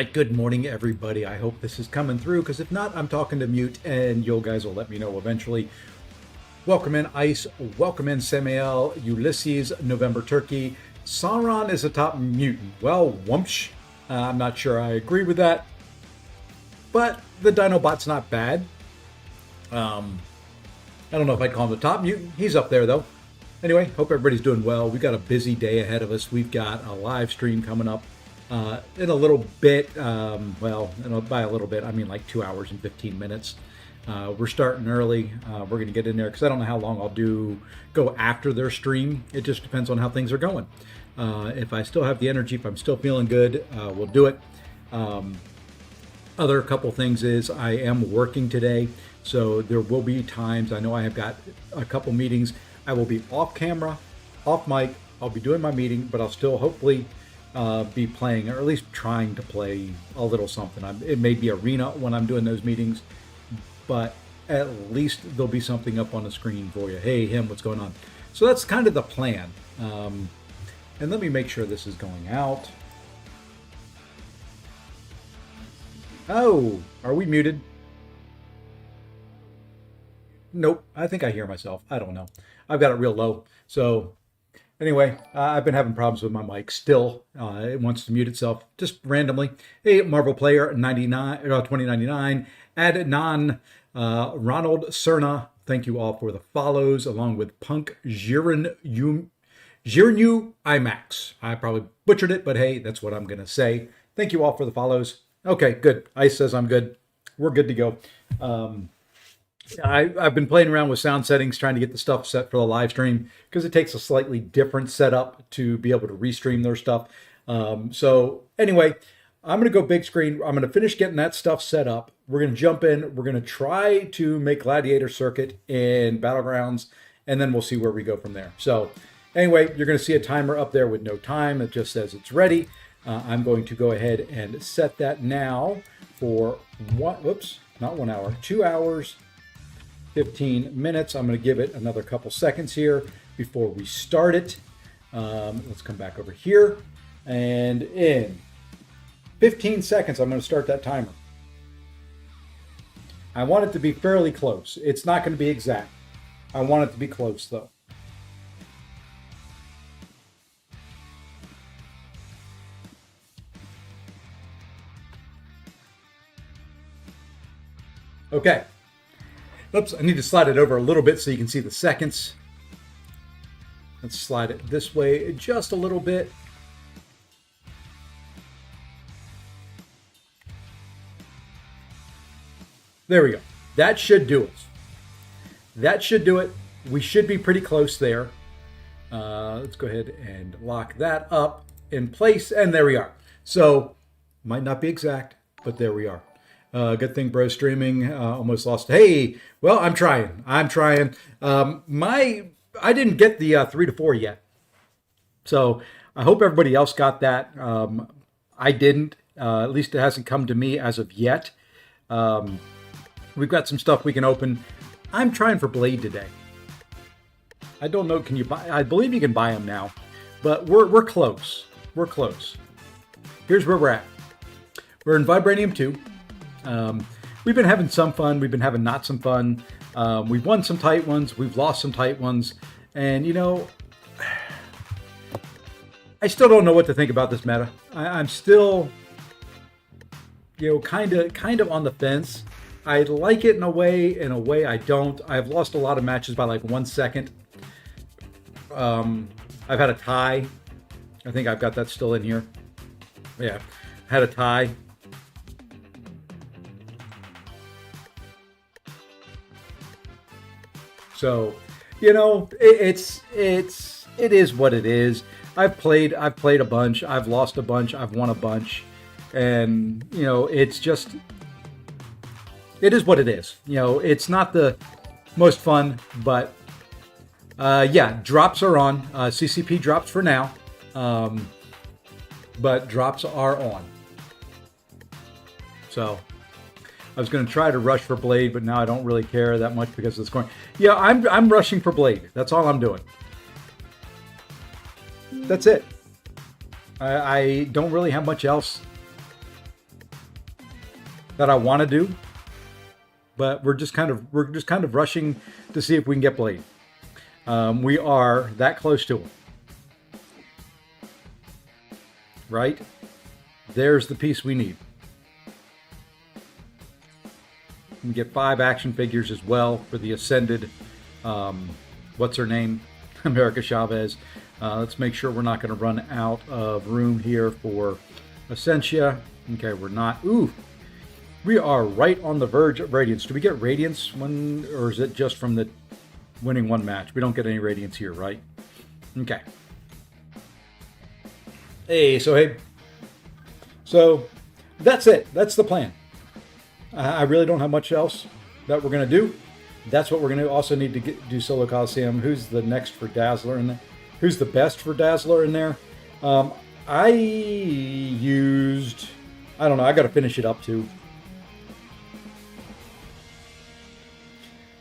Good morning, everybody. I hope this is coming through, because if not, I'm talking to mute, and you guys will let me know eventually. Welcome in Ice, welcome in Samael, Ulysses, November Turkey. Sauron is a top mutant. Well, whoomsh. I'm not sure I agree with that, but the Dinobot's not bad. I don't know if I'd call him the top mutant. He's up there, though. Anyway, hope everybody's doing well. We've got a busy day ahead of us. We've got a live stream coming up in a little bit. By a little bit, I mean like 2 hours and 15 minutes. We're starting early. We're going to get in there because I don't know how long I'll go after their stream. It just depends on how things are going. If I still have the energy, if I'm still feeling good, we'll do it. Other couple things is I am working today, so there will be times. I know I have got a couple meetings. I will be off camera, off mic. I'll be doing my meeting, but I'll still hopefully be playing, or at least trying to play a little something. It may be arena when I'm doing those meetings, but at least there'll be something up on the screen for you. Hey, what's going on? So that's kind of the plan. And let me make sure this is going out. Oh, are we muted? Nope, I think I hear myself. I don't know. I've got it real low. So anyway, I've been having problems with my mic still. It wants to mute itself just randomly. Hey, Marvel Player 2099, Adnan, Ronald Cerna, thank you all for the follows, along with Punk Girenu IMAX. I probably butchered it, but hey, that's what I'm going to say. Thank you all for the follows. Okay, good. Ice says I'm good. We're good to go. I've been playing around with sound settings, trying to get the stuff set for the live stream, because it takes a slightly different setup to be able to restream their stuff. So anyway, I'm going to go big screen. I'm going to finish getting that stuff set up. We're going to jump in. We're going to try to make Gladiator Circuit in Battlegrounds, and then we'll see where we go from there. So anyway, you're going to see a timer up there with no time. It just says it's ready. I'm going to go ahead and set that now for 2 hours, 15 minutes. I'm going to give it another couple seconds here before we start it. Let's come back over here, and in 15 seconds, I'm going to start that timer. I want it to be fairly close. It's not going to be exact. I want it to be close, though. Okay. Oops, I need to slide it over a little bit so you can see the seconds. Let's slide it this way just a little bit. There we go. That should do it. That should do it. We should be pretty close there. Let's go ahead and lock that up in place, and there we are. So, might not be exact, but there we are. Good thing bro streaming almost lost. Hey, well, I'm trying. I didn't get the 3 to 4 yet. So I hope everybody else got that. I didn't. At least it hasn't come to me as of yet. We've got some stuff we can open. I'm trying for Blade today. I don't know. Can you buy? I believe you can buy them now, but we're close. We're close. Here's where we're at. We're in Vibranium 2. We've been having some fun. We've been having not some fun. We've won some tight ones. We've lost some tight ones. And, I still don't know what to think about this meta. I'm still, kind of on the fence. I like it in a way I don't. I've lost a lot of matches by like 1 second. I've had a tie. I think I've got that still in here. Yeah, had a tie. So, it is what it is. I've played a bunch. I've lost a bunch. I've won a bunch, and it's just, it is what it is. It's not the most fun, but yeah, drops are on. CCP drops for now, but drops are on. So I was going to try to rush for Blade, but now I don't really care that much because of the scoring. Yeah, I'm rushing for Blade. That's all I'm doing. That's it. I don't really have much else that I want to do, but we're just kind of rushing to see if we can get Blade. We are that close to him. Right? There's the piece we need. We get 5 action figures as well for the Ascended. What's her name? America Chavez. Let's make sure we're not going to run out of room here for Essentia. Okay, we're not. Ooh, we are right on the verge of Radiance. Do we get Radiance when, or is it just from the winning one match? We don't get any Radiance here, right? Okay. Hey, so that's it. That's the plan. I really don't have much else that we're going to do. That's what we're going to also need to do Solo Coliseum. Who's the next for Dazzler in there? Who's the best for Dazzler in there? I used... I don't know. I got to finish it up too.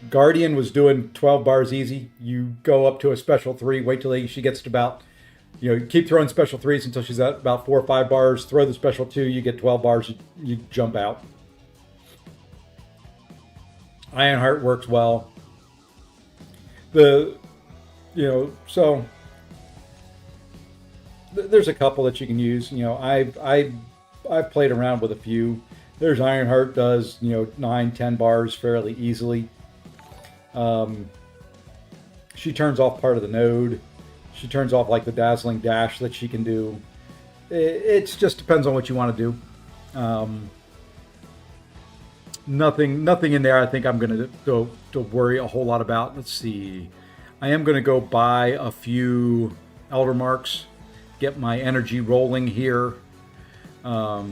Guardian was doing 12 bars easy. You go up to a special 3. Wait till she gets to about... keep throwing special 3s until she's at about 4 or 5 bars. Throw the special 2. You get 12 bars. You jump out. Ironheart works well. So there's a couple that you can use. I've played around with a few. There's Ironheart does 9, 10 bars fairly easily. She turns off part of the node. She turns off like the dazzling dash that she can do. It just depends on what you want to do. Nothing in there I think I'm going to worry a whole lot about. Let's see. I am going to go buy a few Elder Marks, get my energy rolling here. I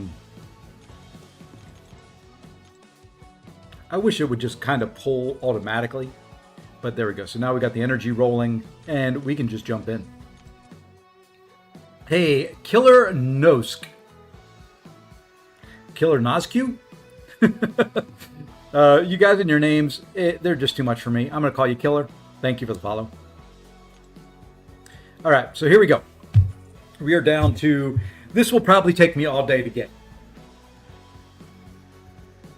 wish it would just kind of pull automatically, but there we go. So now we got the energy rolling, and we can just jump in. Hey, Killer Nosk. Killer Nosq? You guys and your names, they're just too much for me. I'm going to call you Killer. Thank you for the follow. All right, so here we go. We are down to... This will probably take me all day to get.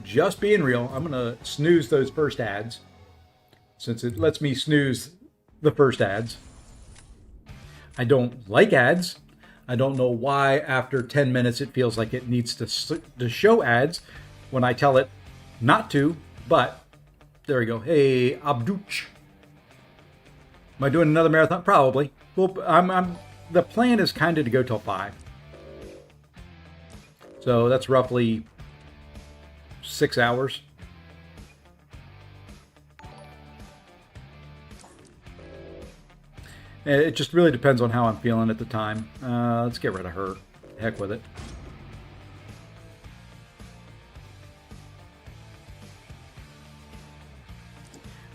Just being real, I'm going to snooze those first ads, since it lets me snooze the first ads. I don't like ads. I don't know why after 10 minutes it feels like it needs to show ads when I tell it not to, but there we go. Hey, Abduch. Am I doing another marathon? Probably. Well, the plan is kind of to go till 5. So that's roughly 6 hours. It just really depends on how I'm feeling at the time. Let's get rid of her. Heck with it.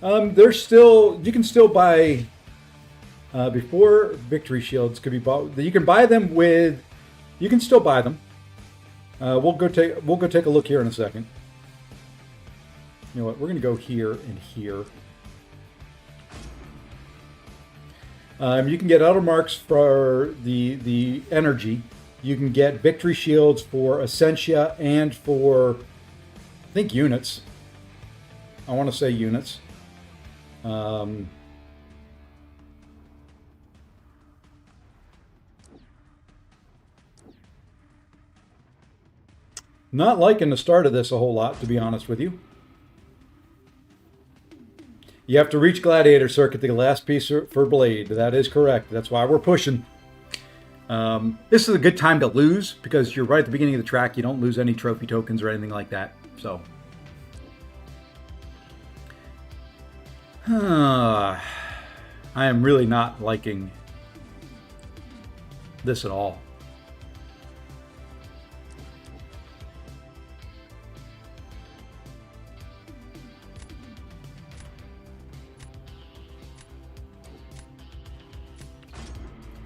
There's still, you can still buy, before victory shields could be bought. You can buy them with, you can still buy them. We'll go take a look here in a second. You know what? We're going to go here and here. You can get Elder Marks for the energy. You can get victory shields for Essentia and for, I think, units. I want to say units. Not liking the start of this a whole lot, to be honest with you. You have to reach Gladiator Circuit to get the last piece for Blade. That is correct. That's why we're pushing. This is a good time to lose because you're right at the beginning of the track. You don't lose any trophy tokens or anything like that. So, I am really not liking this at all.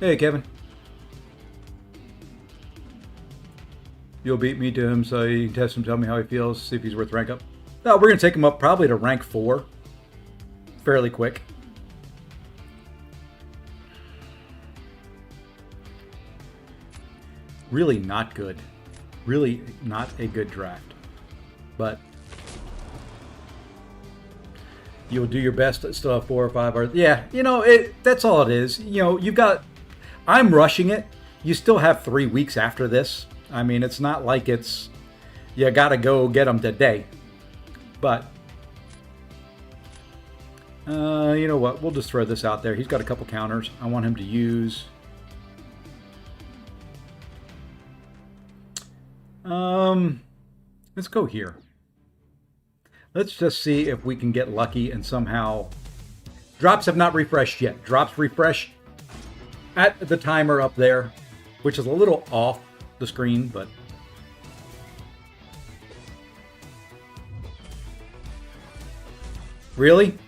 Hey, Kevin. You'll beat me to him so you can test him, tell me how he feels, see if he's worth rank up. No, we're going to take him up probably to rank 4. Fairly quick. Really not good. Really not a good draft. but you'll do your best to still have 4 or 5 hours. Yeah, you know, that's all it is. You know, you've got, I'm rushing it. You still have 3 weeks after this. I mean, it's not like it's, you got to go get them today. But, you know what? We'll just throw this out there. He's got a couple counters. I want him to use. Let's go here. Let's just see if we can get lucky and somehow... Drops have not refreshed yet. Drops refresh at the timer up there, which is a little off the screen, but... Really?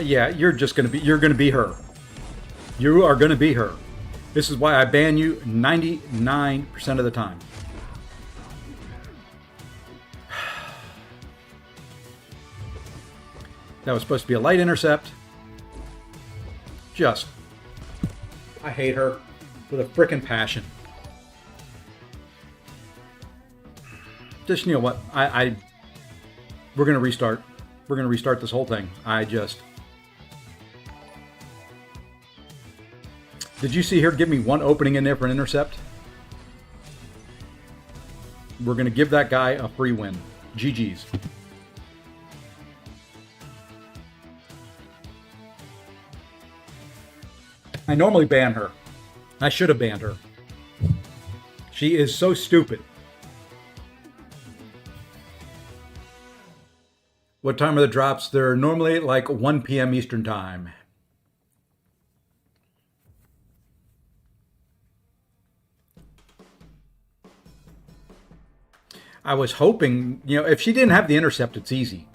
Yeah, you're gonna be her. You are gonna be her. This is why I ban you 99% of the time. That was supposed to be a light intercept. I hate her with a frickin' passion. Just, you know what? We're gonna restart. We're going to restart this whole thing. Did you see her give me one opening in there for an intercept? We're going to give that guy a free win. GG's. I normally ban her. I should have banned her. She is so stupid. What time are the drops? They're normally like 1 p.m. Eastern time. I was hoping, you know, if she didn't have the intercept, it's easy.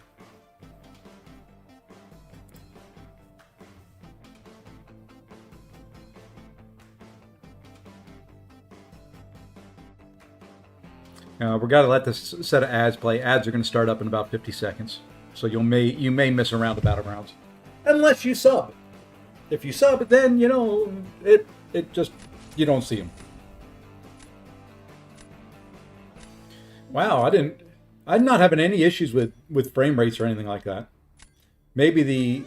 We've got to let this set of ads play. Ads are going to start up in about 50 seconds. So you may miss a round of Battlegrounds. Unless you sub. If you sub, then, you know, it just, you don't see them. Wow, I'm not having any issues with frame rates or anything like that. Maybe the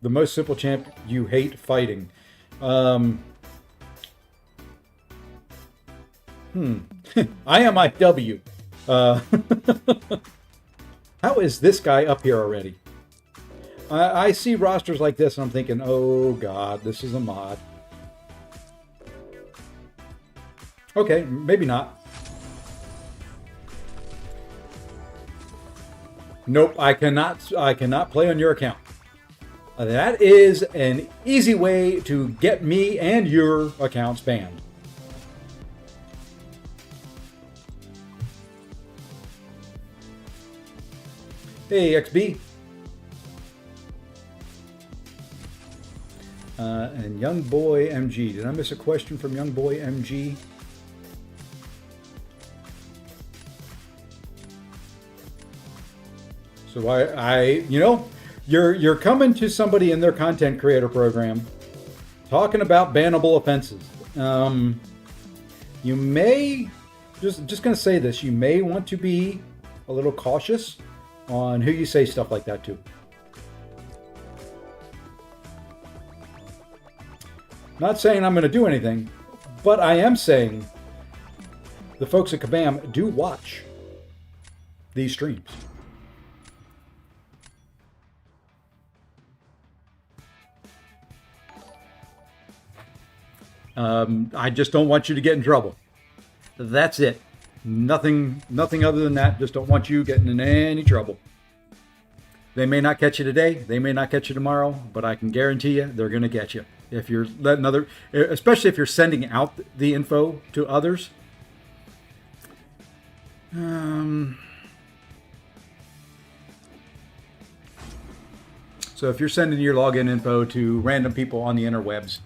most simple champ you hate fighting. IMIW. How is this guy up here already? I see rosters like this and I'm thinking, oh god, this is a mod. Okay, maybe not. Nope, I cannot play on your account. That is an easy way to get me and your accounts banned. Hey, XB. And Young Boy MG. Did I miss a question from Young Boy MG? So you know, you're coming to somebody in their content creator program talking about bannable offenses. You may, just going to say this, you may want to be a little cautious on who you say stuff like that to. Not saying I'm going to do anything, but I am saying the folks at Kabam do watch these streams. I just don't want you to get in trouble. That's it. Nothing other than that. Just don't want you getting in any trouble. They may not catch you today. They may not catch you tomorrow, but I can guarantee you they're going to get you. If you're letting especially if you're sending out the info to others. So if you're sending your login info to random people on the interwebs,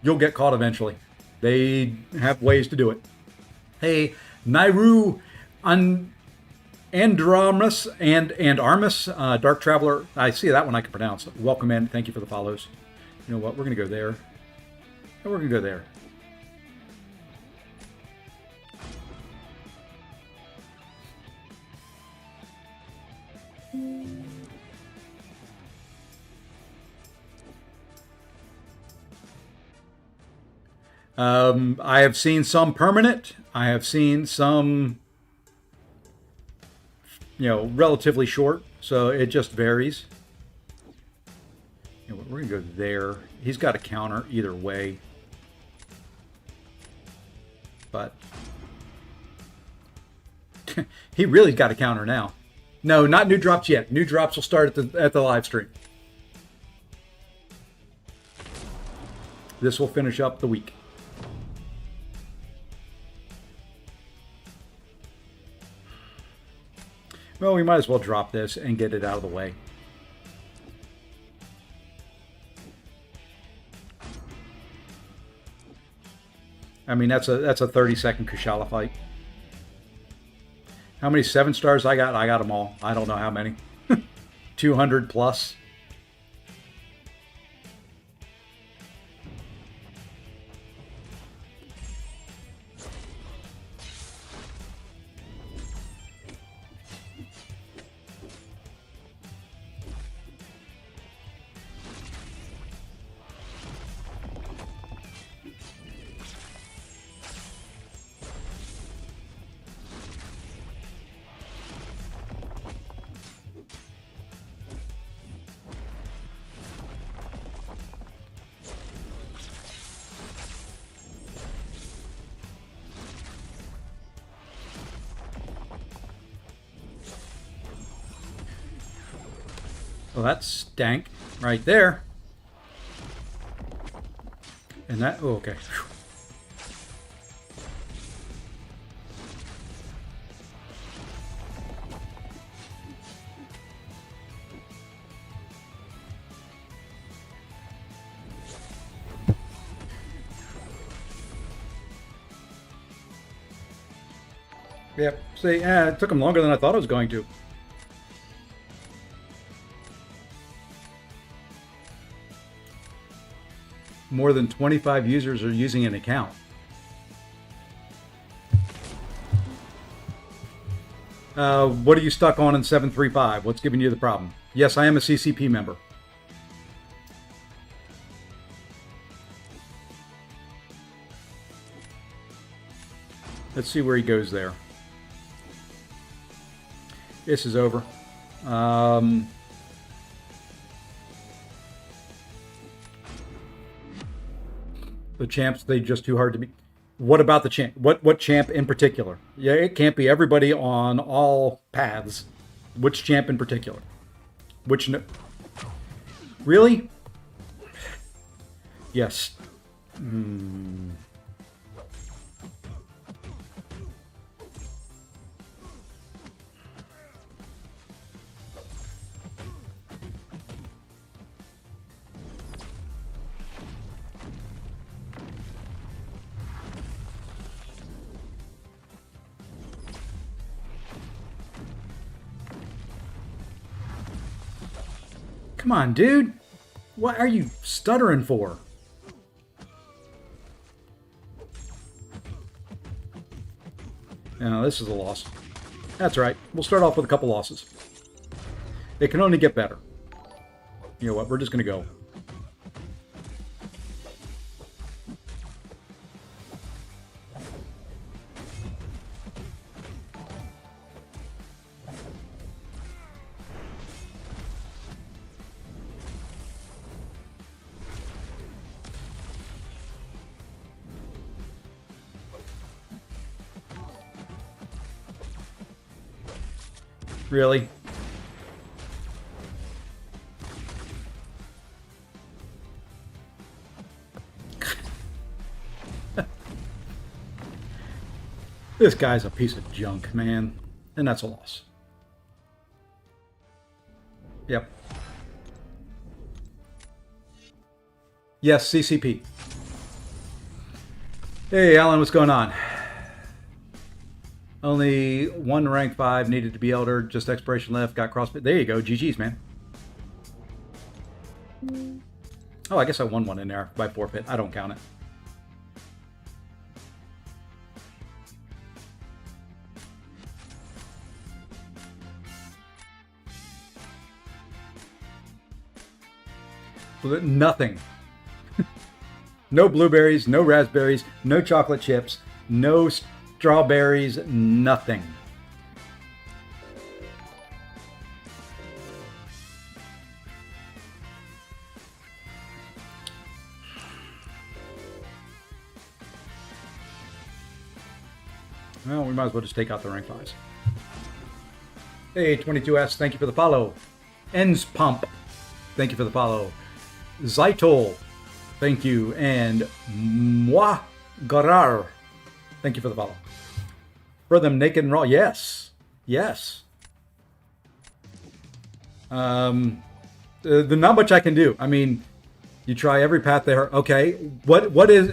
you'll get caught eventually. They have ways to do it. Hey, Nairu Andromus and Armus, Dark Traveler. I see that one I can pronounce. Welcome in. Thank you for the follows. You know what? We're going to go there. And we're going to go there. I have seen some permanent. I have seen some, relatively short. So it just varies. You know, we're going to go there. He's got a counter either way. But he really got a counter now. No, not new drops yet. New drops will start at the live stream. This will finish up the week. Well, we might as well drop this and get it out of the way. I mean, that's a 30-second Kushala fight. How many 7 stars I got? I got them all. I don't know how many. 200 plus. Well, that's stank right there. And that, oh, okay. Yep. See, it took him longer than I thought it was going to. More than 25 users are using an account. What are you stuck on in 735? What's giving you the problem? Yes, I am a CCP member. Let's see where he goes there. This is over. The champs, they just too hard to beat. What about the champ? What champ in particular? Yeah, it can't be everybody on all paths. Which champ in particular? Which no? Really? Yes. Come on, dude. What are you stuttering for? No, this is a loss. That's right. We'll start off with a couple losses. It can only get better. You know what? We're just going to go. Really? This guy's a piece of junk, man. And that's a loss. Yep. Yes, CCP. Hey, Alan, what's going on? Only one rank 5 needed to be elder. Just expiration left. Got crossfit. There you go. GG's, man. Oh, I guess I won one in there by forfeit. I don't count it. Nothing. No blueberries, no raspberries, no chocolate chips, no strawberries, nothing. Well, we might as well just take out the rank 5s. Hey, 22S, thank you for the follow. Ens Pump, thank you for the follow. Zytol, thank you. And Moi Garar, thank you for the follow. For them naked and raw, yes. Yes. There's not much I can do. I mean, you try every path there. Okay, what is...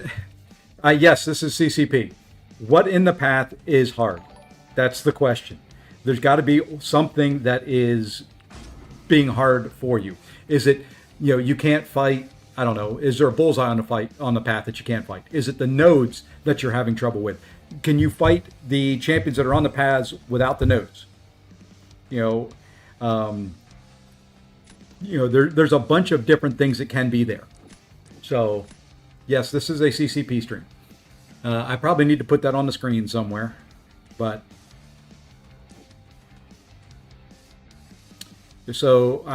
yes, this is CCP. What in the path is hard? That's the question. There's got to be something that is being hard for you. Is it, you can't fight, I don't know, is there a bullseye on the path that you can't fight? Is it the nodes that you're having trouble with? Can you fight the champions that are on the paths without the nodes? There's a bunch of different things that can be there. So, yes, this is a CCP stream. I probably need to put that on the screen somewhere, but so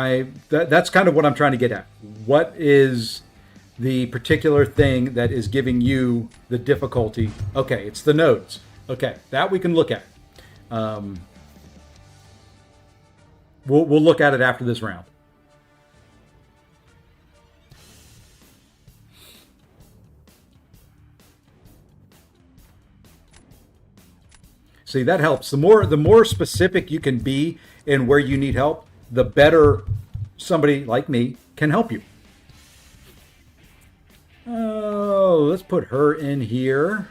that's kind of what I'm trying to get at. What is the particular thing that is giving you the difficulty? Okay, it's the nodes. Okay, that we can look at. We'll look at it after this round. See, that helps. The more specific you can be in where you need help, the better somebody like me can help you. Oh, let's put her in here.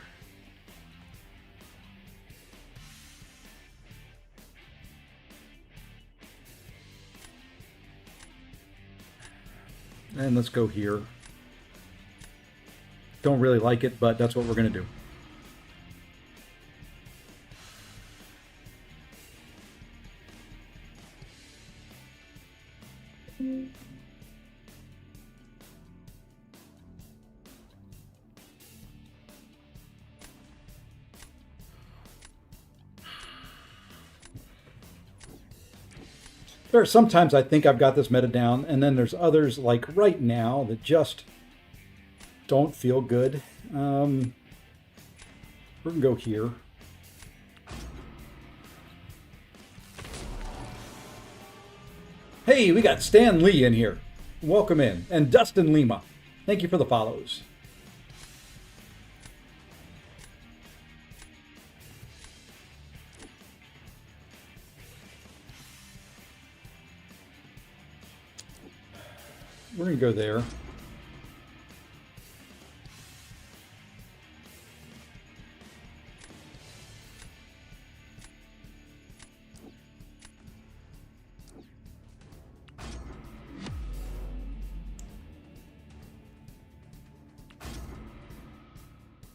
And let's go here. Don't really like it, but that's what we're going to do. Sometimes I think I've got this meta down, and then there's others like right now that just don't feel good. We're gonna go here. Hey, we got Stan Lee in here. Welcome in. And Dustin Lima. Thank you for the follows. We're going to go there.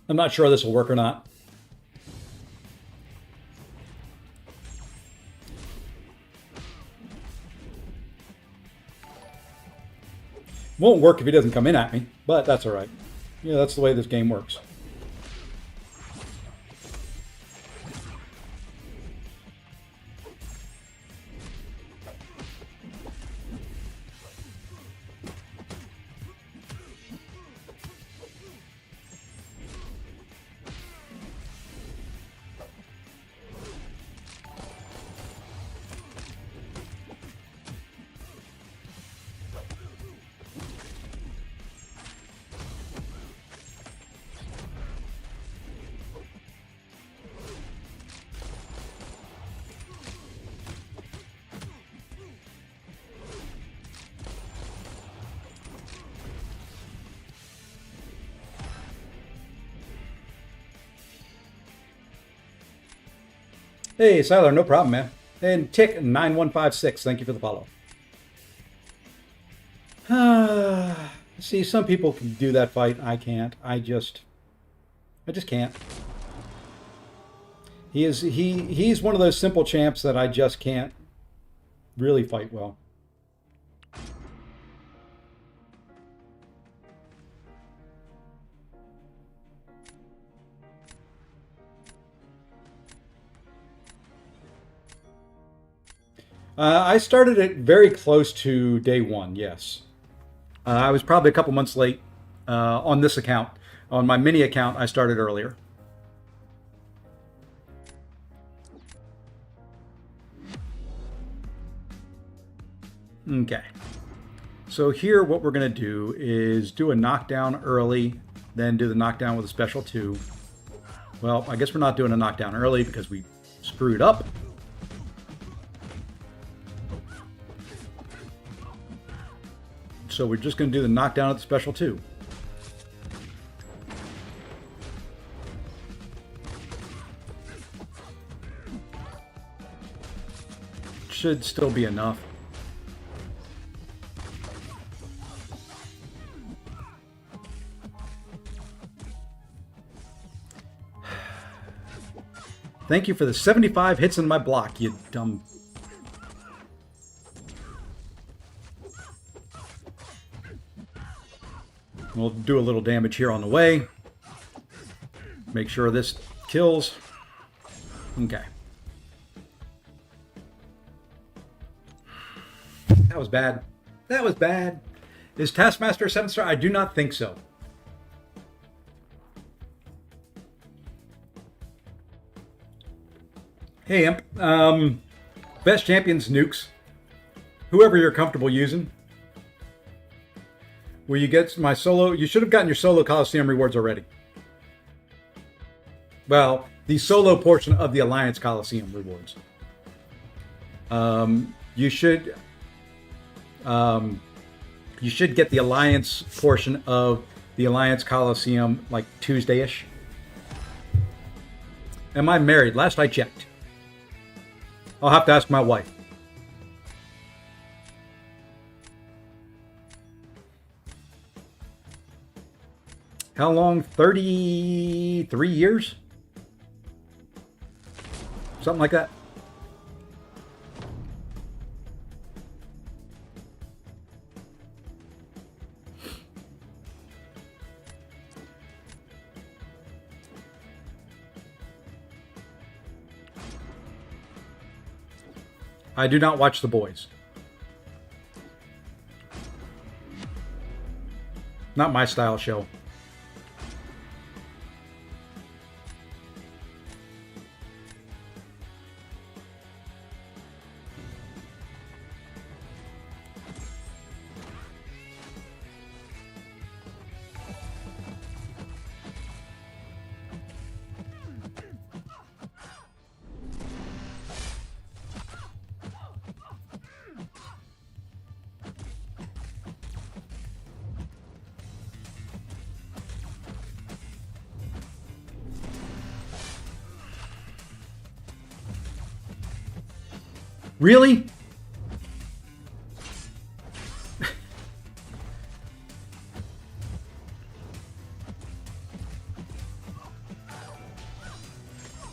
I'm not sure this will work or not. Won't work if he doesn't come in at me, but that's all right. Yeah, that's the way this game works. Hey, Siler, no problem, man. And Tick9156, thank you for the follow. See, some people can do that fight. I can't. I just can't. He's one of those simple champs that I just can't really fight well. I started it very close to day one, yes. I was probably a couple months late on this account. On my mini account, I started earlier. Okay. So here what we're going to do is do a knockdown early, then do the knockdown with a special 2. Well, I guess we're not doing a knockdown early because we screwed up. So we're just going to do the knockdown at the special 2. Should still be enough. Thank you for the 75 hits in my block, you dumb... We'll do a little damage here on the way. Make sure this kills. Okay. That was bad. That was bad. Is Taskmaster 7-star? I do not think so. Hey, Imp. Best champions nukes. Whoever you're comfortable using. Will you get my solo? You should have gotten your solo Coliseum rewards already. Well, the solo portion of the Alliance Coliseum rewards. You should get the Alliance portion of the Alliance Coliseum like Tuesday-ish. Am I married? Last I checked. I'll have to ask my wife. How long? 33 years? Something like that. I do not watch The Boys. Not my style show. Really?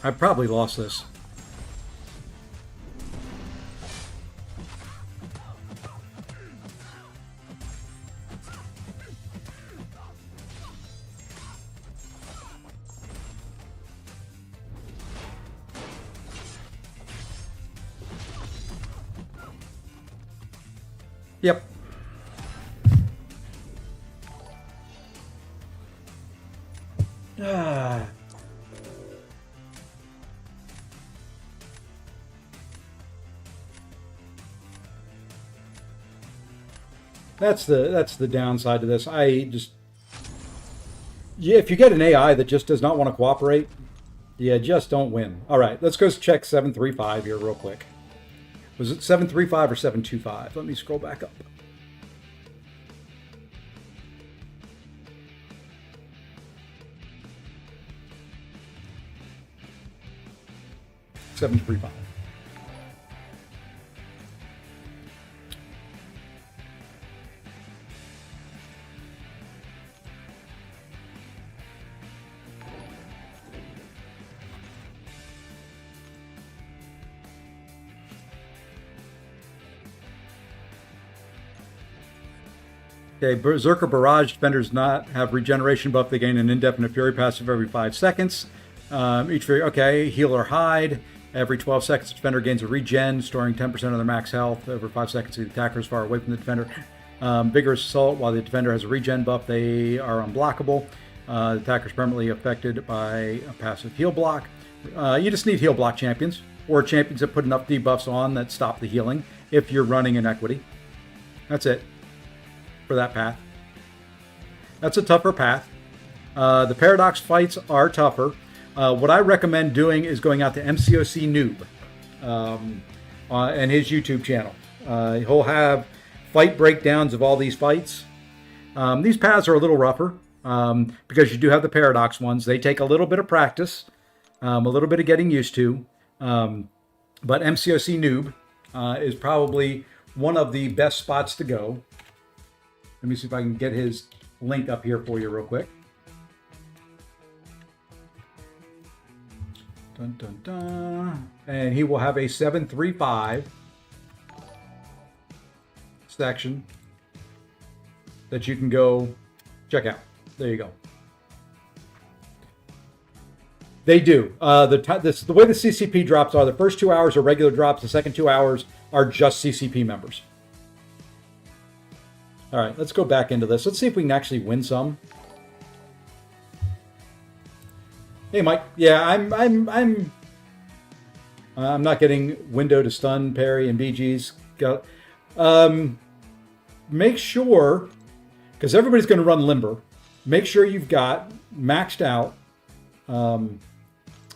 I probably lost this. Yep. That's the downside to this. Yeah, if you get an AI that just does not want to cooperate, you just don't win. All right, let's go check 735 here real quick. Was it 735 or 725? Let me scroll back up. 735. Okay, Berserker Barrage defenders not have regeneration buff. They gain an indefinite Fury passive every 5 seconds. Each Fury, okay, Heal or Hide. Every 12 seconds, the defender gains a regen, storing 10% of their max health. Over 5 seconds, the attacker is far away from the defender. Vigorous Assault, while the defender has a regen buff, they are unblockable. The attacker is permanently affected by a passive heal block. You just need heal block champions, or champions that put enough debuffs on that stop the healing if you're running Inequity. That's it for that path. That's a tougher path. The Paradox fights are tougher. What I recommend doing is going out to MCOC Noob and his YouTube channel. He'll have fight breakdowns of all these fights. These paths are a little rougher because you do have the Paradox ones. They take a little bit of practice, a little bit of getting used to. But MCOC Noob is probably one of the best spots to go. Let me see if I can get his link up here for you real quick. Dun, dun, dun. And he will have a 735 section that you can go check out. There you go. They do. The way the CCP drops are, the first 2 hours are regular drops. The second 2 hours are just CCP members. All right, let's go back into this. Let's see if we can actually win some. Hey, Mike. Yeah, I'm not getting window to stun, parry, and BGs. Make sure, because everybody's going to run Limber. Make sure you've got maxed out.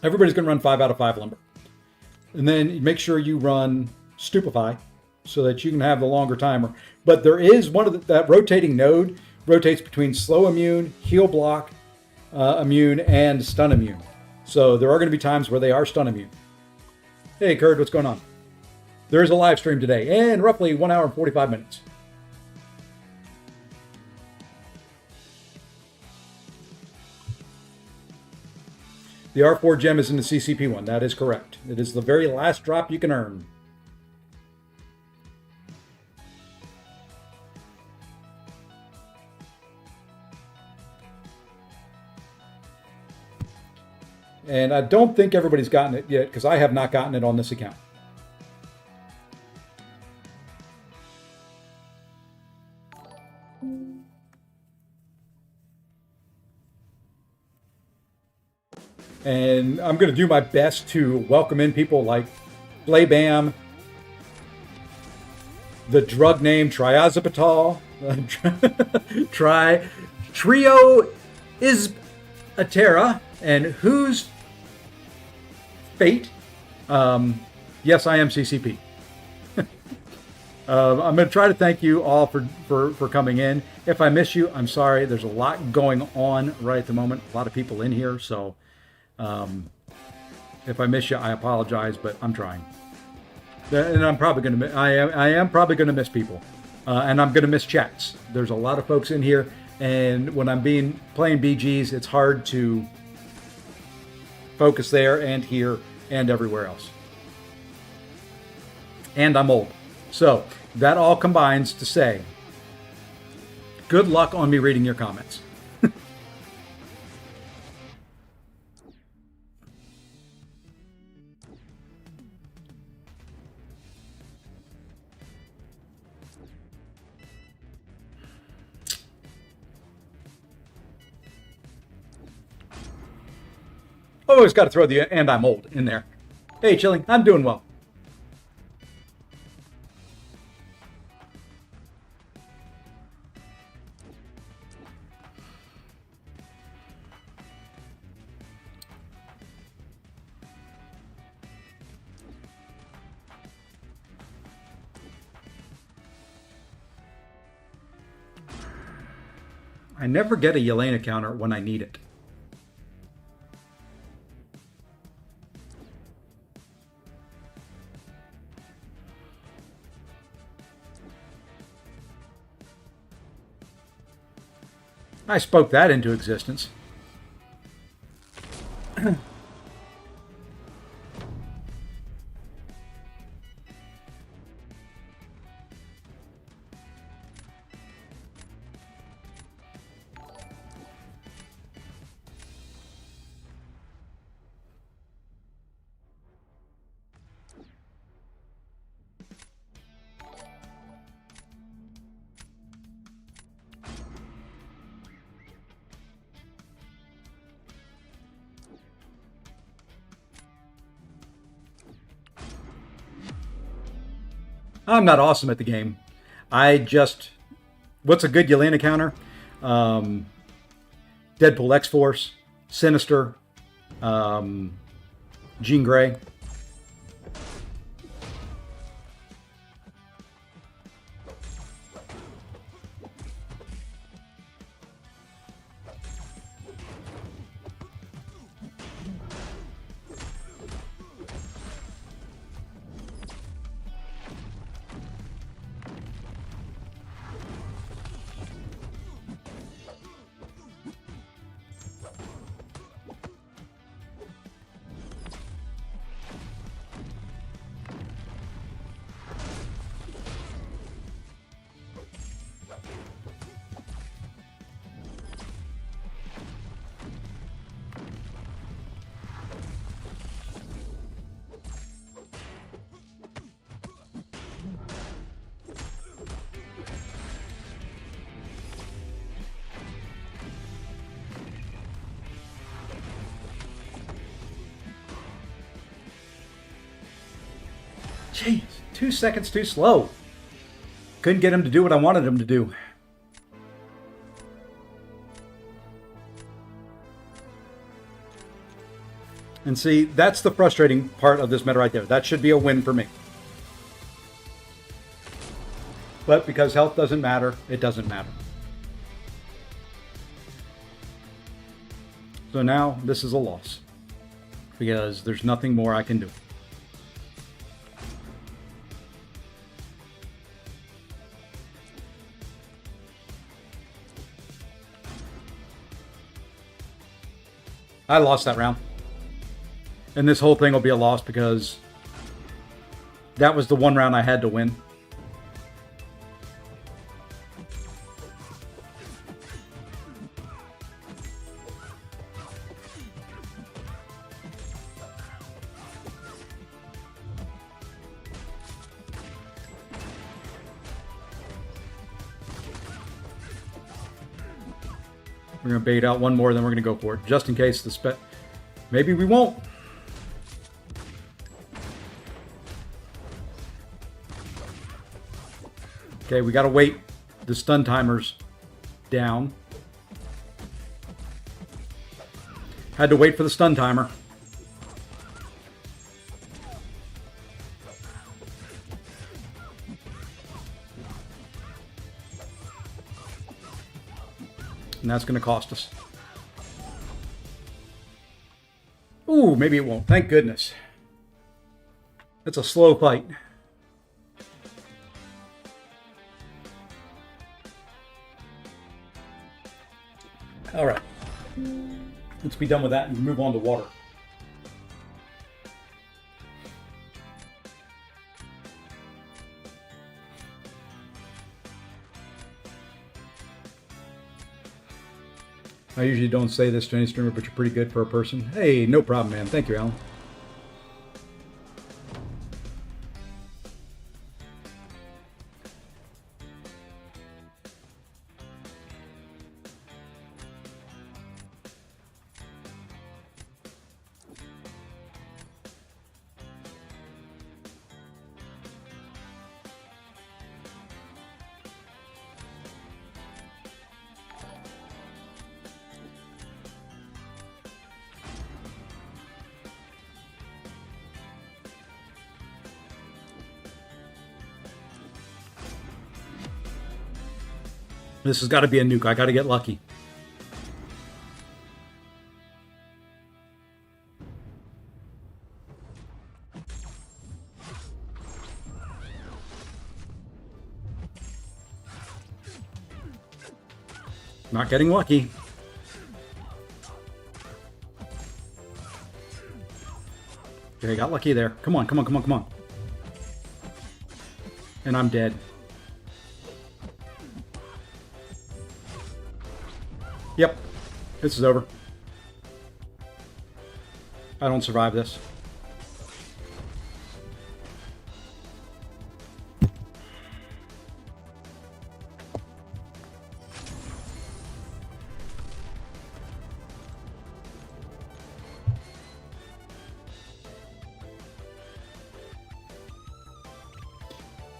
Everybody's going to run 5 out of 5 Limber, and then make sure you run Stupefy, so that you can have the longer timer. But there is one of that rotating node rotates between slow immune, heal block immune, and stun immune. So there are going to be times where they are stun immune. Hey, Kurt, what's going on? There is a live stream today, and roughly 1 hour and 45 minutes. The R4 gem is in the CCP one. That is correct. It is the very last drop you can earn. And I don't think everybody's gotten it yet, because I have not gotten it on this account. And I'm going to do my best to welcome in people like Blaybam, the drug name Triazopatal, Trio is Atera, and who's Fate. Yes, I am CCP. I'm going to try to thank you all for coming in. If I miss you, I'm sorry. There's a lot going on right at the moment. A lot of people in here, so if I miss you, I apologize, but I'm trying. And I'm probably going to. I am probably going to miss people, and I'm going to miss chats. There's a lot of folks in here, and when I'm playing BGs, it's hard to focus there and here and everywhere else. And I'm old. So that all combines to say, good luck on me reading your comments. Always got to throw the "and I'm old" in there. Hey, Chilling, I'm doing well. I never get a Yelena counter when I need it. I spoke that into existence. I'm not awesome at the game. I just, what's a good Yelena counter? Deadpool X-Force, Sinister, Jean Grey. Jeez, 2 seconds too slow. Couldn't get him to do what I wanted him to do. And see, that's the frustrating part of this meta right there. That should be a win for me. But because health doesn't matter, it doesn't matter. So now this is a loss. Because there's nothing more I can do. I lost that round. And this whole thing will be a loss because that was the one round I had to win. We're going to bait out one more, then we're going to go for it. Just in case the maybe we won't. Okay, we got to wait. The stun timer's down. Had to wait for the stun timer. And that's going to cost us. Ooh, maybe it won't. Thank goodness. It's a slow fight. All right. Let's be done with that and move on to water. I usually don't say this to any streamer, but you're pretty good for a person. Hey, no problem, man. Thank you, Alan. This has got to be a nuke. I got to get lucky. Not getting lucky. Okay, got lucky there. Come on, come on, come on, come on. And I'm dead. Yep. This is over. I don't survive this.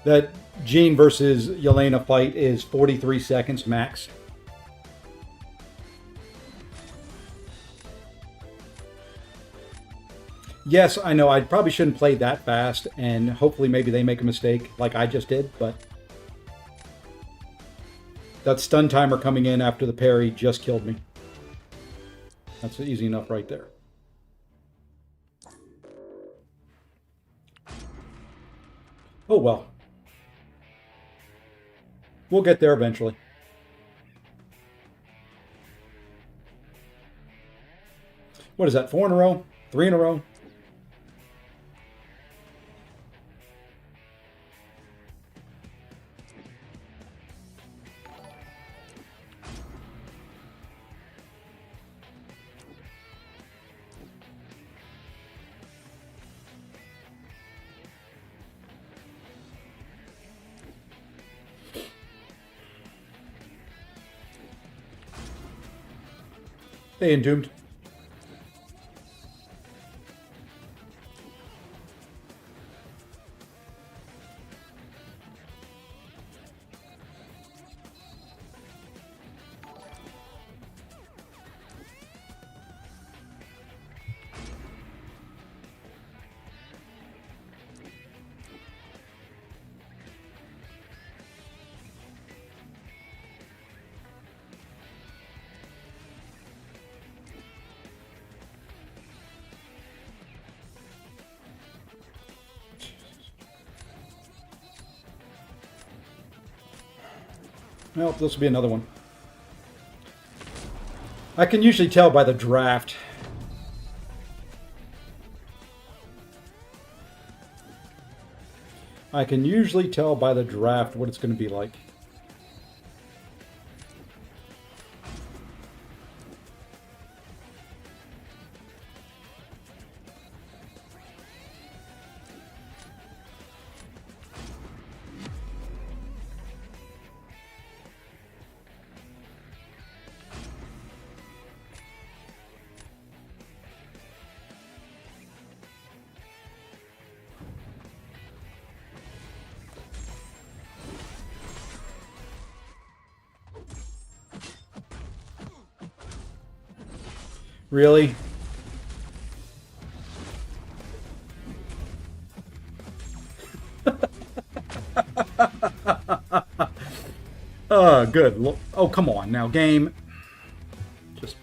That Jean versus Yelena fight is 43 seconds max. Yes, I know I probably shouldn't play that fast, and hopefully maybe they make a mistake like I just did, but that stun timer coming in after the parry just killed me. That's easy enough right there. Oh well. We'll get there eventually. What is that, 4 in a row? 3 in a row? Hey, Entombed. Well, this will be another one. I can usually tell by the draft. I can usually tell by the draft what it's going to be like. Really? Oh, good. Oh, come on now, game. Just...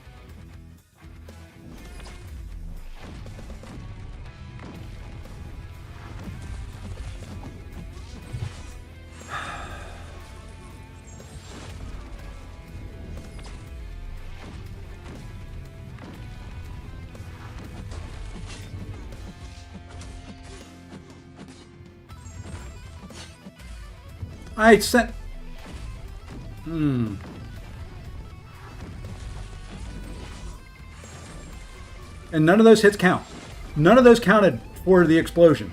I sent... And none of those hits count. None of those counted for the explosion.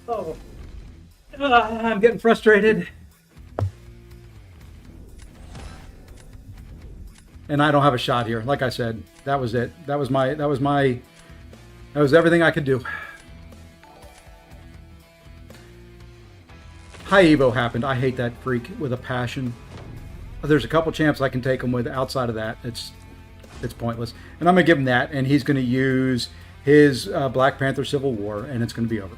Oh. I'm getting frustrated. And I don't have a shot here. Like I said, that was it. That was everything I could do. High Evo happened. I hate that freak with a passion. There's a couple champs I can take him with. Outside of that, it's pointless. And I'm going to give him that, and he's going to use his Black Panther Civil War, and it's going to be over.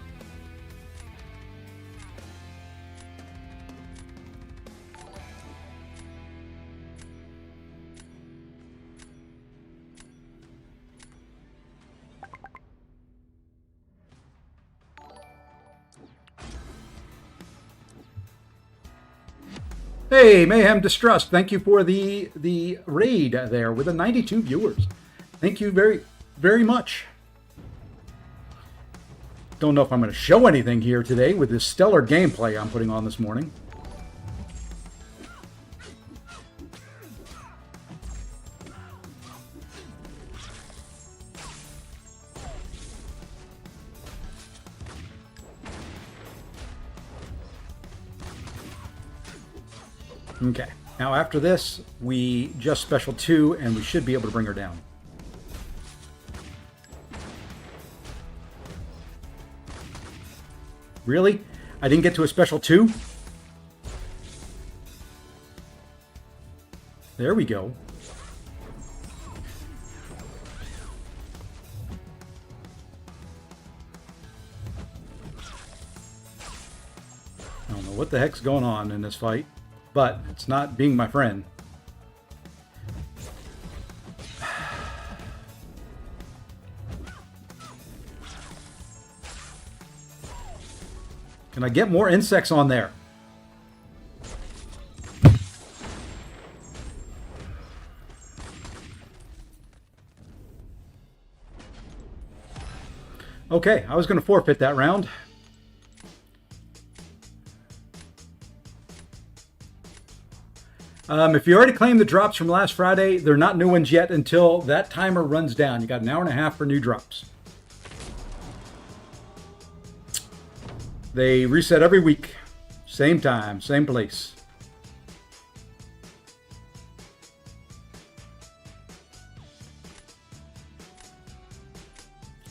Hey, Mayhem Distrust, thank you for the raid there with the 92 viewers. Thank you very, very much. Don't know if I'm going to show anything here today with this stellar gameplay I'm putting on this morning. Okay, now after this, we just special 2, and we should be able to bring her down. Really? I didn't get to a special 2? There we go. I don't know what the heck's going on in this fight, but it's not being my friend. Can I get more insects on there? Okay, I was going to forfeit that round. If you already claimed the drops from last Friday, they're not new ones yet until that timer runs down. You got an hour and a half for new drops. They reset every week. Same time, same place.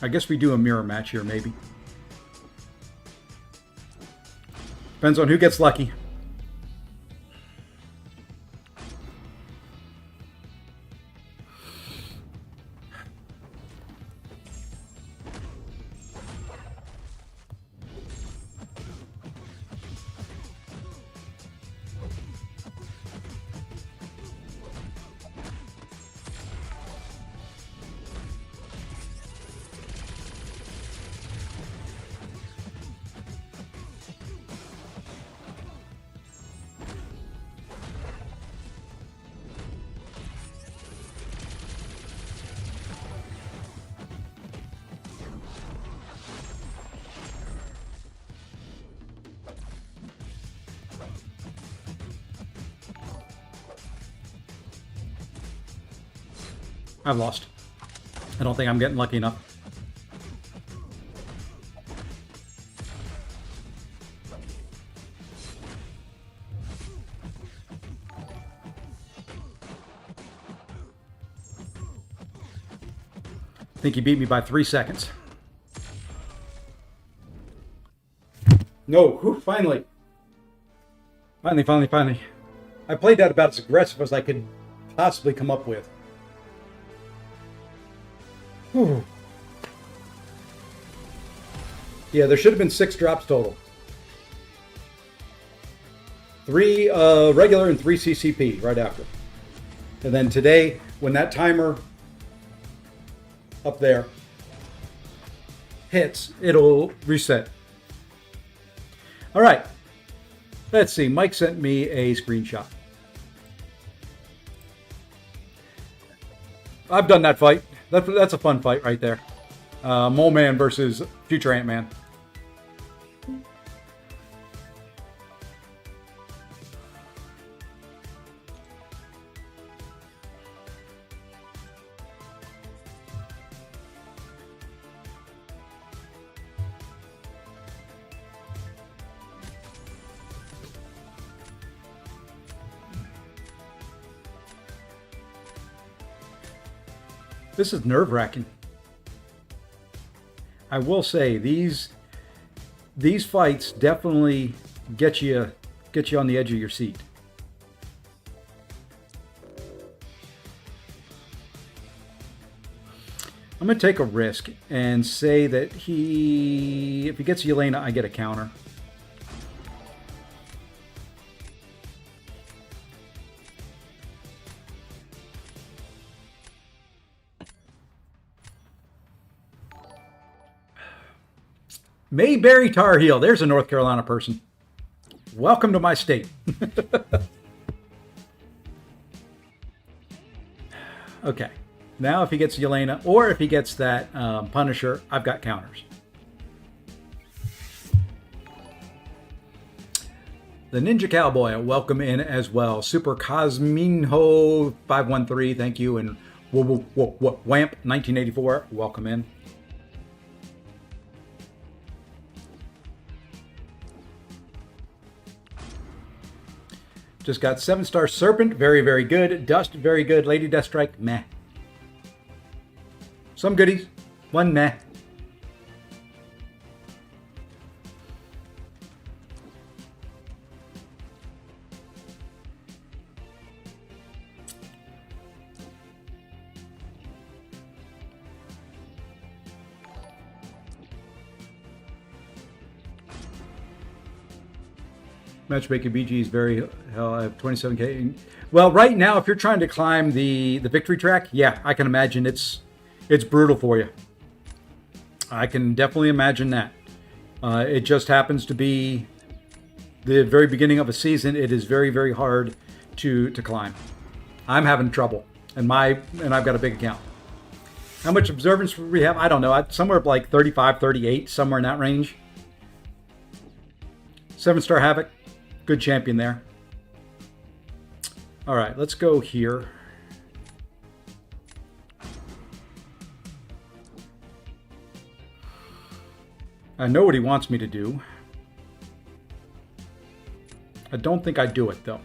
I guess we do a mirror match here, maybe. Depends on who gets lucky. I've lost. I don't think I'm getting lucky enough. I think he beat me by 3 seconds. No, whew, finally. Finally. I played that about as aggressive as I could possibly come up with. Whew. Yeah, there should have been 6 drops total. 3 regular and 3 CCP right after. And then today, when that timer up there hits, it'll reset. All right. Let's see. Mike sent me a screenshot. I've done that fight. That's a fun fight right there. Mole Man versus Future Ant-Man. This is nerve-wracking. I will say these fights definitely get you on the edge of your seat. I'm going to take a risk and say that if he gets Yelena, I get a counter. Mayberry Tar Heel. There's a North Carolina person. Welcome to my state. Okay. Now if he gets Yelena, or if he gets that Punisher, I've got counters. The Ninja Cowboy, welcome in as well. Super Cosminho 513, thank you. And Wamp 1984, welcome in. Just got 7-star Serpent, very, very good. Dust, very good. Lady Deathstrike, meh. Some goodies, one meh. Matchmaking BG is very hell. I have 27K. Well, right now, if you're trying to climb the victory track, yeah, I can imagine it's brutal for you. I can definitely imagine that. It just happens to be the very beginning of a season. It is very, very hard to climb. I'm having trouble, and I've got a big account. How much observance we have? I don't know. Somewhere like 35, 38, somewhere in that range. 7-star Havoc. Good champion there. All right, let's go here. I know what he wants me to do. I don't think I do it, though.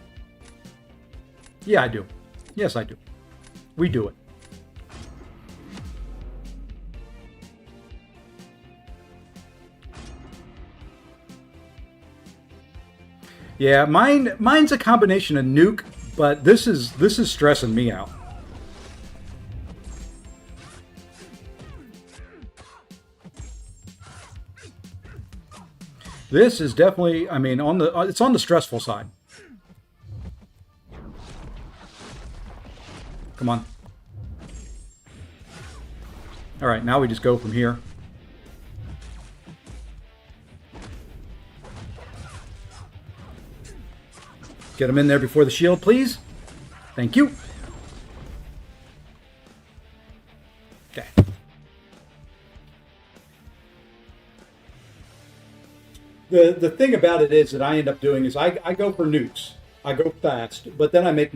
Yeah, I do. Yes, I do. We do it. Yeah, mine's a combination of nuke, but this is stressing me out. This is definitely, I mean, it's on the stressful side. Come on. All right, now we just go from here. Get him in there before the shield, please. Thank you. Okay. The thing about it is that I end up doing is I go for nukes. I go fast, but then I make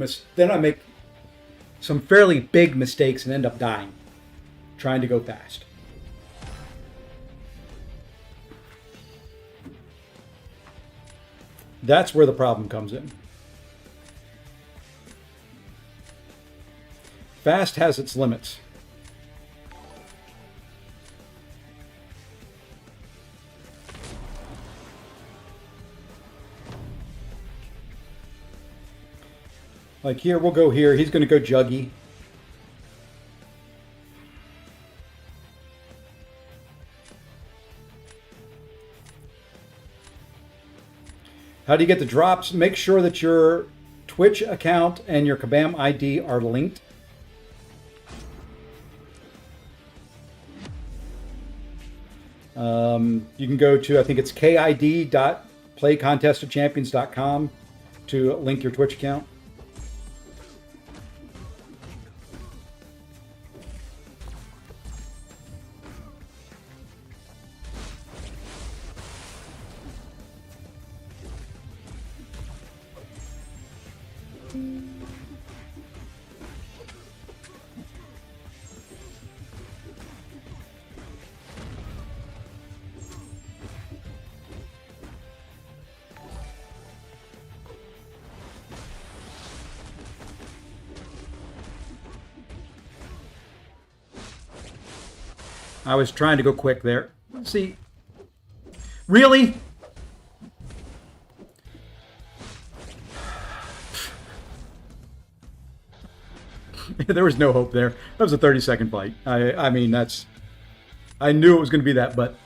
some fairly big mistakes and end up dying trying to go fast. That's where the problem comes in. Fast has its limits. Like here, we'll go here. He's going to go Juggy. How do you get the drops? Make sure that your Twitch account and your Kabam ID are linked. You can go to, I think it's kid.playcontestofchampions.com to link your Twitch account. I was trying to go quick there. See, really? There was no hope there. That was a 30-second fight. I mean, that's... I knew it was going to be that, but...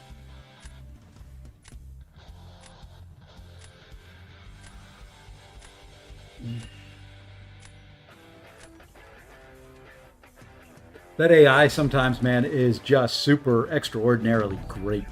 That AI sometimes, man, is just super extraordinarily great.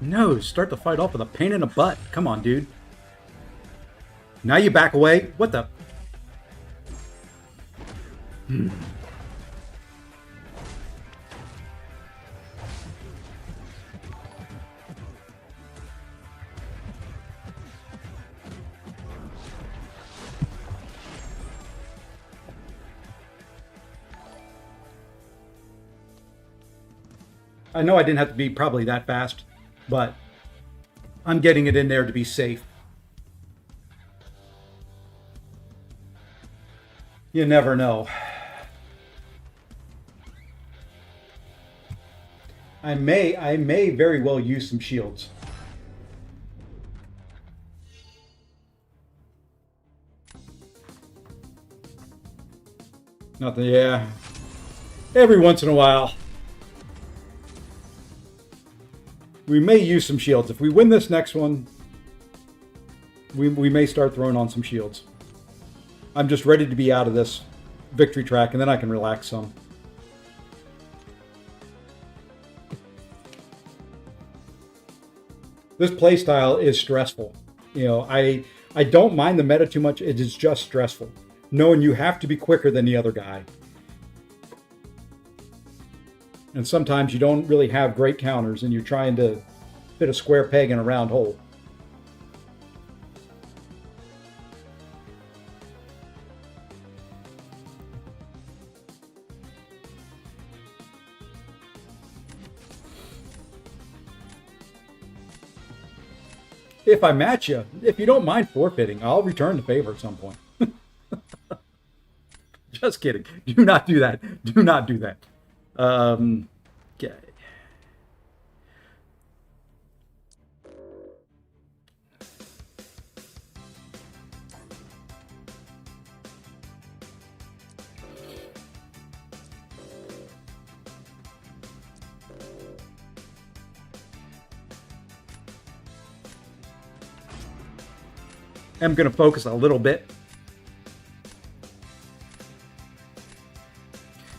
No, start the fight off with a pain in the butt. Come on, dude. Now you back away. What the? I know I didn't have to be probably that fast, but I'm getting it in there to be safe. You never know. I may very well use some shields. Nothing, yeah. Every once in a while. We may use some shields. If we win this next one, we may start throwing on some shields. I'm just ready to be out of this victory track, and then I can relax some. This playstyle is stressful. You know, I don't mind the meta too much. It is just stressful, knowing you have to be quicker than the other guy. And sometimes you don't really have great counters, and you're trying to fit a square peg in a round hole. If I match you, if you don't mind forfeiting, I'll return the favor at some point. Just kidding. Do not do that. Do not do that. Okay. I'm going to focus a little bit.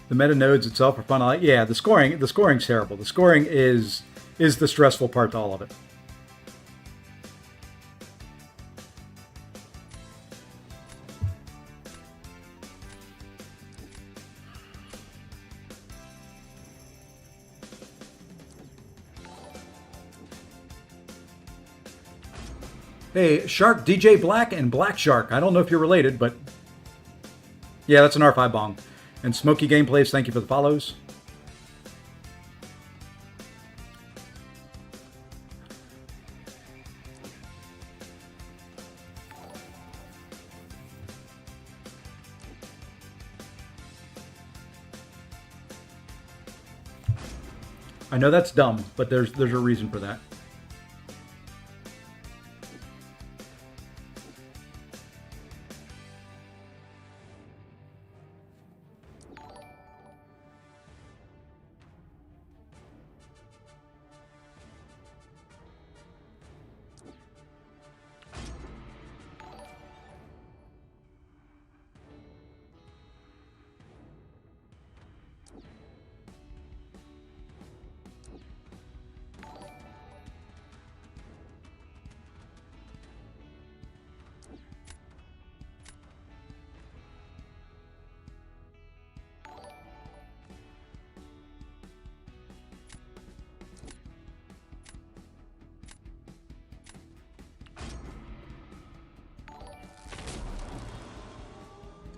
The meta nodes itself are fun. Yeah, the scoring's terrible. The scoring is the stressful part to all of it. Hey, Shark, DJ Black and Black Shark. I don't know if you're related, but yeah, that's an R5 bong. And Smoky Gameplays, thank you for the follows. I know that's dumb, but there's a reason for that.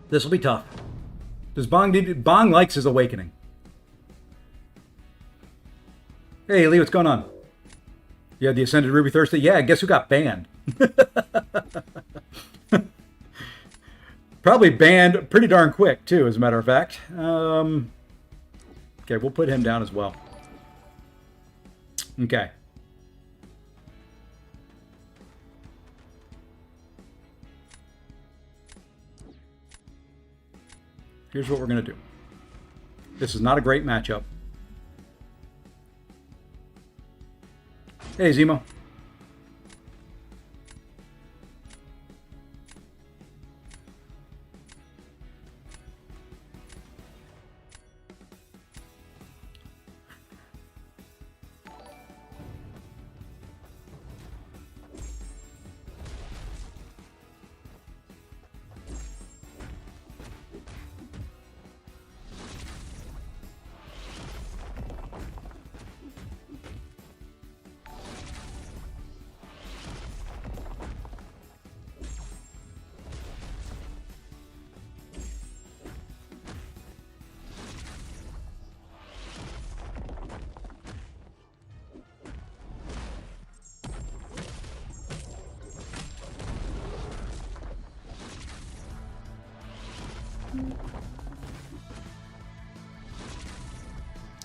This will be tough. Does Bong likes his awakening? Hey, Lee, what's going on? You had the Ascended Ruby Thursday? Yeah, guess who got banned? Probably banned pretty darn quick, too, as a matter of fact. Okay, we'll put him down as well. Okay. Here's what we're going to do. This is not a great matchup. Hey, Zemo.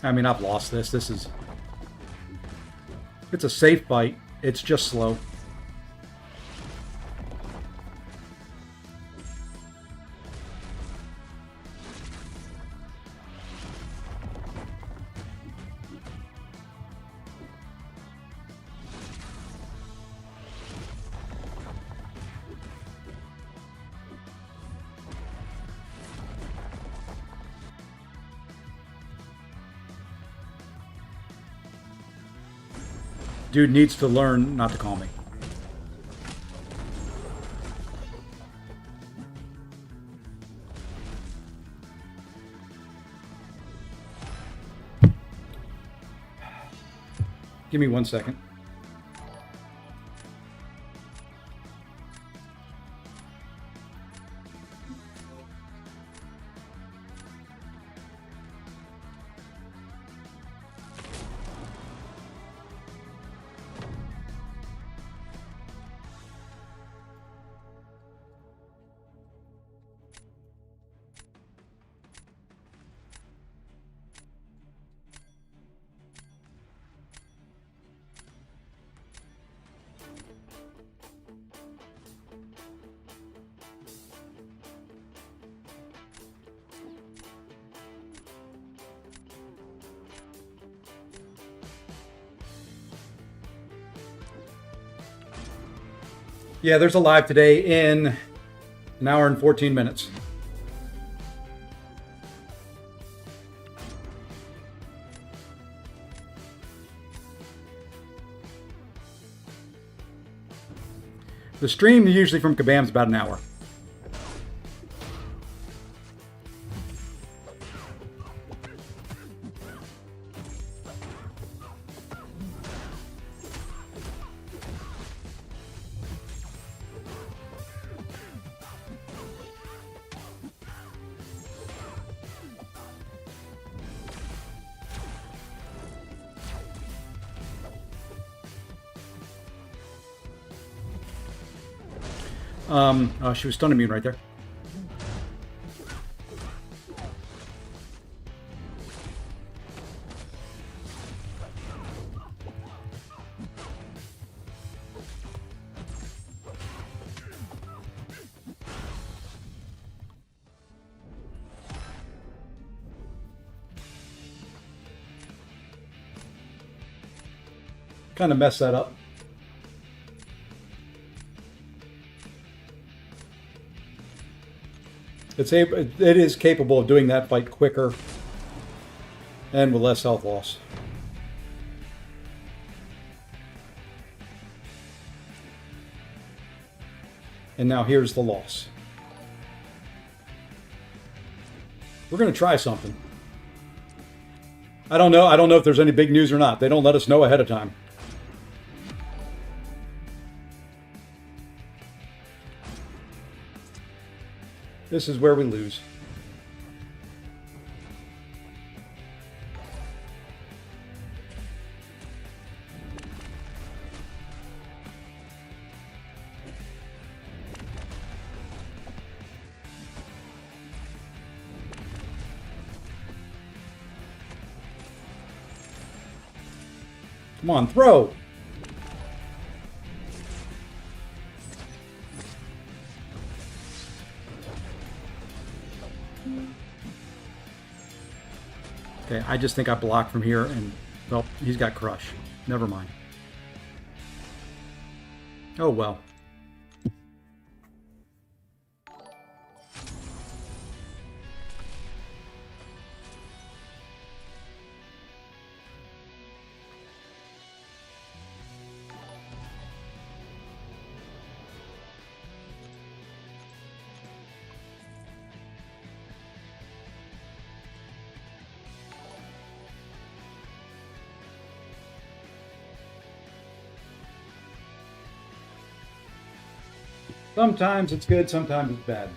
I mean, I've lost this. It's a safe fight. It's just slow. Dude needs to learn not to call me. Give me 1 second. Yeah, there's a live today in an hour and 14 minutes. The stream usually from Kabam is about an hour. She was stun immune right there. Kind of messed that up. It is capable of doing that fight quicker and with less health loss. And now here's the loss. We're going to try something. I don't know if there's any big news or not. They don't let us know ahead of time. This is where we lose. Come on, throw! Okay, I just think I blocked from here and, well, he's got crush. Never mind. Oh well. Sometimes it's good, sometimes it's bad.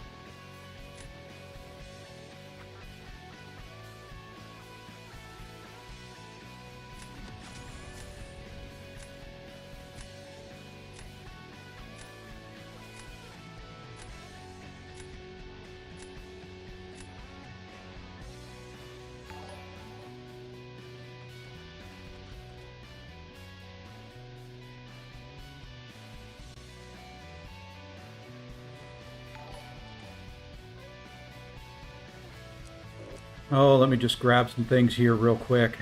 Oh, let me just grab some things here real quick.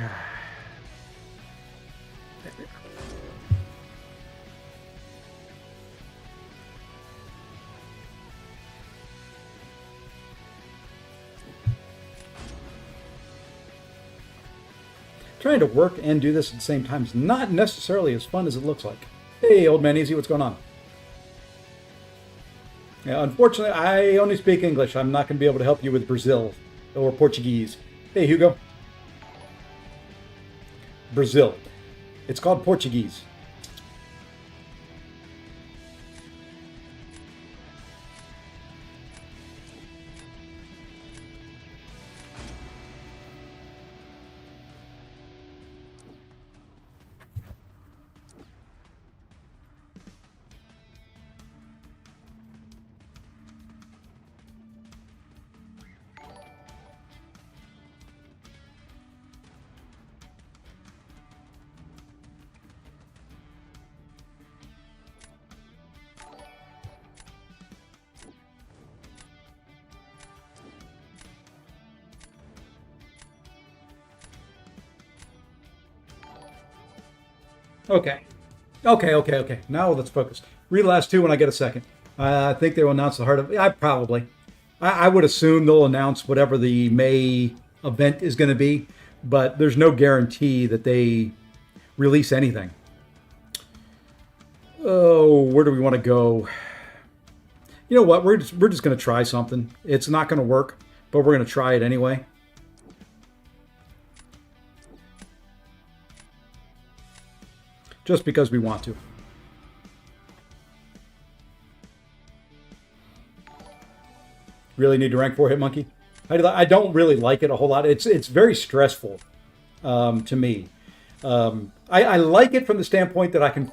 Trying to work and do this at the same time is not necessarily as fun as it looks like. Hey, old man Easy, what's going on? Yeah, unfortunately, I only speak English. I'm not going to be able to help you with Brazil or Portuguese. Hey, Hugo. Brazil. It's called Portuguese. Okay. Okay. Now let's focus. Read the last two when I get a second. I think they will announce the heart of. I probably. I would assume they'll announce whatever the May event is going to be, but there's no guarantee that they release anything. Oh, where do we want to go? You know what? We're just going to try something. It's not going to work, but we're going to try it anyway. Just because we want to. Really need to rank 4 hit monkey? I don't really like it a whole lot. It's very stressful to me. I like it from the standpoint that I can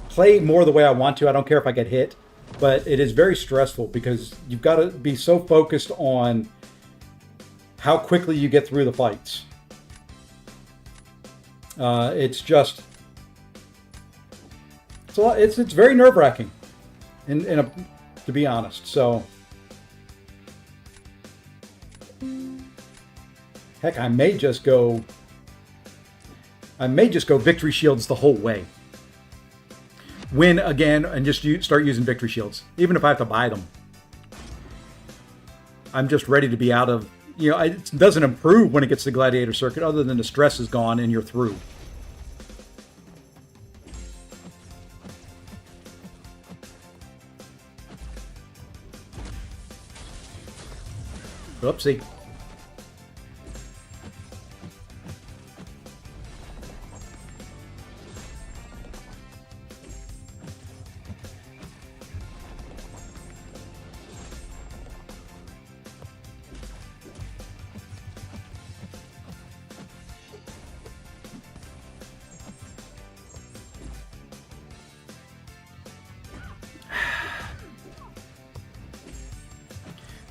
play more the way I want to. I don't care if I get hit, but it is very stressful because you've got to be so focused on how quickly you get through the fights. It's just. It's very nerve-wracking, to be honest. So, heck, I may just go victory shields the whole way. Win again and just start using victory shields, even if I have to buy them. I'm just ready to be out of. It doesn't improve when it gets to the gladiator circuit, other than the stress is gone and you're through. Oopsie.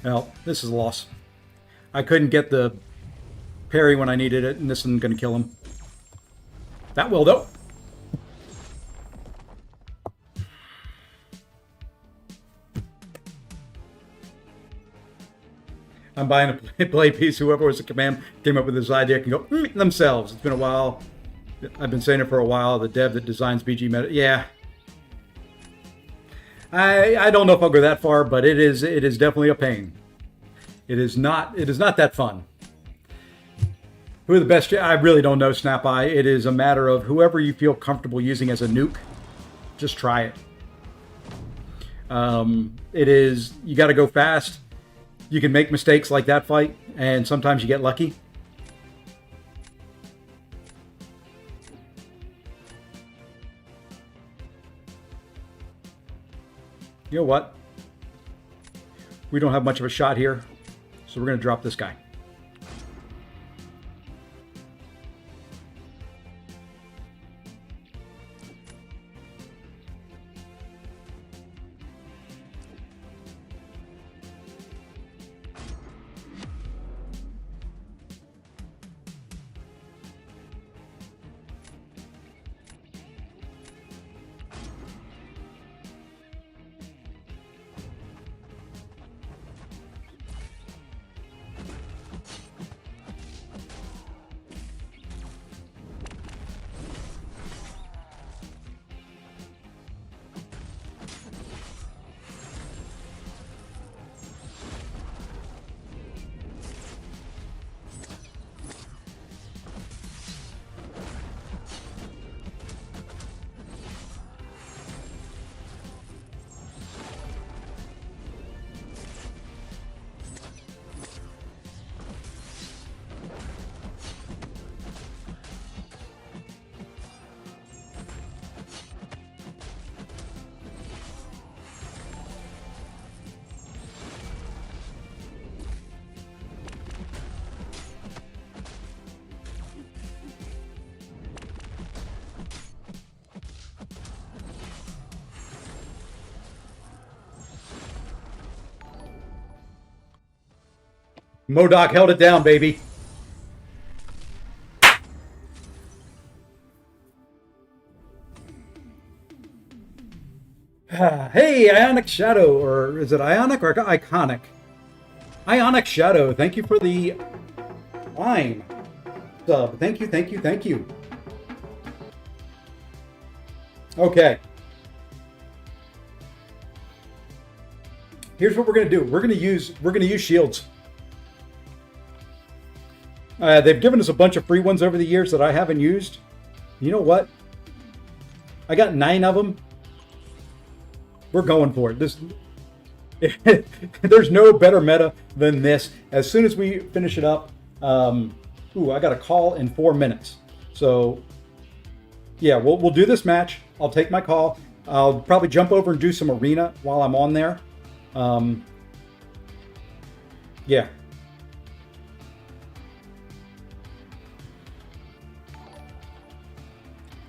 Well, this is a loss. I couldn't get the parry when I needed it, and this isn't going to kill him. That will, though. I'm buying a play piece. Whoever was at Kabam came up with this idea can go themselves. It's been a while. I've been saying it for a while. The dev that designs BG Meta. Yeah. I don't know if I'll go that far, but it is definitely a pain. It is not that fun. Who are the best? I really don't know, Snap Eye. It is a matter of whoever you feel comfortable using as a nuke. Just try it. It is, you got to go fast. You can make mistakes like that fight, and sometimes you get lucky. You know what? We don't have much of a shot here, so we're going to drop this guy. MODOK held it down, baby. Hey, Ionic Shadow, or is it Ionic or Iconic? Ionic Shadow, thank you for the Prime sub. Thank you, thank you, thank you. Okay. Here's what we're gonna do. We're gonna use shields. They've given us a bunch of free ones over the years that I haven't used. You know what? I got 9 of them. We're going for it. There's no better meta than this. As soon as we finish it up, I got a call in 4 minutes. So, yeah, we'll do this match. I'll take my call. I'll probably jump over and do some arena while I'm on there. Yeah.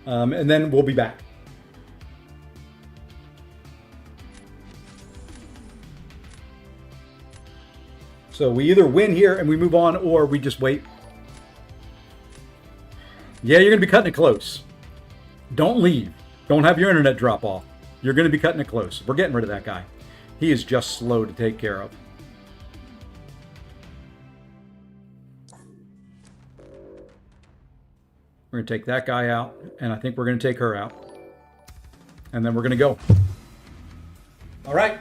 And then we'll be back. So we either win here and we move on, or we just wait. Yeah, you're going to be cutting it close. Don't leave. Don't have your internet drop off. You're going to be cutting it close. We're getting rid of that guy. He is just slow to take care of. We're going to take that guy out, and I think we're going to take her out. And then we're going to go. All right.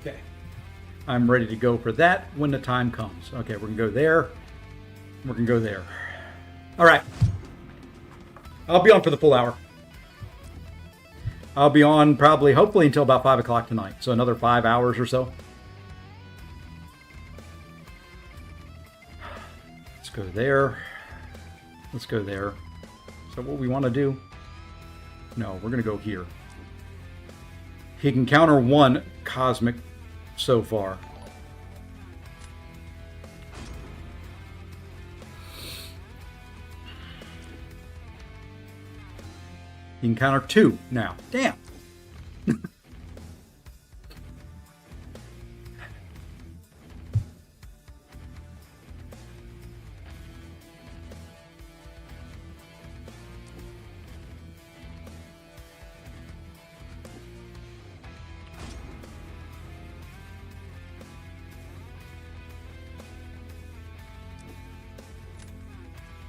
Okay, I'm ready to go for that when the time comes. Okay, we're gonna go there. We're gonna go there. All right. I'll be on for the full hour. I'll be on probably, hopefully, until about 5 o'clock tonight. So another 5 hours or so. Let's go there. Let's go there. So what we want to do? No, we're gonna go here. He can counter 1 cosmic so far. He can counter 2 now. Damn.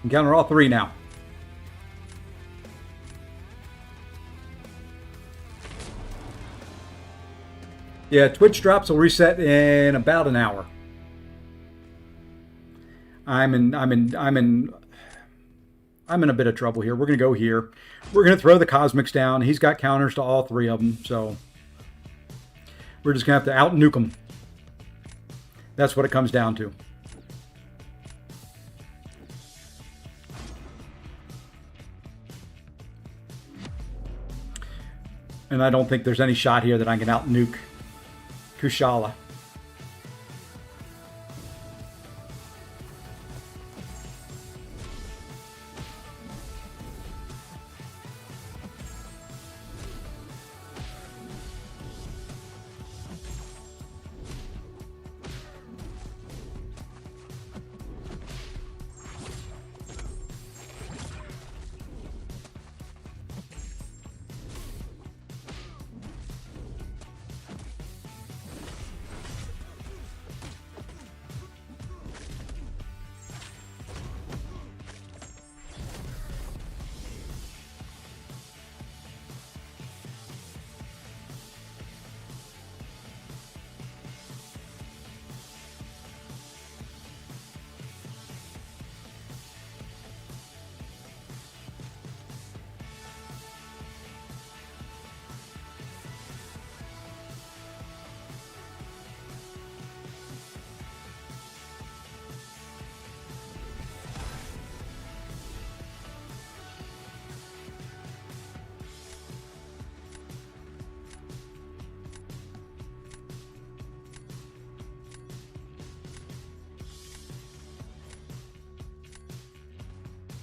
Counter all 3 now. Yeah, Twitch drops will reset in about an hour. I'm in a bit of trouble here. We're gonna go here. We're gonna throw the cosmics down. He's got counters to all 3 of them, so we're just gonna have to out nuke him. That's what it comes down to. And I don't think there's any shot here that I can out-nuke Kushala.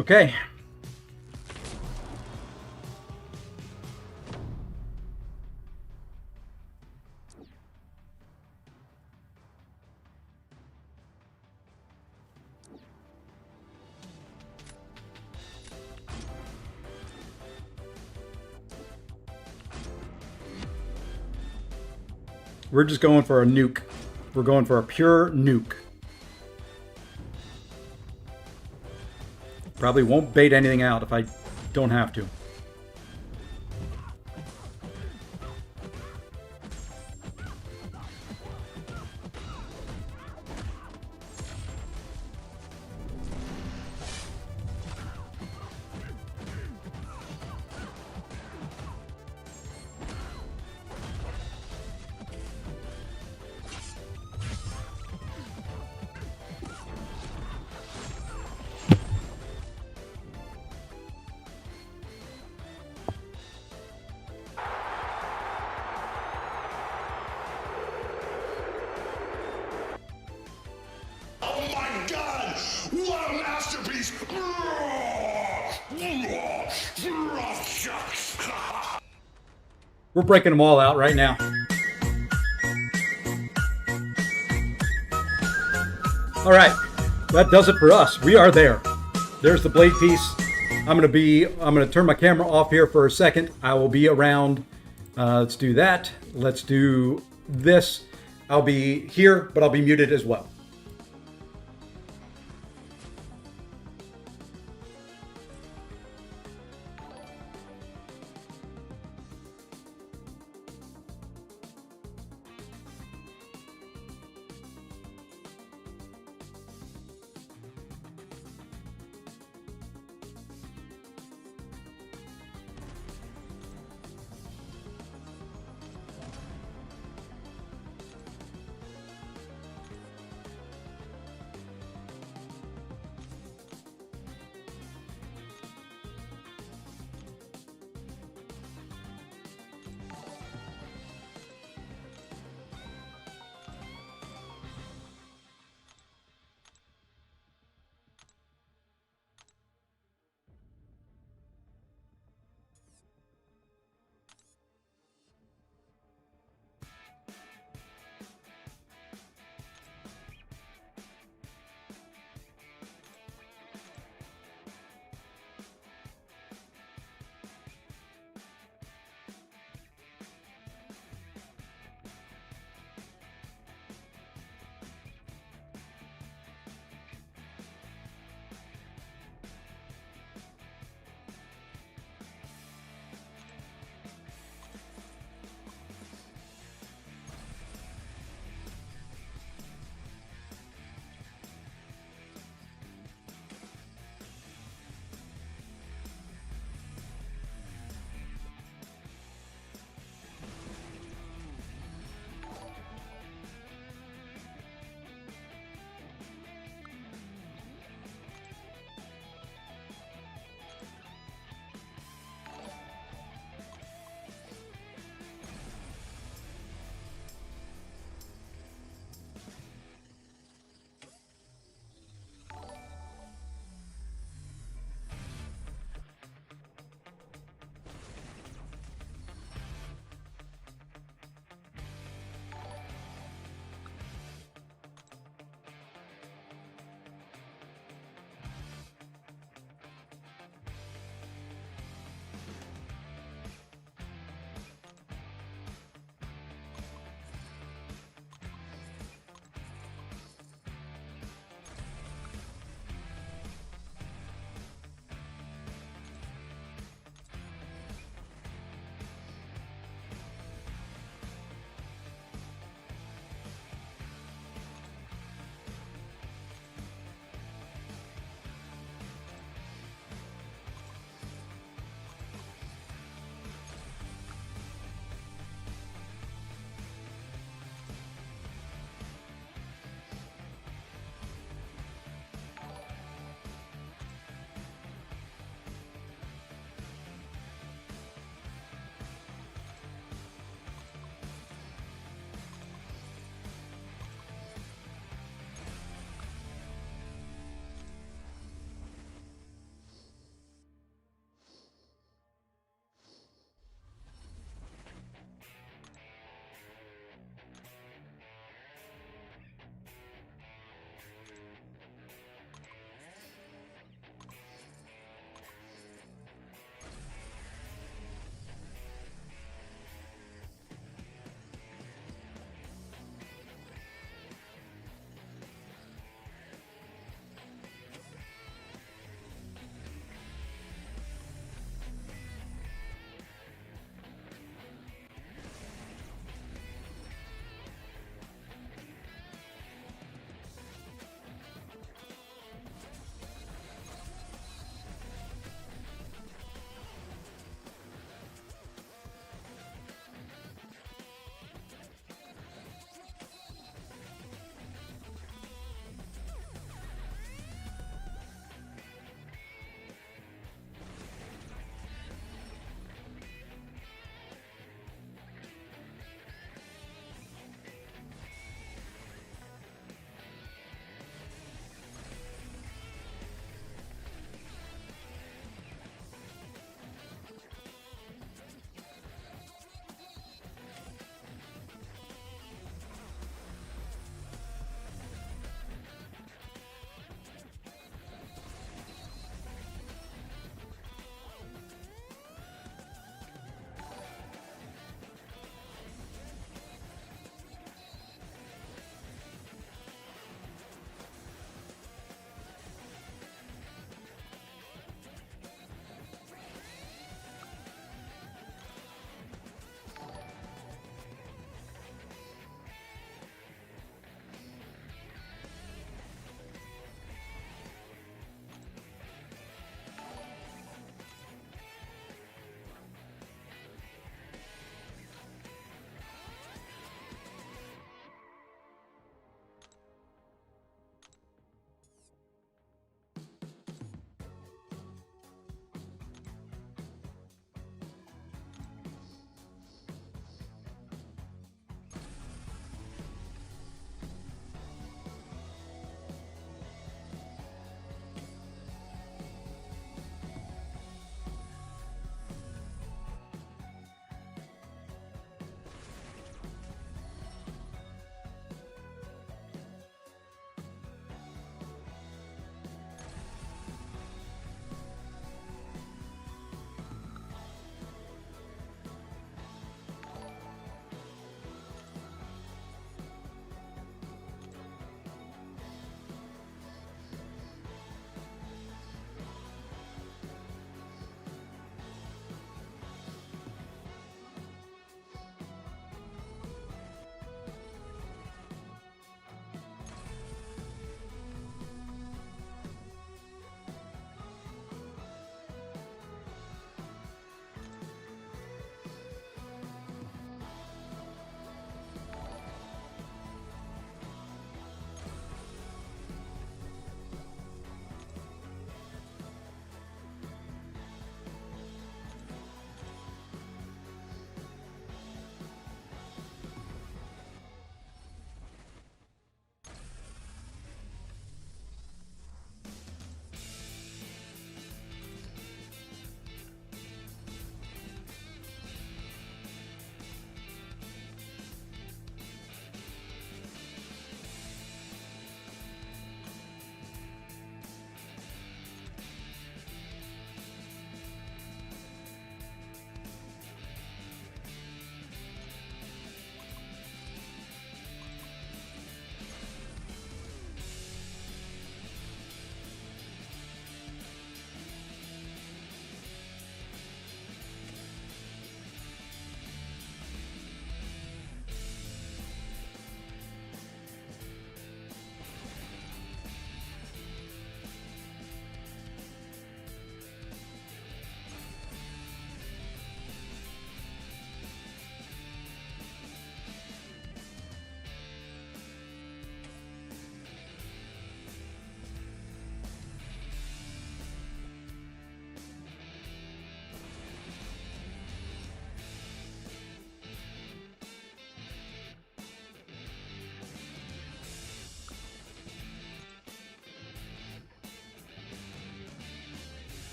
Okay. We're just going for a nuke. We're going for a pure nuke. Probably won't bait anything out if I don't have to. What a masterpiece! We're breaking them all out right now. All right, that does it for us. We are there. There's the blade piece. I'm gonna turn my camera off here for a second. I will be around. Let's do that. Let's do this. I'll be here, but I'll be muted as well.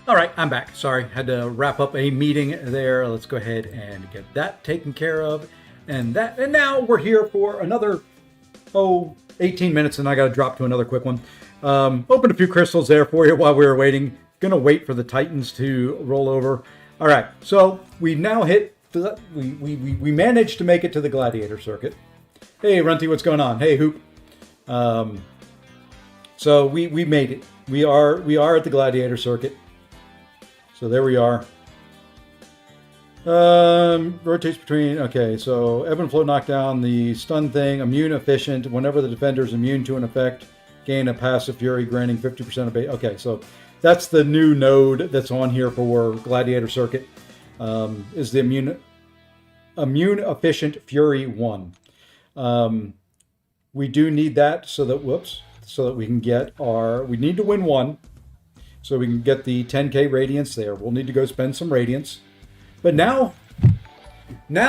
All right, I'm back. Sorry, had to wrap up a meeting there. Let's go ahead and get that taken care of. And now we're here for another 18 minutes, and I got to drop to another quick one. Opened a few crystals there for you while we were waiting. Gonna wait for the Titans to roll over. All right, so we now hit we managed to make it to the Gladiator Circuit. Hey Runty, what's going on? Hey Hoop. So we made it. We are at the Gladiator Circuit. So there we are. Rotates between, okay, so ebb and flow knockdown, the stun thing, immune efficient, whenever the defender is immune to an effect, gain a passive fury, granting 50% of base. Okay, so that's the new node that's on here for Gladiator Circuit, is the immune efficient fury 1. We do need that so that we can get we need to win 1. So we can get the 10k radiance there. We'll need to go spend some radiance. But now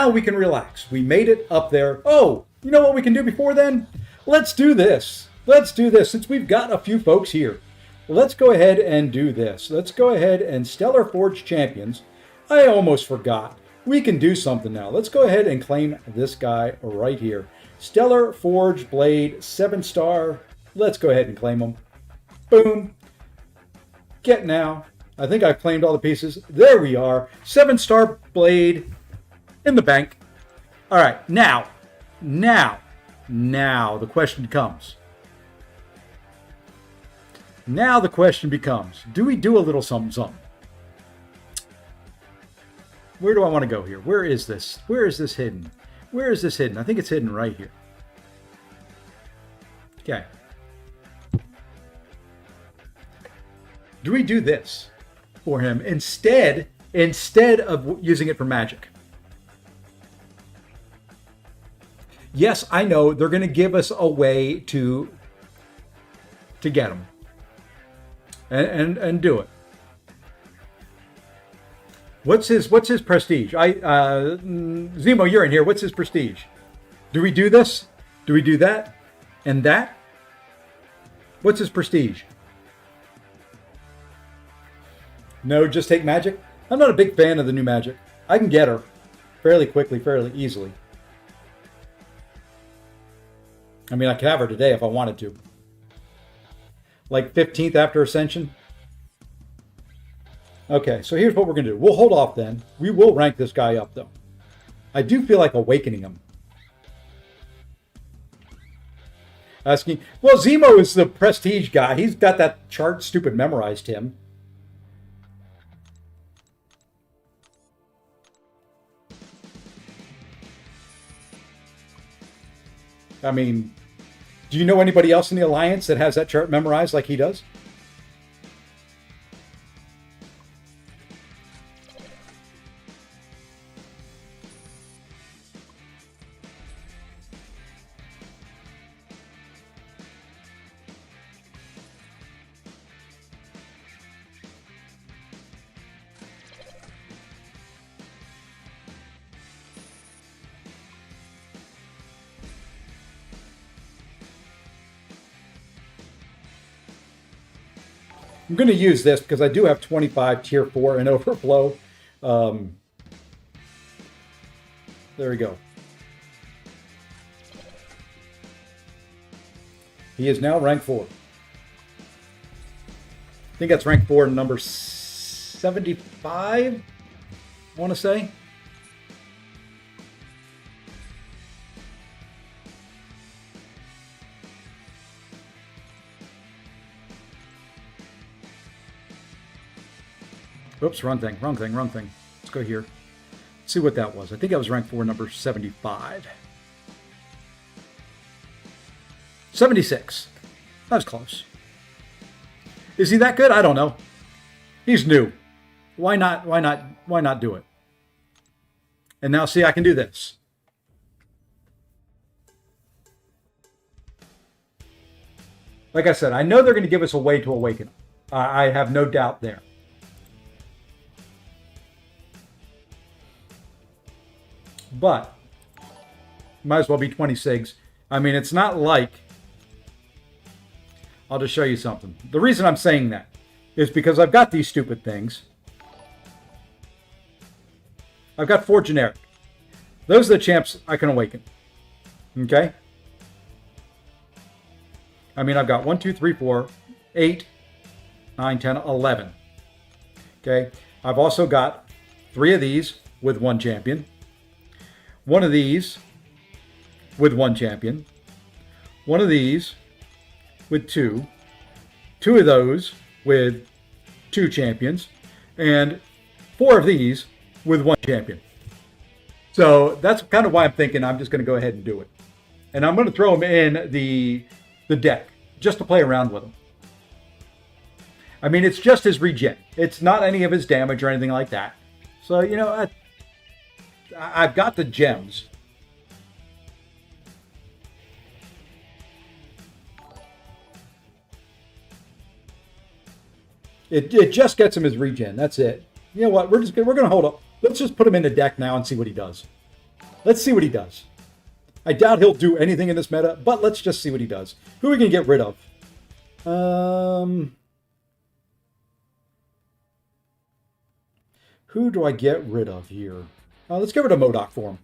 we can relax. We made it up there. Oh, you know what we can do before then? Let's do this. Since we've got a few folks here. Let's go ahead and do this. Let's go ahead and Stellar Forge Champions. I almost forgot. We can do something now. Let's go ahead and claim this guy right here. Stellar Forge Blade, 7-star. Let's go ahead and claim him. Boom. Get now. I think I've claimed all the pieces. There we are. 7-star blade in the bank. All right. Now the question comes. Do we do a little something? Where do I want to go here? Where is this hidden? I think it's hidden right here. Okay. Do we do this for him instead of using it for magic? Yes, I know they're going to give us a way to get him and do it. What's his prestige? Zemo, you're in here. What's his prestige? Do we do this? Do we do that? And that? What's his prestige? No, just take magic? I'm not a big fan of the new magic. I can get her fairly quickly, fairly easily. I mean, I could have her today if I wanted to. Like 15th after Ascension. Okay, so here's what we're going to do. We'll hold off then. We will rank this guy up, though. I do feel like awakening him. Asking, well, Zemo is the prestige guy. He's got that chart stupid memorized him. I mean, do you know anybody else in the Alliance that has that chart memorized like he does? I'm going to use this because I do have 25 tier 4 in overflow. There we go. He is now rank 4. I think that's rank 4, number 75, I want to say. Oops, wrong thing. Let's go here. Let's see what that was. I think I was rank 4, number 75. 76. That was close. Is he that good? I don't know. He's new. Why not do it? And now see, I can do this. Like I said, I know they're going to give us a way to awaken. I have no doubt there. But might as well be 20 SIGs. I mean, it's not like... I'll just show you something. The reason I'm saying that is because I've got these stupid things. I've got 4 generic. Those are the champs I can awaken. Okay? I mean, I've got 1, 2, 3, 4, 8, 9, 10, 11. Okay? I've also got 3 of these with 1 champion. 1 of these with 1 champion. 1 of these with 2. 2 of those with 2 champions. And 4 of these with 1 champion. So that's kind of why I'm thinking I'm just going to go ahead and do it. And I'm going to throw them in the deck just to play around with them. I mean, it's just his regen. It's not any of his damage or anything like that. So, you know, I've got the gems. It just gets him his regen. That's it. You know what? We're going to hold up. Let's just put him in the deck now and see what he does. Let's see what he does. I doubt he'll do anything in this meta, but let's just see what he does. Who are we going to get rid of? Who do I get rid of here? Let's get rid of MCOC for him.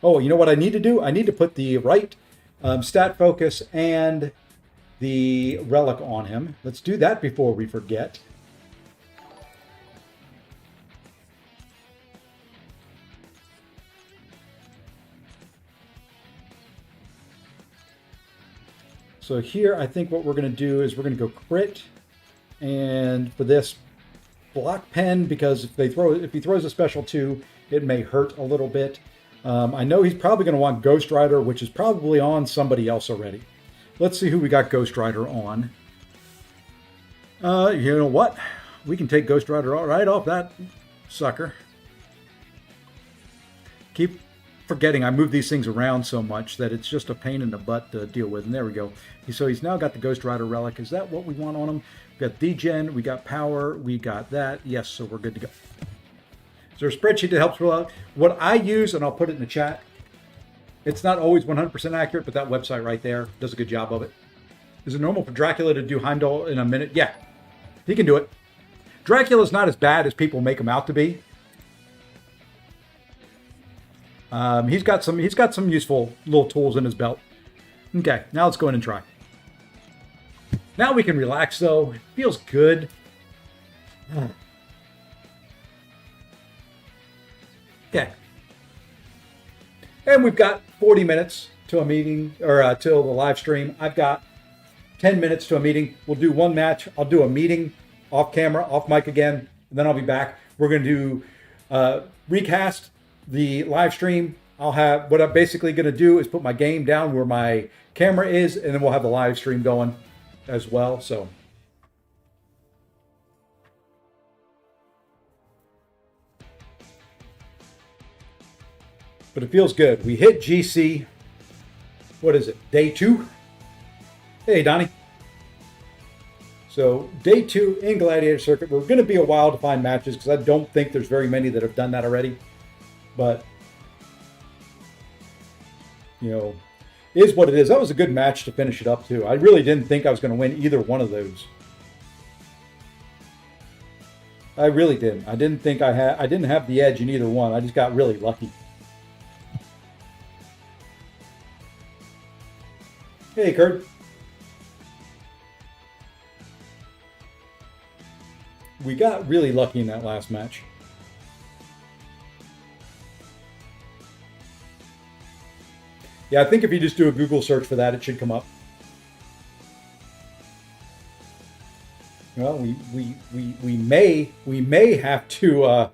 Oh, you know what I need to do? I need to put the right stat focus and the relic on him. Let's do that before we forget. So here, I think what we're going to do is we're going to go crit, and for this, block pen, because if he throws a special 2, it may hurt a little bit. I know he's probably going to want Ghost Rider, which is probably on somebody else already. Let's see who we got Ghost Rider on. You know what? We can take Ghost Rider right off that sucker. Keep forgetting I move these things around so much that it's just a pain in the butt to deal with. And there we go. So he's now got the Ghost Rider relic. Is that what we want on him? We got degen, we got power, we got that. Yes, so we're good to go. Is there a spreadsheet that helps fill out? What I use, and I'll put it in the chat, it's not always 100% accurate, but that website right there does a good job of it. Is it normal for Dracula to do Heimdall in a minute? Yeah, he can do it. Dracula's not as bad as people make him out to be. He's got some useful little tools in his belt. Okay, now let's go in and try. Now we can relax though. It feels good. Okay. And we've got 40 minutes to a meeting, or till the live stream. I've got 10 minutes to a meeting. We'll do one match. I'll do a meeting off camera, off mic again, and then I'll be back. We're going to do recast the live stream. What I'm basically going to do is put my game down where my camera is, and then we'll have the live stream going as well. So but it feels good. We hit GC. What is it? Day 2? Hey, Donnie. So day 2 in Gladiator Circuit. We're going to be a while to find matches because I don't think there's very many that have done that already. But, you know, is what it is. That was a good match to finish it up too. I really didn't think I was going to win either one of those. I really didn't. I didn't think I didn't have the edge in either one. I just got really lucky. Hey, Kurt. We got really lucky in that last match. Yeah, I think if you just do a Google search for that, it should come up. Well, we may have to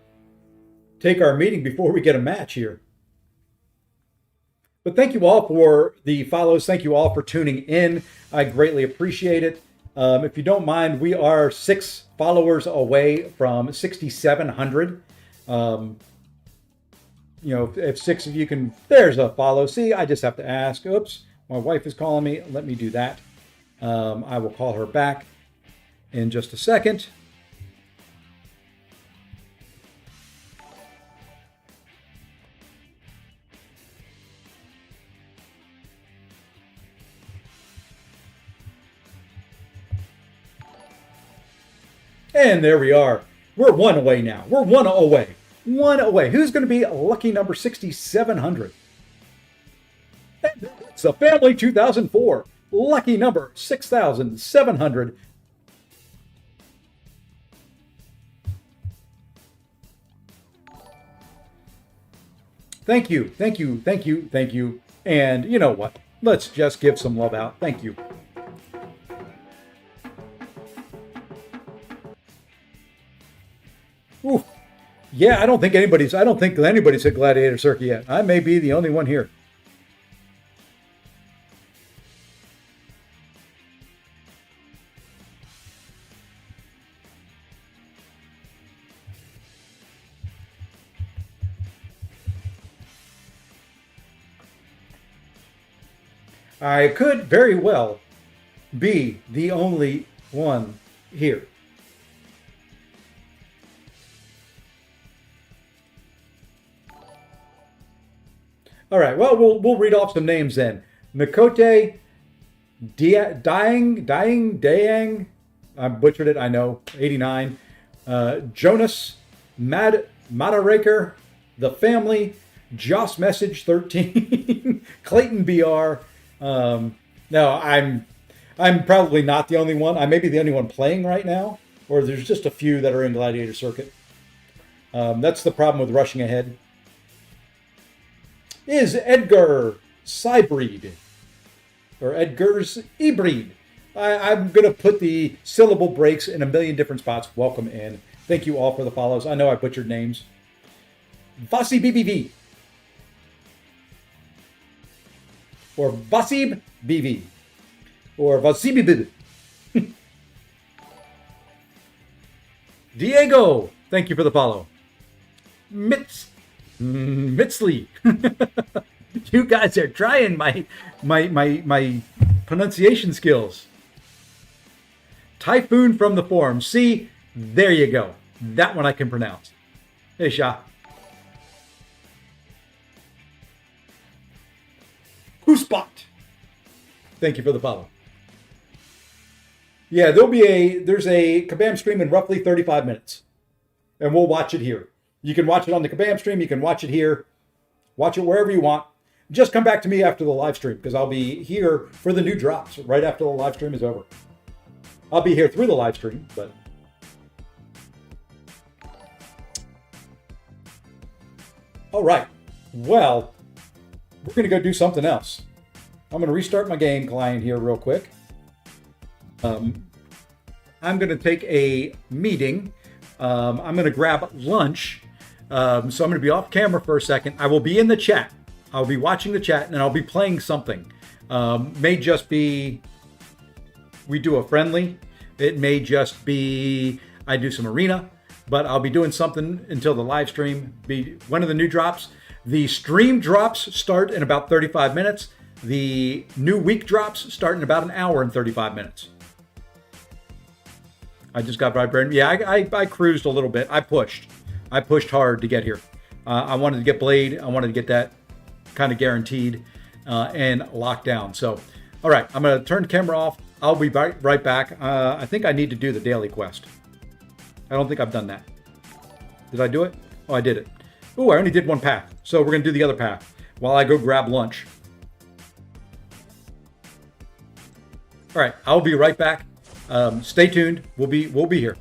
take our meeting before we get a match here. But thank you all for the follows. Thank you all for tuning in. I greatly appreciate it. If you don't mind, we are 6 followers away from 6,700. You know, if 6 of you can, there's a follow. See, I just have to ask. Oops, my wife is calling me. Let me do that. I will call her back in just a second. And there we are. We're one away now. We're one away. One away. Who's going to be lucky number 6,700? It's the family 2004. Lucky number 6,700. Thank you, thank you, thank you, thank you. And you know what? Let's just give some love out. Thank you. Ooh. Yeah, I don't think anybody's at Gladiator Circuit yet. I may be the only one here. I could very well be the only one here. All right, well, we'll read off some names then. Mikote, Dayang, I butchered it, I know, 89. Jonas, Madaraker, The Family, Joss Message 13, Clayton BR. No, I'm probably not the only one. I may be the only one playing right now, or there's just a few that are in Gladiator Circuit. That's the problem with rushing ahead. Is Edgar Cybreed, or Edgar's Ebreed. I'm going to put the syllable breaks in a million different spots. Welcome in. Thank you all for the follows. I know I butchered names. Vasi BBV. Or Vasib BV. Or Vasib BV. Diego. Thank you for the follow. Mitzley. You guys are trying my pronunciation skills. Typhoon from the forum. See, there you go. That one I can pronounce. Hey, Shah. Whospot. Thank you for the follow. Yeah, there's a Kabam stream in roughly 35 minutes. And we'll watch it here. You can watch it on the Kabam stream. You can watch it here. Watch it wherever you want. Just come back to me after the live stream because I'll be here for the new drops right after the live stream is over. I'll be here through the live stream, but... All right. Well, we're going to go do something else. I'm going to restart my game client here real quick. I'm going to take a meeting. I'm going to grab lunch. So I'm going to be off camera for a second. I will be in the chat. I'll be watching the chat and I'll be playing something. May just be we do a friendly. It may just be I do some arena, but I'll be doing something until the live stream. Be one of the new drops. The stream drops start in about 35 minutes. The new week drops start in about an hour and 35 minutes. I just got vibrating. Yeah, I cruised a little bit. I pushed hard to get here. I wanted to get Blade. I wanted to get that kind of guaranteed and locked down. So, all right, I'm going to turn the camera off. I'll be right back. I think I need to do the daily quest. I don't think I've done that. Did I do it? Oh, I did it. Oh, I only did one path. So we're going to do the other path while I go grab lunch. All right, I'll be right back. Stay tuned. We'll be here.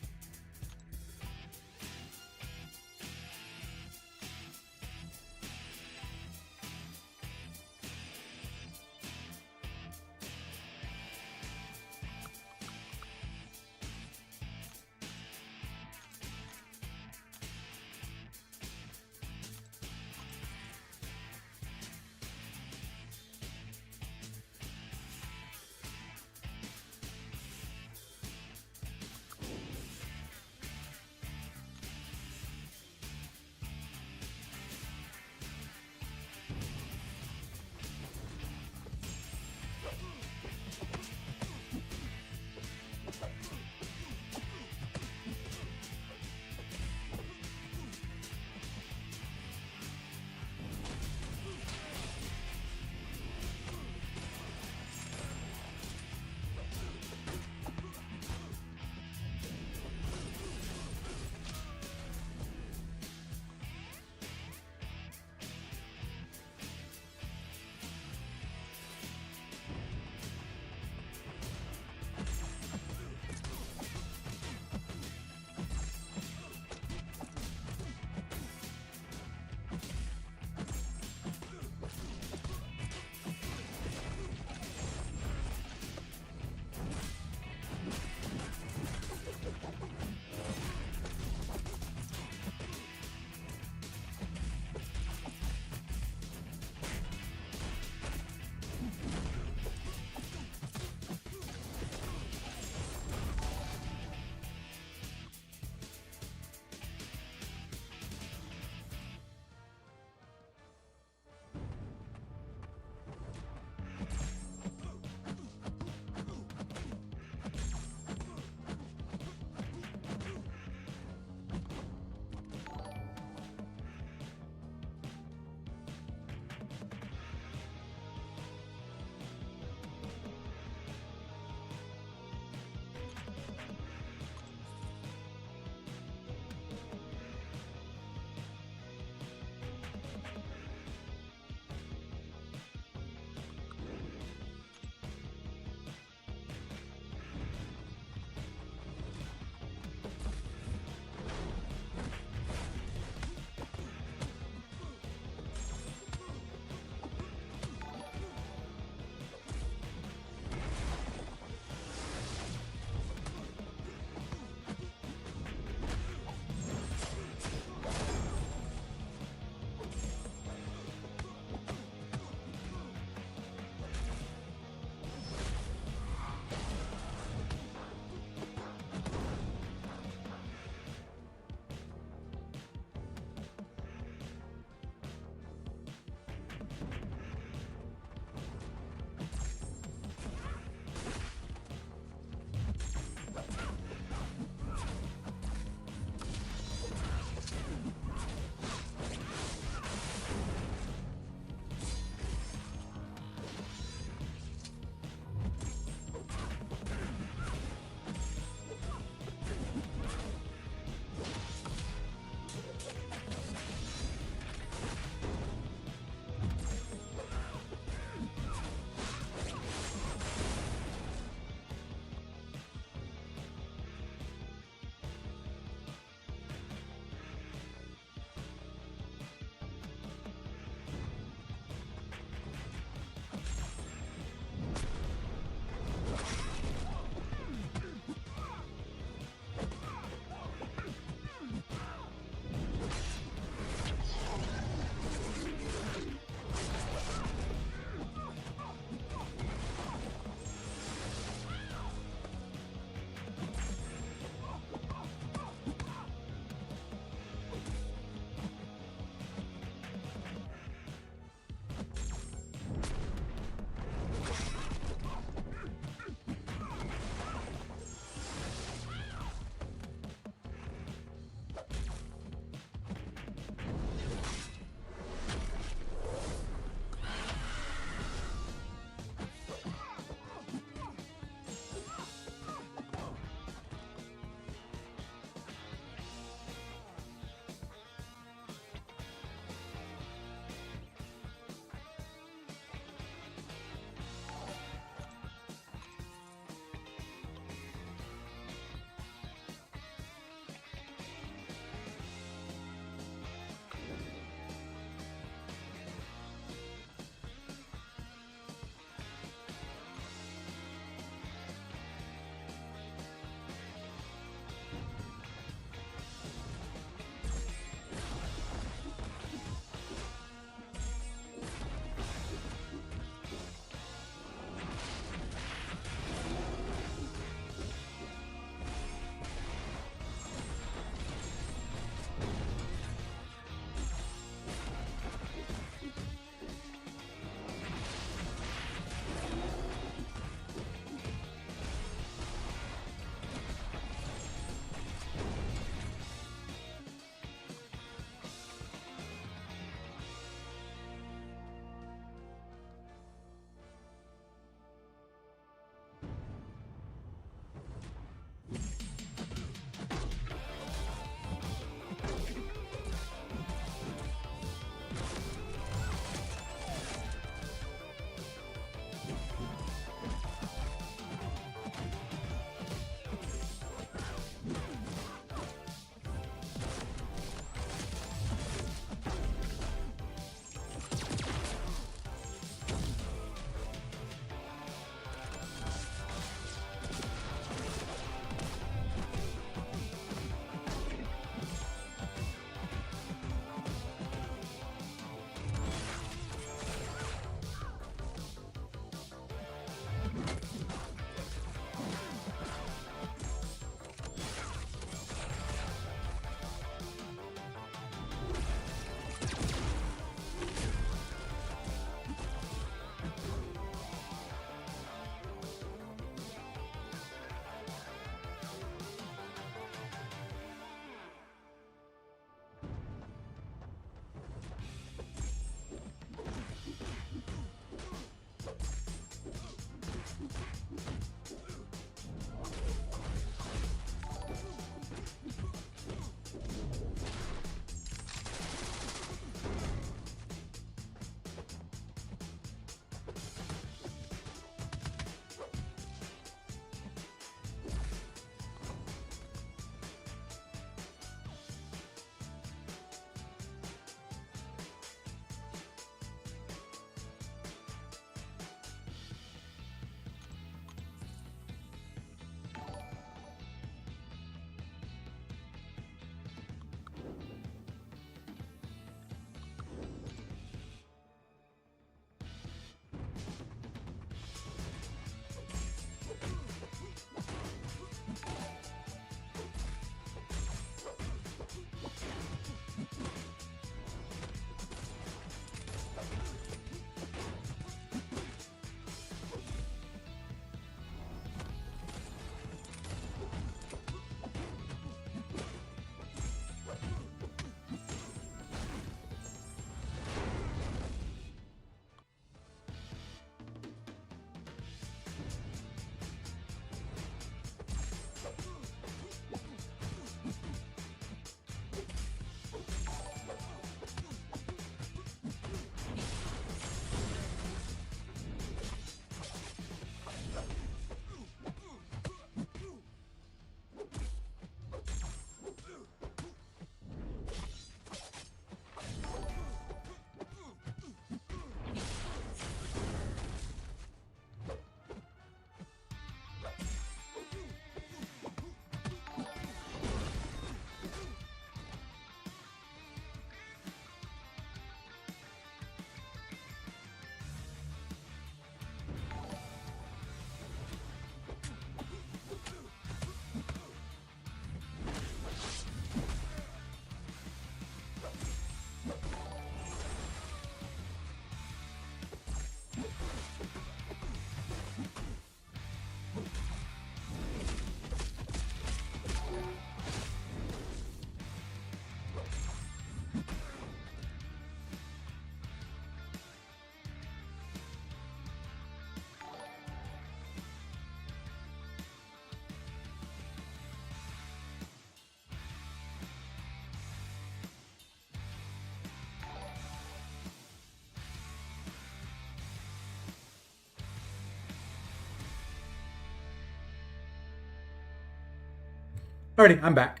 Alrighty, I'm back.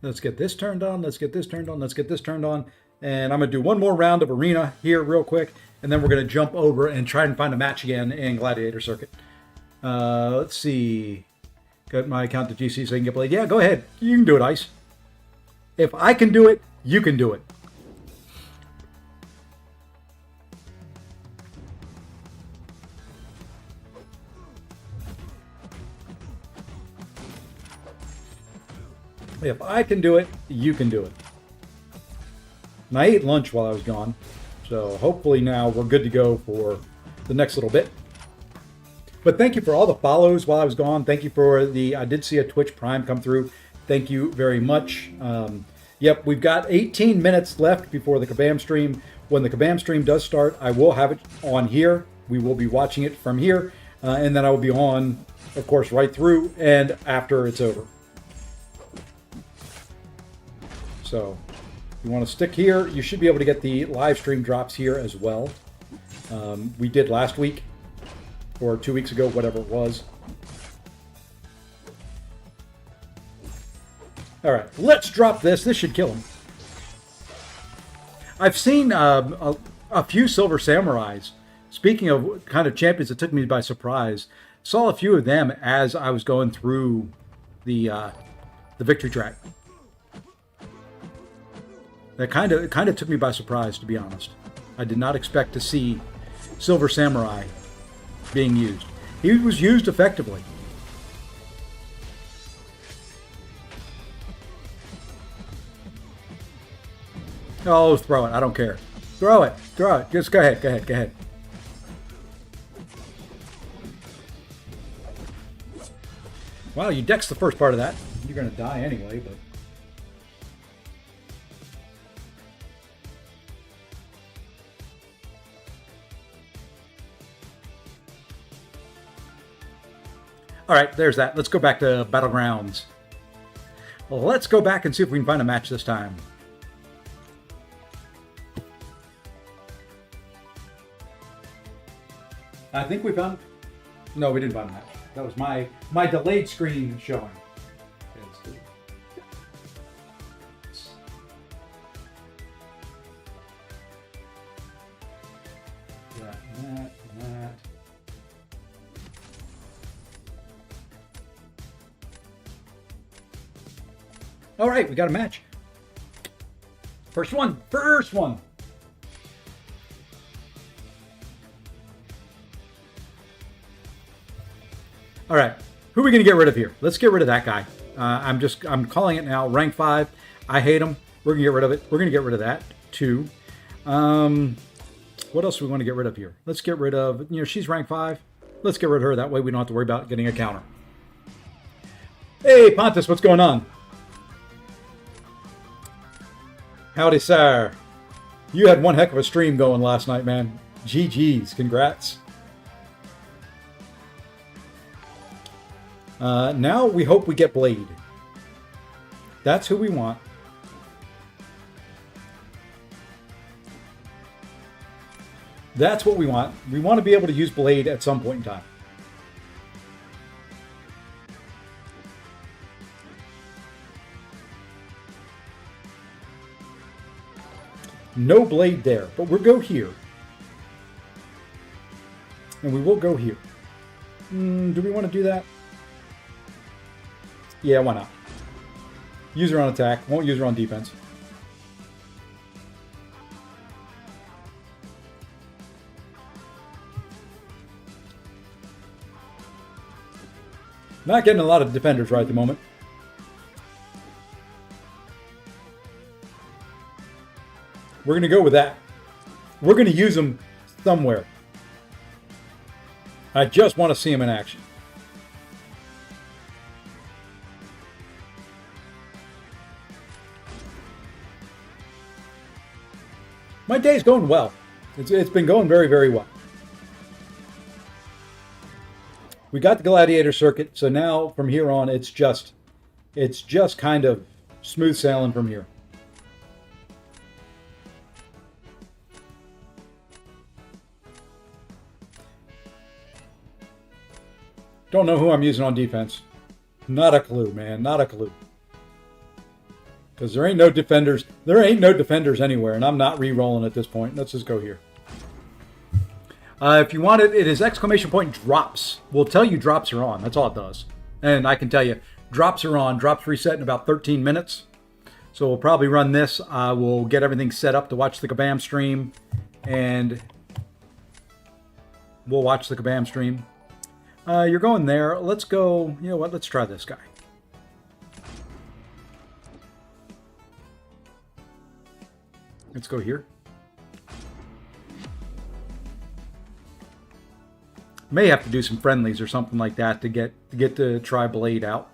Let's get this turned on. Let's get this turned on. Let's get this turned on. And I'm going to do one more round of arena here real quick. And then we're going to jump over and try and find a match again in Gladiator Circuit. Let's see. Got my account to GC so I can get played. Yeah, go ahead. You can do it, Ice. If I can do it, you can do it. If I can do it, you can do it. And I ate lunch while I was gone. So hopefully now we're good to go for the next little bit. But thank you for all the follows while I was gone. Thank you for I did see a Twitch Prime come through. Thank you very much. Yep, we've got 18 minutes left before the Kabam stream. When the Kabam stream does start, I will have it on here. We will be watching it from here. And then I will be on, of course, right through and after it's over. So if you want to stick here, you should be able to get the live stream drops here as well. We did last week or 2 weeks ago, whatever it was. All right, let's drop this. This should kill him. I've seen a few Silver Samurais. Speaking of kind of champions that took me by surprise, saw a few of them as I was going through the victory track. That kind of took me by surprise, to be honest. I did not expect to see Silver Samurai being used. He was used effectively. Oh, throw it. I don't care. Throw it. Throw it. Just go ahead. Go ahead. Go ahead. Wow, you dex the first part of that. You're going to die anyway, but... All right, there's that. Let's go back to Battlegrounds. Well, let's go back and see if we can find a match this time. I think we found... No, we didn't find a match. That was my delayed screen showing. That. All right, we got a match. First one. First one. All right, who are we going to get rid of here? Let's get rid of that guy. I'm calling it now. Rank 5. I hate him. We're going to get rid of it. We're going to get rid of that too. What else do we want to get rid of here? Let's get rid of, she's rank 5. Let's get rid of her. That way we don't have to worry about getting a counter. Hey, Pontus, what's going on? Howdy, sir. You had one heck of a stream going last night, man. GG's. Congrats. Now we hope we get Blade. That's who we want. That's what we want. We want to be able to use Blade at some point in time. No Blade there, but we'll go here. And we will go here. Do we want to do that? Yeah, why not? Use her on attack. Won't use her on defense. Not getting a lot of defenders right at the moment. We're going to go with that. We're going to use them somewhere. I just want to see them in action. My day's going well. It's been going very, very well. We got the Gladiator Circuit, so now from here on, it's just kind of smooth sailing from here. Don't know who I'm using on defense. Not a clue, man. Not a clue. Because there ain't no defenders. There ain't no defenders anywhere, and I'm not re-rolling at this point. Let's just go here. If you want it, it is exclamation point drops. We'll tell you drops are on. That's all it does. And I can tell you, drops are on. Drops reset in about 13 minutes. So we'll probably run this. We'll get everything set up to watch the Kabam stream. And we'll watch the Kabam stream. You're going there. Let's go. You know what? Let's try this guy. Let's go here. May have to do some friendlies or something like that to get the tri-blade out.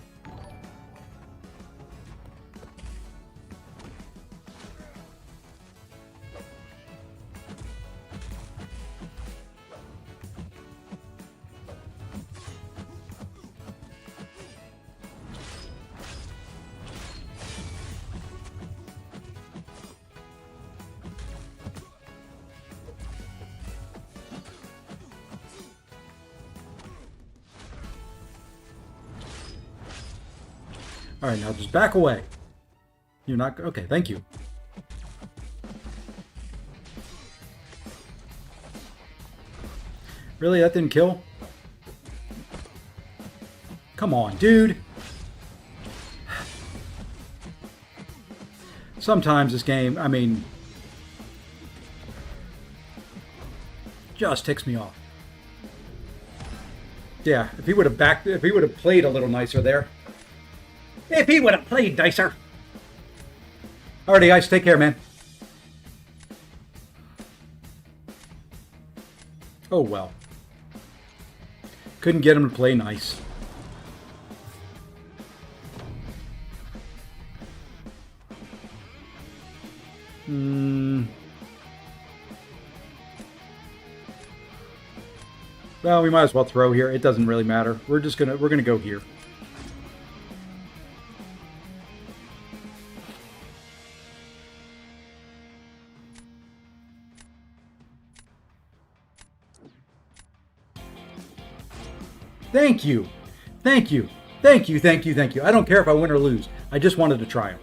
All right, now just back away. You're not... Okay, thank you. Really? That didn't kill? Come on, dude. Sometimes this game, I mean... just ticks me off. Yeah, if he would have played a little nicer there. If he would have played nicer. Alrighty, guys, take care, man. Oh, well. Couldn't get him to play nice. Well, we might as well throw here. It doesn't really matter. We're gonna go here. Thank you. Thank you. Thank you, thank you, thank you. I don't care if I win or lose. I just wanted to try them.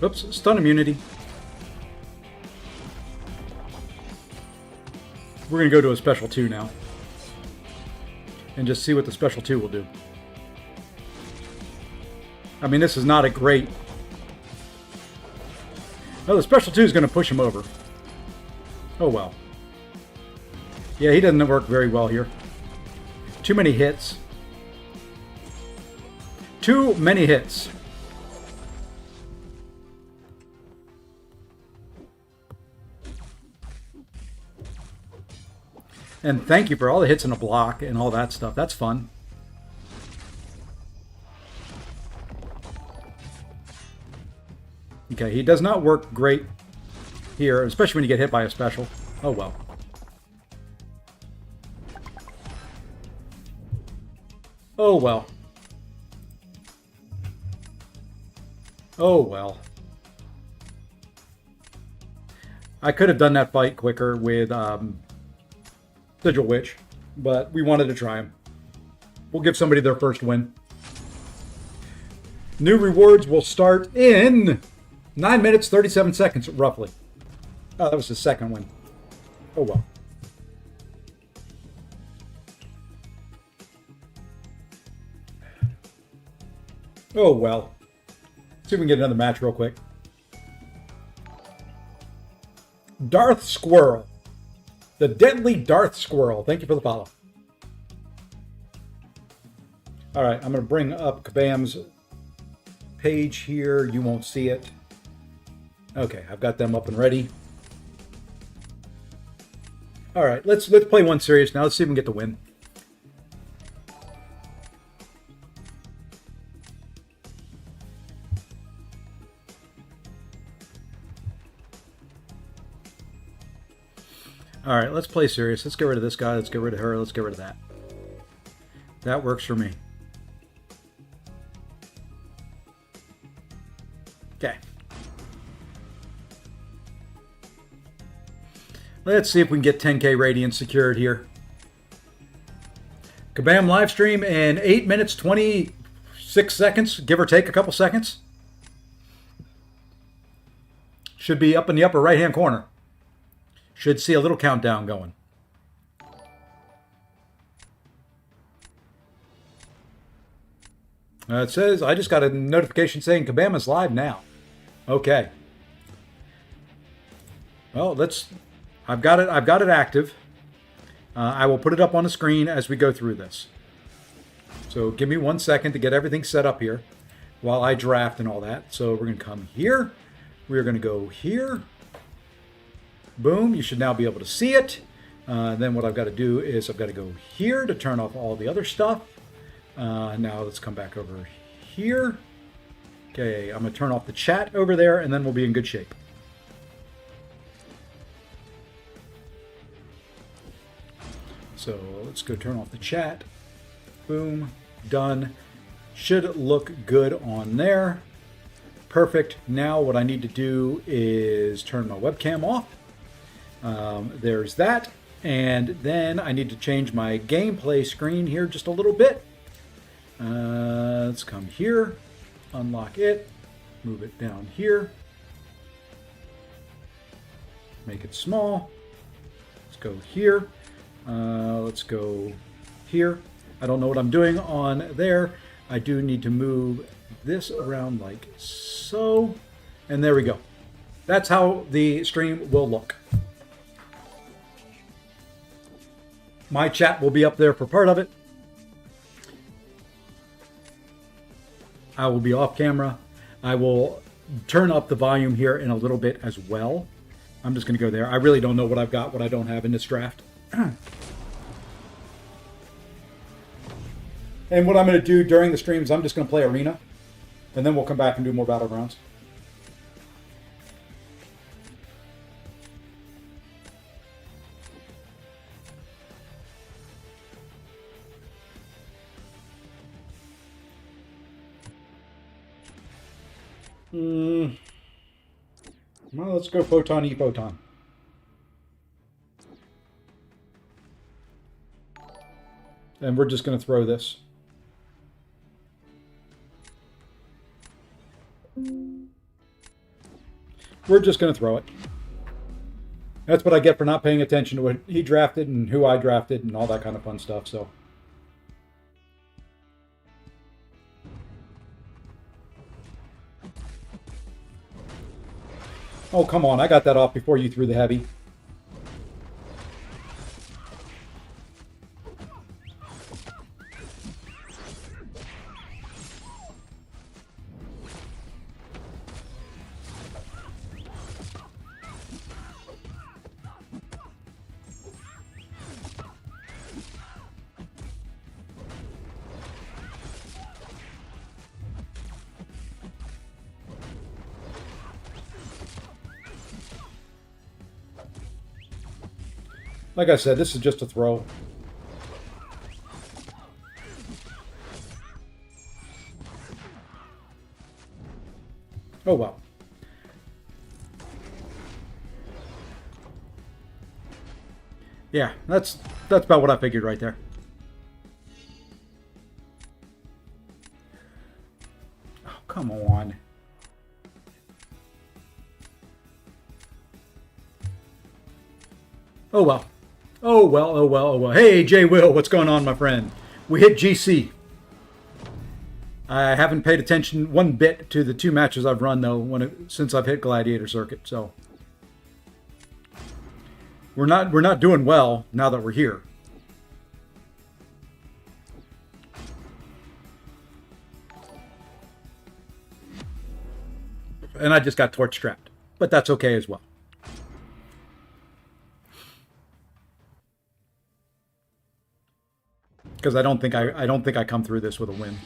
Oops, stun immunity. We're going to go to a special 2 now. And just see what the special 2 will do. I mean, this is not a great... Oh, the special 2 is going to push him over. Oh, well. Yeah, he doesn't work very well here. Too many hits. Too many hits. And thank you for all the hits in a block and all that stuff. That's fun. Okay, he does not work great here, especially when you get hit by a special. Oh, well. Oh, well. Oh, well. I could have done that fight quicker with... Sigil Witch, but we wanted to try him. We'll give somebody their first win. New rewards will start in 9 minutes, 37 seconds, roughly. Oh, that was his second win. Oh, well. Oh, well. See if we can get another match real quick. Darth Squirrel. The Deadly Darth Squirrel. Thank you for the follow. All right, I'm going to bring up Kabam's page here. You won't see it. Okay, I've got them up and ready. All right, let's play one series now. Let's see if we can get the win. All right, let's play serious. Let's get rid of this guy. Let's get rid of her. Let's get rid of that. That works for me. Okay. Let's see if we can get 10K radiance secured here. Kabam live stream in 8 minutes, 26 seconds, give or take a couple seconds. Should be up in the upper right-hand corner. Should see a little countdown going. It says, I just got a notification saying Kabam is live now. Okay. Well, I've got it active. I will put it up on the screen as we go through this. So give me 1 second to get everything set up here while I draft and all that. So we're going to come here. We're going to go here. Boom. You should now be able to see it. Then what I've got to do is I've got to go here to turn off all the other stuff. Now let's come back over here. Okay, I'm going to turn off the chat over there, and then we'll be in good shape. So let's go turn off the chat. Boom. Done. Should look good on there. Perfect. Now what I need to do is turn my webcam off. There's that. And then I need to change my gameplay screen here just a little bit. Let's come here. Unlock it. Move it down here. Make it small. Let's go here. Let's go here. I don't know what I'm doing on there. I do need to move this around like so. And there we go. That's how the stream will look. My chat will be up there for part of it. I will be off camera. I will turn up the volume here in a little bit as well. I'm just going to go there. I really don't know what I've got, what I don't have in this draft. And what I'm going to do during the streams, I'm just going to play Arena. And then we'll come back and do more Battlegrounds. Well, let's go Photon E Photon. And we're just going to throw this. We're just going to throw it. That's what I get for not paying attention to what he drafted and who I drafted and all that kind of fun stuff, so. Oh, come on. I got that off before you threw the heavy. Like I said, this is just a throw. Oh, well. Yeah, that's about what I figured right there. Oh, come on. Oh, well. Oh, well, oh, well, oh, well. Hey, Jay Will, what's going on, my friend? We hit GC. I haven't paid attention one bit to the 2 matches I've run, though, since I've hit Gladiator Circuit, so. We're not doing well now that we're here. And I just got torch trapped, but that's okay as well. Because I don't think I come through this with a win.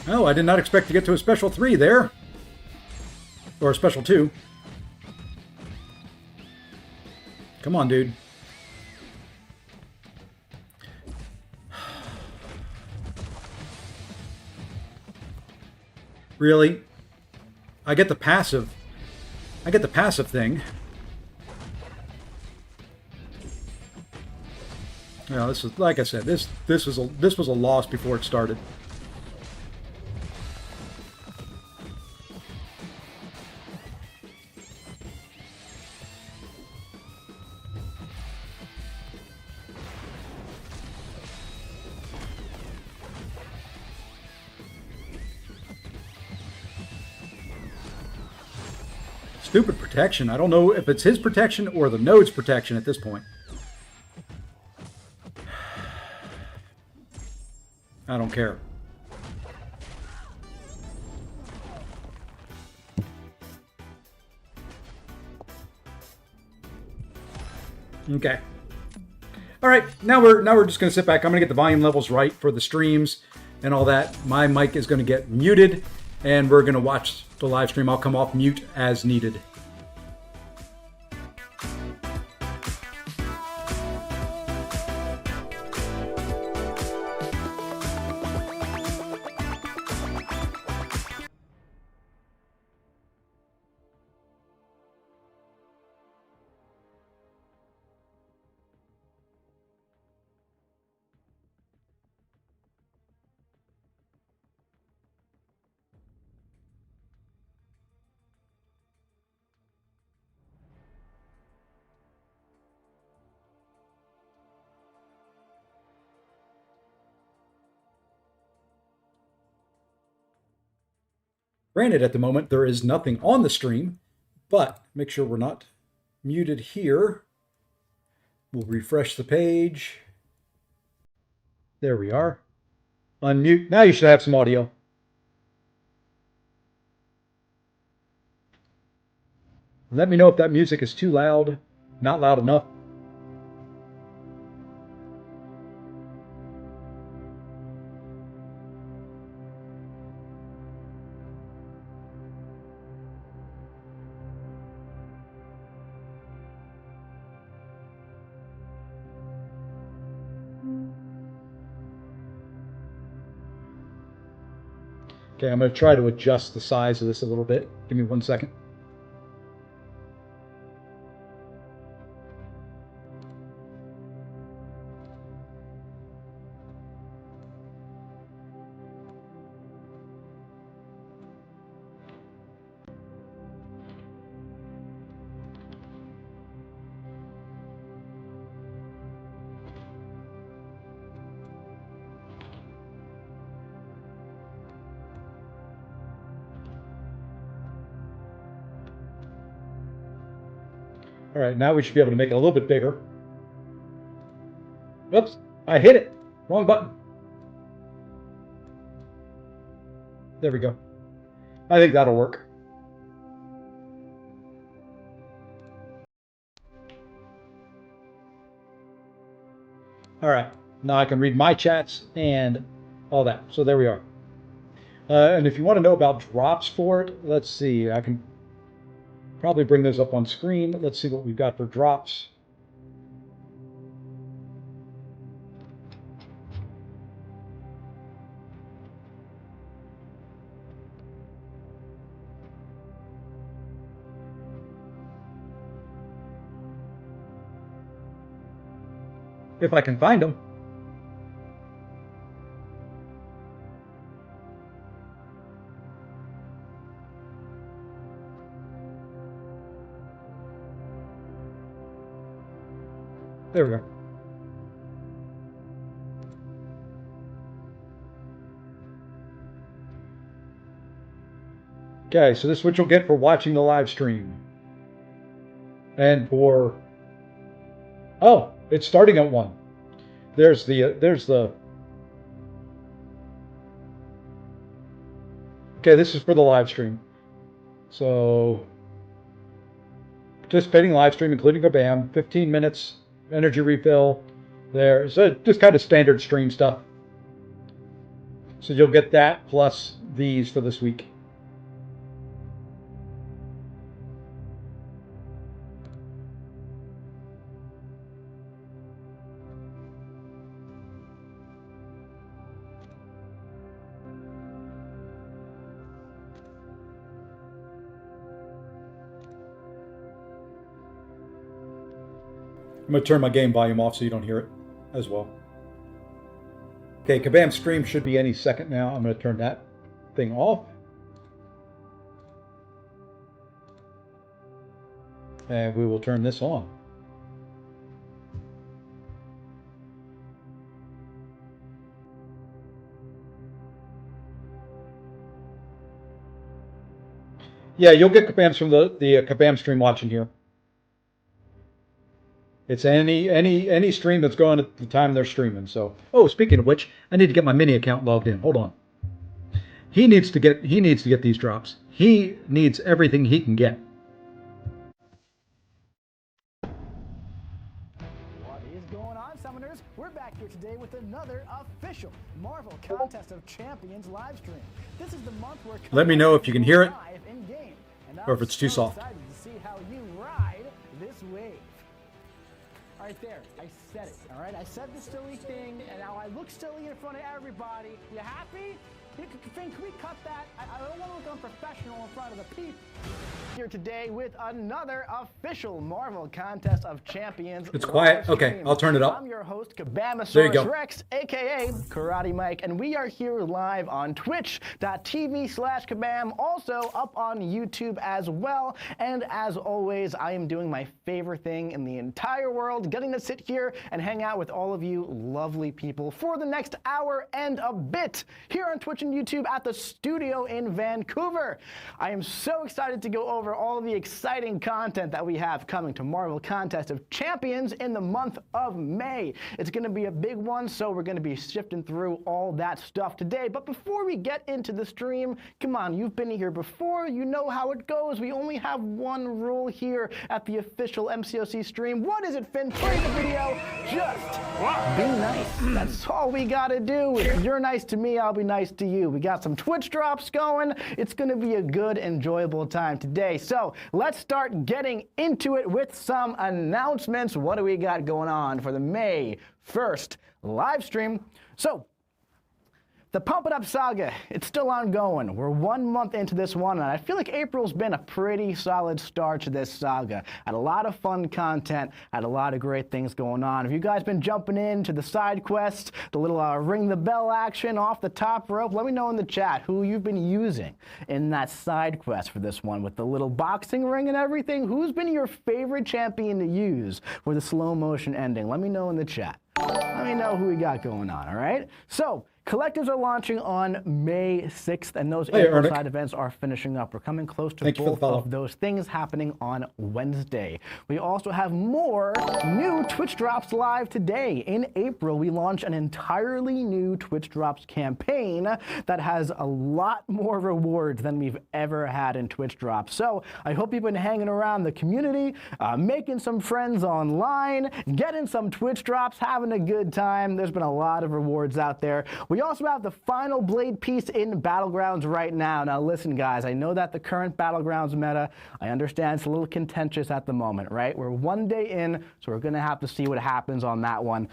Oh, I did not expect to get to a special 3 there. Or a special 2. Come on, dude. Really? I get the passive. I get the passive thing. Yeah, this is, like I said, this was a loss before it started. Stupid protection. I don't know if it's his protection or the node's protection at this point. I don't care. Okay. All right. Now we're just going to sit back. I'm going to get the volume levels right for the streams and all that. My mic is going to get muted, and we're going to watch the live stream. I'll come off mute as needed. Granted, at the moment, there is nothing on the stream, but make sure we're not muted here. We'll refresh the page. There we are. Unmute. Now you should have some audio. Let me know if that music is too loud, not loud enough. Okay, I'm going to try to adjust the size of this a little bit. Give me 1 second. All right, now we should be able to make it a little bit bigger. Oops, I hit it. Wrong button. There we go. I think that'll work. All right, now I can read my chats and all that. So there we are. And if you want to know about drops for it, let's see. I can probably bring those up on screen. Let's see what we've got for drops. If I can find them. There we go. Okay, so this is what you'll get for watching the live stream. And for... Oh, it's starting at 1. There's the... Okay, this is for the live stream. So... participating live stream, including Kabam, 15 minutes... energy refill there. So just kind of standard stream stuff. So you'll get that plus these for this week. I'm going to turn my game volume off so you don't hear it as well. Okay, Kabam stream should be any second now. I'm going to turn that thing off. And we will turn this on. Yeah, you'll get Kabams from the Kabam stream watching here. It's any stream that's going at the time they're streaming. So, oh, speaking of which, I need to get my mini account logged in. Hold on. He needs to get these drops. He needs everything he can get. What is going on, Summoners? We're back here today with another official Marvel Contest of Champions live stream. This is the month where let me know if you can hear it or if it's too soft. Excited to see how you ride this wave. Right there, I said it, all right? I said the silly thing, and now I look silly in front of everybody. You happy? Can we cut that? I don't want to look unprofessional in front of the people. Here today with another official Marvel Contest of Champions. It's quiet. Okay, I'll turn it up. I'm your host, Kabam There you go. Rex, aka Karate Mike, and we are here live on twitch.tv/Kabam, also up on YouTube as well. And as always, I am doing my favorite thing in the entire world, getting to sit here and hang out with all of you lovely people for the next hour and a bit here on Twitch and YouTube at the studio in Vancouver. I am so excited to go over all of the exciting content that we have coming to Marvel Contest of Champions in the month of May. It's going to be a big one, so we're going to be shifting through all that stuff today. But before we get into the stream, come on, you've been here before, you know how it goes. We only have one rule here at the official MCOC stream. What is it, Finn? Play the video. Just be nice. That's all we got to do. If you're nice to me, I'll be nice to you. We got some Twitch drops going. It's going to be a good, enjoyable time today. So let's start getting into it with some announcements. What do we got going on for the May 1st live stream? So the Pump It Up saga, it's still ongoing. We're 1 month into this one, and I feel like April's been a pretty solid start to this saga. Had a lot of fun content, had a lot of great things going on. Have you guys been jumping into the side quests, the little ring the bell action off the top rope? Let me know in the chat who you've been using in that side quest for this one with the little boxing ring and everything. Who's been your favorite champion to use for the slow motion ending? Let me know in the chat. Let me know who we got going on, all right? So, collectives are launching on May 6th, and those April side events are finishing up. We're coming close to both of those things happening on Wednesday. We also have more new Twitch Drops live today. In April, we launch an entirely new Twitch Drops campaign that has a lot more rewards than we've ever had in Twitch Drops. So I hope you've been hanging around the community, making some friends online, getting some Twitch Drops, having a good time. There's been a lot of rewards out there. We also have the final Blade piece in Battlegrounds right now. Now listen, guys, I know that the current Battlegrounds meta, I understand it's a little contentious at the moment, right? We're 1 day in, so we're going to have to see what happens on that one.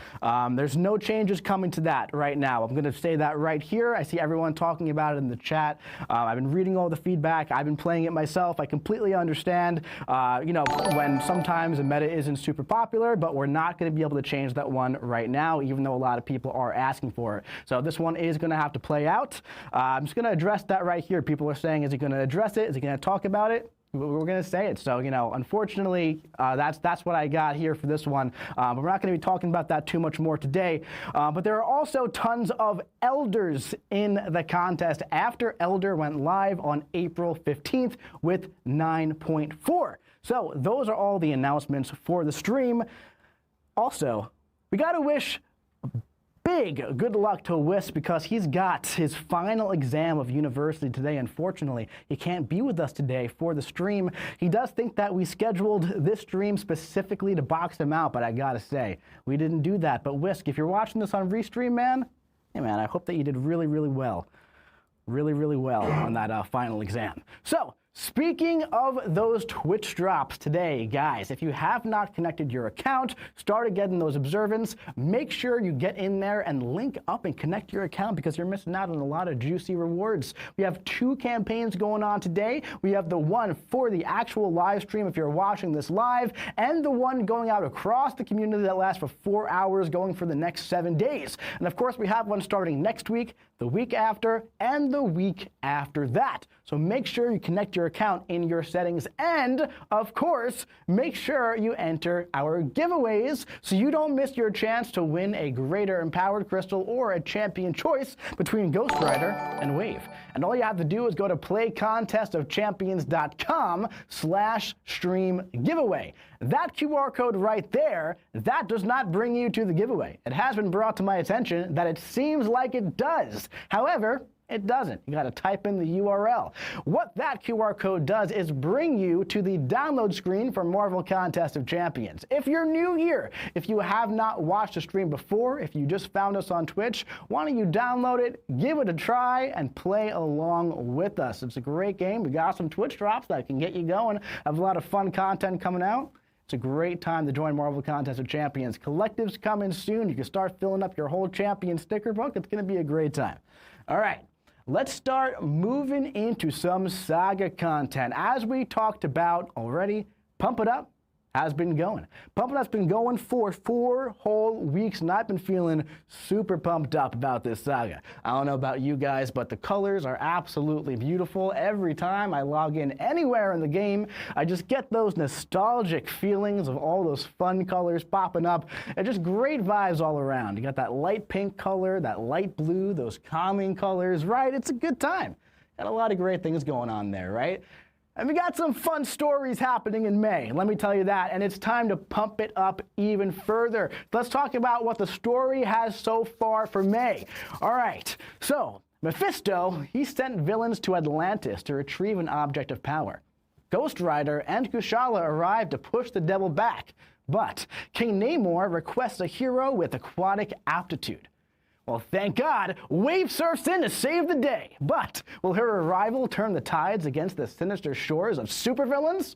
There's no changes coming to that right now. I'm going to say that right here. I see everyone talking about it in the chat. I've been reading all the feedback. I've been playing it myself. I completely understand, when sometimes the meta isn't super popular, but we're not going to be able to change that one right now, even though a lot of people are asking for it. So this one is going to have to play out. I'm just going to address that right here. People are saying, is he going to address it? Is he going to talk about it? We're going to say it. So, unfortunately, that's what I got here for this one. But we're not going to be talking about that too much more today. But there are also tons of Elders in the contest after Elder went live on April 15th with 9.4. So those are all the announcements for the stream. Also, we got to wish big good luck to Wisp because he's got his final exam of university today. Unfortunately, he can't be with us today for the stream. He does think that we scheduled this stream specifically to box him out, but I gotta say, we didn't do that. But Wisp, if you're watching this on ReStream, man, hey man, I hope that you did really, really well. Really, really well on that final exam. So, speaking of those Twitch drops today, guys, if you have not connected your account, started getting those observants, make sure you get in there and link up and connect your account because you're missing out on a lot of juicy rewards. We have 2 campaigns going on today. We have the one for the actual live stream if you're watching this live, and the one going out across the community that lasts for 4 hours going for the next 7 days. And of course, we have one starting next week, the week after, and the week after that. So make sure you connect your account in your settings, and of course, make sure you enter our giveaways so you don't miss your chance to win a Greater Empowered Crystal or a champion choice between Ghost Rider and Wave. And all you have to do is go to playcontestofchampions.com/stream giveaway. That QR code right there, that does not bring you to the giveaway. It has been brought to my attention that it seems like it does. However, it doesn't. You got to type in the URL. What that QR code does is bring you to the download screen for Marvel Contest of Champions. If you're new here, if you have not watched a stream before, if you just found us on Twitch, why don't you download it, give it a try, and play along with us. It's a great game. We got some Twitch drops that can get you going. Have a lot of fun content coming out. It's a great time to join Marvel Contest of Champions. Collectives coming soon. You can start filling up your whole champion sticker book. It's going to be a great time. All right. Let's start moving into some Saga content. As we talked about already, Pump It Up has been going. Pump It Up's been going for 4 whole weeks, and I've been feeling super pumped up about this saga. I don't know about you guys, but the colors are absolutely beautiful. Every time I log in anywhere in the game, I just get those nostalgic feelings of all those fun colors popping up, and just great vibes all around. You got that light pink color, that light blue, those calming colors, right? It's a good time. Got a lot of great things going on there, right? And we got some fun stories happening in May, let me tell you that, and it's time to pump it up even further. Let's talk about what the story has so far for May. All right, so Mephisto, he sent villains to Atlantis to retrieve an object of power. Ghost Rider and Kushala arrived to push the devil back, but King Namor requests a hero with aquatic aptitude. Well, thank God, Wave surfs in to save the day. But will her arrival turn the tides against the sinister shores of supervillains?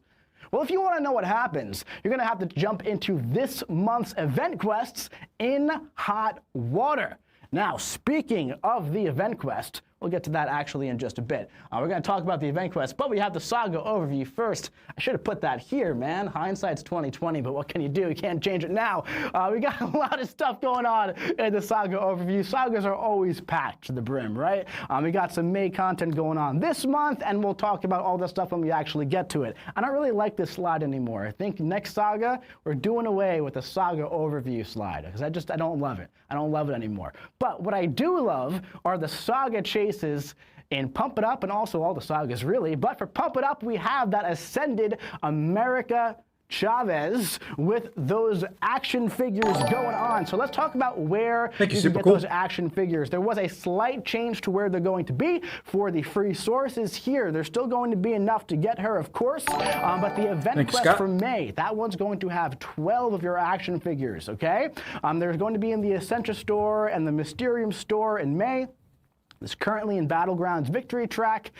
Well, if you want to know what happens, you're going to have to jump into this month's event quests in hot water. Now, speaking of the event quest, we'll get to that actually in just a bit. We're going to talk about the event quest, but we have the Saga overview first. I should have put that here, man. Hindsight's 20/20, but what can you do? You can't change it now. We got a lot of stuff going on in the Saga overview. Sagas are always packed to the brim, right? We got some May content going on this month, and we'll talk about all this stuff when we actually get to it. I don't really like this slide anymore. I think next Saga, we're doing away with the Saga overview slide, because I don't love it. I don't love it anymore. But what I do love are the Saga chases in Pump It Up, and also all the sagas really. But for Pump It Up, we have that Ascended America Chavez with those action figures going on. So let's talk about where you can get those action figures. There was a slight change to where they're going to be for the free sources here. There's still going to be enough to get her, of course, but the event quest for May, that one's going to have 12 of your action figures, okay? There's going to be in the Essentia store and the Mysterium store in May. It's currently in Battlegrounds Victory Track.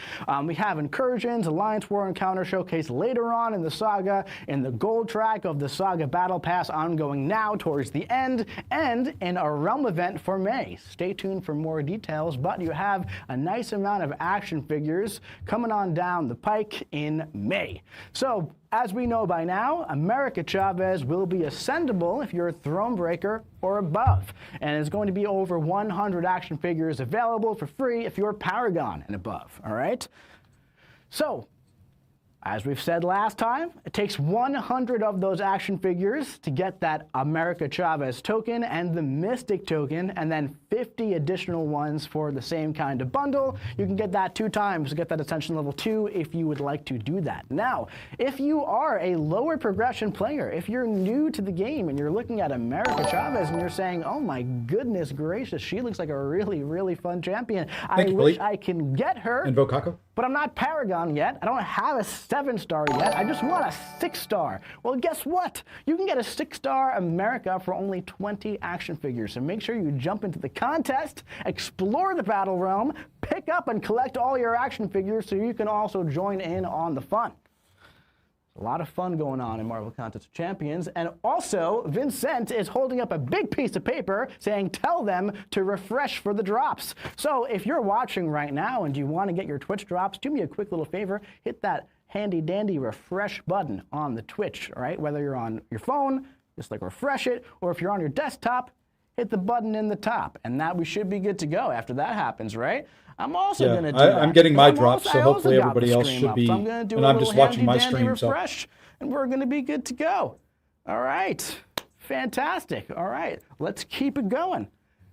We have Incursions, Alliance War Encounter Showcase later on in the saga, in the Gold Track of the Saga Battle Pass ongoing now towards the end, and in a Realm event for May. Stay tuned for more details, but you have a nice amount of action figures coming on down the pike in May. So, as we know by now, America Chavez will be ascendable if you're a Thronebreaker or above. And it's going to be over 100 action figures available for free if you're Paragon and above, all right? So, as we've said last time, it takes 100 of those action figures to get that America Chavez token and the Mystic token, and then 50 additional ones for the same kind of bundle. You can get that 2 times to get that Ascension level 2 if you would like to do that. Now, if you are a lower progression player, if you're new to the game and you're looking at America Chavez and you're saying, oh my goodness gracious, she looks like a really, really fun champion. I wish I can get her. And Vokako? But I'm not Paragon yet. I don't have Ascension 7-star yet. I just want a 6-star. Well, guess what? You can get a 6-star America for only 20 action figures. So make sure you jump into the contest, explore the battle realm, pick up and collect all your action figures so you can also join in on the fun. A lot of fun going on in Marvel Contest of Champions. And also, Vincent is holding up a big piece of paper saying, tell them to refresh for the drops. So if you're watching right now and you want to get your Twitch drops, do me a quick little favor. Hit that handy dandy refresh button on the Twitch, all right? Whether you're on your phone, just like refresh it, or if you're on your desktop, hit the button in the top. And that we should be good to go after that happens, right? I'm also going to do that. I'm getting my drops, so hopefully everybody else should be. So I'm going to do and a I'm just watching my handy-dandy stream. refresh, and we're going to be good to go. All right. Fantastic. All right. Let's keep it going.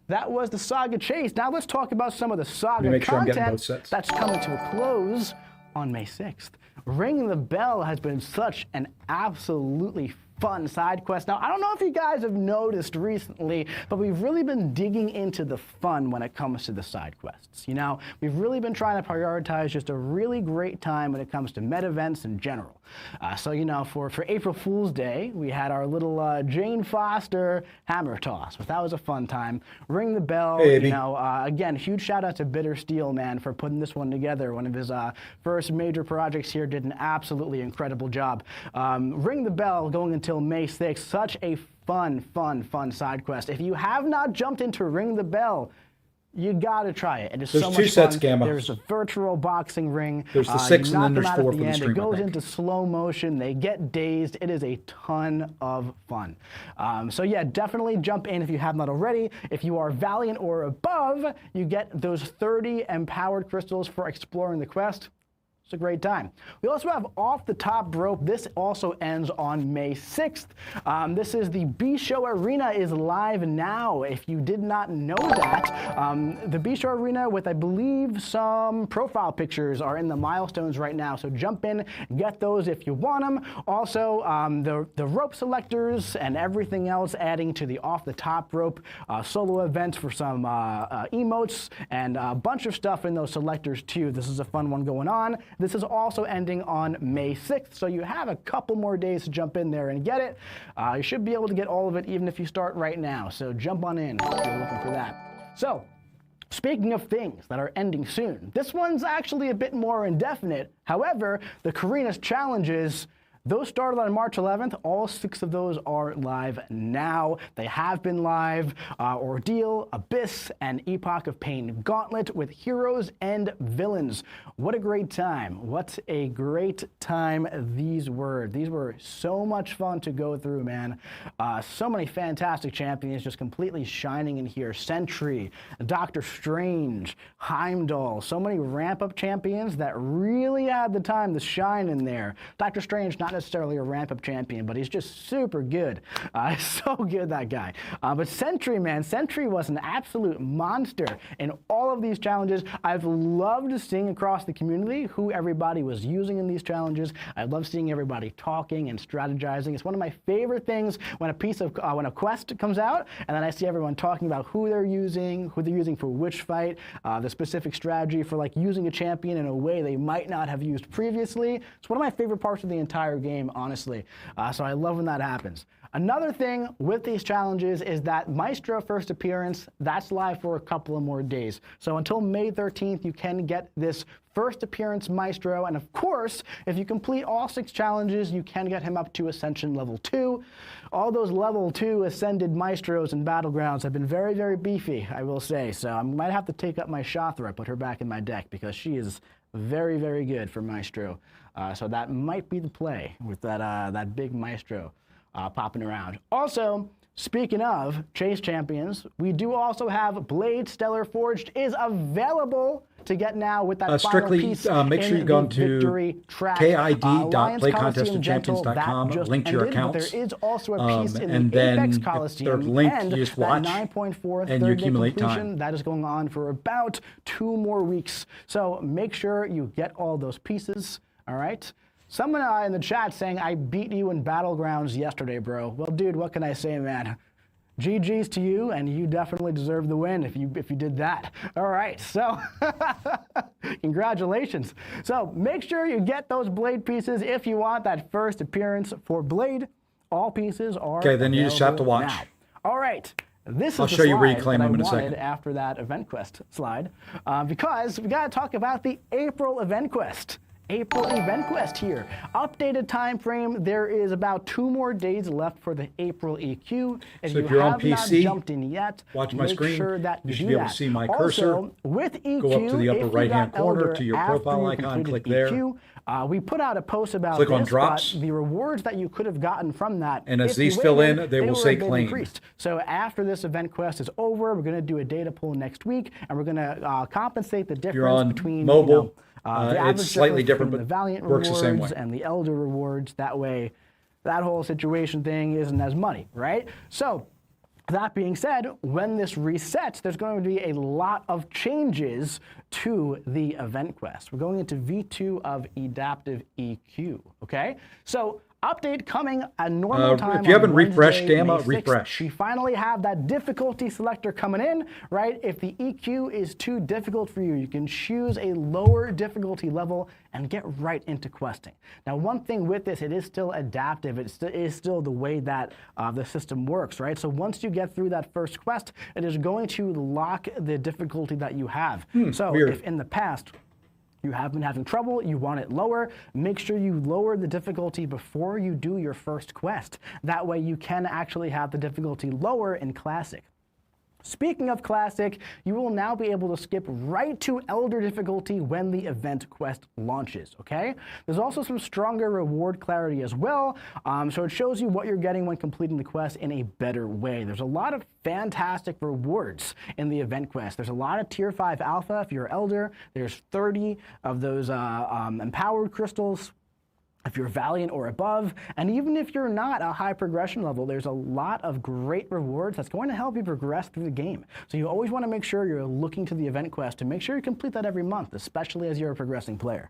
That was the Saga Chase. Now let's talk about some of the Saga content that's coming to a close on May 6th. Ring the Bell has been such an absolutely fun side quest. Now, I don't know if you guys have noticed recently, but we've really been digging into the fun when it comes to the side quests. You know, we've really been trying to prioritize just a really great time when it comes to med events in general. So, you know, for April Fool's Day, we had our little Jane Foster hammer toss, but that was a fun time. Ring the Bell, hey, you know, again, huge shout out to Bitter Steel, man, for putting this one together. One of his first major projects here, did an absolutely incredible job. Ring the Bell going until May 6th, such a fun side quest. If you have not jumped into Ring the Bell, you gotta try it. It is so much fun. There's 2 sets, Gamma. There's a virtual boxing ring. There's the 6 and then there's 4 for the stream. It goes into slow motion. They get dazed. It is a ton of fun. So yeah, definitely jump in if you have not already. If you are Valiant or above, you get those 30 empowered crystals for exploring the quest. It's a great time. We also have Off the Top Rope. This also ends on May 6th. This is the B-Show Arena is live now. If you did not know that, the B-Show Arena with, I believe, some profile pictures are in the milestones right now. So jump in, get those if you want them. Also, the rope selectors and everything else adding to the Off the Top Rope solo event for some emotes and a bunch of stuff in those selectors too. This is a fun one going on. This is also ending on May 6th, so you have a couple more days to jump in there and get it. You should be able to get all of it even if you start right now, so jump on in if you're looking for that. So, speaking of things that are ending soon, this one's actually a bit more indefinite. However, the Karina's challenges, those started on March 11th. All 6 of those are live now. They have been live. Ordeal, Abyss, and Epoch of Pain Gauntlet with heroes and villains. What a great time. What a great time these were. These were so much fun to go through, man. So many fantastic champions just completely shining in here. Sentry, Doctor Strange, Heimdall. So many ramp-up champions that really had the time to shine in there. Doctor Strange, not necessarily a ramp-up champion, but he's just super good. So good, that guy. But Sentry, man, Sentry was an absolute monster in all of these challenges. I've loved seeing across the community who everybody was using in these challenges. I love seeing everybody talking and strategizing. It's one of my favorite things when when a quest comes out, and then I see everyone talking about who they're using for which fight, the specific strategy for like using a champion in a way they might not have used previously. It's one of my favorite parts of the entire game, honestly. So I love when that happens. Another thing with these challenges is that Maestro first appearance, that's live for a couple of more days. So until May 13th, you can get this first appearance Maestro. And of course, if you complete all 6 challenges, you can get him up to Ascension Level 2. All those Level 2 Ascended Maestros in Battlegrounds have been very, very beefy, I will say. So I might have to take up my Shothra, put her back in my deck, because she is very, very good for Maestro. So that might be the play with that big Maestro popping around. Also, speaking of Chase Champions, we do also have Blade Stellar Forged is available to get now with that strictly, final piece make sure you go to KID.playcontestofchampions.com, link to your accounts. There is also a piece in the Apex Coliseum and you just watch, that 9.4 and you accumulate time. That is going on for about 2 more weeks. So make sure you get all those pieces, all right? Someone in the chat saying, I beat you in Battlegrounds yesterday, bro. Well, dude, what can I say, man? GG's to you, and you definitely deserve the win if you did that. All right, so congratulations. So make sure you get those Blade pieces if you want that first appearance for Blade. All pieces are okay. Then you just have to watch. Now. All right. This is I'll the show you slide Reclaim that I them in a wanted second. after that event quest slide, because we got to talk about the April event quest. April event quest here. Updated time frame. There is about 2 more days left for the April EQ. So if you're on have PC, not jumped in yet, watch my make screen. sure that You you should do be able that. to see my cursor. Also, with EQ, Go up to the upper if you right-hand got corner Elder to your after profile you icon, completed click there. EQ, we put out a post about Click this, on drops. but the rewards that you could have gotten from that, And as if you these fill waited, in, they will were say a bit claimed. increased. So after this event quest is over, we're going to do a data pool next week, and we're going to compensate the difference on between mobile, the it's average slightly difference different, between but the Valiant works the rewards same way. and the Elder rewards. That way, that whole situation thing isn't as money, right? So that being said, when this resets, there's going to be a lot of changes to the event quest. We're going into V2 of Adaptive EQ, okay? So update coming at normal time. if you on haven't refreshed Wednesday, Gamma, May 6th. refresh. We finally have that difficulty selector coming in, right? If the EQ is too difficult for you, you can choose a lower difficulty level and get right into questing. Now, one thing with this, it is still adaptive. It is still the way that the system works, right? So once you get through that first quest, it is going to lock the difficulty that you have. So weird. if in the past, you have been having trouble, you want it lower, make sure you lower the difficulty before you do your first quest. That way you can actually have the difficulty lower in Classic. Speaking of Classic, you will now be able to skip right to Elder difficulty when the event quest launches, okay? There's also some stronger reward clarity as well, so it shows you what you're getting when completing the quest in a better way. There's a lot of fantastic rewards in the event quest. There's a lot of Tier 5 Alpha if you're Elder. There's 30 of those empowered crystals if you're Valiant or above, and even if you're not a high progression level, there's a lot of great rewards that's going to help you progress through the game. So you always want to make sure you're looking to the event quest to make sure you complete that every month, especially as you're a progressing player.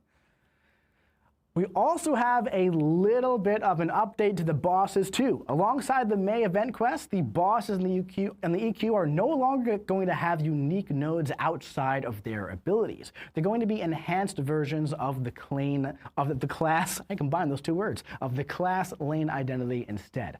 We also have a little bit of an update to the bosses too. Alongside the May event quest, the bosses and the EQ are no longer going to have unique nodes outside of their abilities. They're going to be enhanced versions of the class, I combine those two words, of the class lane identity instead.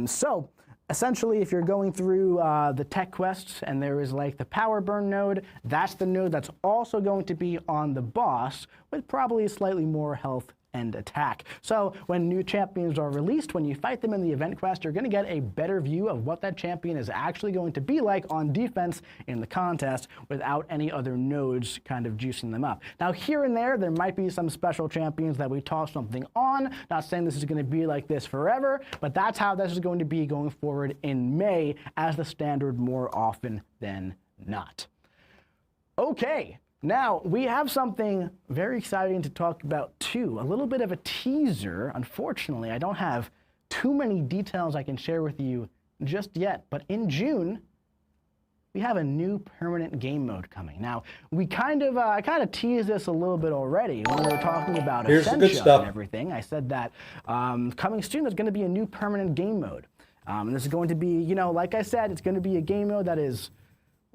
So essentially, if you're going through the tech quests and there is like the power burn node, that's the node that's also going to be on the boss with probably slightly more health and attack. So when new champions are released, when you fight them in the event quest, you're going to get a better view of what that champion is actually going to be like on defense in the contest without any other nodes kind of juicing them up. Now here and there might be some special champions that we toss something on. Not saying this is going to be like this forever, but that's how this is going to be going forward in May as the standard more often than not. Okay. Now, we have something very exciting to talk about too, a little bit of a teaser. Unfortunately, I don't have too many details I can share with you just yet, but in June, we have a new permanent game mode coming. Now, we I kind of teased this a little bit already when we were talking about Essentia and everything. I said that coming soon, there's going to be a new permanent game mode. And this is going to be, you know, like I said, it's going to be a game mode that is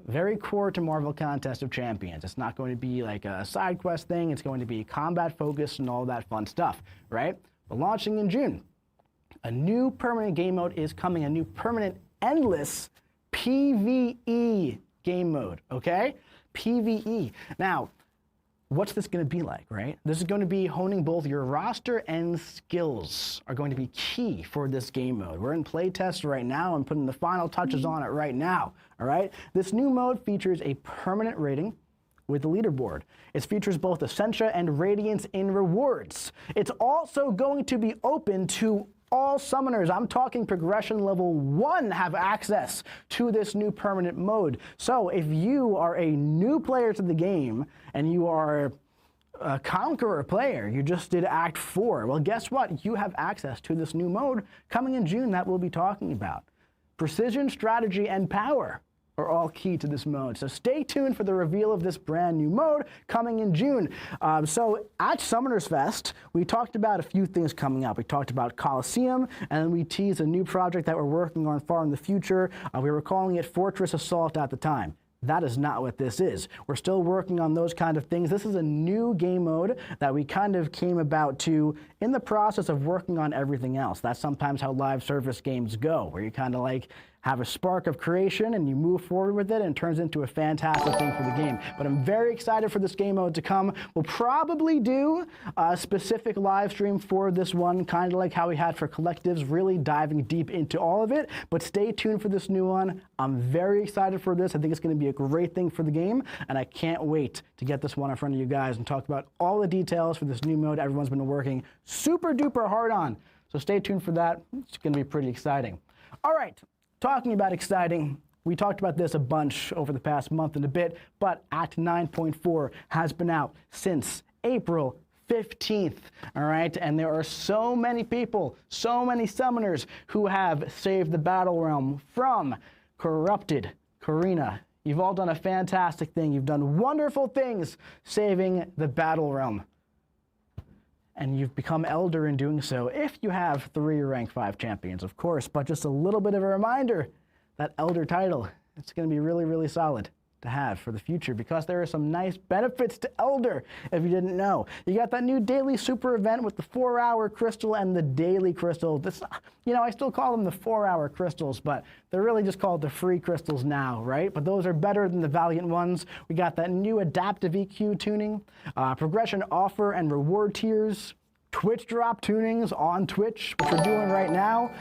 very core to Marvel Contest of Champions. It's not going to be like a side quest thing. It's going to be combat focused and all that fun stuff, right? But launching in June, a new permanent game mode is coming, a new permanent endless PvE game mode, okay? PvE. Now, what's this going to be like, right? This is going to be honing both your roster and skills are going to be key for this game mode. We're in playtest right now and putting the final touches on it right now, all right? This new mode features a permanent rating with the leaderboard. It features both Essentia and Radiance in rewards. It's also going to be open to all summoners. I'm talking progression level 1 have access to this new permanent mode. So if you are a new player to the game and you are a Conqueror player, you just did Act 4, well, guess what? You have access to this new mode coming in June that we'll be talking about. Precision, strategy, and power. are all key to this mode. So stay tuned for the reveal of this brand new mode coming in June. So at Summoners Fest, we talked about a few things coming up. We talked about Coliseum, and then we teased a new project that we're working on far in the future. We were calling it Fortress Assault at the time. That is not what this is. We're still working on those kind of things. This is a new game mode that we kind of came about to in the process of working on everything else. That's sometimes how live service games go, where you kind of like have a spark of creation and you move forward with it and it turns into a fantastic thing for the game. But I'm very excited for this game mode to come. We'll probably do a specific live stream for this one, kind of like how we had for Collectives, really diving deep into all of it. But stay tuned for this new one. I'm very excited for this. I think it's going to be a great thing for the game, and I can't wait to get this one in front of you guys and talk about all the details for this new mode everyone's been working super duper hard on. So stay tuned for that. It's going to be pretty exciting. All right. Talking about exciting, we talked about this a bunch over the past month and a bit, but Act 9.4 has been out since April 15th, all right? And there are so many people, so many summoners who have saved the Battle Realm from corrupted Karina. You've all done a fantastic thing. You've done wonderful things saving the Battle Realm. And you've become Elder in doing so, if you have 3 rank 5 champions, of course. But just a little bit of a reminder, that Elder title, it's going to be really, really solid to have for the future, because there are some nice benefits to Elder, if you didn't know. You got that new daily super event with the 4-hour crystal and the daily crystal. This, you know, I still call them the 4-hour crystals, but they're really just called the free crystals now, right? But those are better than the Valiant ones. We got that new adaptive EQ tuning, progression offer and reward tiers, Twitch drop tunings on Twitch, which we're doing right now.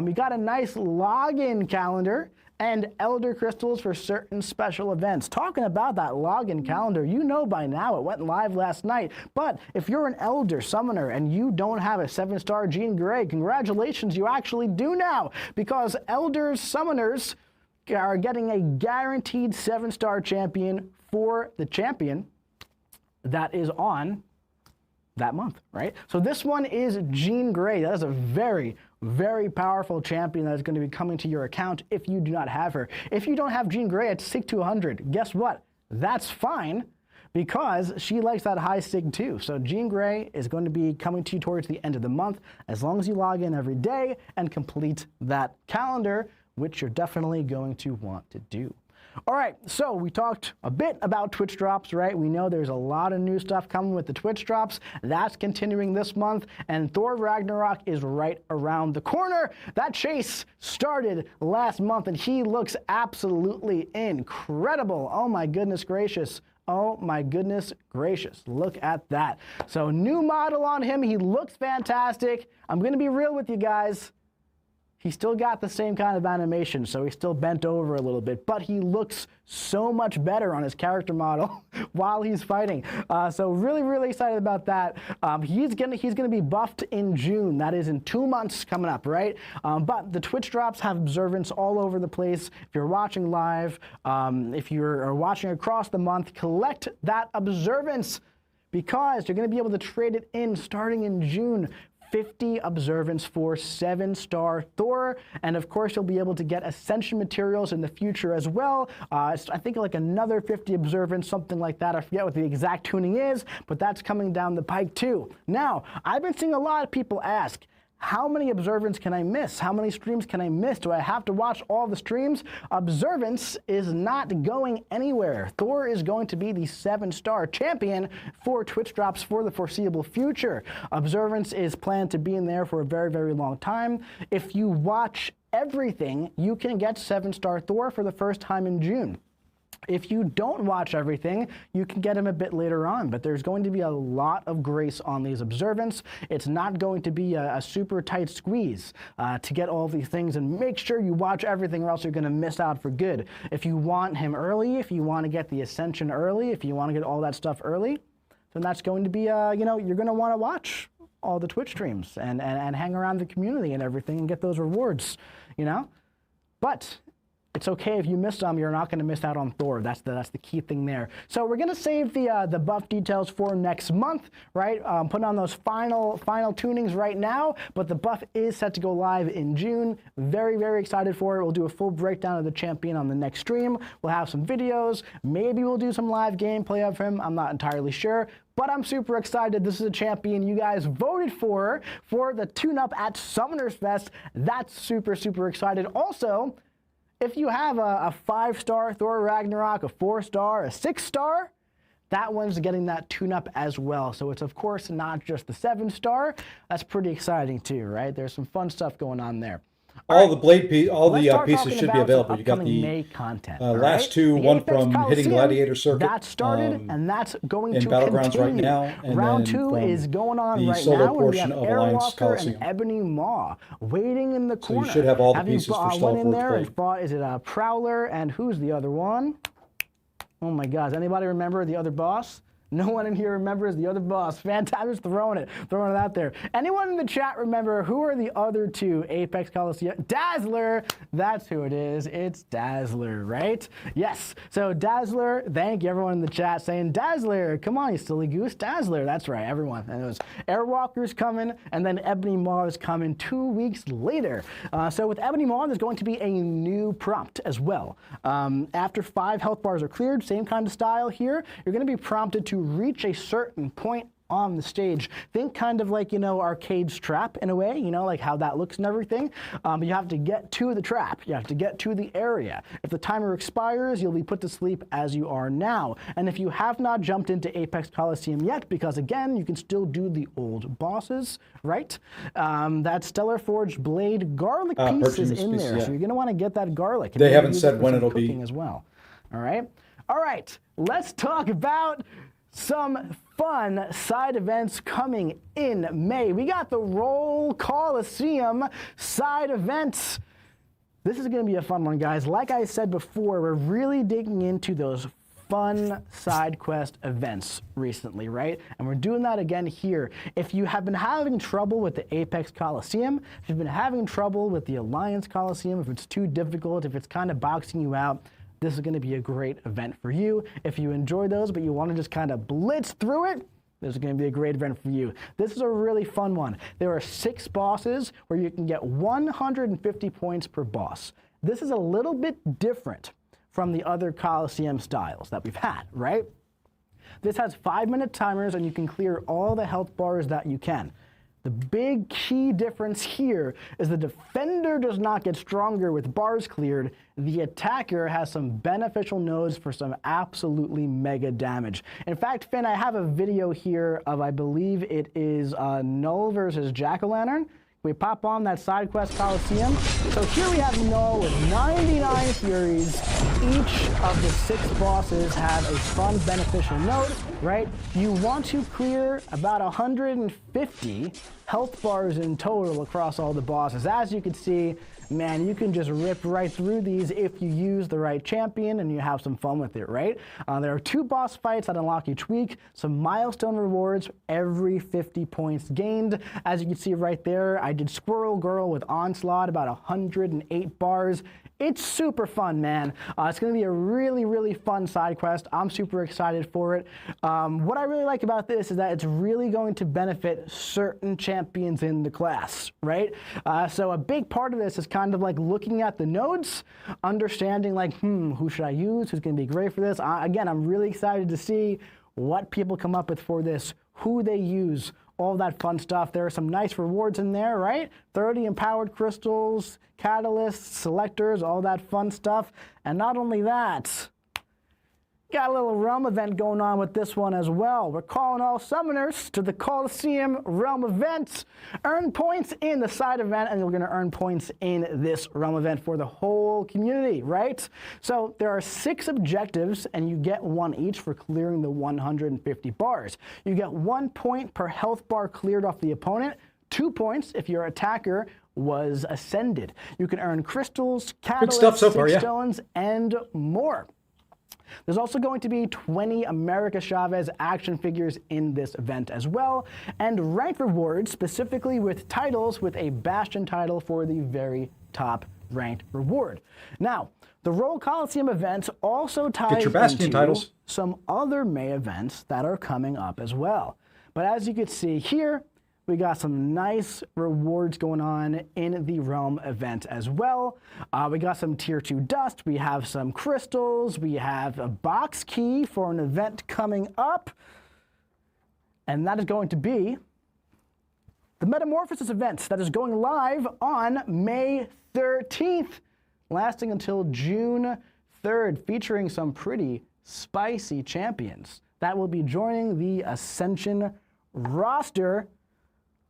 We got a nice login calendar and Elder crystals for certain special events. Talking about that login calendar, you know by now it went live last night. But if you're an Elder summoner and you don't have a 7-star Jean Grey, congratulations, you actually do now, because Elder summoners are getting a guaranteed 7-star champion for the champion that is on that month, right? So this one is Jean Grey. That is a very, very powerful champion that is going to be coming to your account if you do not have her. If you don't have Jean Grey at Sig 200, guess what? That's fine, because she likes that high Sig too. So Jean Grey is going to be coming to you towards the end of the month, as long as you log in every day and complete that calendar, which you're definitely going to want to do. All right, so we talked a bit about Twitch drops, right? We know there's a lot of new stuff coming with the Twitch drops. That's continuing this month, and Thor Ragnarok is right around the corner. That chase started last month, and he looks absolutely incredible. Oh my goodness gracious. Oh my goodness gracious, look at that. So new model on him, he looks fantastic. I'm gonna be real with you guys. He still got the same kind of animation, so he's still bent over a little bit, but he looks so much better on his character model while he's fighting. So really, really excited about that. He's gonna be buffed in June. That is in 2 months coming up, right? But the Twitch drops have observance all over the place. If you're watching live, if you're watching across the month, collect that observance, because you're gonna be able to trade it in starting in June. 50 observance for 7-star Thor, and of course you'll be able to get Ascension materials in the future as well. I think like another 50 observance, something like that. I forget what the exact tuning is, but that's coming down the pike too. Now, I've been seeing a lot of people ask, how many observance can I miss? How many streams can I miss? Do I have to watch all the streams? Observance is not going anywhere. Thor is going to be the 7-star champion for Twitch drops for the foreseeable future. Observance is planned to be in there for a very, very long time. If you watch everything, you can get 7-star Thor for the first time in June. If you don't watch everything, you can get him a bit later on, but there's going to be a lot of grace on these observance. It's not going to be a super tight squeeze to get all these things, and make sure you watch everything or else you're going to miss out for good. If you want him early, if you want to get the Ascension early, if you want to get all that stuff early, then that's going to be, you know, you're going to want to watch all the Twitch streams and hang around the community and everything and get those rewards, you know? But it's okay if you miss some. You're not going to miss out on Thor. That's the key thing there. So we're going to save the buff details for next month, right? Putting on those final tunings right now, but the buff is set to go live in June. Very, very excited for it. We'll do a full breakdown of the champion on the next stream. We'll have some videos. Maybe we'll do some live gameplay of him. I'm not entirely sure. But I'm super excited. This is a champion you guys voted for the tune-up at Summoners Fest. That's super, super excited. Also, if you have a 5-star Thor Ragnarok, a 4-star, a 6-star, that one's getting that tune-up as well. So it's, of course, not just the 7-star. That's pretty exciting, too, right? There's some fun stuff going on there. All the pieces should be available. You got the May content, last two, one from Hitting Gladiator Circuit. That started, and that's going to Battlegrounds continue. right now. And Round 2 is going on right now. And we have Airwalker and Ebony Maw waiting in the corner. So you should have all the pieces for Stellaforge went in there play. and fought, is it Prowler, and who's the other one? Oh my God, does anybody remember the other boss? No one in here remembers the other boss. Fantastic. I'm just throwing it out there. Anyone in the chat remember who are the other two Apex Coliseum? Dazzler. That's who it is. It's Dazzler, right? Yes. So Dazzler, thank you everyone in the chat saying Dazzler. Come on, you silly goose. Dazzler. That's right, everyone. And it was Airwalker's coming, and then Ebony Maw is coming 2 weeks later. So with Ebony Maw, there's going to be a new prompt as well. After 5 health bars are cleared, same kind of style here, you're going to be prompted to reach a certain point on the stage. Think kind of like, Arcade's trap in a way, like how that looks and everything. But you have to get to the trap. You have to get to the area. If the timer expires, you'll be put to sleep as you are now. And if you have not jumped into Apex Coliseum yet, because again, you can still do the old bosses, right? That Stellar Forged Blade garlic piece is in there. So you're going to want to get that garlic. They haven't said when it'll be as well. All right. Let's talk about some fun side events coming in May. We got the Roll Coliseum side events. This is going to be a fun one, guys. Like I said before, we're really digging into those fun side quest events recently, right? And we're doing that again here. If you have been having trouble with the Apex Coliseum, if you've been having trouble with the Alliance Coliseum, if it's too difficult, if it's kind of boxing you out, this is going to be a great event for you. If you enjoy those, but you want to just kind of blitz through it, this is going to be a great event for you. This is a really fun one. There are 6 bosses where you can get 150 points per boss. This is a little bit different from the other Coliseum styles that we've had, right? This has 5-minute timers, and you can clear all the health bars that you can. The big key difference here is the defender does not get stronger with bars cleared. The attacker has some beneficial nodes for some absolutely mega damage. In fact, Finn, I have a video here of, I believe it is Null versus Jack-O-Lantern. We pop on that side quest Coliseum. So here we have Null with 99 Furies. Each of the 6 bosses have a fun beneficial node, right? You want to clear about 150 health bars in total across all the bosses. As you can see, man, you can just rip right through these if you use the right champion and you have some fun with it, right? There are 2 boss fights that unlock each week, some milestone rewards every 50 points gained. As you can see right there, I did Squirrel Girl with Onslaught, about 108 bars. It's super fun, man. It's going to be a really, really fun side quest. I'm super excited for it. What I really like about this is that it's really going to benefit certain champions in the class, right? So a big part of this is kind of like looking at the nodes, understanding like, who should I use? Who's going to be great for this? Again, I'm really excited to see what people come up with for this, who they use, all that fun stuff. There are some nice rewards in there, right? 30 empowered crystals, catalysts, selectors, all that fun stuff. And not only that, got a little realm event going on with this one as well. We're calling all summoners to the Coliseum realm event. Earn points in the side event, and you're going to earn points in this realm event for the whole community, right? So there are 6 objectives, and you get 1 each for clearing the 150 bars. You get 1 point per health bar cleared off the opponent, 2 points if your attacker was ascended. You can earn crystals, catalysts, stones, and more. There's also going to be 20 America Chavez action figures in this event as well, and rank rewards specifically with titles with a Bastion title for the very top ranked reward. Now, the Roll Coliseum event also ties your Bastion into titles. some other May events that are coming up as well. But as you can see here, we got some nice rewards going on in the Realm event as well. We got some Tier 2 dust, we have some crystals, we have a box key for an event coming up. And that is going to be the Metamorphosis event that is going live on May 13th, lasting until June 3rd, featuring some pretty spicy champions that will be joining the Ascension roster.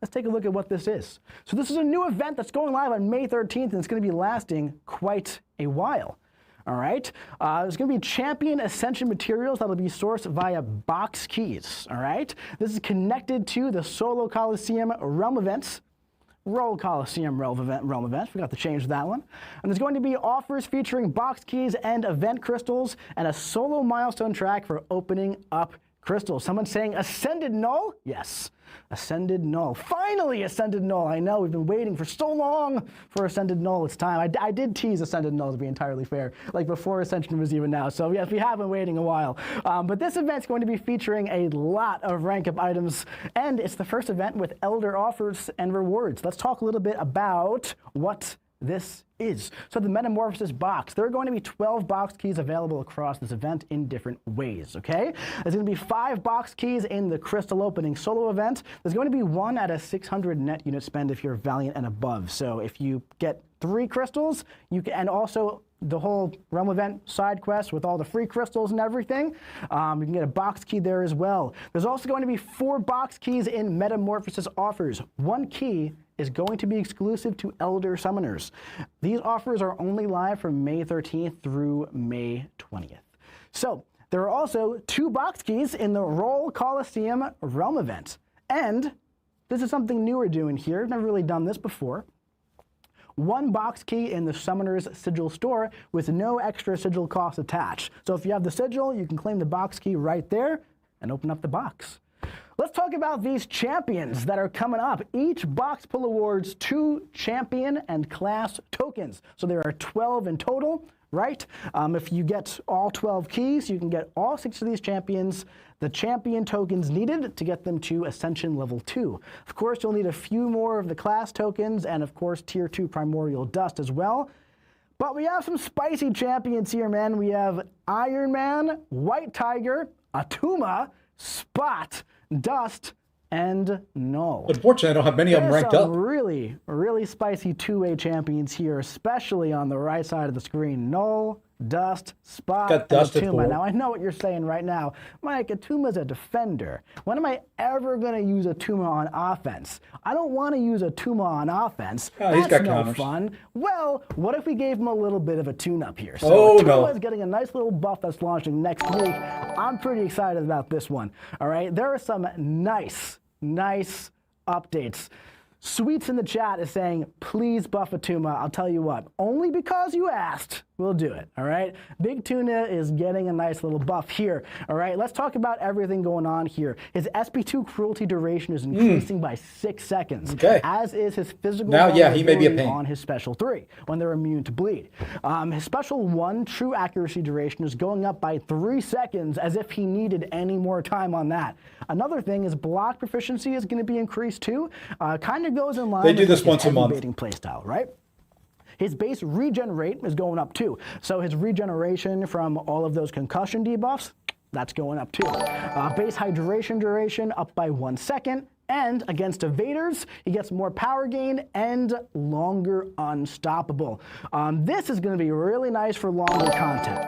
Let's take a look at what this is. So this is a new event that's going live on May 13th, and it's going to be lasting quite a while. All right, there's going to be champion ascension materials that will be sourced via box keys. All right, this is connected to the Solo Coliseum Realm events. Roll Coliseum Realm event. Forgot to change that one. And there's going to be offers featuring box keys and event crystals and a solo milestone track for opening up crystals. Someone saying Ascended Null? Yes. Ascended Null. Finally, Ascended Null. I know, we've been waiting for so long for Ascended Null. It's time. I did tease Ascended Null, to be entirely fair, like before Ascension was even out. So yes, we have been waiting a while. But this event's going to be featuring a lot of rank up items, and it's the first event with Elder offers and rewards. Let's talk a little bit about what this is. So the Metamorphosis box, there are going to be 12 box keys available across this event in different ways, okay? There's going to be 5 box keys in the Crystal Opening solo event. There's going to be 1 at a 600 net unit spend if you're Valiant and above. So if you get 3 crystals, you can, and also the whole Realm event side quest with all the free crystals and everything, you can get a box key there as well. There's also going to be 4 box keys in Metamorphosis offers. 1 key is going to be exclusive to Elder Summoners. These offers are only live from May 13th through May 20th. So there are also 2 box keys in the Roll Coliseum Realm event. And this is something new we're doing here. I've never really done this before. 1 box key in the Summoner's Sigil store with no extra sigil cost attached. So if you have the sigil, you can claim the box key right there and open up the box. Let's talk about these champions that are coming up. Each box pull awards 2 champion and class tokens. So there are 12 in total, right? If you get all 12 keys, you can get all 6 of these champions, the champion tokens needed to get them to Ascension level 2. Of course, you'll need a few more of the class tokens and of course Tier 2 Primordial Dust as well. But we have some spicy champions here, man. We have Iron Man, White Tiger, Atuma, Spot, Dust, and Null. Unfortunately, I don't have many of them ranked up. Really, really spicy 2-way champions here, especially on the right side of the screen. Null, Dust, Spot, Got and Dust at Atuma. 4. Now, I know what you're saying right now. Mike, Atuma's a defender. When am I ever going to use Atuma on offense? I don't want to use Atuma on offense. Oh, he's That's got no counters. fun. Well, what if we gave him a little bit of a tune-up here? So Oh, Atuma no. is getting a nice little buff that's launching next week. I'm pretty excited about this one. All right, there are some nice updates. Sweets in the chat is saying, please buff Atuma. I'll tell you what, only because you asked, we'll do it, all right? Big Tuna is getting a nice little buff here, all right? Let's talk about everything going on here. His SP2 cruelty duration is increasing by 6 seconds, as is his physical now, yeah, he may be a vulnerability pain. on his special 3 when they're immune to bleed. His special 1 true accuracy duration is going up by 3 seconds as if he needed any more time on that. Another thing is block proficiency is going to be increased too. Kind of goes in line They do with this his once a month. baiting playstyle, right? His base regen rate is going up too. So his regeneration from all of those concussion debuffs, that's going up too. Base hydration duration up by 1 second. And against evaders, he gets more power gain and longer unstoppable. This is going to be really nice for longer content.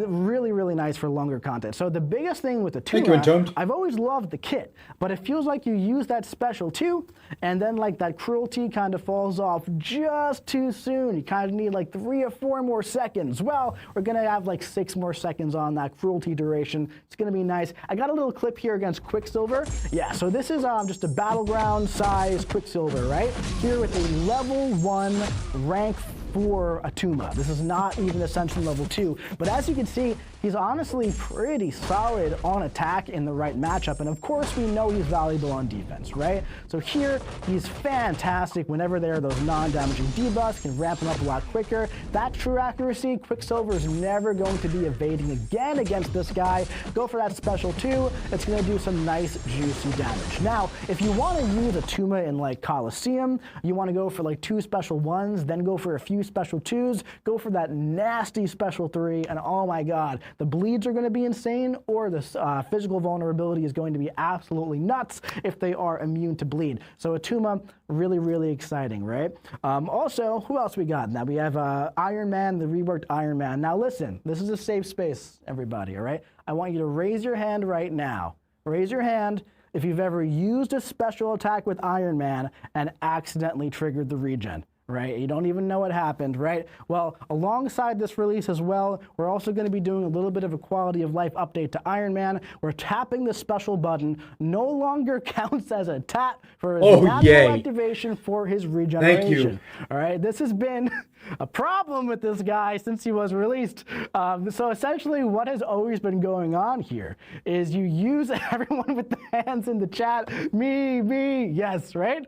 Really nice for longer content. So the biggest thing with the Atuma, I've always loved the kit, but it feels like you use that special too, and then like that cruelty kind of falls off just too soon. You kind of need like 3 or 4 more seconds. Well, we're going to have like 6 more seconds on that cruelty duration. It's going to be nice. I got a little clip here against Quicksilver. Yeah, so this is just a Battleground size Quicksilver, right? Here with a level 1 rank 4 Atuma. This is not even Ascension level 2, but as you can see, he's honestly pretty solid on attack in the right matchup. And of course, we know he's valuable on defense, right? So here, he's fantastic whenever there are those non-damaging debuffs, can ramp him up a lot quicker. That true accuracy, Quicksilver is never going to be evading again against this guy. Go for that special too. It's going to do some nice, juicy damage. Now, if you want to use a Tuma in like Coliseum, you want to go for like 2 special 1s, then go for a few special 2s, go for that nasty special 3, and oh my god, the bleeds are going to be insane, or the physical vulnerability is going to be absolutely nuts if they are immune to bleed. So a Tuma, really, really exciting, right? Also, who else we got? Now we have Iron Man, the reworked Iron Man. Now listen, this is a safe space, everybody, all right? I want you to raise your hand right now. Raise your hand if you've ever used a special attack with Iron Man and accidentally triggered the regen. Right? You don't even know what happened, right? Well, alongside this release as well, we're also going to be doing a little bit of a quality of life update to Iron Man. We're tapping the special button no longer counts as a tap for his natural activation for his regeneration. Thank you. All right, this has been a problem with this guy since he was released. So essentially what has always been going on here is you use everyone with the hands in the chat, me, yes, right?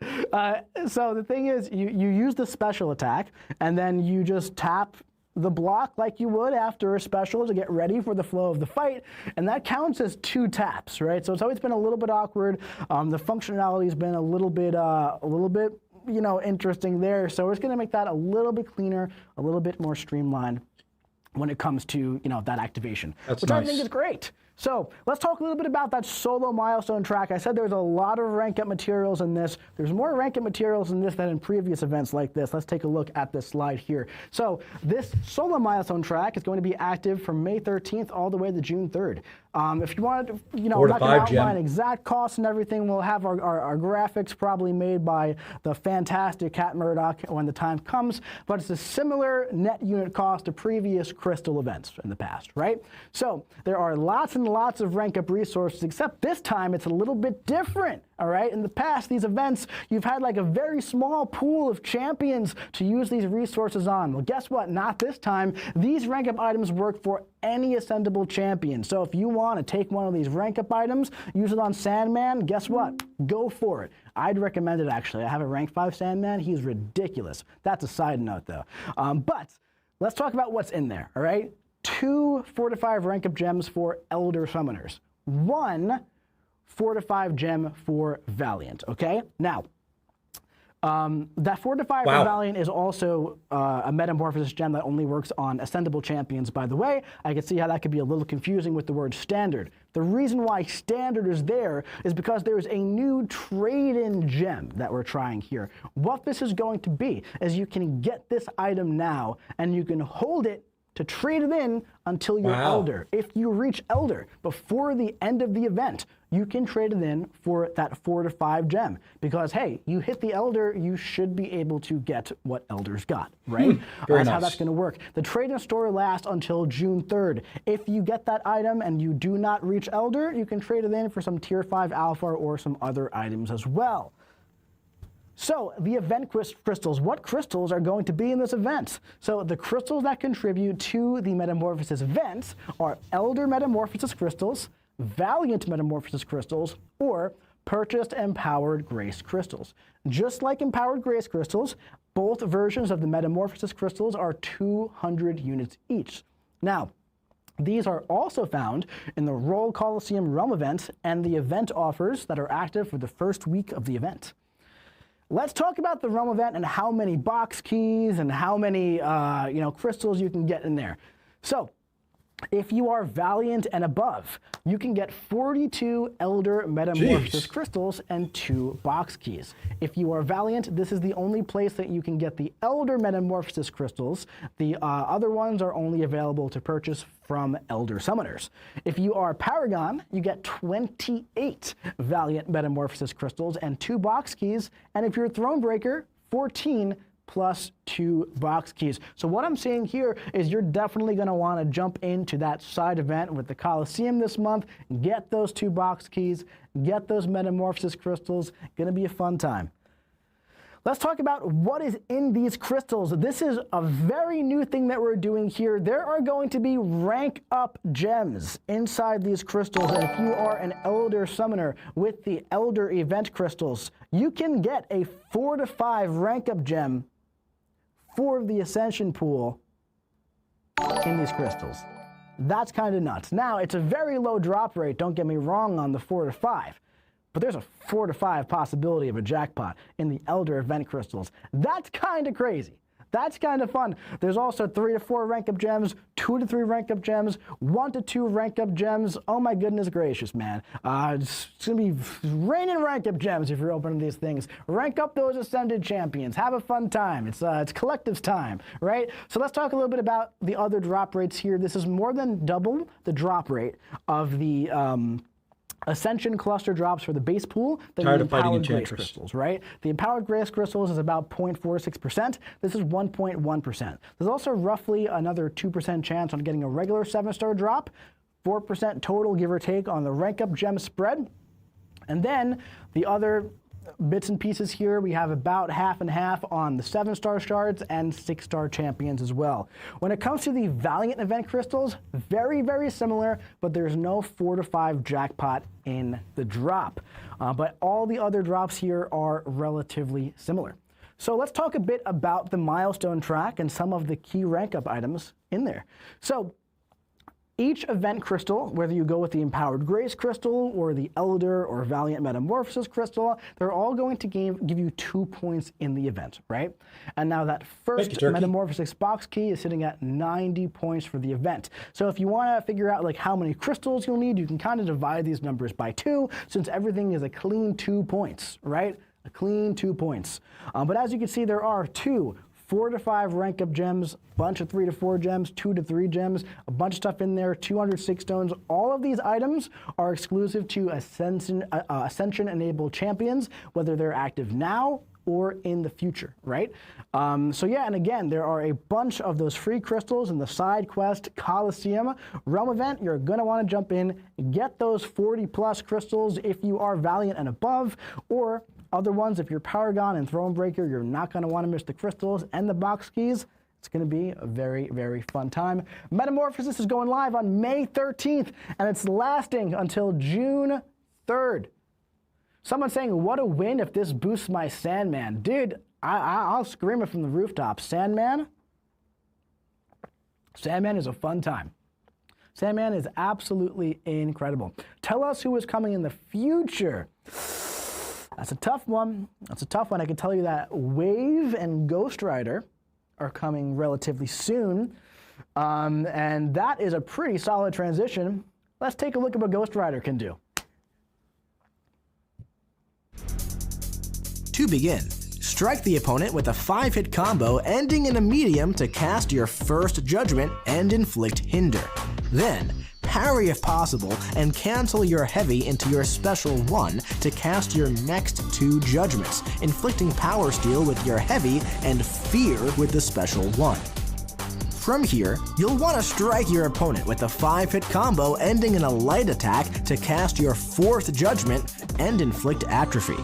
So the thing is you use the special attack and then you just tap the block like you would after a special to get ready for the flow of the fight, and that counts as 2 taps, right? So it's always been a little bit awkward. The functionality has been a little bit, you know, interesting there. So we're just going to make that a little bit cleaner, a little bit more streamlined when it comes to, you know, that activation, which nice. I think is great. So let's talk a little bit about that solo milestone track. I said there's a lot of rank up materials in this. There's more rank up materials in this than in previous events like this. Let's take a look at this slide here. So this solo milestone track is going to be active from May 13th all the way to June 3rd. If you want to, you know, I'm not going to outline exact costs and everything. We'll have our graphics probably made by the fantastic Cat Murdoch when the time comes, but it's a similar net unit cost to previous Crystal events in the past, right? So there are lots and lots of rank up resources, except this time it's a little bit different. All right, in the past, these events, you've had like a very small pool of champions to use these resources on. Well, guess what? Not this time. These rank up items work for any ascendable champion. So if you want to take one of these rank up items, use it on Sandman, guess what? Go for it. I'd recommend it, actually. I have a rank 5 Sandman. He's ridiculous. That's a side note, though. But let's talk about what's in there, all right? 2 4 to 5 rank up gems for Elder Summoners. 1 4 to 5 gem for Valiant, okay? Now, that 4 to 5 for Valiant is also a Metamorphosis gem that only works on Ascendable champions, by the way. I can see how that could be a little confusing with the word Standard. The reason why Standard is there is because there's a new trade-in gem that we're trying here. What this is going to be is you can get this item now, and you can hold it to trade it in until you're Elder. If you reach Elder before the end of the event, you can trade it in for that 4 to 5 gem. Because, hey, you hit the Elder, you should be able to get what Elder's got, right? That's how that's going to work. The trade-in store lasts until June 3rd. If you get that item and you do not reach Elder, you can trade it in for some Tier 5 Alpha or some other items as well. So the event crystals, what crystals are going to be in this event? So the crystals that contribute to the Metamorphosis events are Elder Metamorphosis crystals, Valiant Metamorphosis crystals, or purchased Empowered Grace crystals. Just like Empowered Grace crystals, both versions of the Metamorphosis crystals are 200 units each. Now, these are also found in the Roll Coliseum Realm event and the event offers that are active for the first week of the event. Let's talk about the Realm event and how many box keys and how many crystals you can get in there. So, if you are Valiant and above, you can get 42 Elder Metamorphosis crystals and 2 box keys. If you are Valiant, this is the only place that you can get the Elder Metamorphosis crystals. The other ones are only available to purchase from Elder Summoners. If you are Paragon, you get 28 Valiant Metamorphosis crystals and 2 box keys. And if you're Thronebreaker, 14 plus 2 box keys. So what I'm saying here is you're definitely going to want to jump into that side event with the Coliseum this month, get those 2 box keys, get those Metamorphosis crystals. Going to be a fun time. Let's talk about what is in these crystals. This is a very new thing that we're doing here. There are going to be rank up gems inside these crystals. And if you are an Elder Summoner with the Elder Event Crystals, you can get a 4 to 5 rank up gem for the Ascension pool in these crystals. That's kind of nuts. Now, it's a very low drop rate, don't get me wrong, on the 4 to 5. But there's a 4 to 5 possibility of a jackpot in the Elder Event Crystals. That's kind of crazy. That's kind of fun. There's also 3 to 4 rank up gems, 2 to 3 rank up gems, 1 to 2 rank up gems. Oh my goodness gracious, man. It's going to be raining rank up gems if you're opening these things. Rank up those Ascended Champions. Have a fun time. It's collectives time, right? So let's talk a little bit about the other drop rates here. This is more than double the drop rate of the Ascension cluster drops for the base pool than the Empowered Grace Crystals, right? The Empowered Grace Crystals is about 0.46%. This is 1.1%. There's also roughly another 2% chance on getting a regular 7-star drop, 4% total, give or take, on the rank up gem spread. And then the other bits and pieces here, we have about half and half on the 7-star shards and 6-star champions as well. When it comes to the Valiant Event Crystals, very, very similar, but there's no 4 to 5 jackpot in the drop. But all the other drops here are relatively similar. So let's talk a bit about the milestone track and some of the key rank up items in there. So each event crystal, whether you go with the Empowered Grace Crystal or the Elder or Valiant Metamorphosis Crystal, they're all going to give you 2 points in the event, right? And now that first Metamorphosis box key is sitting at 90 points for the event. So if you want to figure out like how many crystals you'll need, you can kind of divide these numbers by 2, since everything is a clean 2 points, right? A clean 2 points. But as you can see, there are 2 4 to 5 rank up gems, bunch of 3 to 4 gems, 2 to 3 gems, a bunch of stuff in there, 206 stones. All of these items are exclusive to Ascension enabled champions, whether they're active now or in the future, right? So yeah, and again, there are a bunch of those free crystals in the side quest Coliseum realm event. You're gonna wanna jump in, get those 40 plus crystals if you are Valiant and above, or other ones, if you're Paragon and Thronebreaker, you're not going to want to miss the crystals and the box keys. It's going to be a very, very fun time. Metamorphosis is going live on May 13th, and it's lasting until June 3rd. Someone's saying, what a win if this boosts my Sandman. Dude, I'll scream it from the rooftop. Sandman is a fun time. Sandman is absolutely incredible. Tell us who is coming in the future. That's a tough one. That's a tough one. I can tell you that Wave and Ghost Rider are coming relatively soon. And that is a pretty solid transition. Let's take a look at what Ghost Rider can do. To begin, strike the opponent with a 5-hit combo ending in a medium to cast your first judgment and inflict hinder. Then, parry if possible, and cancel your heavy into your special 1 to cast your next 2 judgments, inflicting power steal with your heavy and fear with the special 1. From here, you'll want to strike your opponent with a 5-hit combo ending in a light attack to cast your 4th judgment and inflict atrophy.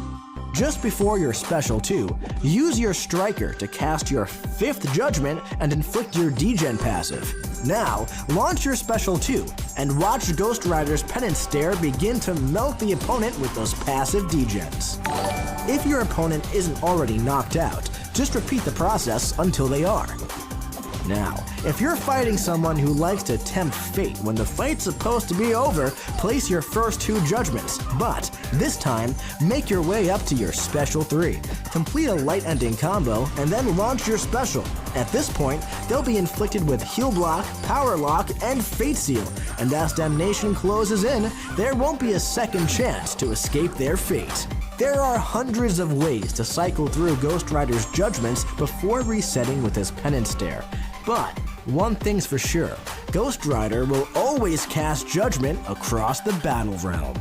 Just before your special 2, use your striker to cast your 5th judgment and inflict your degen passive. Now, launch your special 2 and watch Ghost Rider's Penance Stare begin to melt the opponent with those passive degens. If your opponent isn't already knocked out, just repeat the process until they are. Now, if you're fighting someone who likes to tempt fate when the fight's supposed to be over, place your first 2 judgments, but this time, make your way up to your special 3. Complete a light ending combo, and then launch your special. At this point, they'll be inflicted with Heal Block, Power Lock, and Fate Seal, and as Damnation closes in, there won't be a second chance to escape their fate. There are hundreds of ways to cycle through Ghost Rider's judgments before resetting with his Penance Stare. But one thing's for sure, Ghost Rider will always cast judgment across the battle realm.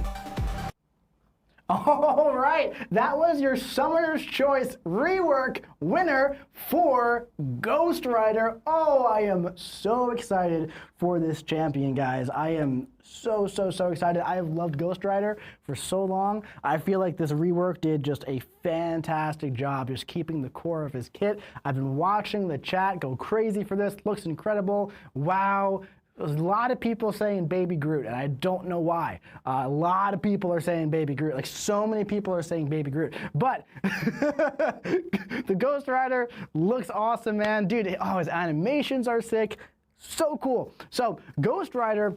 All right, that was your Summoner's Choice rework winner for Ghost Rider. Oh, I am so excited for this champion, guys. I am so excited. I have loved Ghost Rider for so long. I feel like this rework did just a fantastic job just keeping the core of his kit. I've been watching the chat go crazy for this. Looks incredible. Wow. There's a lot of people saying Baby Groot, and I don't know why. A lot of people are saying Baby Groot. Like, so many people are saying Baby Groot. But the Ghost Rider looks awesome, man. Dude, oh, his animations are sick. So cool. So, Ghost Rider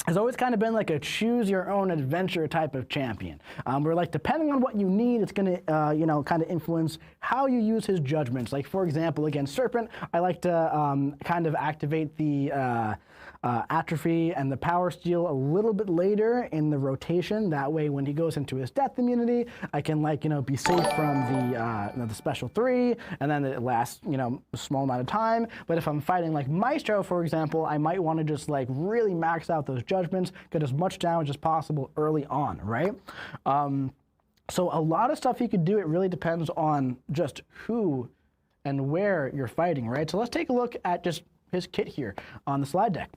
has always kind of been like a choose-your-own-adventure type of champion. Where, like, depending on what you need, it's going to, you know, kind of influence how you use his judgments. Like, for example, against Serpent, I like to kind of activate the atrophy and the power steal a little bit later in the rotation. That way, when he goes into his death immunity, I can, like, you know, be safe from the special 3, and then it lasts, you know, a small amount of time. But if I'm fighting like Maestro, for example, I might want to just like really max out those judgments, get as much damage as possible early on, right? So a lot of stuff he could do. It really depends on just who and where you're fighting, right? So let's take a look at just his kit here on the slide deck.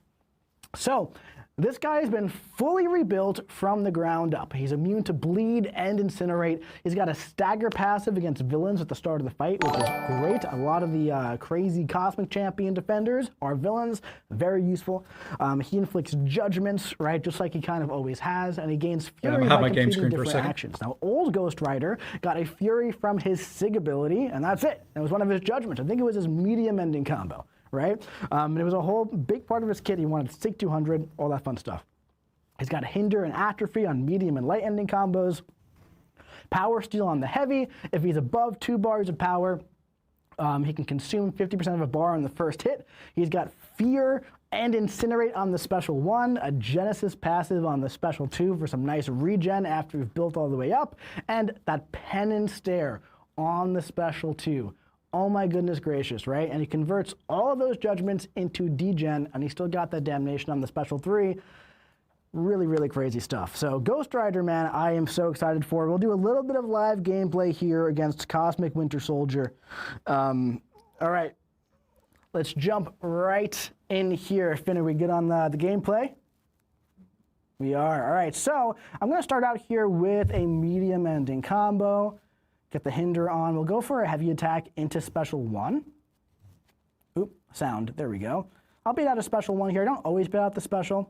So this guy has been fully rebuilt from the ground up. He's immune to bleed and incinerate. He's got a stagger passive against villains at the start of the fight, which is great. A lot of the crazy cosmic champion defenders are villains, very useful. He inflicts judgments, right, just like he kind of always has, and he gains fury by completing different actions. Now, old Ghost Rider got a fury from his Sig ability, and that's it. It was one of his judgments. I think it was his medium ending combo. Right? And it was a whole big part of his kit. He wanted Sig 200, all that fun stuff. He's got Hinder and Atrophy on medium and light ending combos. Power Steal on the heavy. If he's above 2 bars of power, he can consume 50% of a bar on the first hit. He's got Fear and Incinerate on the special 1, a Genesis passive on the special 2 for some nice regen after we've built all the way up, and that Pen and Stare on the special 2. Oh my goodness gracious, right? And he converts all of those judgments into degen, and he still got that damnation on the special 3. Really crazy stuff. So Ghost Rider, man, I am so excited for. We'll do a little bit of live gameplay here against Cosmic Winter Soldier. All right, let's jump right in here. Finn, are we good on the gameplay? We are. All right, so I'm going to start out here with a medium ending combo. Get the Hinder on. We'll go for a heavy attack into special 1. Oop, sound. There we go. I'll beat out a special 1 here. I don't always beat out the special.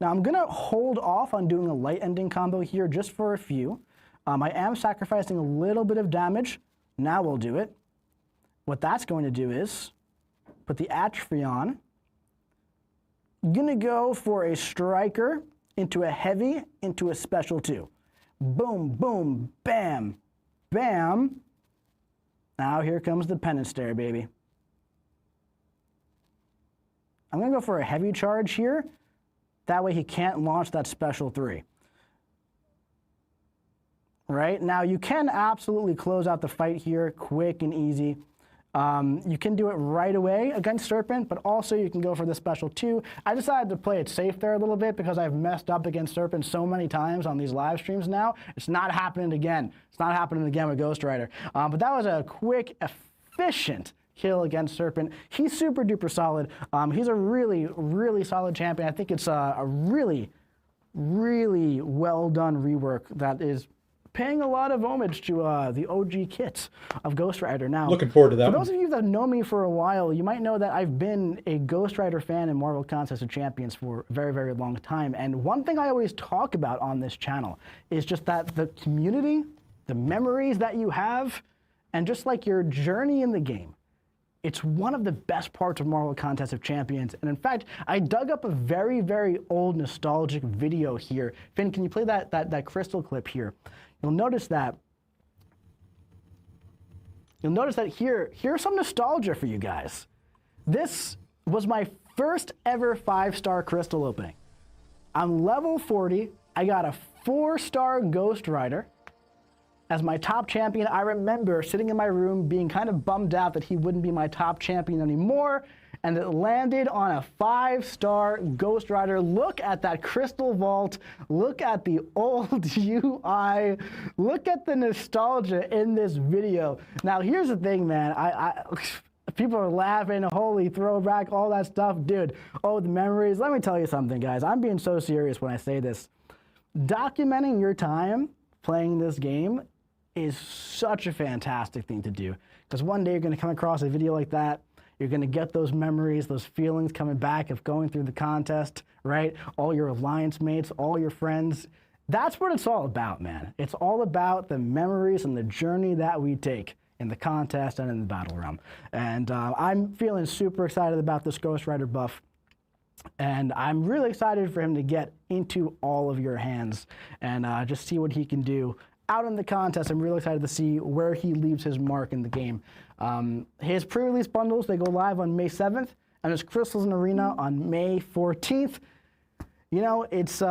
Now I'm going to hold off on doing a light ending combo here just for a few. I am sacrificing a little bit of damage. Now we'll do it. What that's going to do is put the Atrophy on. I'm going to go for a Striker into a heavy into a special 2. Boom, boom, bam. Bam. Now here comes the Pen and Stare, baby. I'm going to go for a heavy charge here. That way he can't launch that special 3. Right? Now you can absolutely close out the fight here quick and easy. You can do it right away against Serpent, but also you can go for the special 2. I decided to play it safe there a little bit because I've messed up against Serpent so many times on these live streams now. It's not happening again. It's not happening again with Ghost Rider. But that was a quick, efficient kill against Serpent. He's super duper solid. He's a really solid champion. I think it's a really well done rework that is paying a lot of homage to the OG kits of Ghost Rider. Now, looking forward to that. For those of you that know me for a while, you might know that I've been a Ghost Rider fan in Marvel Contest of Champions for a very long time. And one thing I always talk about on this channel is just that the community, the memories that you have, and just like your journey in the game. It's one of the best parts of Marvel Contest of Champions. And in fact, I dug up a very old nostalgic video here. Finn, can you play that crystal clip here? You'll notice that here's some nostalgia for you guys. This was my first ever 5-star crystal opening. I'm level 40. I got a 4-star Ghost Rider as my top champion. I remember sitting in my room being kind of bummed out that he wouldn't be my top champion anymore. and it landed on a 5-star Ghost Rider. Look at that crystal vault. Look at the old UI. Look at the nostalgia in this video. Now, here's the thing, man. People are laughing, holy throwback, all that stuff. Dude, oh, the memories. Let me tell you something, guys. I'm being so serious when I say this. Documenting your time playing this game is such a fantastic thing to do. Because one day you're going to come across a video like that. You're going to get those memories, those feelings coming back of going through the contest, right? All your alliance mates, all your friends. That's what it's all about, man. It's all about the memories and the journey that we take in the contest and in the battle realm. And I'm feeling super excited about this Ghost Rider buff. And I'm really excited for him to get into all of your hands and just see what he can do out in the contest. I'm really excited to see where he leaves his mark in the game. His pre-release bundles, they go live on May 7th, and his Crystals in Arena on May 14th. You know, it's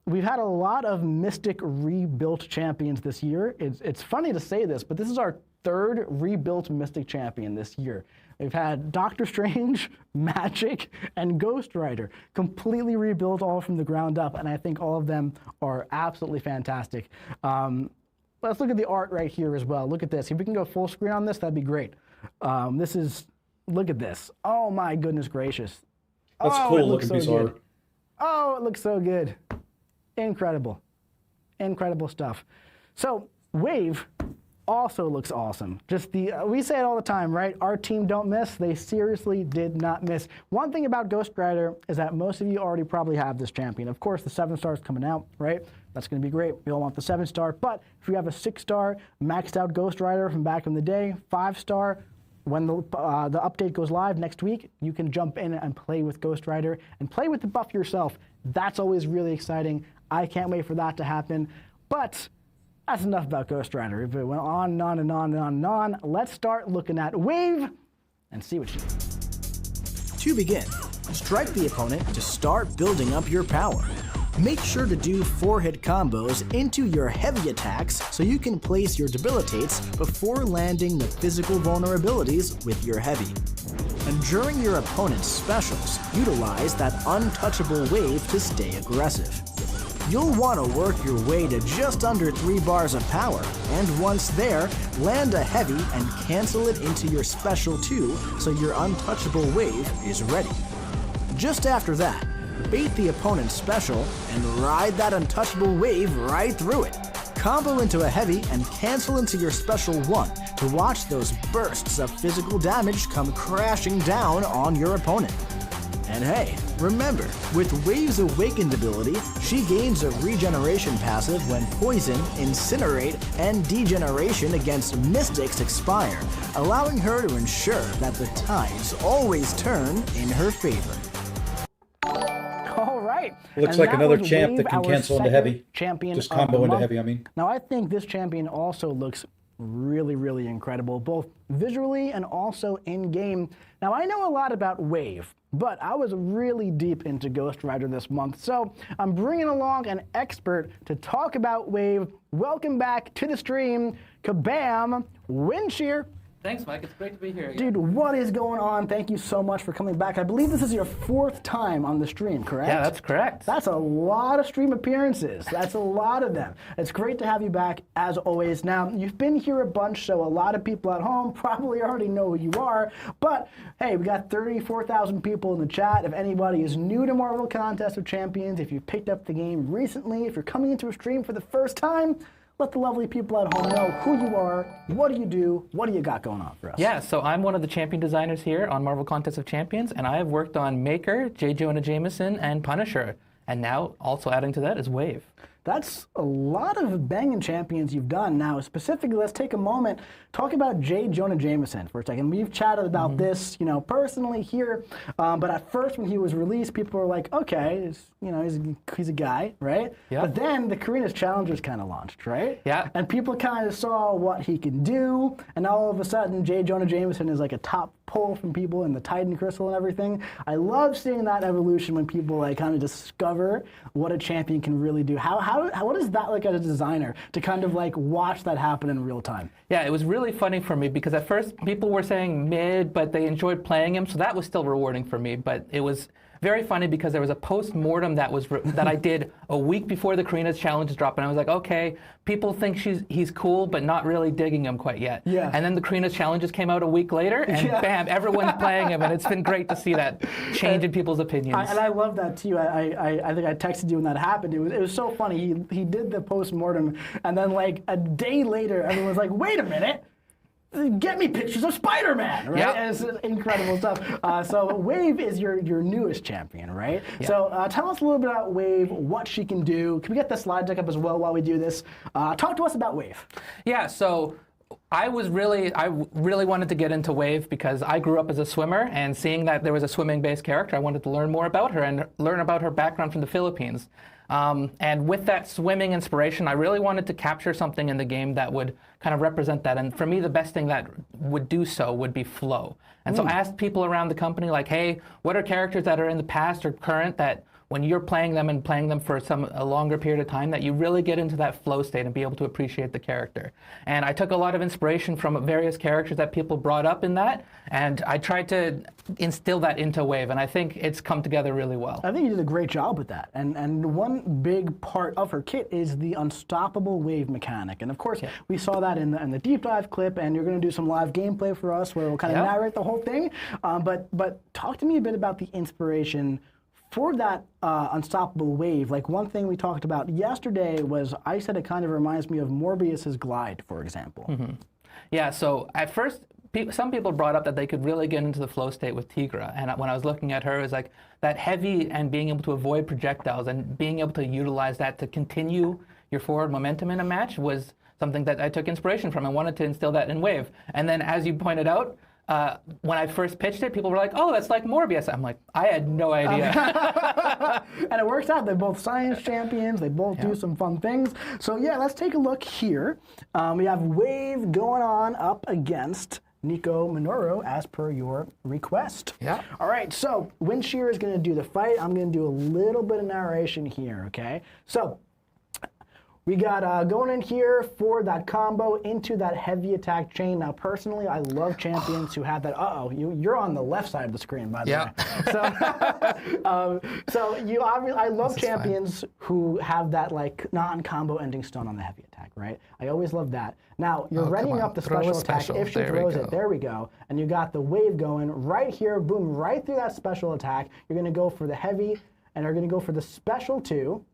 we've had a lot of Mystic rebuilt champions this year. It's funny to say this, but this is our 3rd rebuilt Mystic champion this year. We've had Doctor Strange, Magic, and Ghost Rider completely rebuilt all from the ground up, and I think all of them are absolutely fantastic. Let's look at the art right here as well. Look at this. If we can go full screen on this, that'd be great. Look at this. Oh my goodness gracious. That's cool looking piece of art. Oh, it looks so good. Incredible. Incredible stuff. So, Wave also looks awesome. Just we say it all the time, right? Our team don't miss. They seriously did not miss. One thing about Ghost Rider is that most of you already probably have this champion. Of course, the 7-star is coming out, right? That's going to be great. We all want the 7-star. But if you have a 6-star maxed out Ghost Rider from back in the day, 5-star, when the update goes live next week, you can jump in and play with Ghost Rider and play with the buff yourself. That's always really exciting. I can't wait for that to happen. But that's enough about Ghost Rider. If it went on and on and on and on and on, let's start looking at Wave and see what she does. To begin, strike the opponent to start building up your power. Make sure to do 4-hit combos into your heavy attacks so you can place your debilitates before landing the physical vulnerabilities with your heavy. And during your opponent's specials, utilize that untouchable wave to stay aggressive. You'll want to work your way to just under 3 bars of power, and once there, land a heavy and cancel it into your special 2 so your untouchable wave is ready. Just after that, bait the opponent's special and ride that untouchable wave right through it. Combo into a heavy and cancel into your special 1 to watch those bursts of physical damage come crashing down on your opponent. And hey, remember, with Wave's Awakened ability, she gains a regeneration passive when Poison, Incinerate, and Degeneration against Mystics expire, allowing her to ensure that the tides always turn in her favor. All right. Looks like another champ that can cancel into heavy. Just combo into heavy, I mean. Now, I think this champion also looks really, really incredible, both visually and also in-game. Now, I know a lot about Wave, but I was really deep into Ghost Rider this month, so I'm bringing along an expert to talk about Wave. Welcome back to the stream, Kabam, Windshear. Thanks, Mike. It's great to be here again. Dude, what is going on? Thank you so much for coming back. I believe this is your 4th time on the stream, correct? Yeah, that's correct. That's a lot of stream appearances. That's a lot of them. It's great to have you back, as always. Now, you've been here a bunch, so a lot of people at home probably already know who you are. But, hey, we got 34,000 people in the chat. If anybody is new to Marvel Contest of Champions, if you picked up the game recently, if you're coming into a stream for the first time, let the lovely people at home know who you are, what do you do, what do you got going on for us? Yeah, so I'm one of the champion designers here on Marvel Contest of Champions, and I have worked on Maker, J. Jonah Jameson, and Punisher. And now, also adding to that is Wave. That's a lot of banging champions you've done. Now, specifically, let's take a moment, talk about J. Jonah Jameson for a second. We've chatted about this, you know, personally here, but at first when he was released, people were like, okay, you know, he's a guy, right? Yeah. But then the Karina's Challengers kind of launched, right? Yeah. And people kind of saw what he can do, and all of a sudden, J. Jonah Jameson is like a top pull from people in the Titan Crystal and everything. I love seeing that evolution when people like kind of discover what a champion can really do. What is that like as a designer to kind of like watch that happen in real time? Yeah, it was really funny for me because at first people were saying mid, but they enjoyed playing him, so that was still rewarding for me. But it was very funny because there was a post-mortem that I did a week before the Karina's challenge dropped, and I was like, okay, people think he's cool, but not really digging him quite yet. Yeah. And then the Karina's challenges came out a week later, and bam, everyone's playing him, and it's been great to see that change in people's opinions. And I love that too. I think I texted you when that happened. It was so funny. He did the post-mortem, and then like a day later, everyone was like, wait a minute. Get me pictures of Spider-Man, right? Yep. And it's incredible stuff. So Wave is your newest champion, right? Yep. So tell us a little bit about Wave, what she can do. Can we get the slide deck up as well while we do this? Talk to us about Wave. Yeah, so I really wanted to get into Wave because I grew up as a swimmer, and seeing that there was a swimming-based character, I wanted to learn more about her and learn about her background from the Philippines. And with that swimming inspiration, I really wanted to capture something in the game that would kind of represent that. And for me, the best thing that would do so would be flow. And so I asked people around the company, like, hey, what are characters that are in the past or current that when you're playing them and playing them for a longer period of time, that you really get into that flow state and be able to appreciate the character. And I took a lot of inspiration from various characters that people brought up in that, and I tried to instill that into Wave, and I think it's come together really well. I think you did a great job with that. And one big part of her kit is the unstoppable wave mechanic. And of course, we saw that in the deep dive clip, and you're going to do some live gameplay for us where we'll kind of narrate the whole thing. But talk to me a bit about the inspiration for that unstoppable wave. Like one thing we talked about yesterday was, I said it kind of reminds me of Morbius's glide, for example. Mm-hmm. Yeah, so at first, some people brought up that they could really get into the flow state with Tigra, and when I was looking at her, it was like that heavy and being able to avoid projectiles and being able to utilize that to continue your forward momentum in a match was something that I took inspiration from and wanted to instill that in Wave. And then, as you pointed out, when I first pitched it, people were like, oh, that's like Morbius. I'm like, I had no idea. And it works out. They're both science champions. They both do some fun things. So yeah, let's take a look here. We have Wave going on up against Nico Minoru, as per your request. Yeah. All right, so Windshear is going to do the fight. I'm going to do a little bit of narration here, okay? So we got going in here for that combo into that heavy attack chain. Now, personally, I love champions who have that. You're on the left side of the screen, by the way. So you obviously, I love champions who have that like non-combo ending stun on the heavy attack, right? I always love that. Now you're readying up the special attack. If she throws it, there we go. And you got the wave going right here, boom, right through that special attack. You're going to go for the heavy, and you're going to go for the special 2.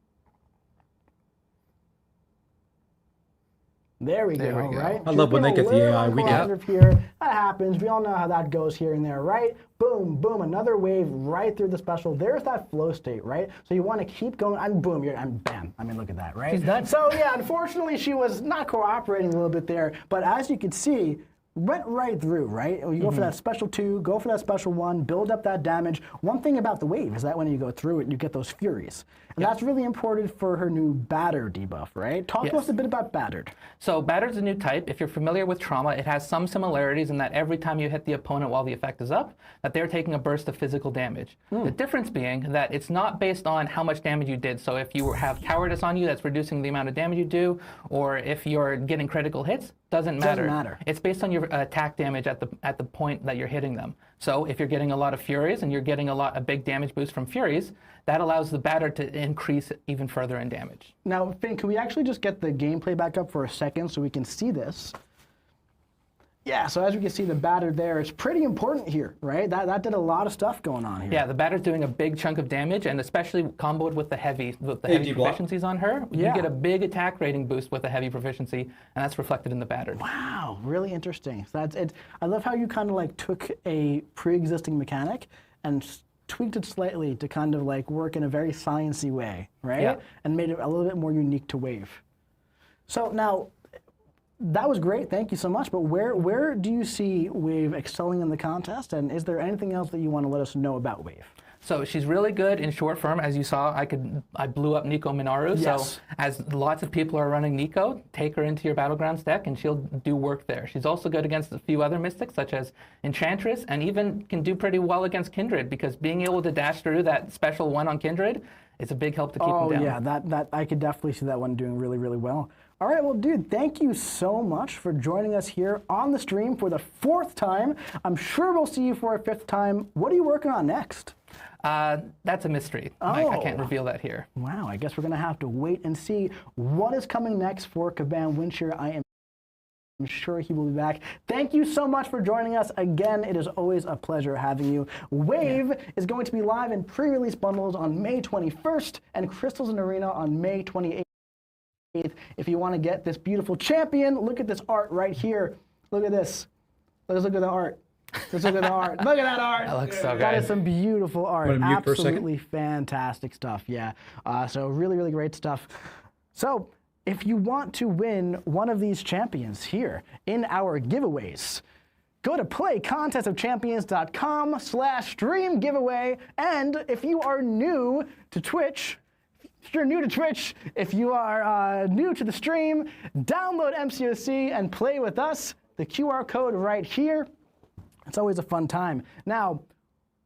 There we go, right? I love when they get the AI. We get here. That happens. We all know how that goes here and there, right? Boom, boom, another wave right through the special. There's that flow state, right? So you want to keep going, and boom, and bam. I mean, look at that, right? She's done. So yeah, unfortunately, she was not cooperating a little bit there, but as you can see, went right through, right? You go for that special 2, go for that special 1, build up that damage. One thing about the wave is that when you go through it, you get those furies. And that's really important for her new Batter debuff, right? Talk to us a bit about Battered. So Battered's a new type. If you're familiar with Trauma, it has some similarities in that every time you hit the opponent while the effect is up, that they're taking a burst of physical damage. The difference being that it's not based on how much damage you did. So if you have Cowardice on you, that's reducing the amount of damage you do, or if you're getting critical hits, doesn't matter. It's based on your attack damage at the point that you're hitting them. So if you're getting a lot of Furies and you're getting a big damage boost from Furies, that allows the Batter to increase even further in damage. Now, Finn, can we actually just get the gameplay back up for a second so we can see this? Yeah, so as we can see the Batter there, it's pretty important here, right? That did a lot of stuff going on here. Yeah, the Batter's doing a big chunk of damage, and especially comboed with the heavy proficiencies on her, you get a big attack rating boost with a heavy proficiency, and that's reflected in the Batter. Wow, really interesting. So that's it. I love how you kind of like took a pre-existing mechanic and tweaked it slightly to kind of like work in a very sciencey way, right? Yeah. And made it a little bit more unique to Wave. So now, that was great, thank you so much, but where do you see Wave excelling in the contest, and is there anything else that you want to let us know about Wave? So she's really good in short form. As you saw, I blew up Nico Minoru. Yes. So as lots of people are running Nico, take her into your Battlegrounds deck and she'll do work there. She's also good against a few other mystics such as Enchantress, and even can do pretty well against Kindred, because being able to dash through that special one on Kindred is a big help to keep him down. Oh yeah, that I could definitely see that one doing really, really well. All right, well, dude, thank you so much for joining us here on the stream for the 4th time. I'm sure we'll see you for a 5th time. What are you working on next? That's a mystery. Mike, I can't Oh. reveal that here. Wow, I guess we're going to have to wait and see what is coming next for Kabam Winshire. I am sure he will be back. Thank you so much for joining us again. It is always a pleasure having you. Wave is going to be live in pre-release bundles on May 21st and Crystals and Arena on May 28th. If you want to get this beautiful champion, look at this art right here. Look at this. Let's look at the art. Let's look at the art. Look at that art. That looks so good. That is some beautiful art. Want to mute for a second? Absolutely fantastic stuff. Yeah. So really, really great stuff. So if you want to win one of these champions here in our giveaways, go to playcontestofchampions.com/stream giveaway. And if you are new to Twitch, if you are new to the stream, download MCOC and play with us. The QR code right here. It's always a fun time. Now,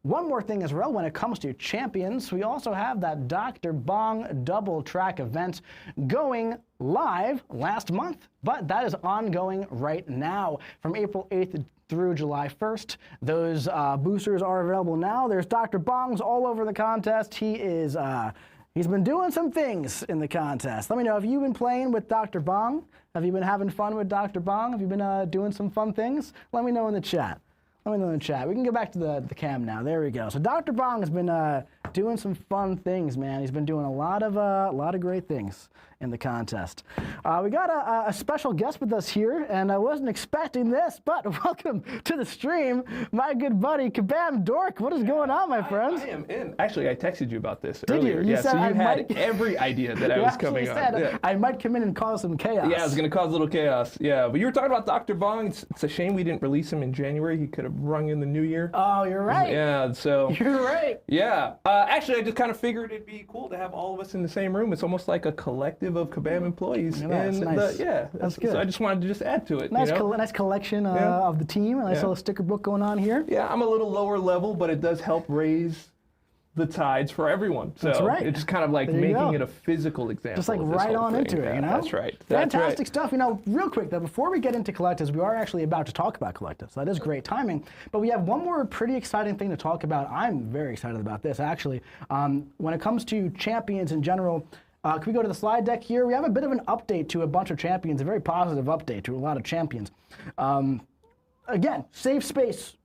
one more thing as well when it comes to champions, we also have that Dr. Bong double track event going live last month, but that is ongoing right now from April 8th through July 1st. Those boosters are available now. There's Dr. Bongs all over the contest. He's been doing some things in the contest. Let me know, have you been playing with Dr. Bong? Have you been having fun with Dr. Bong? Have you been doing some fun things? Let me know in the chat. Let me know in the chat. We can go back to the cam now. There we go. So Dr. Bong has been doing some fun things, man. He's been doing a lot of great things in the contest. We got a special guest with us here, and I wasn't expecting this, but welcome to the stream, my good buddy Kabam Dork. What is going on, my friend? I am in. Actually, I texted you about this Did earlier. you? You Yeah, said so you I had might- every idea that I You was actually coming said on. Yeah. I might come in and cause some chaos. Yeah, I was going to cause a little chaos. Yeah, but you were talking about Dr. Bong. It's a shame we didn't release him in January. He could have rung in the new year. Oh, you're right. Yeah, so. You're right. Yeah. Actually, I just kind of figured it'd be cool to have all of us in the same room. It's almost like a collective of Kabam employees. Yeah, that's nice. That's good. So I just wanted to just add to it. Nice, you know? nice collection Yeah. of the team. A nice Yeah. little sticker book going on here. Yeah, I'm a little lower level, but it does help raise the tides for everyone. So That's right. it's kind of like There you go. making it a physical example. Just like of this right whole on thing. into it, Yeah, you know? That's right. That's Fantastic right. stuff. You know, real quick though, before we get into collectives, we are actually about to talk about collectives. So that is great timing. But we have one more pretty exciting thing to talk about. I'm very excited about this, actually. When it comes to champions in general, can we go to the slide deck here? We have a bit of an update to a bunch of champions, a very positive update to a lot of champions. Again, safe space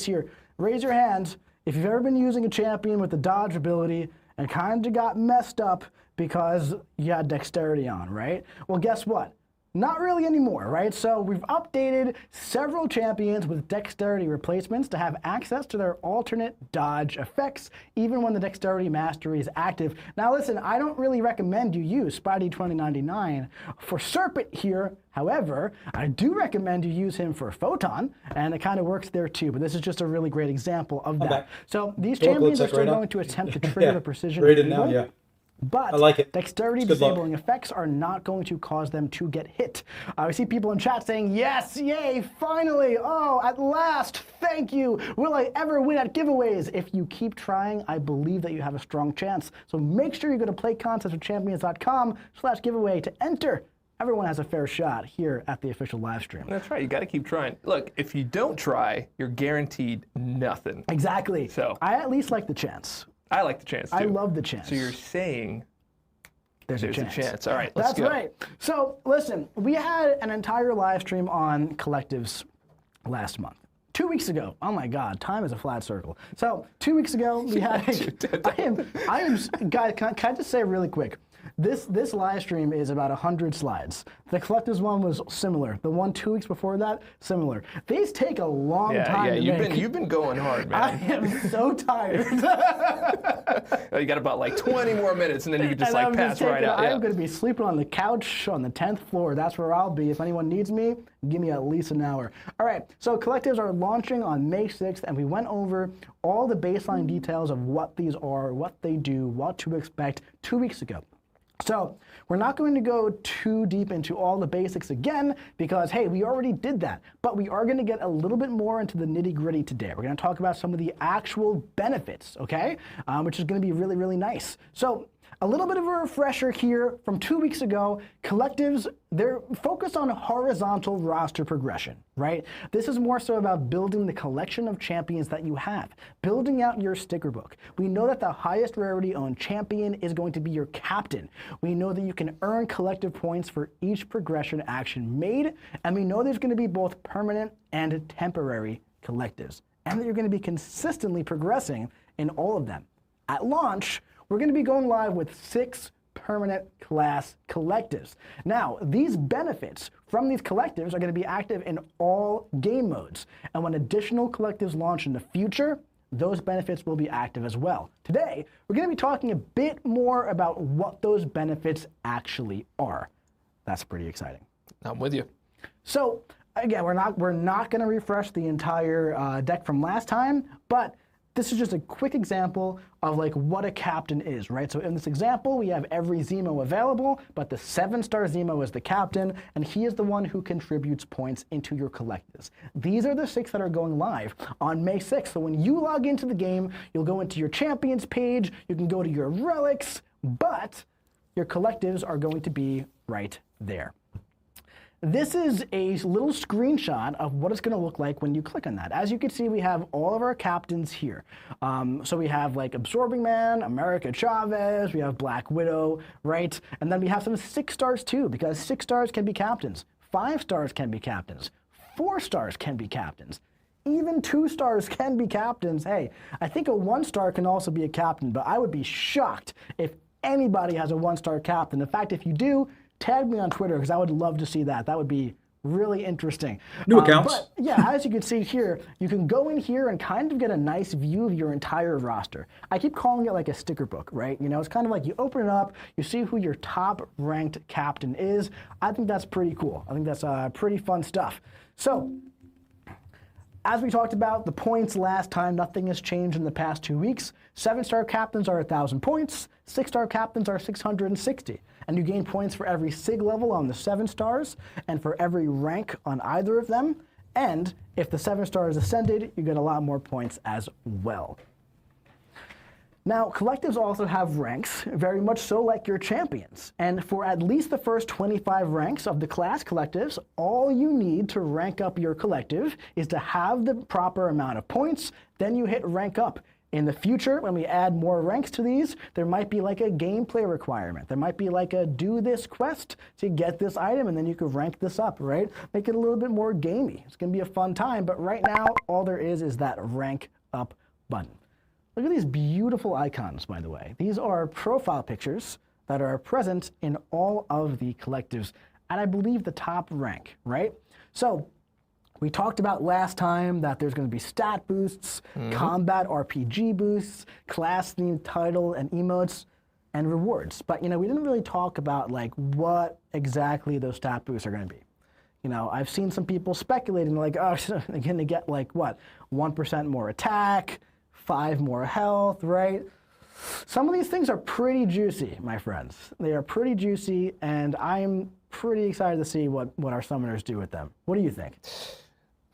here. Raise your hands if you've ever been using a champion with the dodge ability and kind of got messed up because you had dexterity on, right? Well, guess what? Not really anymore, right? So we've updated several champions with dexterity replacements to have access to their alternate dodge effects, even when the dexterity mastery is active. Now listen, I don't really recommend you use Spidey 2099 for Serpent here. However, I do recommend you use him for Photon, and it kind of works there too, but this is just a really great example of that. back. So these Dork champions looks are like still right now. going to attempt to trigger the precision Rated evil. now, yeah. But I like it. dexterity It's good luck. disabling effects are not going to cause them to get hit. We see people in chat saying, yes, yay, finally, oh, at last, thank you. Will I ever win at giveaways? If you keep trying, I believe that you have a strong chance. So make sure you go to playcontestofchampions.com/giveaway to enter. Everyone has a fair shot here at the official live stream. That's right. You got to keep trying. Look, if you don't try, you're guaranteed nothing. Exactly. So- I at least like the chance. I like the chance too. I love the chance. So you're saying There's a there's chance. All right, let's That's go. right. So listen, we had an entire live stream on collectives last month. 2 weeks ago, oh my God, time is a flat circle. So 2 weeks ago, we had, guys, can I just say really quick, This live stream is about 100 slides. The Collectives one was similar. The one 2 weeks before that, similar. These take a long time to make. You've been going hard, man. I am so tired. You got about like 20 more minutes, and then you can just And pass right out. I'm going to be sleeping on the couch on the 10th floor. That's where I'll be. If anyone needs me, give me at least an hour. All right, so Collectives are launching on May 6th, and we went over all the baseline details of what these are, what they do, what to expect 2 weeks ago. So we're not going to go too deep into all the basics again because, hey, we already did that. But we are going to get a little bit more into the nitty-gritty today. We're going to talk about some of the actual benefits, okay, which is going to be really, really nice. So a little bit of a refresher here from 2 weeks ago. Collectives, they're focused on horizontal roster progression, right? This is more so about building the collection of champions that you have, building out your sticker book. We know that the highest rarity owned champion is going to be your captain. We know that you can earn collective points for each progression action made, and we know there's going to be both permanent and temporary collectives, and that you're going to be consistently progressing in all of them. At launch, we're going to be going live with 6 permanent class collectives. Now, these benefits from these collectives are going to be active in all game modes. And when additional collectives launch in the future, those benefits will be active as well. Today, we're going to be talking a bit more about what those benefits actually are. That's pretty exciting. I'm with you. So, again, we're not going to refresh the entire deck from last time, but this is just a quick example of like what a captain is, right? So in this example, we have every Zemo available, but the 7-star Zemo is the captain, and he is the one who contributes points into your collectives. These are the 6 that are going live on May 6th. So when you log into the game, you'll go into your champions page, you can go to your relics, but your collectives are going to be right there. This is a little screenshot of what it's going to look like when you click on that. As you can see, we have all of our captains here. So we have like Absorbing Man, America Chavez, we have Black Widow, right? And then we have some 6 stars too, because 6 stars can be captains, 5 stars can be captains, 4 stars can be captains, even 2 stars can be captains. Hey, I think a 1-star can also be a captain, but I would be shocked if anybody has a 1-star captain. In fact, if you do, tag me on Twitter because I would love to see that. That would be really interesting. New accounts. But yeah, as you can see here, you can go in here and kind of get a nice view of your entire roster. I keep calling it like a sticker book, right? You know, it's kind of like you open it up, you see who your top ranked captain is. I think that's pretty cool. I think that's pretty fun stuff. So, as we talked about, the points last time, nothing has changed in the past 2 weeks. 7-star captains are 1,000 points. 6-star captains are 660. And you gain points for every SIG level on the 7 stars and for every rank on either of them. And if the 7 stars ascended, you get a lot more points as well. Now, collectives also have ranks, very much so like your champions. And for at least the first 25 ranks of the class collectives, all you need to rank up your collective is to have the proper amount of points, then you hit rank up. In the future, when we add more ranks to these, there might be like a gameplay requirement. There might be like a do this quest to get this item, and then you could rank this up, right? Make it a little bit more gamey. It's gonna be a fun time, but right now, all there is that rank up button. Look at these beautiful icons, by the way. These are profile pictures that are present in all of the collectives, and I believe the top rank, right? So, we talked about last time that there's going to be stat boosts, combat RPG boosts, class-themed title and emotes, and rewards. But, you know, we didn't really talk about, like, what exactly those stat boosts are going to be. You know, I've seen some people speculating, like, oh, they're going to get, like, what, 1% more attack, 5 more health, right? Some of these things are pretty juicy, my friends. They are pretty juicy, and I'm pretty excited to see what our summoners do with them. What do you think?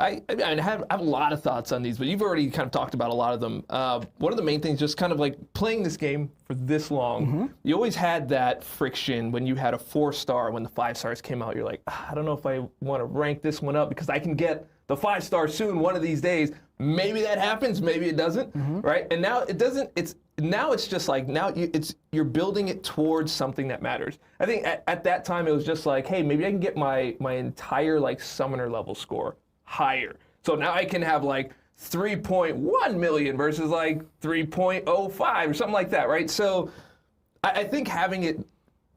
I have a lot of thoughts on these, but you've already kind of talked about a lot of them. One of the main things, just kind of like playing this game for this long, you always had that friction when you had a 4-star, when the 5 stars came out. You're like, I don't know if I want to rank this one up because I can get the 5-star soon one of these days. Maybe that happens, maybe it doesn't, right? And now it doesn't. It's just like you're building it towards something that matters. I think at that time it was just like, hey, maybe I can get my entire like summoner level score higher. So now I can have like 3.1 million versus like 3.05 or something like that, right? So I think having it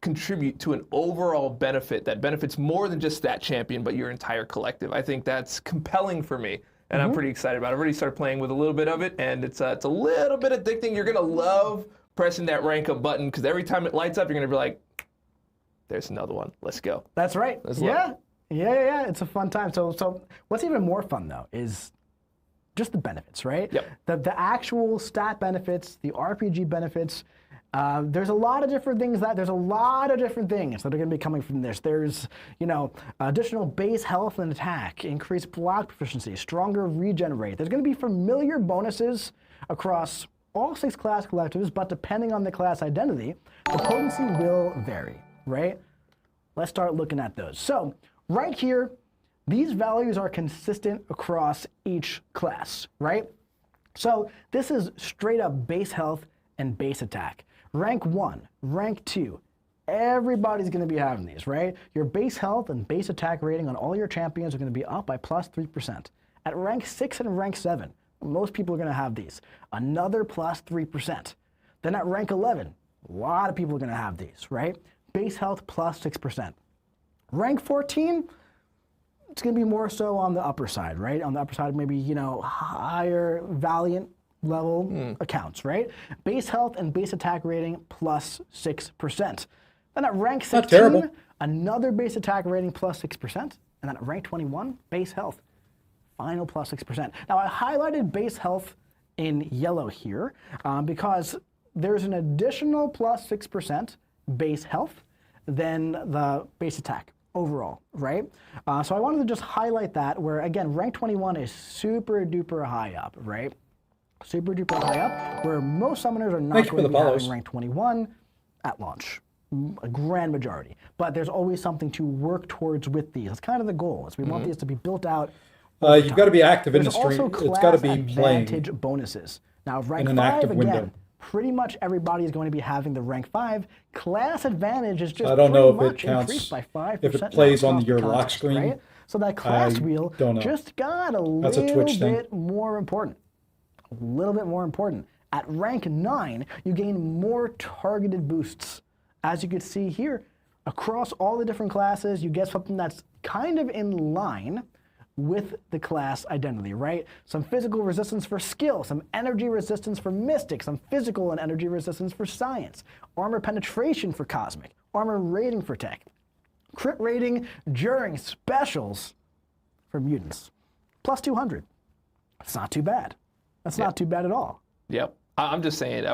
contribute to an overall benefit that benefits more than just that champion, but your entire collective. I think that's compelling for me, and I'm pretty excited about it. I've already started playing with a little bit of it, and it's a little bit addicting. You're going to love pressing that rank up button, because every time it lights up, you're going to be like, there's another one. Let's go. That's right. Yeah. Yeah. It's a fun time. So what's even more fun, though, is just the benefits, right? Yep. The actual stat benefits, the RPG benefits. There's a lot of different things that are going to be coming from this. There's, additional base health and attack, increased block proficiency, stronger regen rate. There's going to be familiar bonuses across all 6 class collectives, but depending on the class identity, the potency will vary, right? Let's start looking at those. So right here, these values are consistent across each class, right? So this is straight up base health and base attack. Rank 1, rank 2, everybody's going to be having these, right? Your base health and base attack rating on all your champions are going to be up by plus 3%. At rank 6 and rank 7, most people are going to have these. Another plus 3%. Then at rank 11, a lot of people are going to have these, right? Base health plus 6%. Rank 14, it's going to be more so on the upper side, right? On the upper side, maybe, higher Valiant level accounts, right? Base health and base attack rating plus 6%. Then at rank 16, another base attack rating plus 6%. And then at rank 21, base health, final plus 6%. Now I highlighted base health in yellow here because there's an additional plus 6% base health than the base attack overall, right? So I wanted to just highlight that where, again, rank 21 is super duper high up, right? Super duper high up, where most summoners are not going to be having rank 21 at launch, a grand majority. But there's always something to work towards with these. That's kind of the goal, is we want these to be built out. You've got to be active in the stream. It's got to be advantage playing bonuses. Now, rank in an 5, active again, window. pretty much everybody is going to be having the rank 5. Class advantage is just I don't know pretty if it much counts increased by 5%. if it plays on across your the lock contest, screen. right? So that class wheel don't know. just got a That's a little Twitch thing. bit more important. A little bit more important. At rank 9, you gain more targeted boosts. As you can see here, across all the different classes, you get something that's kind of in line with the class identity, right? Some physical resistance for skill, some energy resistance for mystic, some physical and energy resistance for science, armor penetration for cosmic, armor rating for tech, crit rating during specials for mutants. Plus 200. That's not too bad. That's not too bad at all. Yep. I'm just saying,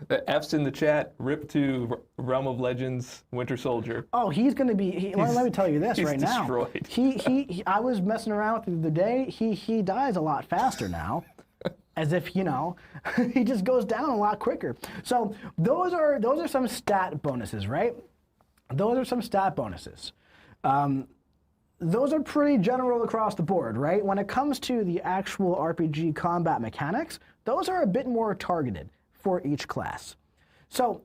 the F's in the chat, rip to Realm of Legends, Winter Soldier. Oh, he's going to be, let me tell you this right destroyed. now. I was messing around with him the other day. He dies a lot faster now. As if, he just goes down a lot quicker. So those are some stat bonuses, right? Those are some stat bonuses. Those are pretty general across the board, right? When it comes to the actual RPG combat mechanics, those are a bit more targeted for each class. So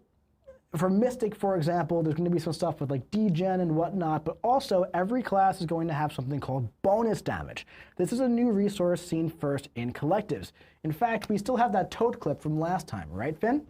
for Mystic, for example, there's going to be some stuff with like degen and whatnot, but also every class is going to have something called bonus damage. This is a new resource seen first in collectives. In fact, we still have that toad clip from last time, right, Finn?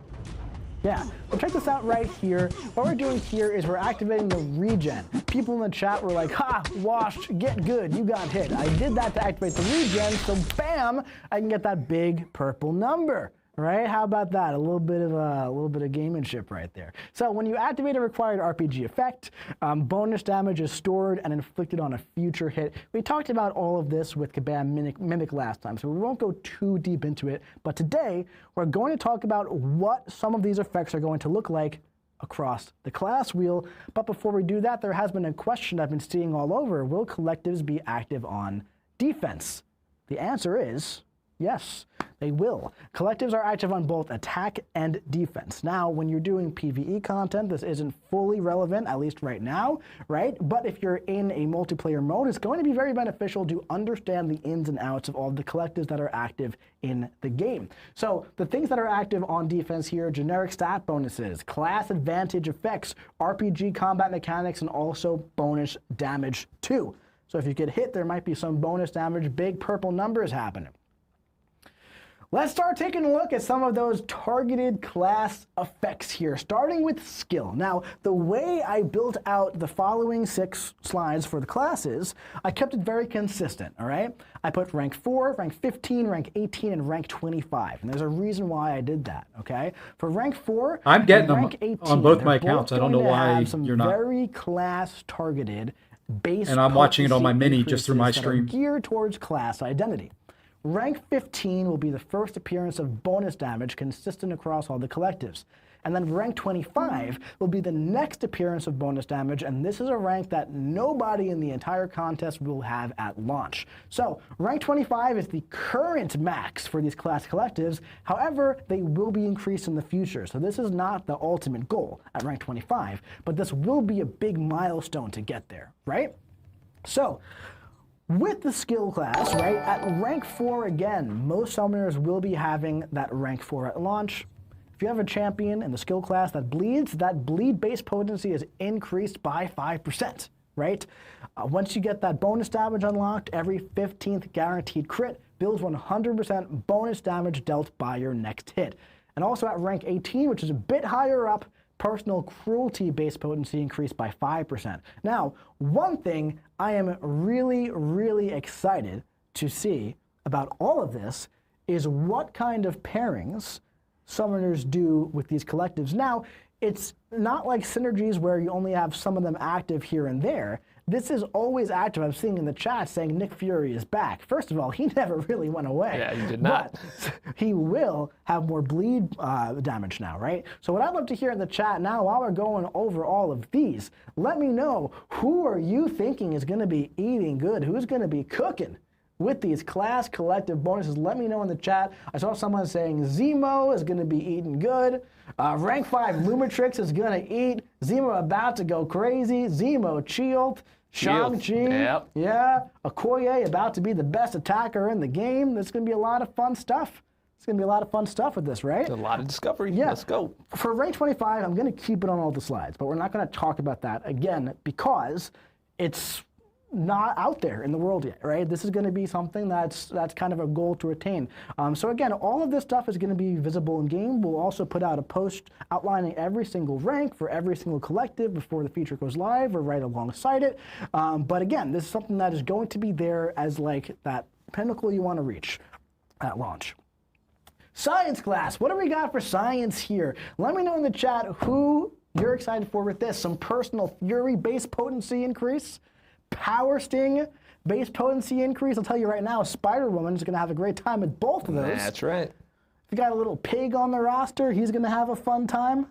Yeah, well, check this out right here. What we're doing here is we're activating the regen. People in the chat were like, ha, washed, get good, you got hit. I did that to activate the regen, so bam, I can get that big purple number. Right? How about that? A little bit of gamemanship right there. So when you activate a required RPG effect, bonus damage is stored and inflicted on a future hit. We talked about all of this with Kabam Mimic last time, so we won't go too deep into it. But today, we're going to talk about what some of these effects are going to look like across the class wheel. But before we do that, there has been a question I've been seeing all over. Will collectives be active on defense? The answer is yes, they will. Collectives are active on both attack and defense. Now, when you're doing PvE content, this isn't fully relevant, at least right now, right? But if you're in a multiplayer mode, it's going to be very beneficial to understand the ins and outs of all the collectives that are active in the game. So the things that are active on defense here, generic stat bonuses, class advantage effects, RPG combat mechanics, and also bonus damage too. So if you get hit, there might be some bonus damage, big purple numbers happening. Let's start taking a look at some of those targeted class effects here, starting with skill. Now, the way I built out the following 6 slides for the classes, I kept it very consistent, all right? I put rank 4, rank 15, rank 18, and rank 25. And there's a reason why I did that, okay? For rank 4, I'm getting and them rank 18, on both my they're accounts. I don't going know to why have some you're not. very class targeted base And I'm watching it on my potency mini just through my increases that are stream. geared towards class identity. Rank 15 will be the first appearance of bonus damage consistent across all the collectives. And then rank 25 will be the next appearance of bonus damage, and this is a rank that nobody in the entire contest will have at launch. So rank 25 is the current max for these class collectives. However, they will be increased in the future. So this is not the ultimate goal at rank 25, but this will be a big milestone to get there, right? So with the skill class, right, at rank 4 again, most summoners will be having that rank 4 at launch. If you have a champion in the skill class that bleeds, that bleed base potency is increased by 5%, right? Once you get that bonus damage unlocked, every 15th guaranteed crit builds 100% bonus damage dealt by your next hit. And also at rank 18, which is a bit higher up, personal cruelty base potency increased by 5%. Now, one thing I am really, really excited to see about all of this is what kind of pairings summoners do with these collectives. Now, it's not like synergies where you only have some of them active here and there. This is always active. I'm seeing in the chat saying Nick Fury is back. First of all, he never really went away. Yeah, he did not. But he will have more bleed damage now, right? So what I'd love to hear in the chat now, while we're going over all of these, let me know, who are you thinking is going to be eating good? Who's going to be cooking with these class collective bonuses? Let me know in the chat. I saw someone saying Zemo is going to be eating good. Rank 5 Lumitrix is going to eat. Zemo about to go crazy. Zemo Chilled. Shang-Chi. Yep. Yeah. Okoye about to be the best attacker in the game. There's going to be a lot of fun stuff. It's going to be a lot of fun stuff with this, right? A lot of discovery. Yeah. Let's go. For rank 25, I'm going to keep it on all the slides, but we're not going to talk about that again because it's not out there in the world yet, right? This is going to be something that's kind of a goal to attain. So again, all of this stuff is going to be visible in game. We'll also put out a post outlining every single rank for every single collective before the feature goes live or right alongside it. But again, this is something that is going to be there as like that pinnacle you want to reach at launch. Science class, what do we got for science here? Let me know in the chat who you're excited for with this. Some personal fury base potency increase. Power Sting, base potency increase. I'll tell you right now, Spider-Woman is going to have a great time with both of those. That's right. If you got a little pig on the roster, he's going to have a fun time.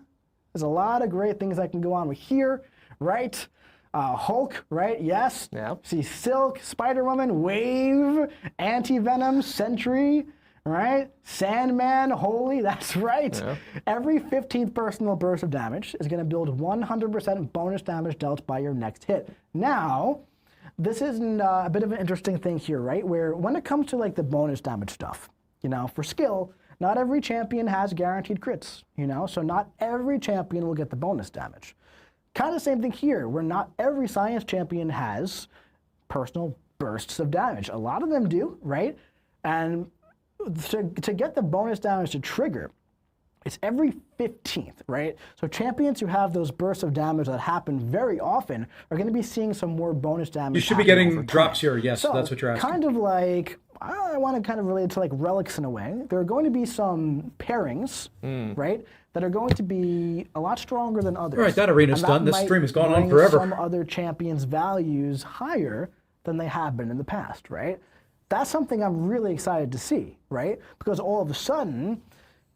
There's a lot of great things that can go on with here, right? Hulk, right? Yes. Yeah. See Silk, Spider-Woman, Wave, Anti-Venom, Sentry, right? Sandman, Holy, that's right. Yeah. Every 15th personal burst of damage is going to build 100% bonus damage dealt by your next hit. Now, this is a bit of an interesting thing here, right? Where when it comes to like the bonus damage stuff, you know, for skill, not every champion has guaranteed crits, you know? So not every champion will get the bonus damage. Kind of the same thing here, where not every science champion has personal bursts of damage. A lot of them do, right? And to get the bonus damage to trigger, it's every 15th, right? So champions who have those bursts of damage that happen very often are going to be seeing some more bonus damage. You should be getting drops here. Yes, so that's what you're asking. Kind of like, I want to kind of relate it to like relics in a way. There are going to be some pairings, right, that are going to be a lot stronger than others. All right, that arena's And done. This might stream has gone on bring forever. Some other champions' values higher than they have been in the past, right? That's something I'm really excited to see, right? Because all of a sudden,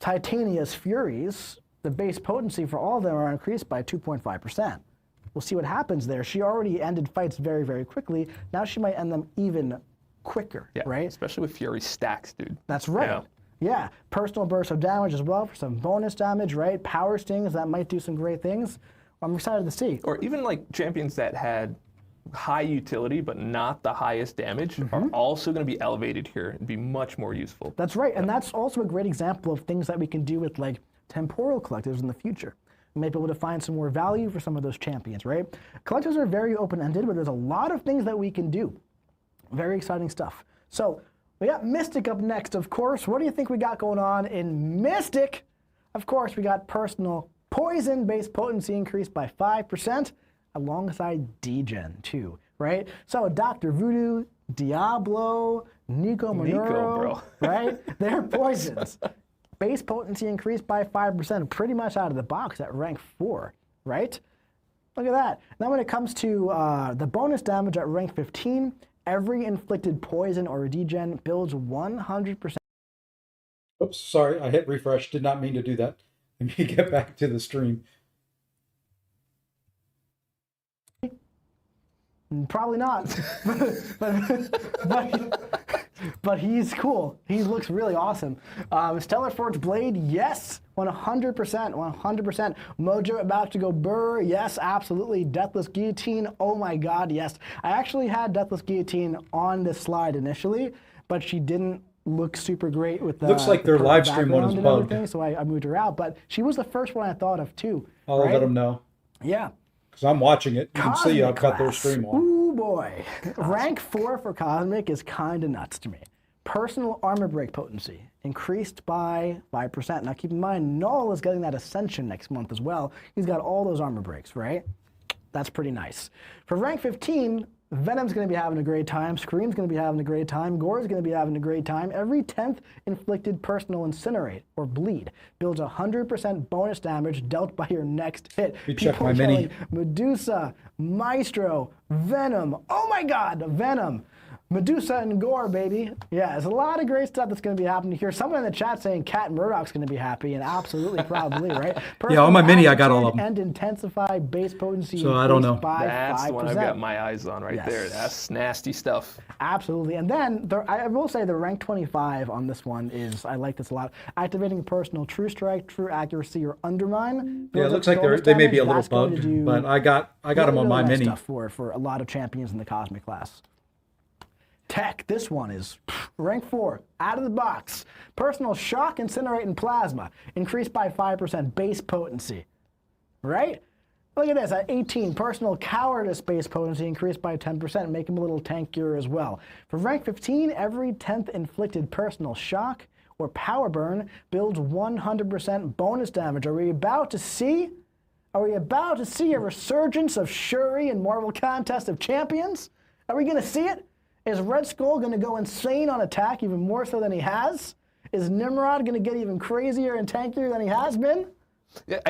Titania's Furies, the base potency for all of them are increased by 2.5%. We'll see what happens there. She already ended fights very, very quickly. Now she might end them even quicker, Yeah, right? especially with Fury stacks, dude. That's right. Yeah. Yeah, personal burst of damage as well for some bonus damage, right? Power stings, that might do some great things. I'm excited to see. Or even like champions that had high utility but not the highest damage are also going to be elevated here and be much more useful. That's right, and that's also a great example of things that we can do with like temporal collectives in the future. We might be able to find some more value for some of those champions, right? Collectives are very open-ended, but there's a lot of things that we can do. Very exciting stuff. So We got Mystic up next, of course. What do you think we got going on in Mystic? Of course, we got personal poison base potency increased by 5% alongside degen too, right? So Dr. Voodoo, Diablo, Nico Monero, right? They're poisons. Base potency increased by 5%, pretty much out of the box at rank 4, right? Look at that. Now when it comes to the bonus damage at rank 15, every inflicted poison or degen builds 100%. Oops, sorry, I hit refresh. Did not mean to do that. Let me get back to the stream. Probably not, but he's cool. He looks really awesome. Stellar Forge Blade, yes, 100%, 100%. Mojo about to go burr, yes, absolutely. Deathless Guillotine, oh my god, yes. I actually had Deathless Guillotine on this slide initially, but she didn't look super great with the looks like their live stream one is and bugged. everything, so I moved her out, but she was the first one I thought of too. I'll let them know. Yeah. Because I'm watching it. You can see I've got their stream on. Ooh boy. Rank 4 for Cosmic is kind of nuts to me. Personal armor break potency increased by 5%. Now keep in mind, Null is getting that Ascension next month as well. He's got all those armor breaks, right? That's pretty nice. For rank 15, Venom's going to be having a great time, Scream's going to be having a great time, Gore's going to be having a great time. Every 10th inflicted personal incinerate or bleed builds 100% bonus damage dealt by your next hit. You check my mini. Medusa, Maestro, Venom. Oh my god, Venom. Medusa and Gore, baby. Yeah, there's a lot of great stuff that's going to be happening here. Someone in the chat saying Cat Murdoch's going to be happy, and absolutely, probably, right? Yeah, on my mini, I got all of them. And intensify base potency. So I don't know. By That's 5%. the one I've got my eyes on right there. That's nasty stuff. Absolutely. And then I will say the rank 25 on this one is, I like this a lot. Activating personal True Strike, True Accuracy, or Undermine. Yeah, it looks like they may be a little bugged, but I got them on my mini. Stuff for a lot of champions in the Cosmic class. Tech, this one is rank 4, out of the box. Personal Shock, Incinerate, and Plasma increased by 5% base potency, right? Look at this, at 18, Personal Cowardice base potency increased by 10%, make him a little tankier as well. For rank 15, every 10th inflicted Personal Shock or Power Burn builds 100% bonus damage. Are we about to see a resurgence of Shuri in Marvel Contest of Champions? Are we going to see it? Is Red Skull going to go insane on attack even more so than he has? Is Nimrod going to get even crazier and tankier than he has been? Yeah,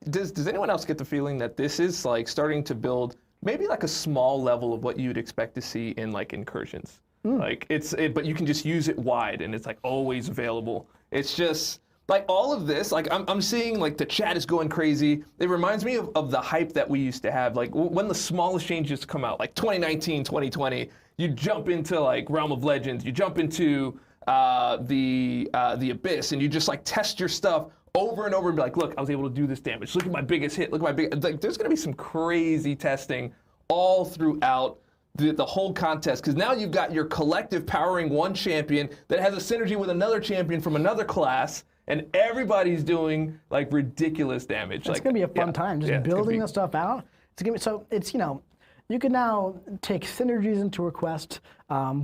does anyone else get the feeling that this is like starting to build maybe like a small level of what you'd expect to see in like incursions? Like but you can just use it wide and it's like always available. It's just like all of this, like I'm seeing like the chat is going crazy. It reminds me of the hype that we used to have, like when the smallest changes come out, like 2019, 2020. You jump into like Realm of Legends, you jump into the Abyss, and you just like test your stuff over and over and be like, look, I was able to do this damage. Look at my biggest hit. Look at my big. Like, there's gonna be some crazy testing all throughout the whole contest, because now you've got your collective powering one champion that has a synergy with another champion from another class, and everybody's doing like ridiculous damage. It's gonna be a fun time, just building the stuff out. It's gonna be so. It's you can now take synergies into a quest,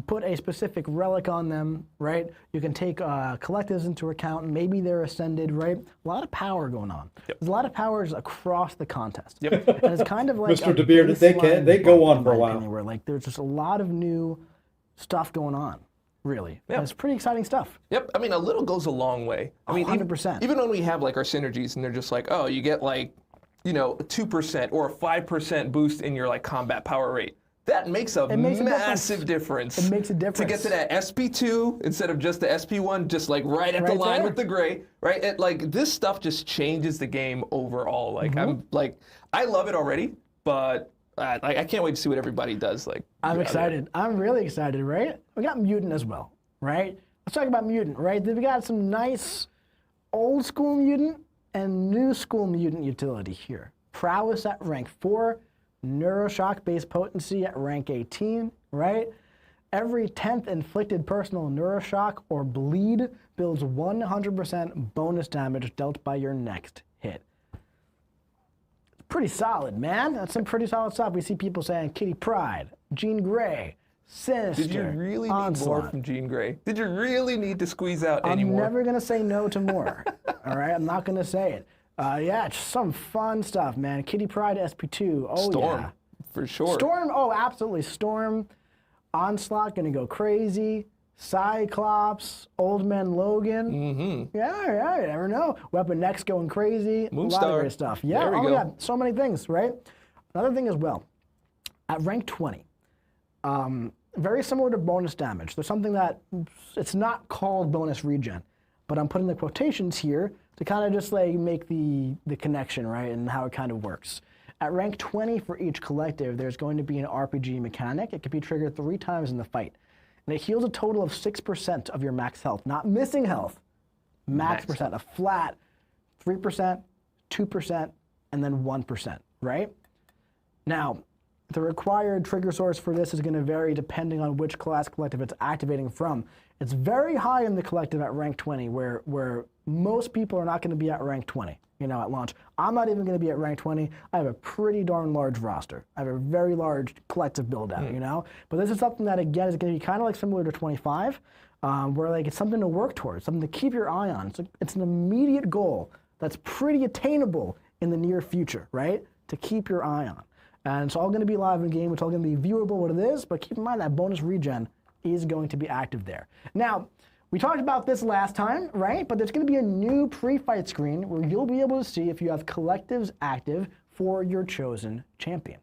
put a specific relic on them, right? You can take collectives into account, maybe they're ascended, right? A lot of power going on. There's a lot of powers across the contest. And it's kind of like Mr. DeBeard, they go on for a while. Where like there's just a lot of new stuff going on, really. And it's pretty exciting stuff. I mean, a little goes a long way. I mean, 100%. Even when we have like our synergies and they're just like, oh, you get like, a 2% or a 5% boost in your like combat power rate. That makes a massive difference. It makes a difference. To get to that SP2 instead of just the SP1, just like right at the line with the gray, right? Like this stuff just changes the game overall. Like I love it already, but I can't wait to see what everybody does. Like I'm excited. I'm really excited, right? We got Mutant as well, right? Let's talk about Mutant, right? We got some nice old school Mutant and new school Mutant utility here. Prowess at rank 4, Neuroshock base potency at rank 18, right? Every 10th inflicted personal Neuroshock or bleed builds 100% bonus damage dealt by your next hit. Pretty solid, man. That's some pretty solid stuff. We see people saying Kitty Pryde, Jean Grey, Sinister. Did you really need Onslaught. more from Jean Grey? Did you really need to squeeze out any more? I'm never going to say no to more. All right? I'm not going to say it. Yeah, just some fun stuff, man. Kitty Pryde SP2. Oh, Storm, yeah. for sure. Storm, oh, absolutely. Storm. Onslaught, going to go crazy. Cyclops. Old Man Logan. Mm-hmm. Yeah, you never know. Weapon X going crazy. A lot of great stuff. Yeah, There we go. yeah, so many things, right? Another thing as well. At rank 20, very similar to bonus damage. There's something that, it's not called bonus regen, but I'm putting the quotations here to kind of just like make the connection, right, and how it kind of works. At rank 20 for each collective, there's going to be an RPG mechanic. It can be triggered 3 times in the fight. And it heals a total of 6% of your max health, not missing health, max percent, a flat 3%, 2%, and then 1%, right? Now, the required trigger source for this is going to vary depending on which class collective it's activating from. It's very high in the collective at rank 20, where most people are not going to be at rank 20, you know, at launch. I'm not even going to be at rank 20. I have a pretty darn large roster. I have a very large collective build out, you know? But this is something that, again, is going to be kind of like similar to 25, where like it's something to work towards, something to keep your eye on. It's an immediate goal that's pretty attainable in the near future, right? To keep your eye on. And it's all going to be live in game. It's all going to be viewable what it is, but keep in mind that bonus regen is going to be active there. Now, we talked about this last time, right? But there's going to be a new pre-fight screen where you'll be able to see if you have collectives active for your chosen champion.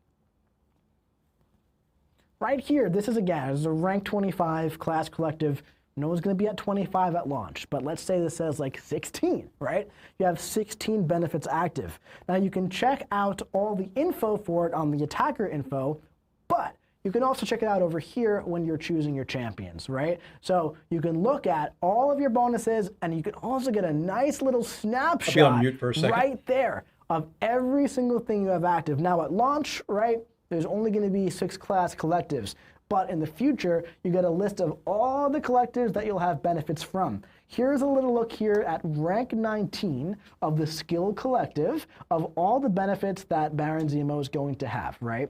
Right here, this is a rank 25 class collective. No one's going to be at 25 at launch, but let's say this says like 16, right? You have 16 benefits active. Now you can check out all the info for it on the attacker info, but you can also check it out over here when you're choosing your champions, right? So you can look at all of your bonuses, and you can also get a nice little snapshot I'll be on mute for a second. right there of every single thing you have active. Now at launch, right, there's only going to be 6 class collectives. But in the future, you get a list of all the collectives that you'll have benefits from. Here's a little look here at rank 19 of the skill collective of all the benefits that Baron Zemo is going to have, right?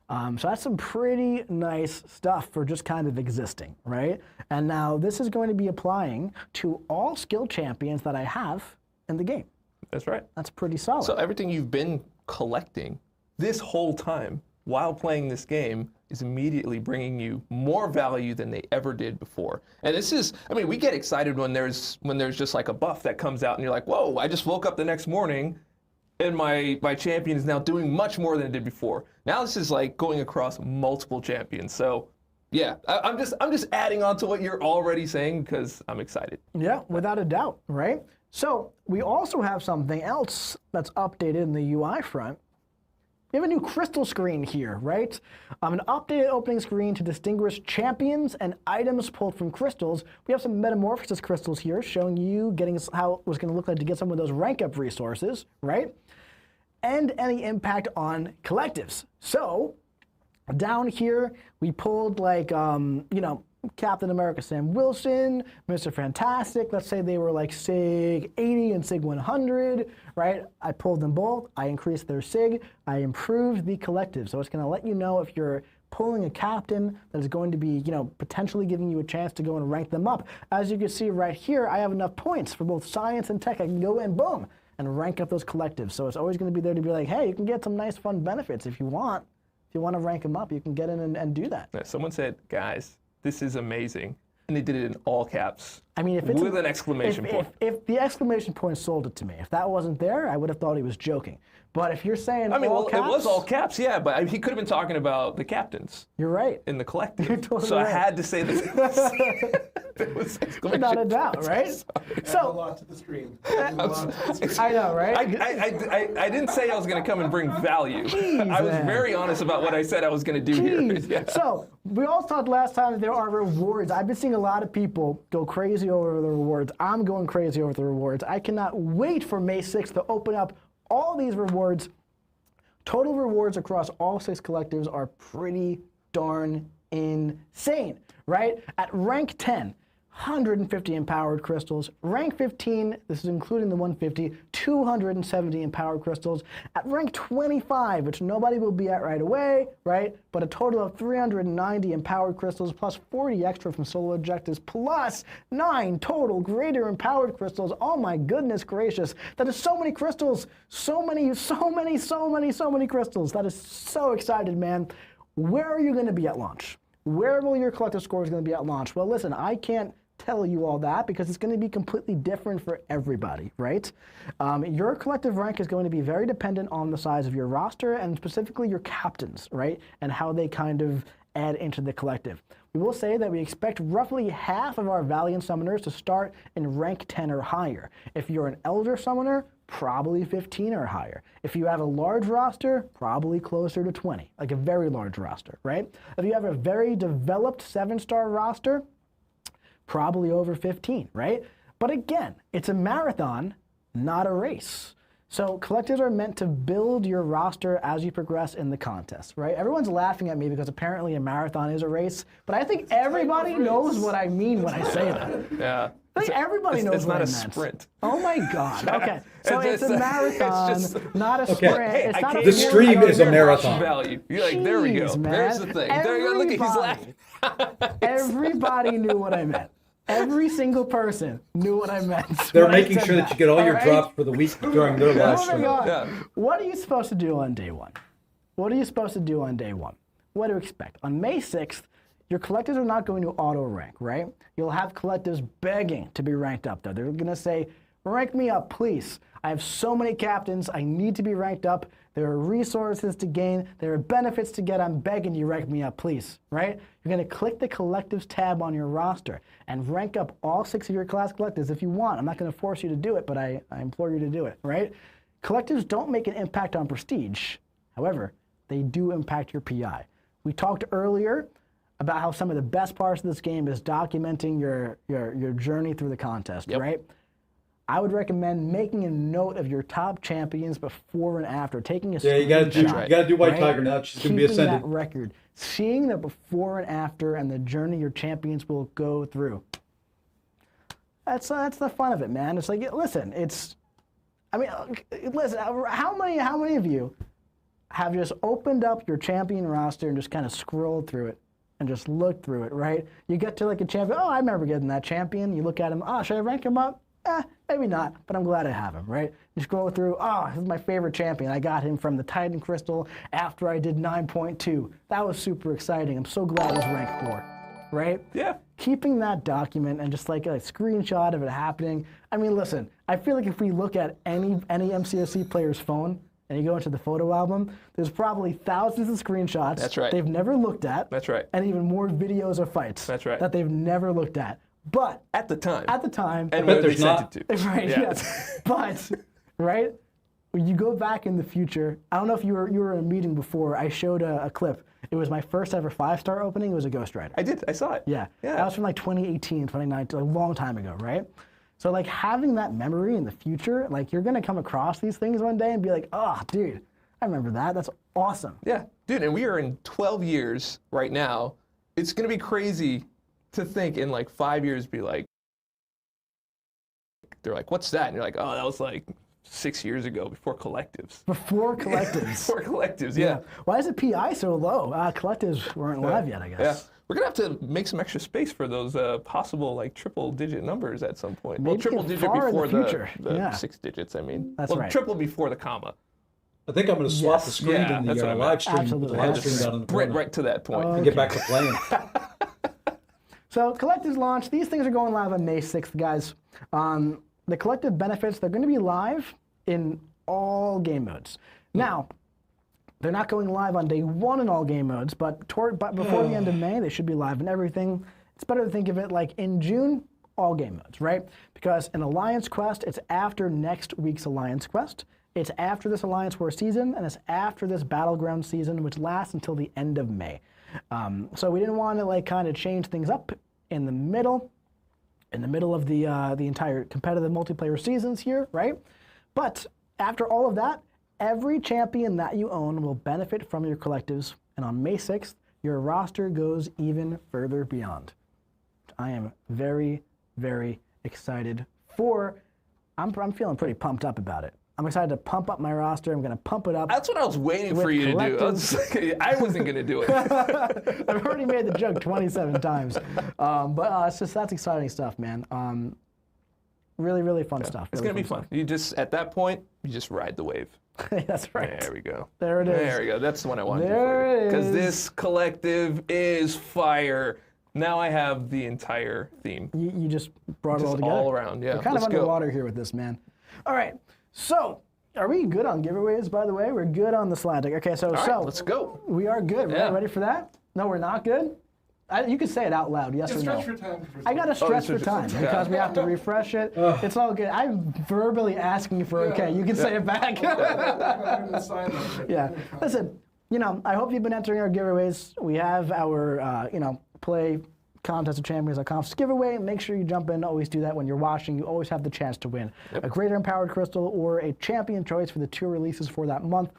So that's some pretty nice stuff for just kind of existing, right? And now this is going to be applying to all skill champions that I have in the game. That's right. That's pretty solid. So everything you've been collecting this whole time while playing this game is immediately bringing you more value than they ever did before. And this is, I mean, we get excited when there's just like a buff that comes out and you're like, whoa, I just woke up the next morning and my champion is now doing much more than it did before. Now this is like going across multiple champions. So yeah, I'm just adding on to what you're already saying because I'm excited. Yeah, without a doubt, right? So we also have something else that's updated in the UI front. We have a new crystal screen here, right? An updated opening screen to distinguish champions and items pulled from crystals. We have some metamorphosis crystals here showing you getting how it was going to look like to get some of those rank up resources, right? And any impact on collectives. So down here, we pulled like, you know, Captain America Sam Wilson, Mr. Fantastic, let's say they were like SIG 80 and SIG 100, right? I pulled them both, I increased their SIG, I improved the collective. So it's gonna let you know if you're pulling a captain that is going to be, you know, potentially giving you a chance to go and rank them up. As you can see right here, I have enough points for both science and tech. I can go and boom, and rank up those collectives. So it's always gonna be there to be like, hey, you can get some nice fun benefits if you want. If you wanna rank them up, you can get in and do that. Yeah, someone said, guys, this is amazing. And they did it in all caps. I mean, if it's with an exclamation point. If the exclamation point sold it to me, if that wasn't there, I would have thought he was joking. But if you're saying I mean, all well, caps, it was all caps, yeah, but he could have been talking about the captains you're right. in the collective. You're totally so right. I had to say that. It was exclamation Without a doubt, points. right? Add a So lot to the screen. I know, right? I didn't say I was going to come and bring value. I was man. very honest about what I said I was going to do here. Jeez. Yeah. So we all talked last time that there are rewards. I've been seeing a lot of people go crazy over the rewards. I'm going crazy over the rewards. I cannot wait for May 6th to open up all these rewards. Total rewards across all 6 collectives are pretty darn insane, right? At rank 10, 150 empowered crystals. Rank 15, this is including the 150, 270 empowered crystals. At rank 25, which nobody will be at right away, right? But a total of 390 empowered crystals plus 40 extra from solo objectives plus 9 total greater empowered crystals. Oh my goodness gracious. That is so many crystals. So many crystals. That is so excited, man. Where are you going to be at launch? Where will your collective scores going to be at launch? Well, listen, I can't tell you all that because it's going to be completely different for everybody, right? Your collective rank is going to be very dependent on the size of your roster and specifically your captains, right? And how they kind of add into the collective. We will say that we expect roughly half of our Valiant Summoners to start in rank 10 or higher. If you're an Elder Summoner, probably 15 or higher. If you have a large roster, probably closer to 20, like a very large roster, right? If you have a very developed 7-star roster, probably over 15, right? But again, it's a marathon, not a race. So collectives are meant to build your roster as you progress in the contest, right? Everyone's laughing at me because apparently a marathon is a race, but I think everybody knows what I mean when I say that. Yeah. I think everybody knows what I meant. It's not a sprint. Oh my God. Okay. So it's a marathon, not a sprint. Hey, it's not The stream is a marathon. Value. You're like, there we go. Jeez, man. There's the thing. There you go. Look at he's laughing. Everybody knew what I meant. Every single person knew what I meant. They're when I making said sure that you get all your right? drops for the week during their live Oh my stream. God. Yeah. What are you supposed to do on day one? What are you supposed to do on day one? What to expect? On May 6th, your collectives are not going to auto rank, right? You'll have collectives begging to be ranked up, though. They're going to say, rank me up, please. I have so many captains. I need to be ranked up. There are resources to gain. There are benefits to get. I'm begging you, rank me up, please, right? You're going to click the collectives tab on your roster and rank up all 6 of your class collectives if you want. I'm not going to force you to do it, but I implore you to do it, right? Collectives don't make an impact on prestige. However, they do impact your PI. We talked earlier about how some of the best parts of this game is documenting your journey through the contest, right? I would recommend making a note of your top champions before and after, taking a Yeah, you gotta do White right? Tiger now. She's gonna be Keeping ascended. that record, seeing the before and after, and the journey your champions will go through. That's the fun of it, man. It's like, listen, listen. How many of you have just opened up your champion roster and just kind of scrolled through it and just looked through it, right? You get to like a champion. Oh, I remember getting that champion. You look at him. Oh, should I rank him up? Maybe not, but I'm glad I have him, right? You scroll through, oh, this is my favorite champion. I got him from the Titan Crystal after I did 9.2. That was super exciting. I'm so glad it was rank 4, right? Yeah. Keeping that document and just like a screenshot of it happening. I mean, listen, I feel like if we look at any MCOC player's phone and you go into the photo album, there's probably thousands of screenshots That's right. they've never looked at. That's right. And even more videos of fights That's right. that they've never looked at. But At the time. but And where they there's sent not. it to. right, Yeah. yes. But, right, when you go back in the future, I don't know if you were in a meeting before, I showed a clip. It was my first ever 5-star opening. It was a Ghost Rider. I did. I saw it. Yeah. Yeah. That was from like 2018, 2019, a long time ago, right? So like having that memory in the future, like you're going to come across these things one day and be like, oh, dude, I remember that. That's awesome. Yeah. Dude, and we are in 12 years right now. It's going to be crazy to think in like 5 years be like, they're like, what's that? And you're like, oh, that was like 6 years ago before collectives. Before collectives. Before collectives, yeah. Why is the PI so low? Collectives weren't live yet, I guess. Yeah. We're going to have to make some extra space for those possible like triple-digit numbers at some point. Maybe Well, triple-digit far in the before future. the Yeah. 6 digits, I mean. That's well, right. triple before the comma. I think I'm going to swap Yes. the screen Yeah, in that's the what I meant. live stream. Absolutely. The live stream down in the corner. Right to that point. And get back to playing. So collectives launch. These things are going live on May 6th, guys. The collective benefits, they're going to be live in all game modes. Now, they're not going live on day 1 in all game modes, but before the end of May, they should be live in everything. It's better to think of it like in June, all game modes, right? Because an Alliance Quest, it's after next week's Alliance Quest. It's after this Alliance War season, and it's after this Battlegrounds season, which lasts until the end of May. So we didn't want to like kind of change things up in the middle of the entire competitive multiplayer seasons here, right? But after all of that, every champion that you own will benefit from your collectives, and on May 6th, your roster goes even further beyond. I am very, very excited for. I'm feeling pretty pumped up about it. I'm excited to pump up my roster. I'm going to pump it up. That's what I was waiting for you to do. I wasn't going to do it. I've already made the joke 27 times. But that's exciting stuff, man. Really, really fun stuff. It's going to be fun. You just, at that point, you just ride the wave. That's right. There we go. There it is. There we go. That's the one I wanted There to do. it Because is. this collective is fire. Now I have the entire theme. You just brought it all Just together. all around, yeah. We're kind Let's of go. underwater here with this, man. All right. So, are we good on giveaways, by the way? We're good on the slide deck. Okay, so, All right, let's go. We are good. Yeah. Ready for that? No, we're not good? You can say it out loud, yes or no. Stretch for time. I got to stretch for stretch time for because time. we have to refresh it. It's all good. I'm verbally asking you for okay. You can say it back. Yeah. Listen, I hope you've been entering our giveaways. We have our, play contest of champions.com giveaway. Make sure you jump in. Always do that when you're watching. You always have the chance to win a greater empowered crystal or a champion choice for the 2 releases for that month.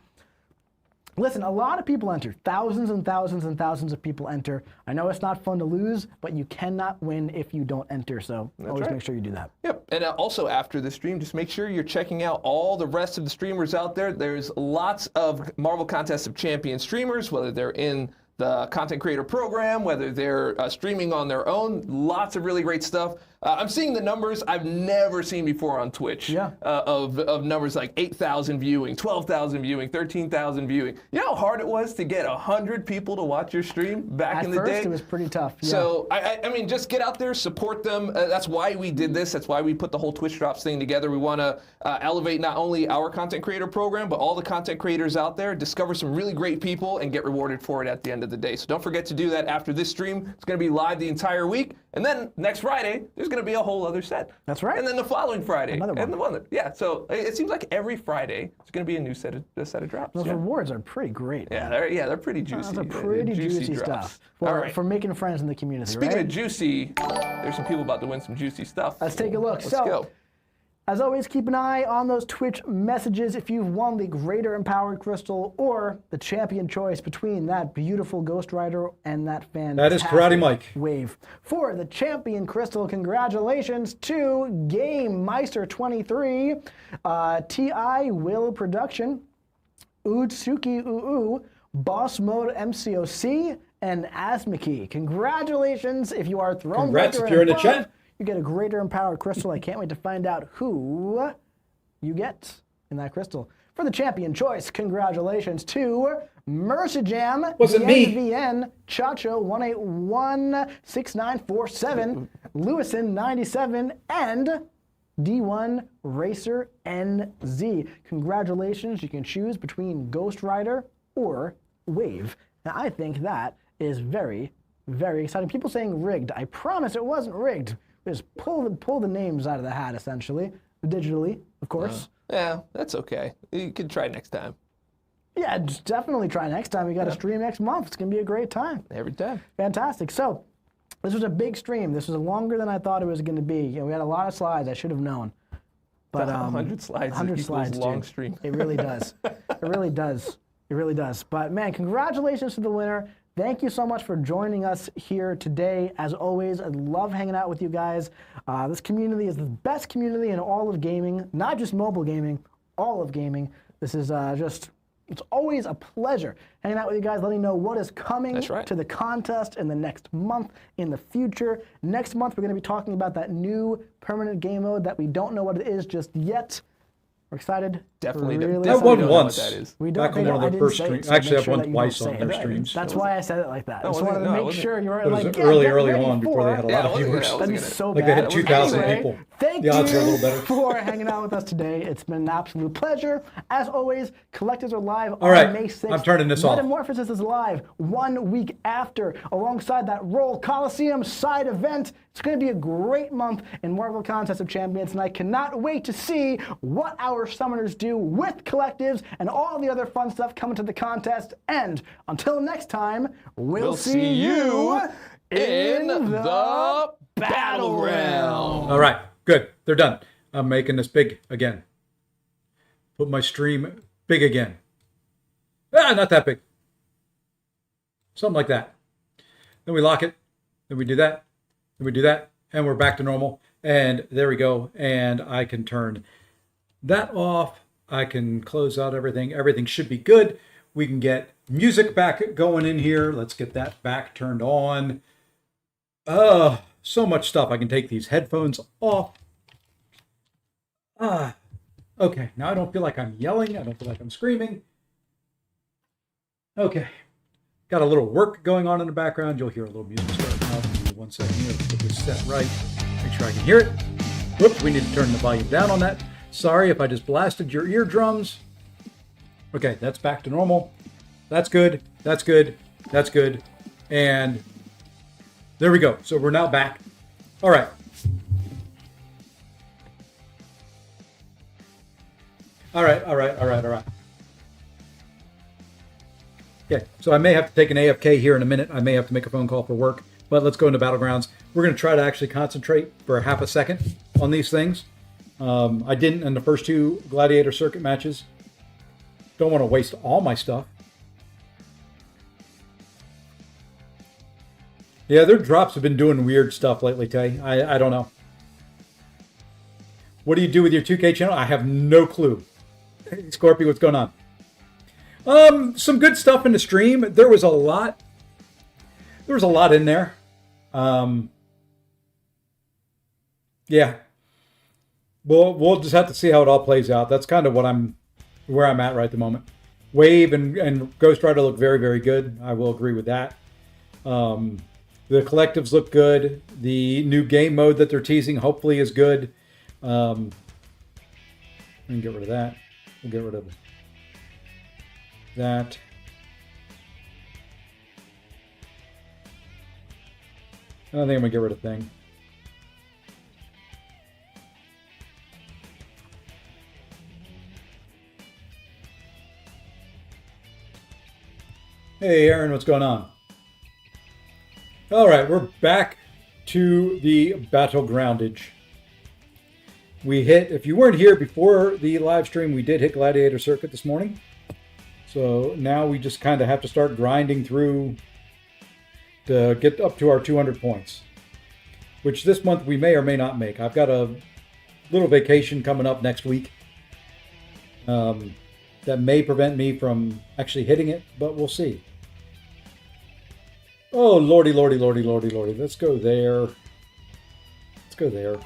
Listen, a lot of people enter. Thousands and thousands and thousands of people enter. I know it's not fun to lose, but you cannot win if you don't enter. So always right. make sure you do that. Yep, and also after the stream, just make sure you're checking out all the rest of the streamers out there. There's lots of Marvel Contest of Champions streamers, whether they're in the content creator program, whether they're streaming on their own. Lots of really great stuff. I'm seeing the numbers I've never seen before on Twitch. Yeah. Of numbers like 8,000 viewing, 12,000 viewing, 13,000 viewing. You know how hard it was to get 100 people to watch your stream back in the day? At first, it was pretty tough. Yeah. So, I mean, just get out there, support them. That's why we did this. That's why we put the whole Twitch Drops thing together. We want to elevate not only our content creator program, but all the content creators out there, discover some really great people, and get rewarded for it at the end of the day. So don't forget to do that after this stream. It's going to be live the entire week. And then next Friday, there's going to be a whole other set. That's right. And then the following Friday. Another one. And the one. Yeah, so it seems like every Friday, there's going to be a new set of drops. Those yeah. rewards are pretty great. Yeah, man. they're pretty juicy. Those are pretty juicy drops. stuff All right. for making friends in the community. Speaking right? of juicy, there's some people about to win some juicy stuff. Let's take a look. Let's So, go. as always, keep an eye on those Twitch messages if you've won the Greater Empowered Crystal or the champion choice between that beautiful Ghost Rider and that fantastic That is Karate Mike. Wave. For the champion crystal, congratulations to Game Meister 23, TI Will Production, Utsuki UU, Boss Mode MCOC, and Asmiki. Congratulations if you are Throne Congrats Breaker if you're in the above, chat. you get a greater empowered crystal. I can't wait to find out who you get in that crystal. For the champion choice, congratulations to Mercajam, Was it me? VN, Chacho 1816947, Lewison 97, and D1 Racer NZ. Congratulations. You can choose between Ghost Rider or Wave. Now, I think that is very, very exciting. People saying rigged. I promise it wasn't rigged. We just pull the names out of the hat, essentially, digitally, of course. Yeah, that's okay. You can try next time. Yeah, just definitely try next time. We got a stream next month. It's going to be a great time. Every time. Fantastic. So, this was a big stream. This was longer than I thought it was going to be. We had a lot of slides. I should have known. But 100 slides 100 equals slides, long dude. stream. It really does. It really does. It really does. But man, congratulations to the winner. Thank you so much for joining us here today. As always, I love hanging out with you guys. This community is the best community in all of gaming, not just mobile gaming, all of gaming. This is it's always a pleasure hanging out with you guys, letting you know what is coming That's right. to the contest in the next month, in the future. Next month, we're going to be talking about that new permanent game mode that we don't know what it is just yet. We're excited. Definitely Really don't- I definitely won don't know what once. that is. We don't Back on think one I of the didn't first say it, streams. so Actually, make I've sure won that you twice don't on say their it. streams. That's why I said it like that. I just was wanted it? to No, it make wasn't. sure you were But it was like, early get ready on before they had a for- lot Yeah, of I wasn't viewers. gonna- I That wasn't is so Like they bad. had 2,000 Anyway, people. Thank The odds you are a little better. for hanging out with us today. It's been an absolute pleasure. As always, Collectives are live All right, on May 6th. I'm turning this off. Metamorphosis is live 1 week after, alongside that Roll Coliseum side event. It's going to be a great month in Marvel Contest of Champions, and I cannot wait to see what our summoners do with Collectives and all the other fun stuff coming to the contest. And until next time, we'll see you in the Battlegrounds. All right, good. They're done. I'm making this big again. Put my stream big again. Not that big. Something like that. Then we lock it. Then we do that. we do that, and we're back to normal. And there we go. And I can turn that off. I can close out everything. Everything should be good. We can get music back going in here. Let's get that back turned on. So much stuff. I can take these headphones off. Okay, now I don't feel like I'm yelling. I don't feel like I'm screaming. Okay, got a little work going on in the background. You'll hear a little music starting out. Give me 1 second here. Let's get this set right. Make sure I can hear it. Whoops, we need to turn the volume down on that. Sorry if I just blasted your eardrums. Okay, that's back to normal. That's good. That's good. That's good. And there we go. So we're now back. All right. All right. Okay, so I may have to take an AFK here in a minute. I may have to make a phone call for work, but let's go into Battlegrounds. We're going to try to actually concentrate for half a second on these things. I didn't in the first 2 Gladiator Circuit matches. Don't want to waste all my stuff. Yeah, their drops have been doing weird stuff lately, Tay. I don't know. What do you do with your 2K channel? I have no clue. Scorpio, what's going on? Some good stuff in the stream. There was a lot. There was a lot in there. Yeah. We'll just have to see how it all plays out. That's kind of where I'm at right at the moment. Wave and Ghost Rider look very, very good. I will agree with that. The collectives look good. The new game mode that they're teasing hopefully is good. We can get rid of that. We'll get rid of that. I think I'm gonna get rid of thing. Hey Aaron, what's going on? All right, we're back to the Battlegroundage. We hit, if you weren't here before the live stream, we did hit Gladiator Circuit this morning. So now we just kind of have to start grinding through to get up to our 200 points, which this month we may or may not make. I've got a little vacation coming up next week that may prevent me from actually hitting it, but we'll see. Oh, lordy, lordy, lordy, lordy, lordy. Let's go there. Let's go there.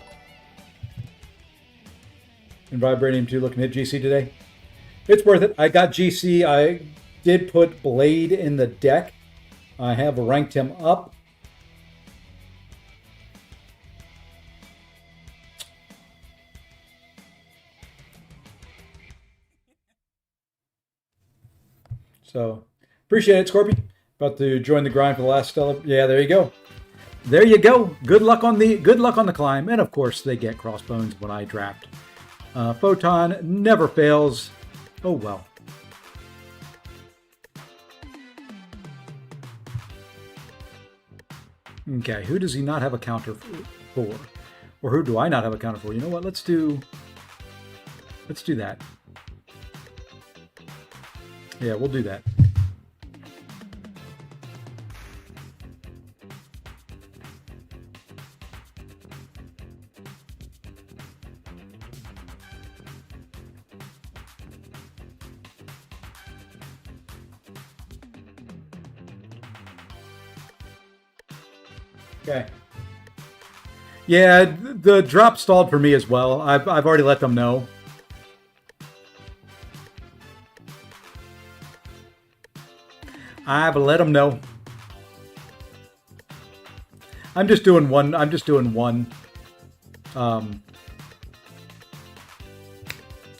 And Vibranium 2 looking at GC today. It's worth it. I got GC. I did put Blade in the deck. I have ranked him up. So, appreciate it, Scorpion. About to join the grind for the last Stella. Yeah, there you go. There you go. Good luck on the climb. And of course, they get crossbones when I draft. Photon never fails. Oh well. Okay, who does he not have a counter for? Or who do I not have a counter for? You know what? Let's do that. Yeah, we'll do that. Okay. Yeah, the drop stalled for me as well. I've already let them know. I've let them know. I'm just doing one.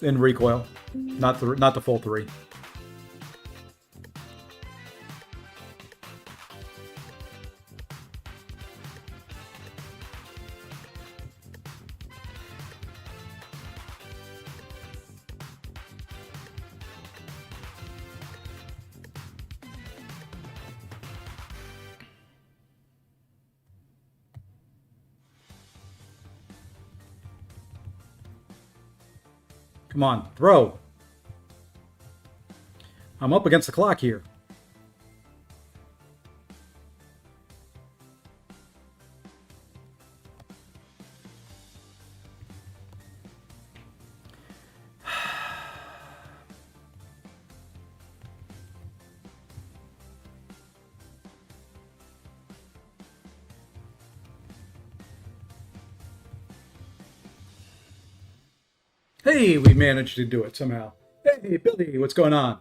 In recoil, not the full 3. Come on, throw. I'm up against the clock here. Hey, we managed to do it somehow. Hey, Billy, what's going on?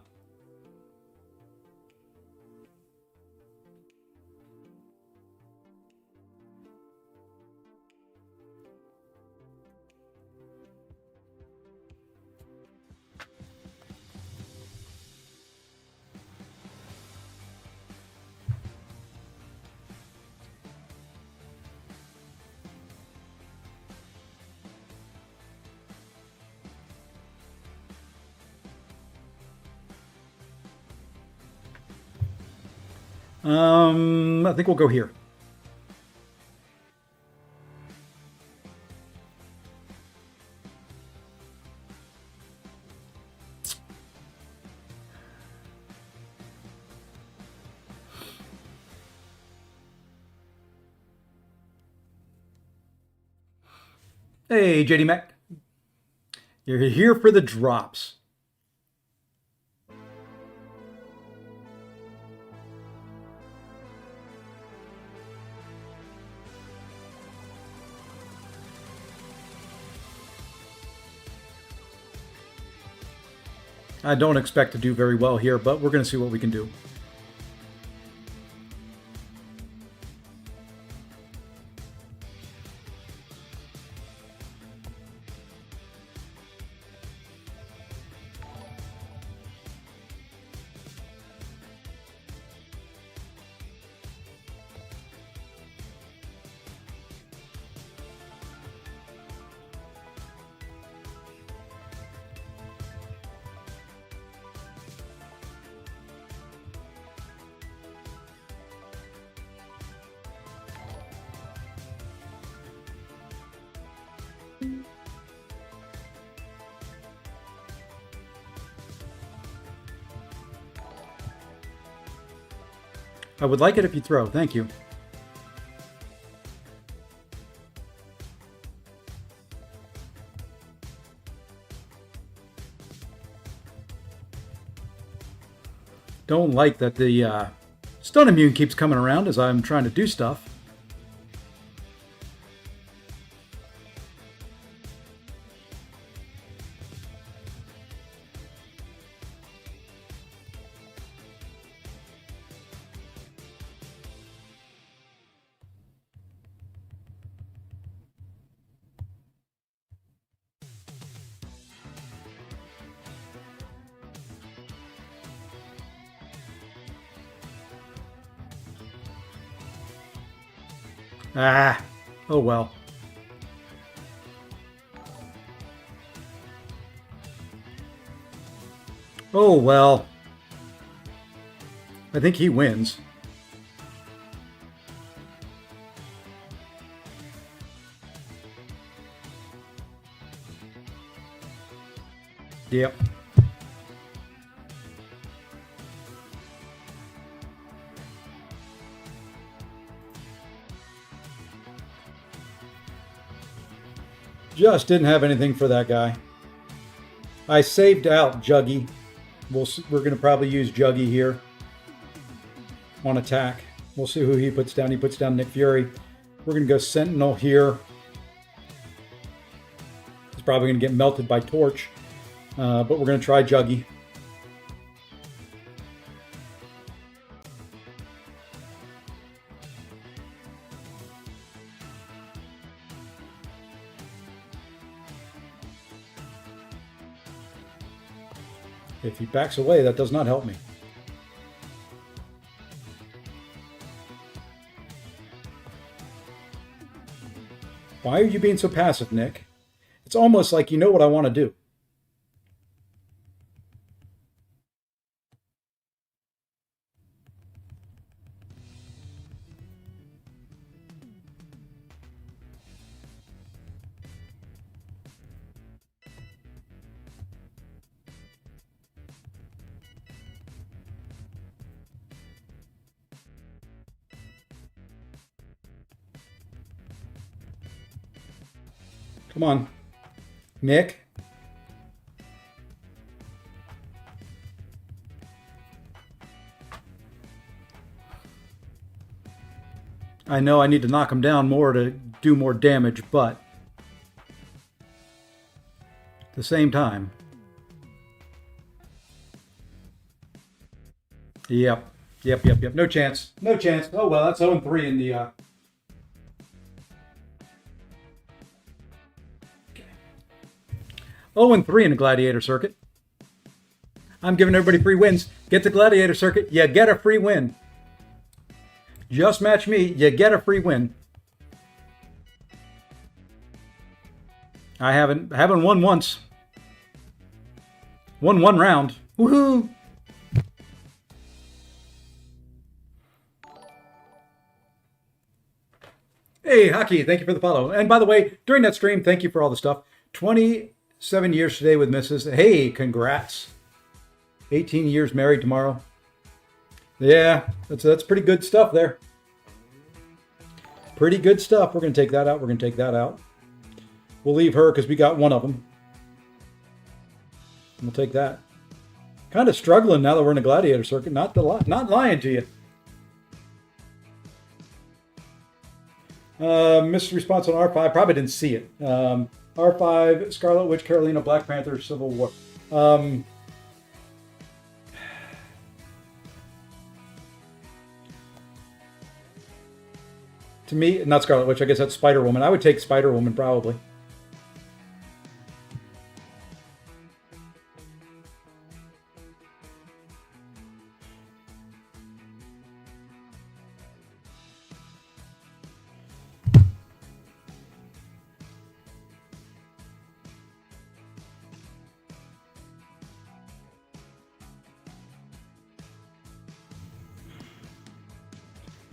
I think we'll go here. Hey, JD Mac. You're here for the drops. I don't expect to do very well here, but we're going to see what we can do. I would like it if you throw. Thank you. Don't like that the stun immune keeps coming around as I'm trying to do stuff. Ah, oh well. Oh well. I think he wins. Yep. Just didn't have anything for that guy. I saved out Juggy. We're going to probably use Juggy here on attack. We'll see who he puts down. He puts down Nick Fury. We're going to go Sentinel here. He's probably going to get melted by Torch, but we're going to try Juggy. If he backs away, that does not help me. Why are you being so passive, Nick? It's almost like you know what I want to do. Come on, Nick. I know I need to knock him down more to do more damage, but the same time. Yep. No chance. No chance. Oh, well, that's 0-3 in the... Okay. 0-3 in the Gladiator Circuit. I'm giving everybody free wins. Get the Gladiator Circuit, you get a free win. Just match me, you get a free win. I haven't won once. Won one round. Woohoo! Hey, Hockey, thank you for the follow. And by the way, during that stream, thank you for all the stuff. 27 years today with Mrs. Hey, congrats. 18 years married tomorrow. Yeah, that's pretty good stuff there. Pretty good stuff. We're going to take that out. We're going to take that out. We'll leave her because we got one of them. We'll take that. Kind of struggling now that we're in a Gladiator Circuit. Not lying to you. Missed response on R5. Probably didn't see it. R5, Scarlet Witch, Carolina, Black Panther, Civil War. To me, not Scarlet Witch. I guess that's Spider-Woman. I would take Spider-Woman probably.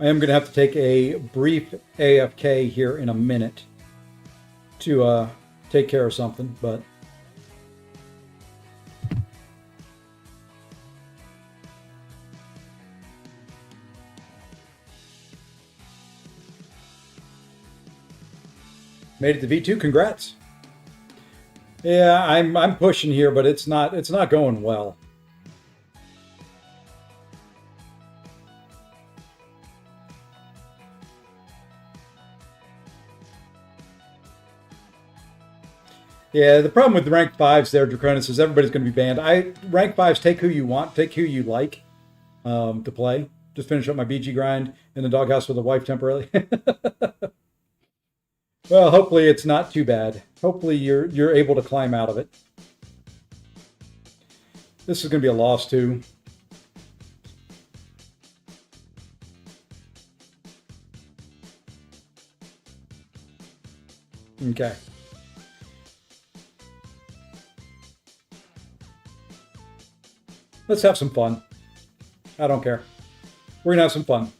I am going to have to take a brief AFK here in a minute to take care of something, but made it to V2. Congrats. Yeah, I'm pushing here, but it's not going well. Yeah, the problem with the ranked 5s there, Draconis, is everybody's going to be banned. Rank 5s, take who you want, take who you like to play. Just finish up my BG grind in the doghouse with a wife temporarily. Well, hopefully it's not too bad. Hopefully you're able to climb out of it. This is going to be a loss too. Okay. Let's have some fun. I don't care. We're going to have some fun.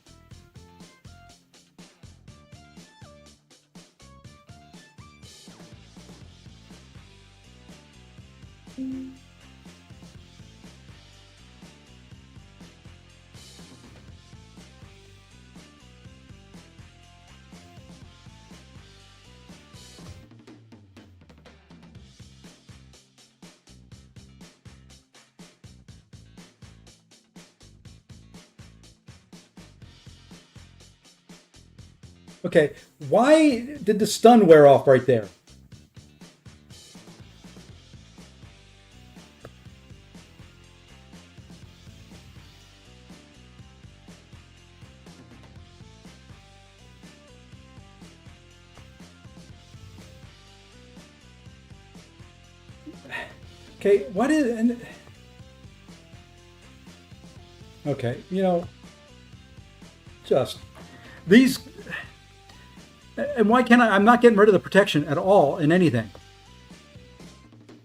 Okay, why did the stun wear off right there? Okay, what is... Okay, you know, just these... And why can't I'm not getting rid of the protection at all in anything.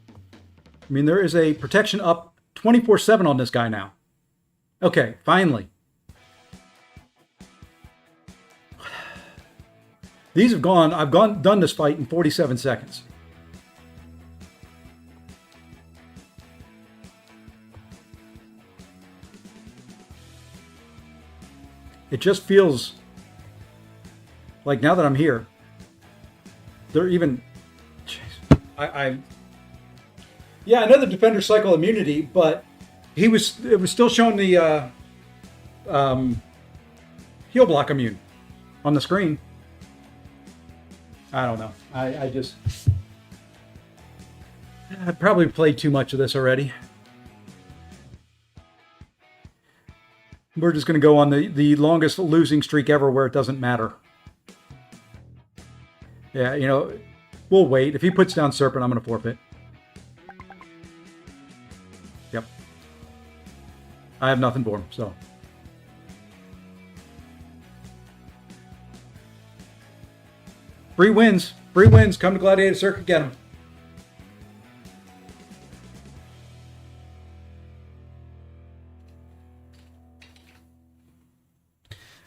I mean, there is a protection up 24/7 on this guy now. Okay, finally. These have gone, done this fight in 47 seconds. It just feels like now that I'm here, they're even... Jeez. Yeah, another defender cycle immunity, but it was still showing the heal block immune on the screen. I don't know. I just... I probably played too much of this already. We're just going to go on the longest losing streak ever where it doesn't matter. Yeah, you know, we'll wait. If he puts down Serpent, I'm going to forfeit. Yep. I have nothing for him, so. Free wins. Free wins. Come to Gladiator Circuit, get them.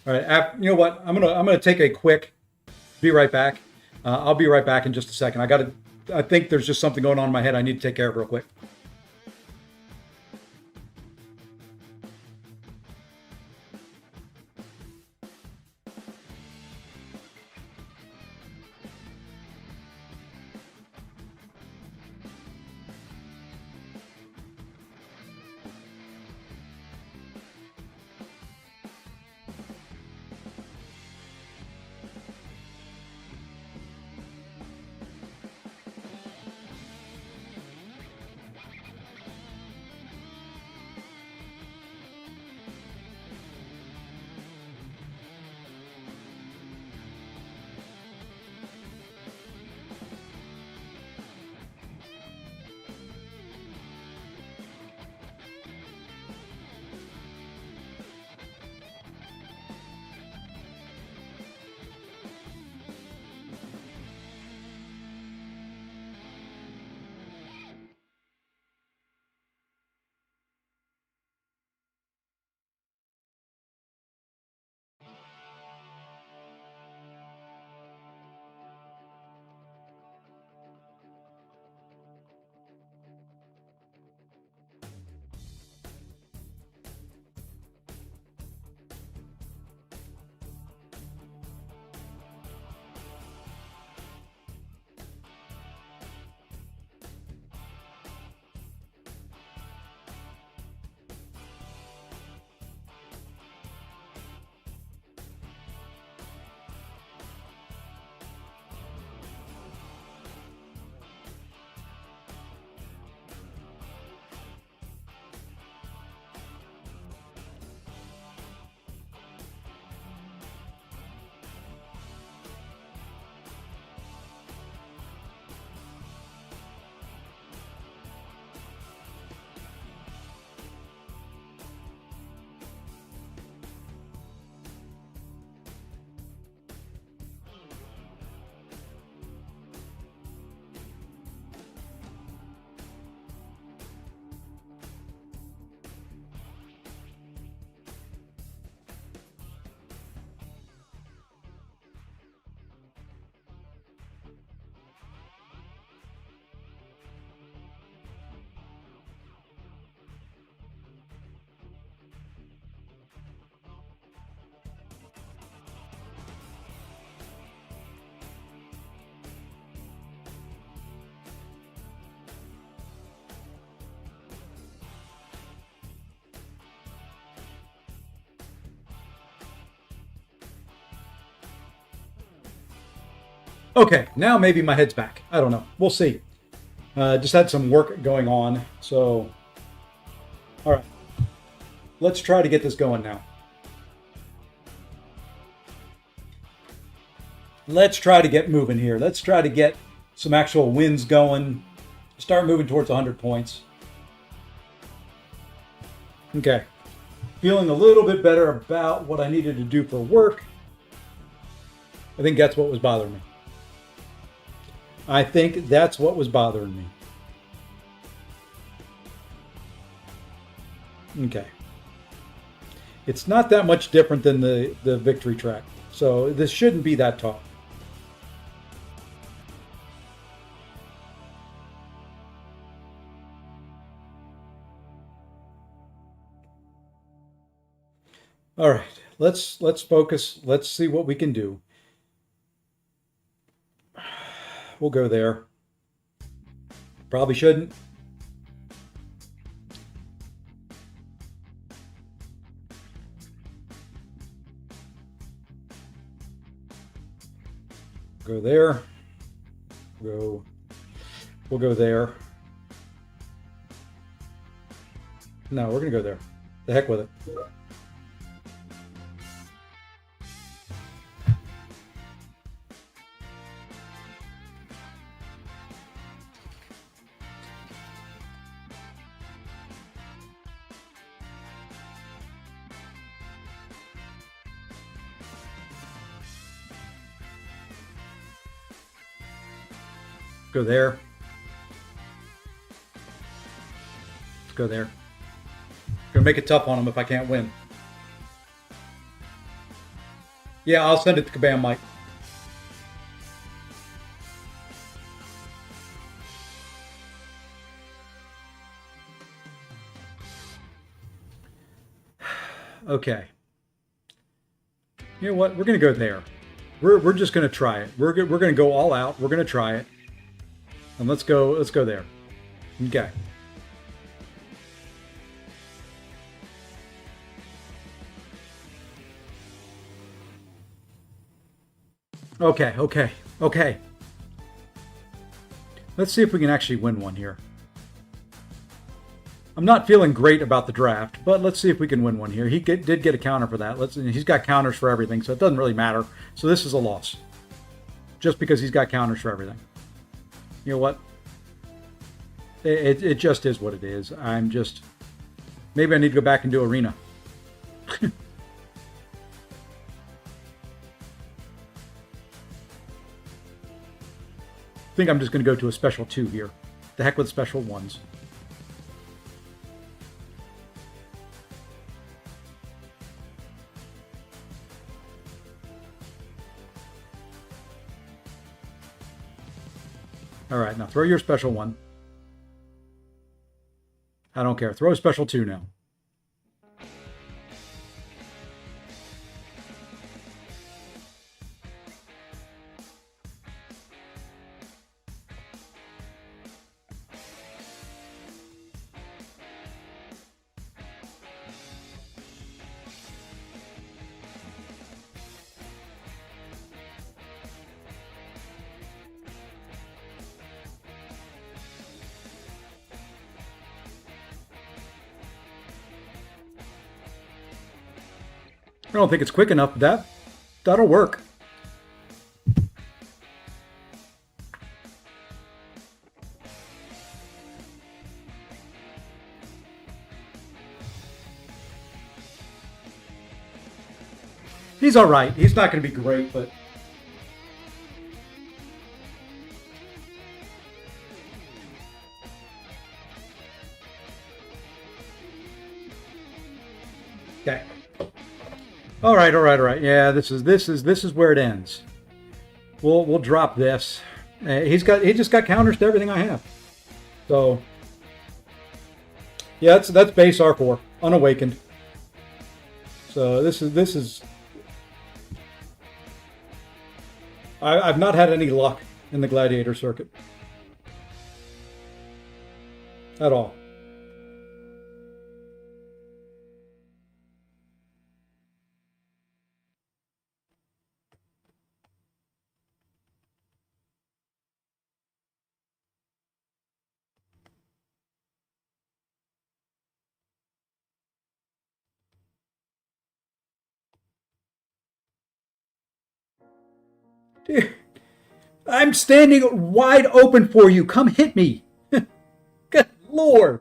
All right, you know what? I'm gonna take a quick. Be right back. I'll be right back in just a second. I think there's just something going on in my head. I need to take care of real quick. Okay, now maybe my head's back. I don't know. We'll see. Just had some work going on, so... All right. Let's try to get this going now. Let's try to get moving here. Let's try to get some actual wins going. Start moving towards 100 points. Okay. Feeling a little bit better about what I needed to do for work. I think that's what was bothering me. I think that's what was bothering me. Okay. It's not that much different than the victory track. So this shouldn't be that tough. All right, let's focus. Let's see what we can do. We'll go there. Probably shouldn't. Go there. We'll go there. No, we're gonna go there. The heck with it. Go there. Let's go there. Gonna make it tough on him if I can't win. Yeah, I'll send it to Kabam Mike. Okay. You know what? We're gonna go there. We're just gonna try it. We're gonna go all out. We're gonna try it. And let's go there. Okay. Okay. Let's see if we can actually win one here. I'm not feeling great about the draft, but let's see if we can win one here. He did get a counter for that. He's got counters for everything, so it doesn't really matter. So this is a loss. Just because he's got counters for everything. You know what? It just is what it is. Maybe I need to go back and do arena. I think I'm just going to go to a special 2 here. The heck with special 1s. All right, now throw your special 1. I don't care. Throw a special 2 now. I don't think it's quick enough, but that'll work. He's all right. He's not going to be great, but okay. All right. Yeah, this is where it ends. We'll drop this. He just got counters to everything I have. So yeah, that's base R4, unawakened. So this is. I've not had any luck in the gladiator circuit at all. Dude, I'm standing wide open for you. Come hit me. Good Lord.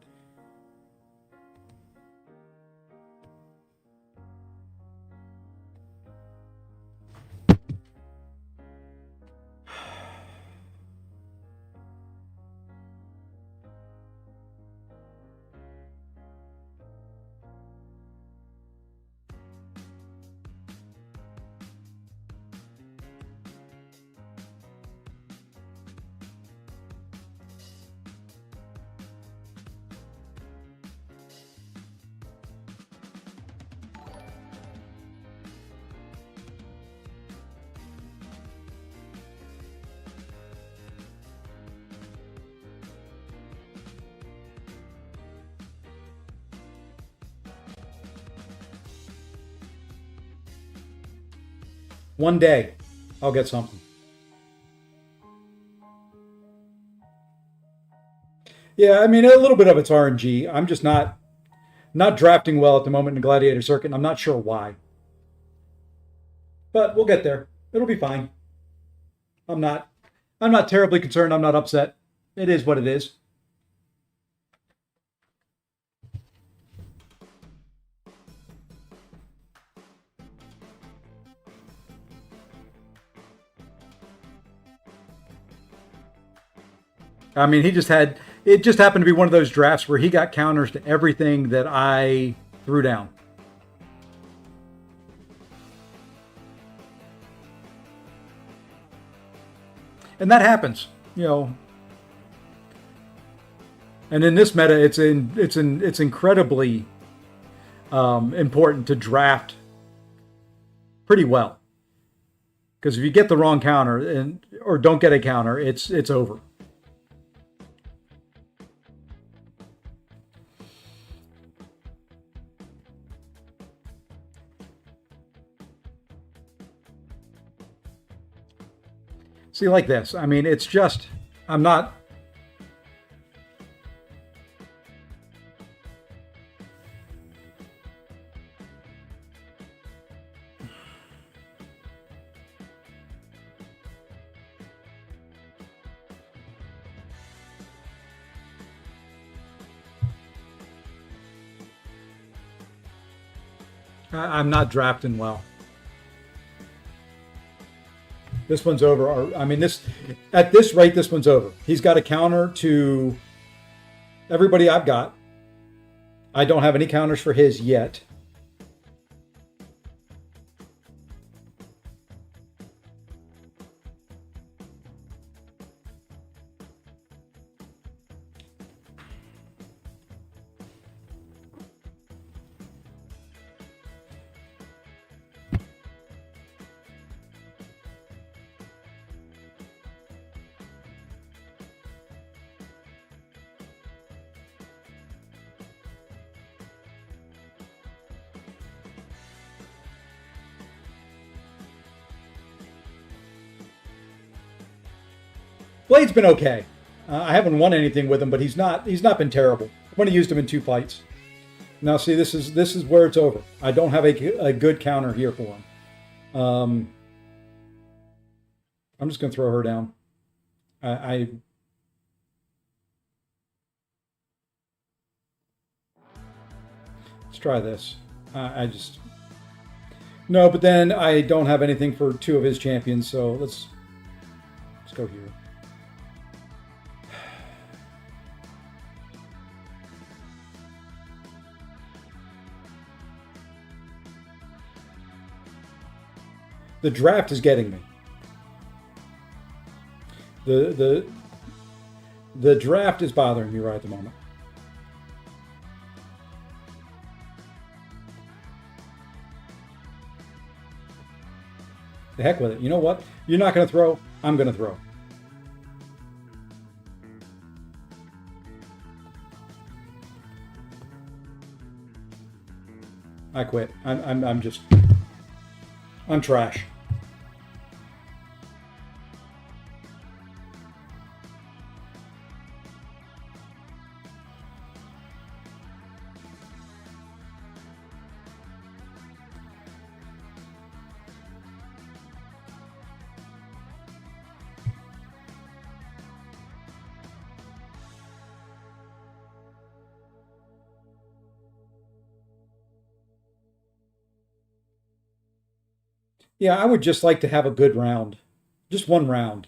One day, I'll get something. Yeah, I mean, a little bit of it's RNG. I'm just not not drafting well at the moment in Gladiator Circuit, and I'm not sure why. But we'll get there. It'll be fine. I'm not terribly concerned. I'm not upset. It is what it is. I mean, it just happened to be one of those drafts where he got counters to everything that I threw down. And that happens, And in this meta, it's incredibly important to draft pretty well, because if you get the wrong counter or don't get a counter, it's over. See, like this. I mean, it's just, I'm not. I'm not drafting well. This one's over. I mean, at this rate, this one's over. He's got a counter to everybody I've got. I don't have any counters for his yet. Blade's been okay. I haven't won anything with him, but he's not been terrible. I've only used him in 2 fights. Now, see, this is where it's over. I don't have a good counter here for him. I'm just going to throw her down. Let's try this. No, but then I don't have anything for 2 of his champions, so let's go here. The draft is getting me. The draft is bothering me right at the moment. The heck with it. You know what? You're not going to throw. I'm going to throw. I quit. I'm trash. Yeah, I would just like to have a good round. Just one round.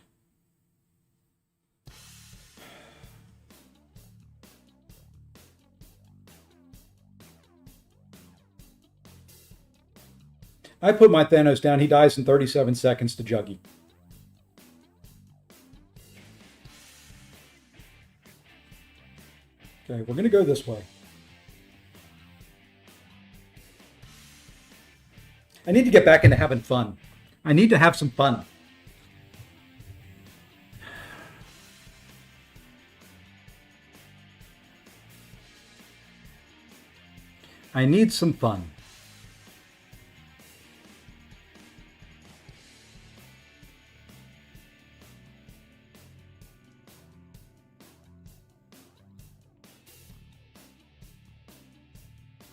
I put my Thanos down. He dies in 37 seconds to Juggy. Okay, we're going to go this way. I need to get back into having fun. I need to have some fun. I need some fun.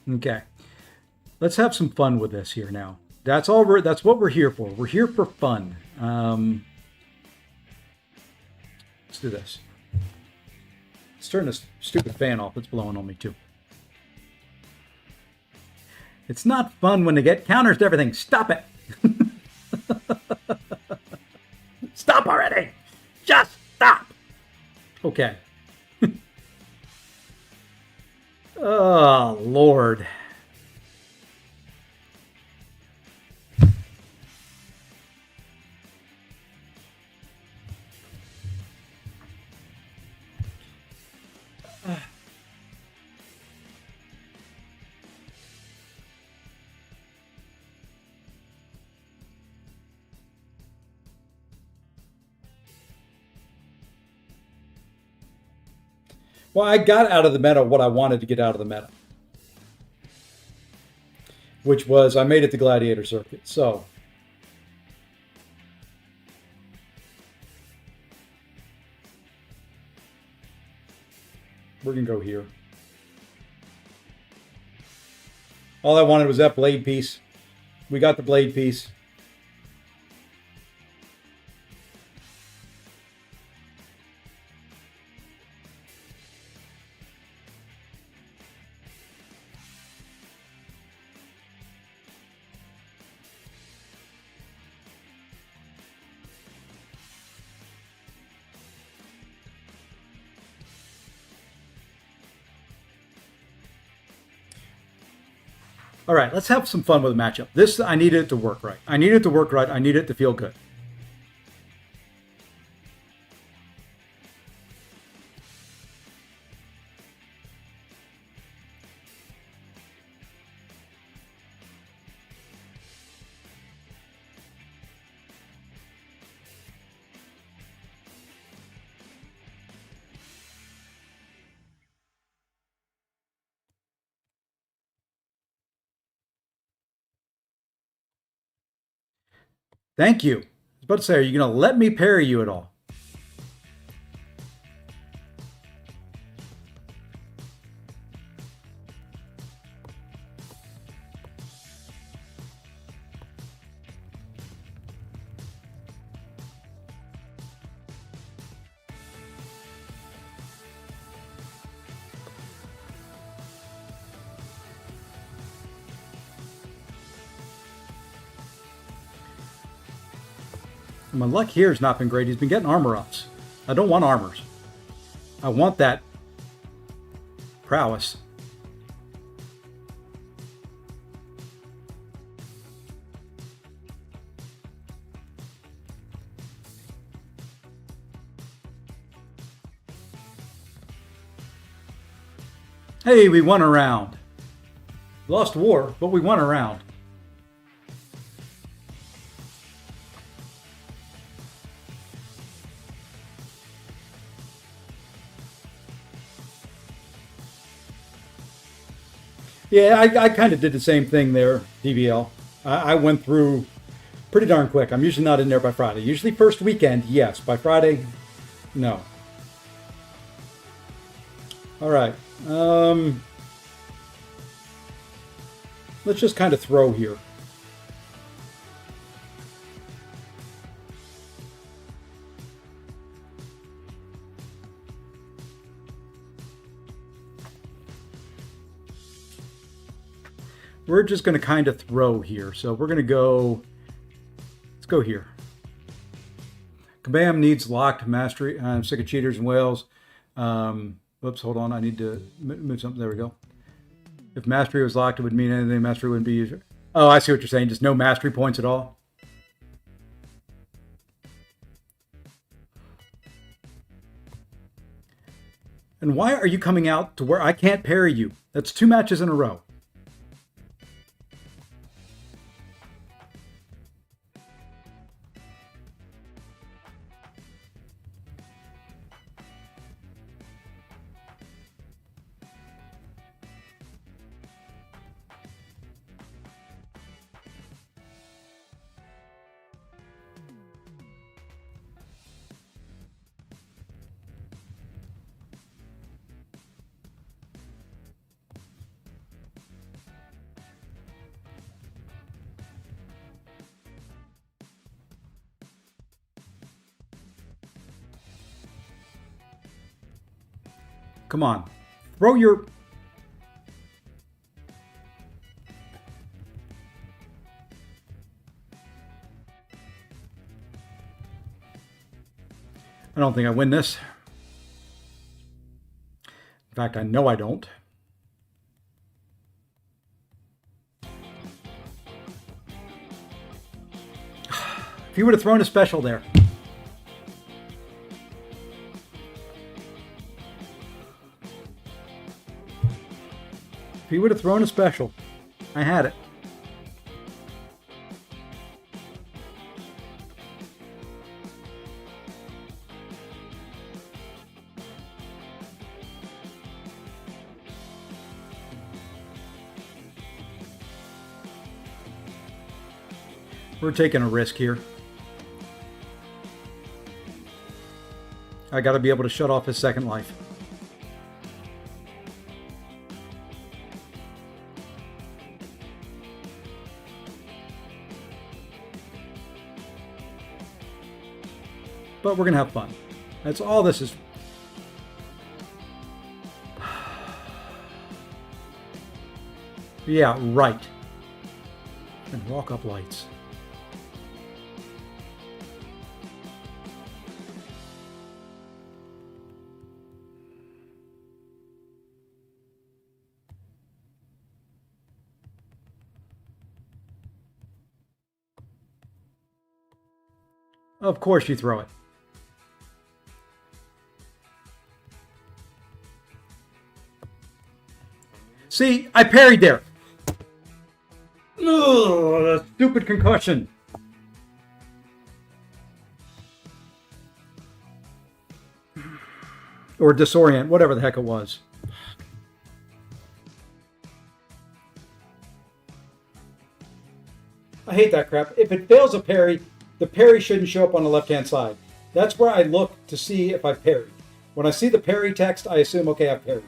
Okay. Let's have some fun with this here now. That's what we're here for. We're here for fun. Let's do this. Let's turn this stupid fan off. It's blowing on me too. It's not fun when they get counters to everything. Stop it. Stop already. Just stop. Okay. Oh, Lord. Well, I got out of the meta what I wanted to get out of the meta, which was I made it to Gladiator Circuit. So we're going to go here. All I wanted was that blade piece. We got the blade piece. All right, let's have some fun with the matchup. This, I needed it to work right. I needed it to work right. I need it to feel good. Thank you. I was about to say, are you going to let me parry you at all? My luck here has not been great. He's been getting armor ups. I don't want armors. I want that prowess. Hey, we won a round. Lost war, but we won a round. Yeah, I kind of did the same thing there, DBL. I went through pretty darn quick. I'm usually not in there by Friday. Usually first weekend, yes. By Friday, no. All right. Let's just kind of throw here. We're just going to kind of throw here. So we're going to go, let's go here. Kabam needs locked mastery. I'm sick of cheaters and whales. Whoops, hold on. I need to move something. There we go. If mastery was locked, it would mean anything. Mastery wouldn't be used. Oh, I see what you're saying. Just no mastery points at all. And why are you coming out to where I can't parry you? That's 2 matches in a row. Come on. Throw your... I don't think I win this. In fact, I know I don't. If he would have thrown a special there. If he would have thrown a special, I had it. We're taking a risk here. I got to be able to shut off his second life. But we're going to have fun. That's all this is. Yeah, right. And walk up lights. Of course you throw it. See, I parried there. Ugh, the stupid concussion. Or disorient, whatever the heck it was. I hate that crap. If it fails a parry, the parry shouldn't show up on the left-hand side. That's where I look to see if I parried. When I see the parry text, I assume, okay, I've parried.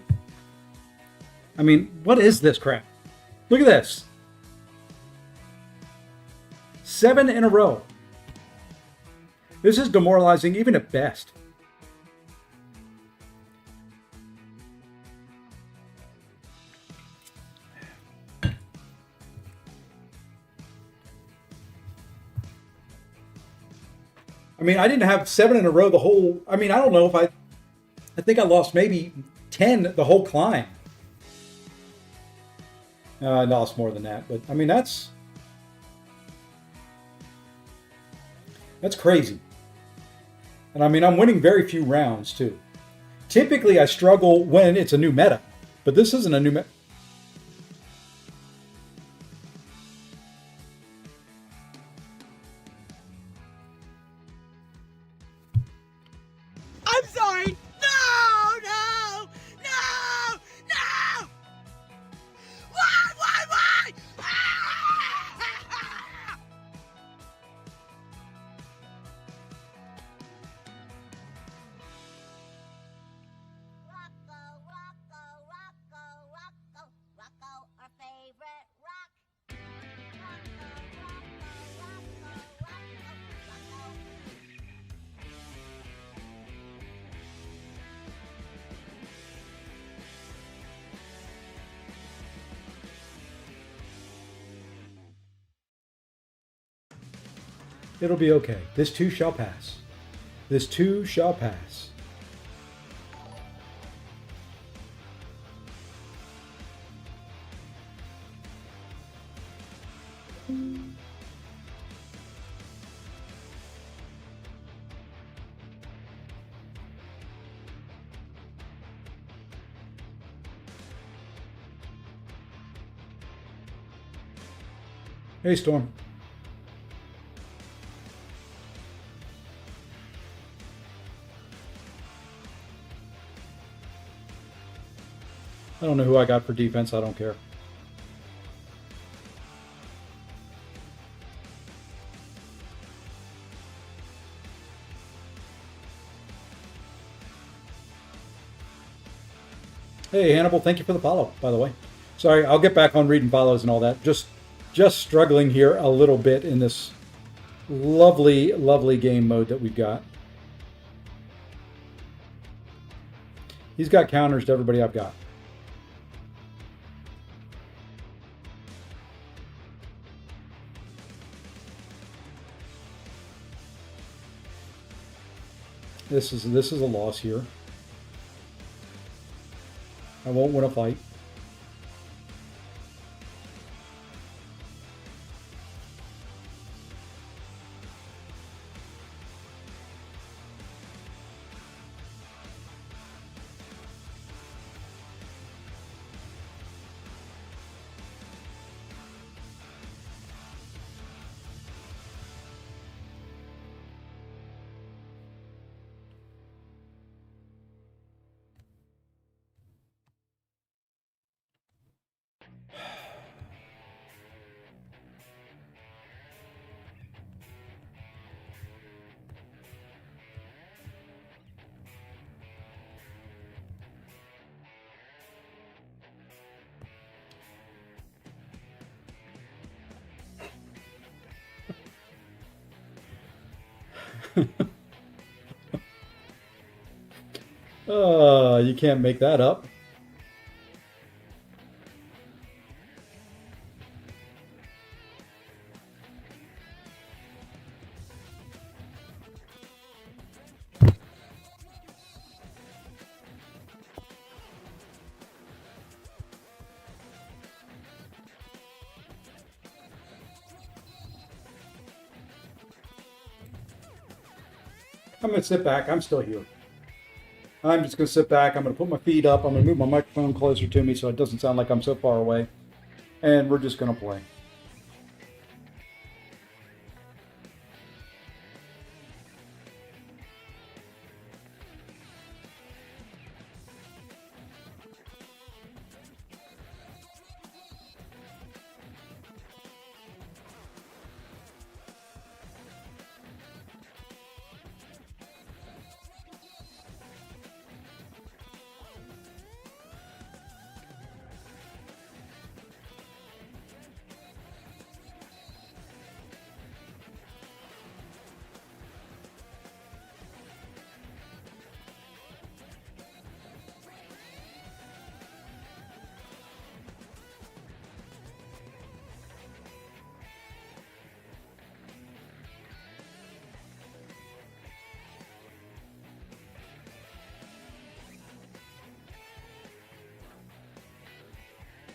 I mean, what is this crap? Look at this. 7 in a row. This is demoralizing even at best. I mean, I didn't have 7 in a row the whole... I mean, I don't know if I think I lost maybe 10 the whole climb. I lost more than that, but I mean, that's crazy. And I mean, I'm winning very few rounds too. Typically, I struggle when it's a new meta, but this isn't a new meta. I'm sorry. No, no, no, no. Why? Rocco, our favorite rock. Rocco. It'll be okay. This too shall pass. This too shall pass. Hey, Storm. I don't know who I got for defense. I don't care. Hey, Hannibal, thank you for the follow, by the way. Sorry, I'll get back on reading follows and all that. Just struggling here a little bit in this lovely, lovely game mode that we've got. He's got counters to everybody I've got. This is a loss here. I won't win a fight. You can't make that up. I'm going to sit back. I'm still here. I'm just going to sit back. I'm going to put my feet up. I'm going to move my microphone closer to me so it doesn't sound like I'm so far away. And we're just going to play.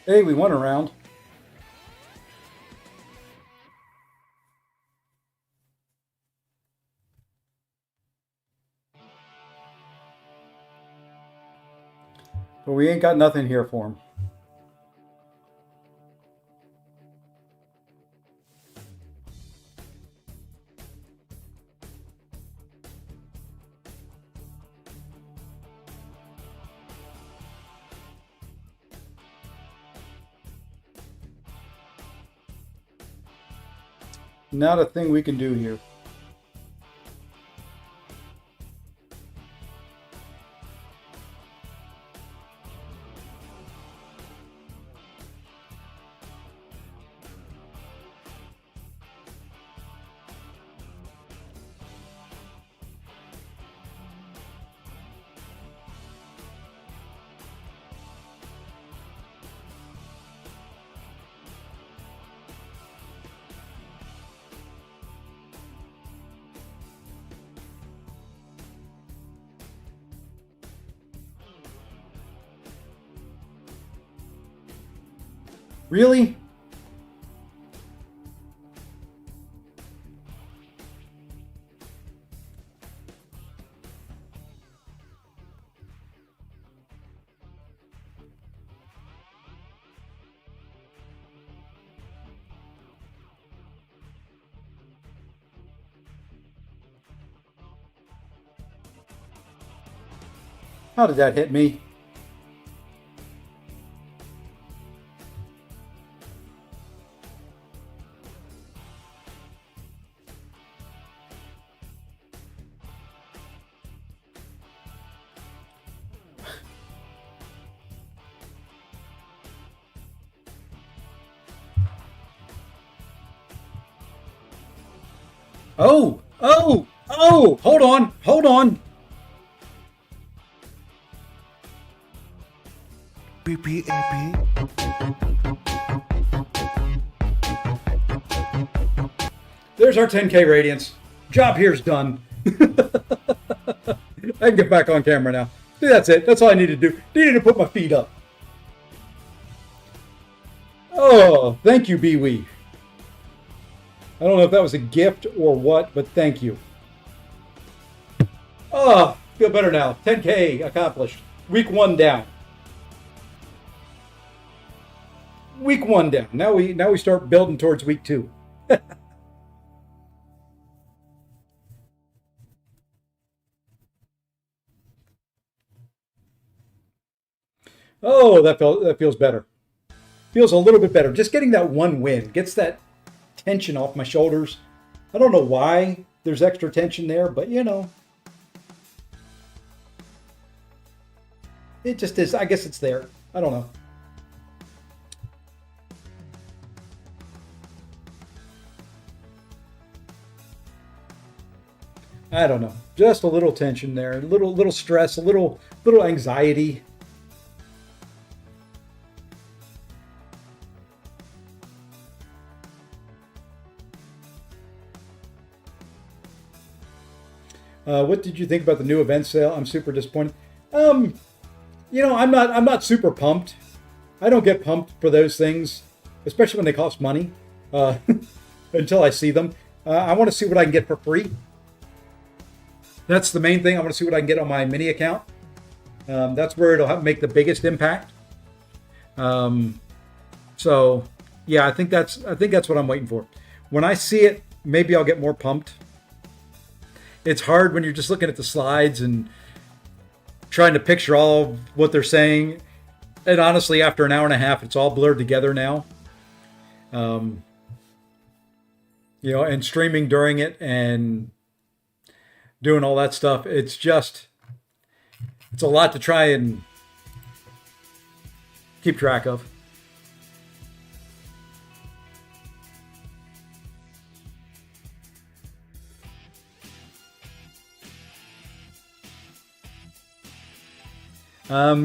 Hey, we won a round. But we ain't got nothing here for him. Not a thing we can do here. Really? How did that hit me? Oh, hold on. APP. There's our 10K radiance. Job here's done. I can get back on camera now. See, that's it. That's all I need to do. Needed to put my feet up. Oh, thank you, BWee. I don't know if that was a gift or what, but thank you. Oh, feel better now. 10K accomplished. Week 1 down. Week 1 down. Now we start building towards week 2. Oh, that feels better. Feels a little bit better. Just getting that one win gets that tension off my shoulders. I don't know why there's extra tension there, but you know, it just is. I guess it's there. I don't know. I don't know. Just a little tension there, a little stress, a little anxiety. What did you think about the new event sale? I'm super disappointed. You know, I'm not super pumped. I don't get pumped for those things, especially when they cost money. Until I see them, I want to see what I can get for free. That's the main thing. I want to see what I can get on my mini account. That's where it'll make the biggest impact. So yeah, I think that's what I'm waiting for. When I see it, maybe I'll get more pumped. It's hard when you're just looking at the slides and trying to picture all of what they're saying. And honestly, after an hour and a half, it's all blurred together now. You know, and streaming during it and doing all that stuff. It's a lot to try and keep track of.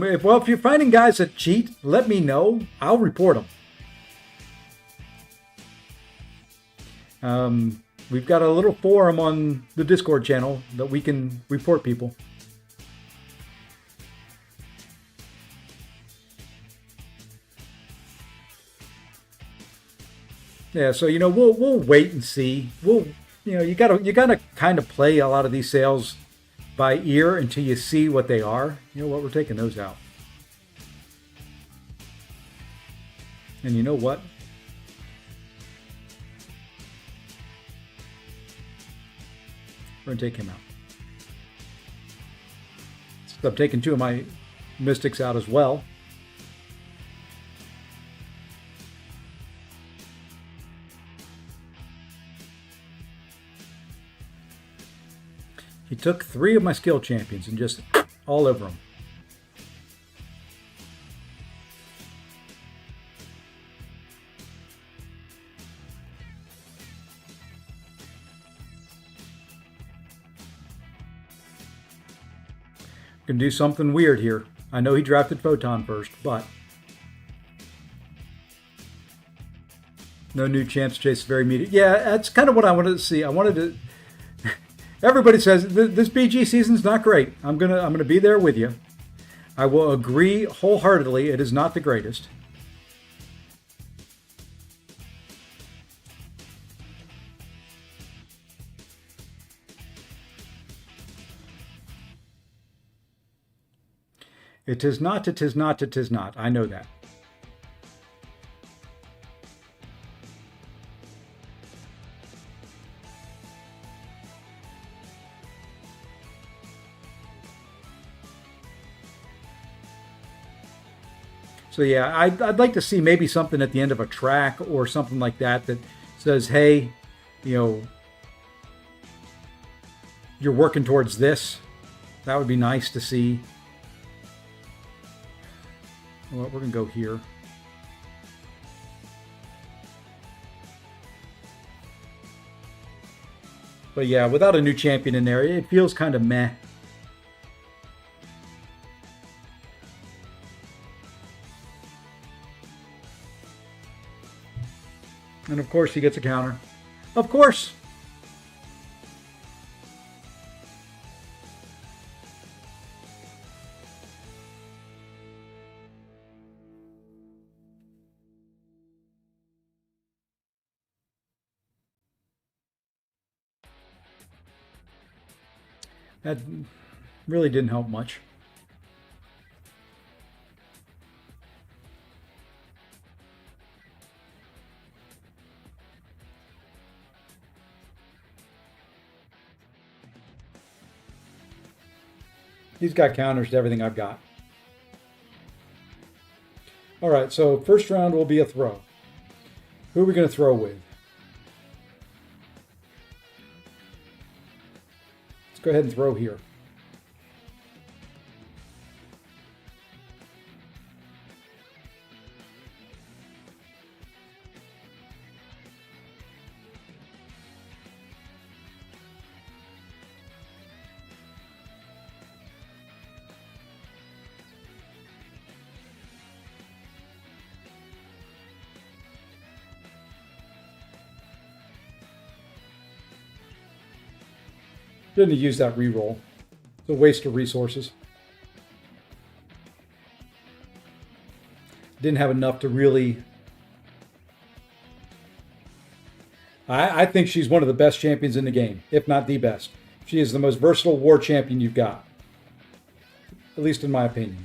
If you're finding guys that cheat, let me know. I'll report them. We've got a little forum on the Discord channel that we can report people. Yeah, so you know we'll wait and see. You gotta kind of play a lot of these sales by ear until you see what they are. You know what? We're taking those out. And you know what? We're going to take him out. So I'm taking 2 of my mystics out as well. He took 3 of my skill champions and just all over them. Gonna do something weird here. I know he drafted Photon first, but no new chance chase very immediate. Yeah, that's kind of what I wanted to see. I wanted to. Everybody says this BG season's not great. I'm gonna be there with you. I will agree wholeheartedly. It is not the greatest. It is not. It is not. It is not. I know that. So yeah, I'd like to see maybe something at the end of a track or something like that that says, hey, you know, you're working towards this. That would be nice to see. Well, we're going to go here. But yeah, without a new champion in there, it feels kind of meh. And of course he gets a counter. Of course. That really didn't help much. He's got counters to everything I've got. All right, so first round will be a throw. Who are we going to throw with? Let's go ahead and throw here. Didn't use that reroll. It's a waste of resources. Didn't have enough to really... I think she's one of the best champions in the game, if not the best. She is the most versatile war champion you've got. At least in my opinion.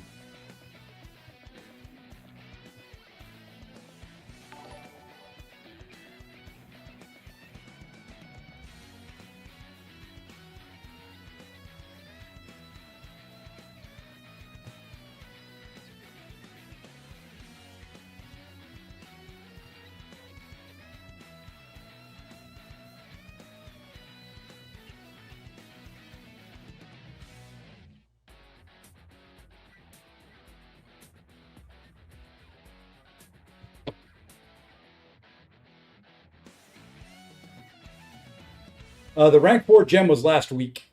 The rank 4 gem was last week.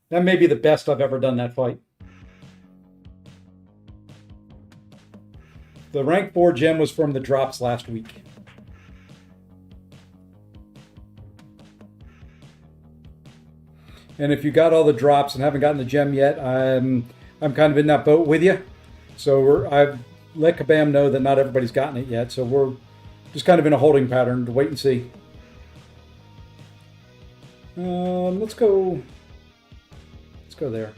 That may be the best I've ever done that fight. The rank 4 gem was from the drops last week. And if you got all the drops and haven't gotten the gem yet, I'm kind of in that boat with you. So I've let Kabam know that not everybody's gotten it yet. So we're just kind of in a holding pattern to wait and see. Let's go there.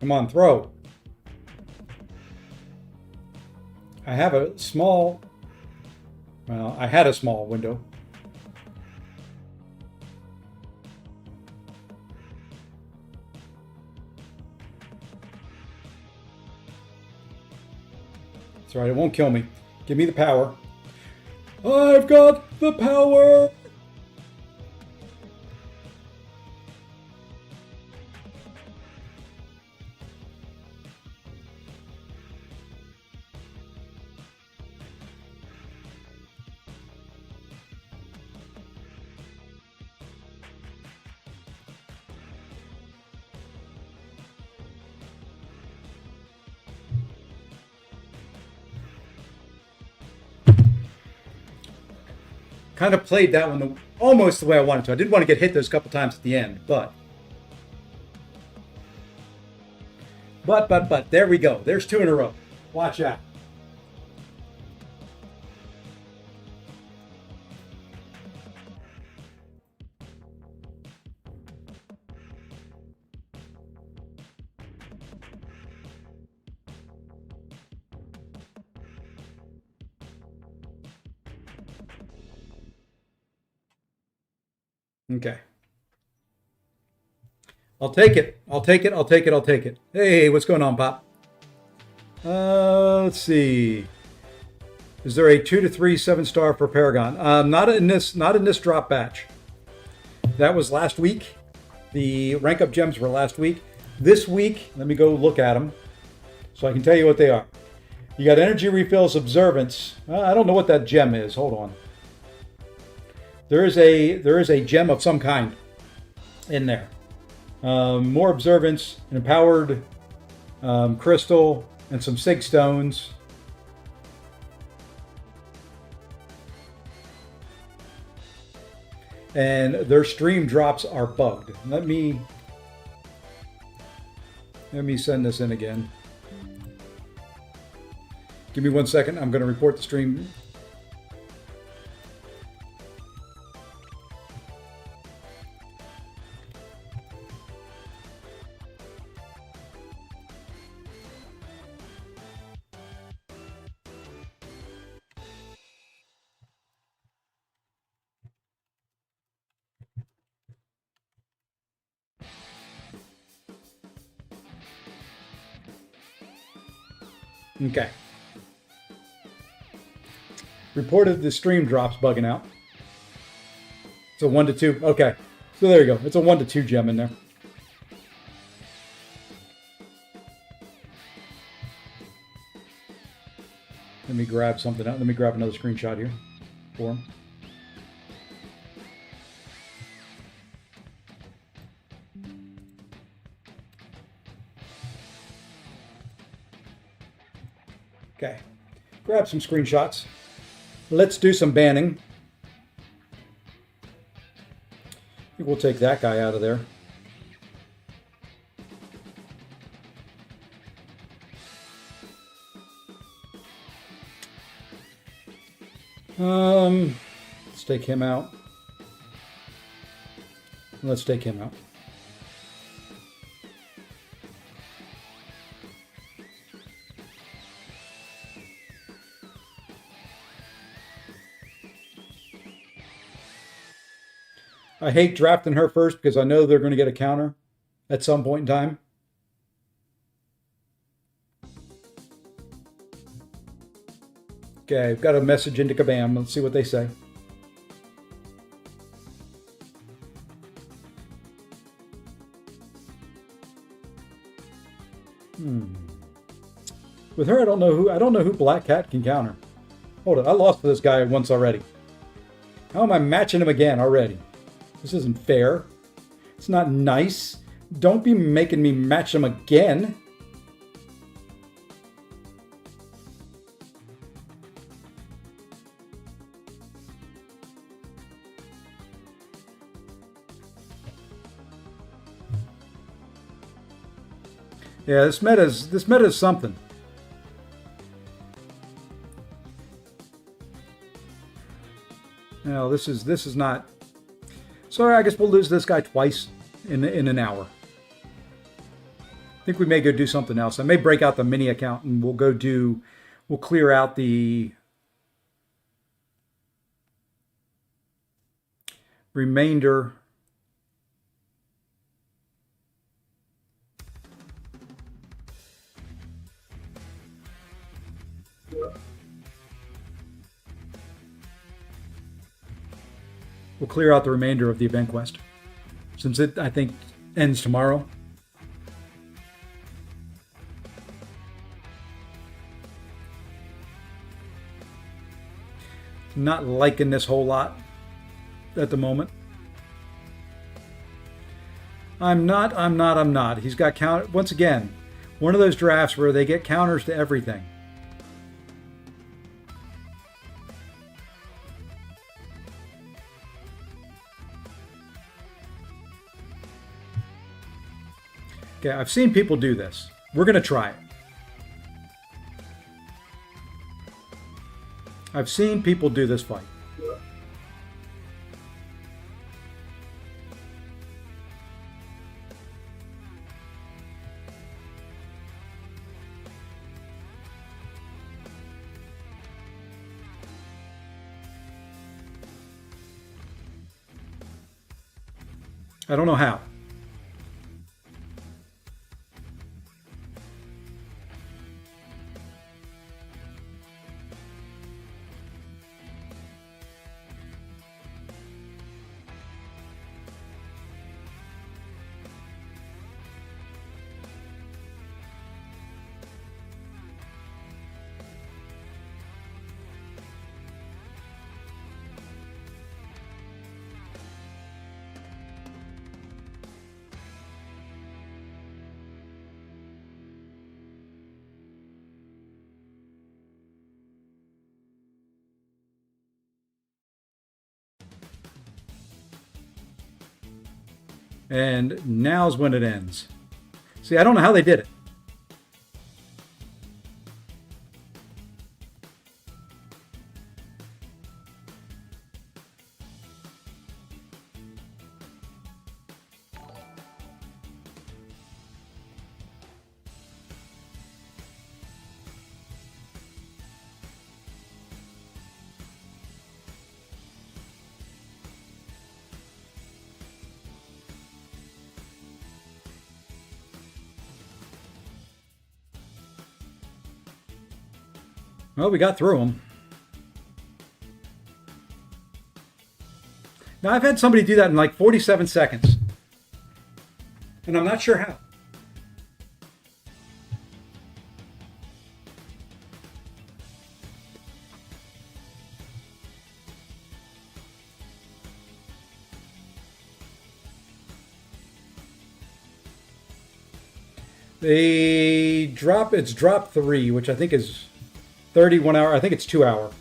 Come on, throw. I have a small, well, I had a small window. That's right, it won't kill me. Give me the power. I've got the power! Kind of played that one almost the way I wanted to. I didn't want to get hit those couple times at the end, but there we go. There's 2 in a row. Watch out. Okay. I'll take it. I'll take it. I'll take it. I'll take it. Hey, what's going on, Pop? Let's see. Is there a 2 to 3 7-star for Paragon? Not in this drop batch. That was last week. The rank up gems were last week. This week, let me go look at them so I can tell you what they are. You got energy refills, observance. I don't know what that gem is. Hold on. There is a gem of some kind in there. More observance, an empowered crystal, and some sig stones. And their stream drops are bugged. Let me send this in again. Give me 1 second. I'm going to report the stream. Okay. Reported the stream drops bugging out. It's a 1 to 2. Okay. So there you go. It's a 1 to 2 gem in there. Let me grab something out. Let me grab another screenshot here for him. Okay, grab some screenshots. Let's do some banning. I think we'll take that guy out of there. Let's take him out. Let's take him out. I hate drafting her first because I know they're going to get a counter at some point in time. Okay, I've got a message into Kabam. Let's see what they say. With her, I don't know who Black Cat can counter. Hold on, I lost to this guy once already. How am I matching him again already? This isn't fair. It's not nice. Don't be making me match him again. Yeah, this meta is something. No, this is not. So I guess we'll lose this guy twice in an hour. I think we may go do something else. I may break out the mini account and we'll clear out the remainder. We'll clear out the remainder of the event quest, since it, I think, ends tomorrow. Not liking this whole lot at the moment. I'm not. He's got counter. Once again, one of those drafts where they get counters to everything. Okay, I've seen people do this. We're going to try it. I've seen people do this fight. I don't know how. And now's when it ends. See, I don't know how they did it. Well, we got through them. Now, I've had somebody do that in like 47 seconds. And I'm not sure how. It's drop 3, which I think is 31 hour. I think it's 2 hour.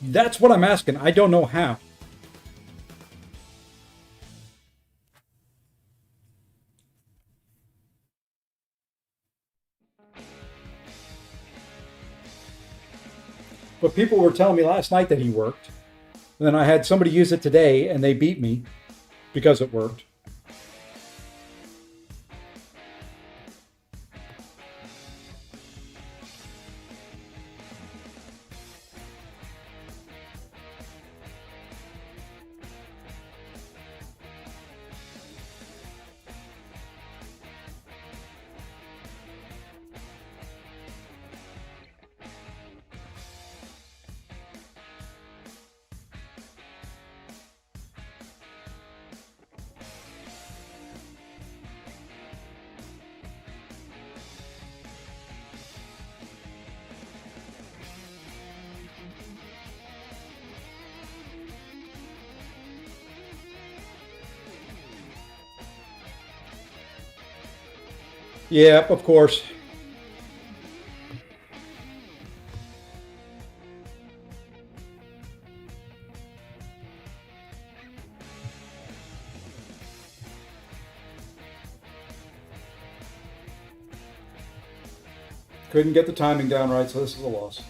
That's what I'm asking. I don't know how. But people were telling me last night that he worked. And then I had somebody use it today and they beat me because it worked. Yep, of course. Couldn't get the timing down right, so this is a loss.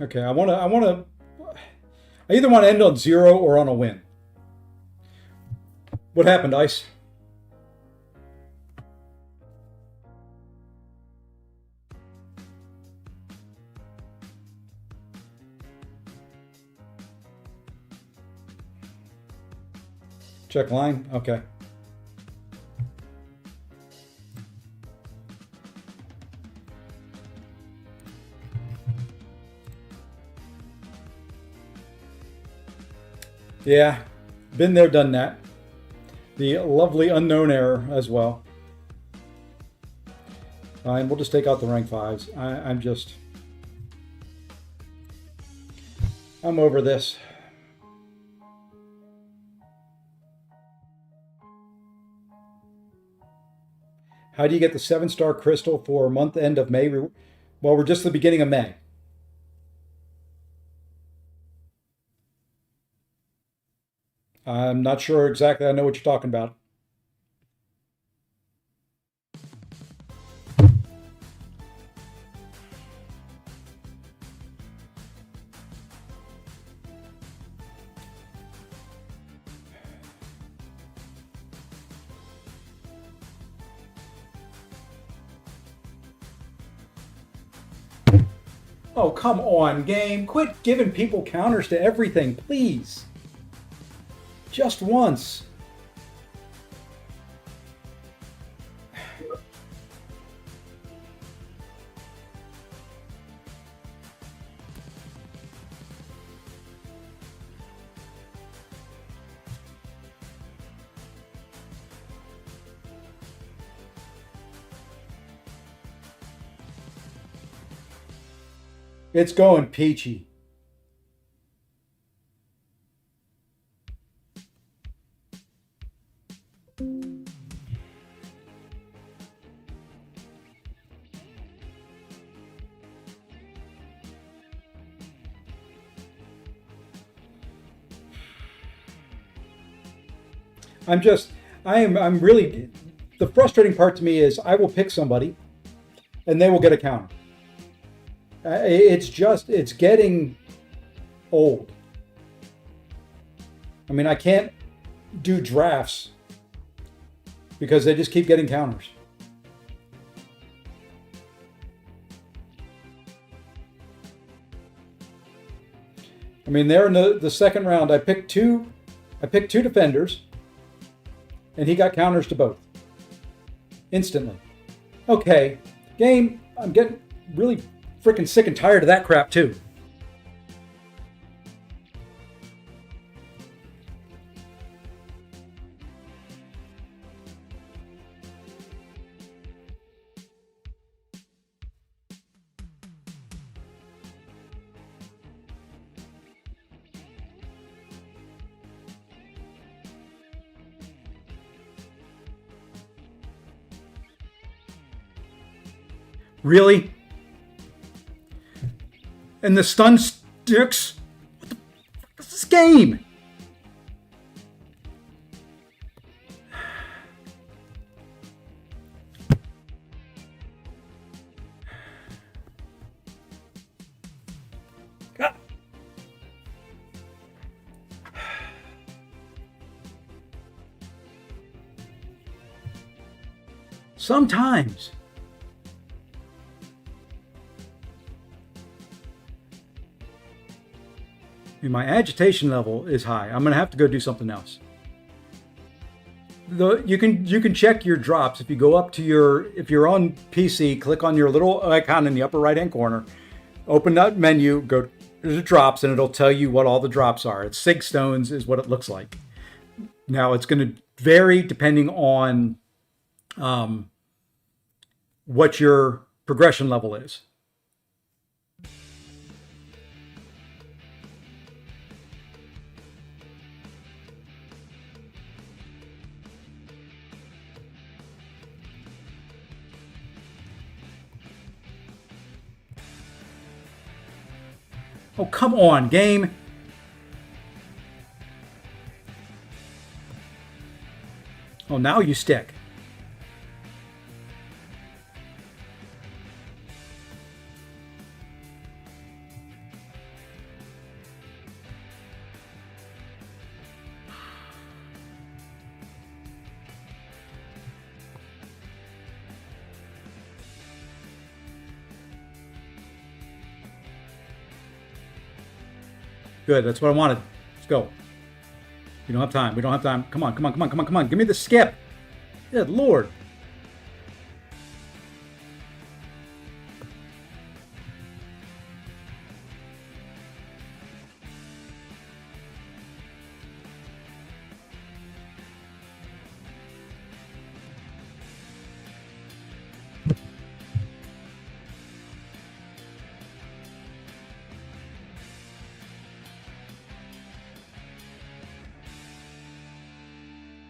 Okay, I either want to end on 0 or on a win. What happened, Ice? Check line? Okay. Yeah, been there, done that. The lovely unknown error as well. And we'll just take out the rank 5s. I'm over this. How do you get the 7-star crystal for month end of May? Well, we're just at the beginning of May. I'm not sure exactly. I know what you're talking about. Oh, come on, game. Quit giving people counters to everything, please. Just once. It's going peachy. I'm really, the frustrating part to me is I will pick somebody and they will get a counter. It's getting old. I mean, I can't do drafts because they just keep getting counters. I mean, they're in the second round. I picked two defenders, and he got counters to both instantly. Okay, game. I'm getting really freaking sick and tired of that crap too. Really? And the stun sticks? What the fuck is this game? God. Sometimes. My agitation level is high. I'm gonna have to go do something else. You can check your drops if you go up to if you're on PC, click on your little icon in the upper right hand corner, open that menu, go to the drops, and it'll tell you what all the drops are. It's 6 stones is what it looks like. Now it's going to vary depending on what your progression level is. Oh, come on, game. Oh, now you stick. Good, that's what I wanted. Let's go. We don't have time. We don't have time. Come on, come on, come on, come on, come on. Give me the skip. Good Lord.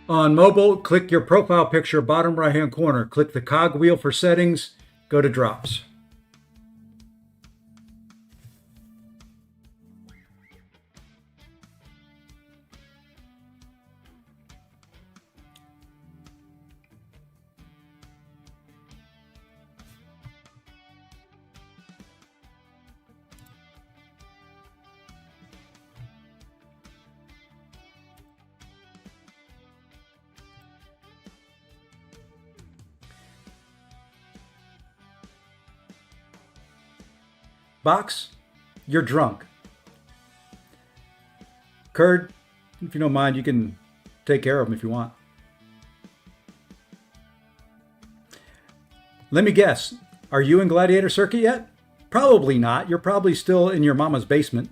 On mobile, click your profile picture, bottom right-hand corner. Click the cog wheel for settings. Go to drops. Box, you're drunk. Kurd, if you don't mind, you can take care of him if you want. Let me guess. Are you in Gladiator Circuit yet? Probably not. You're probably still in your mama's basement.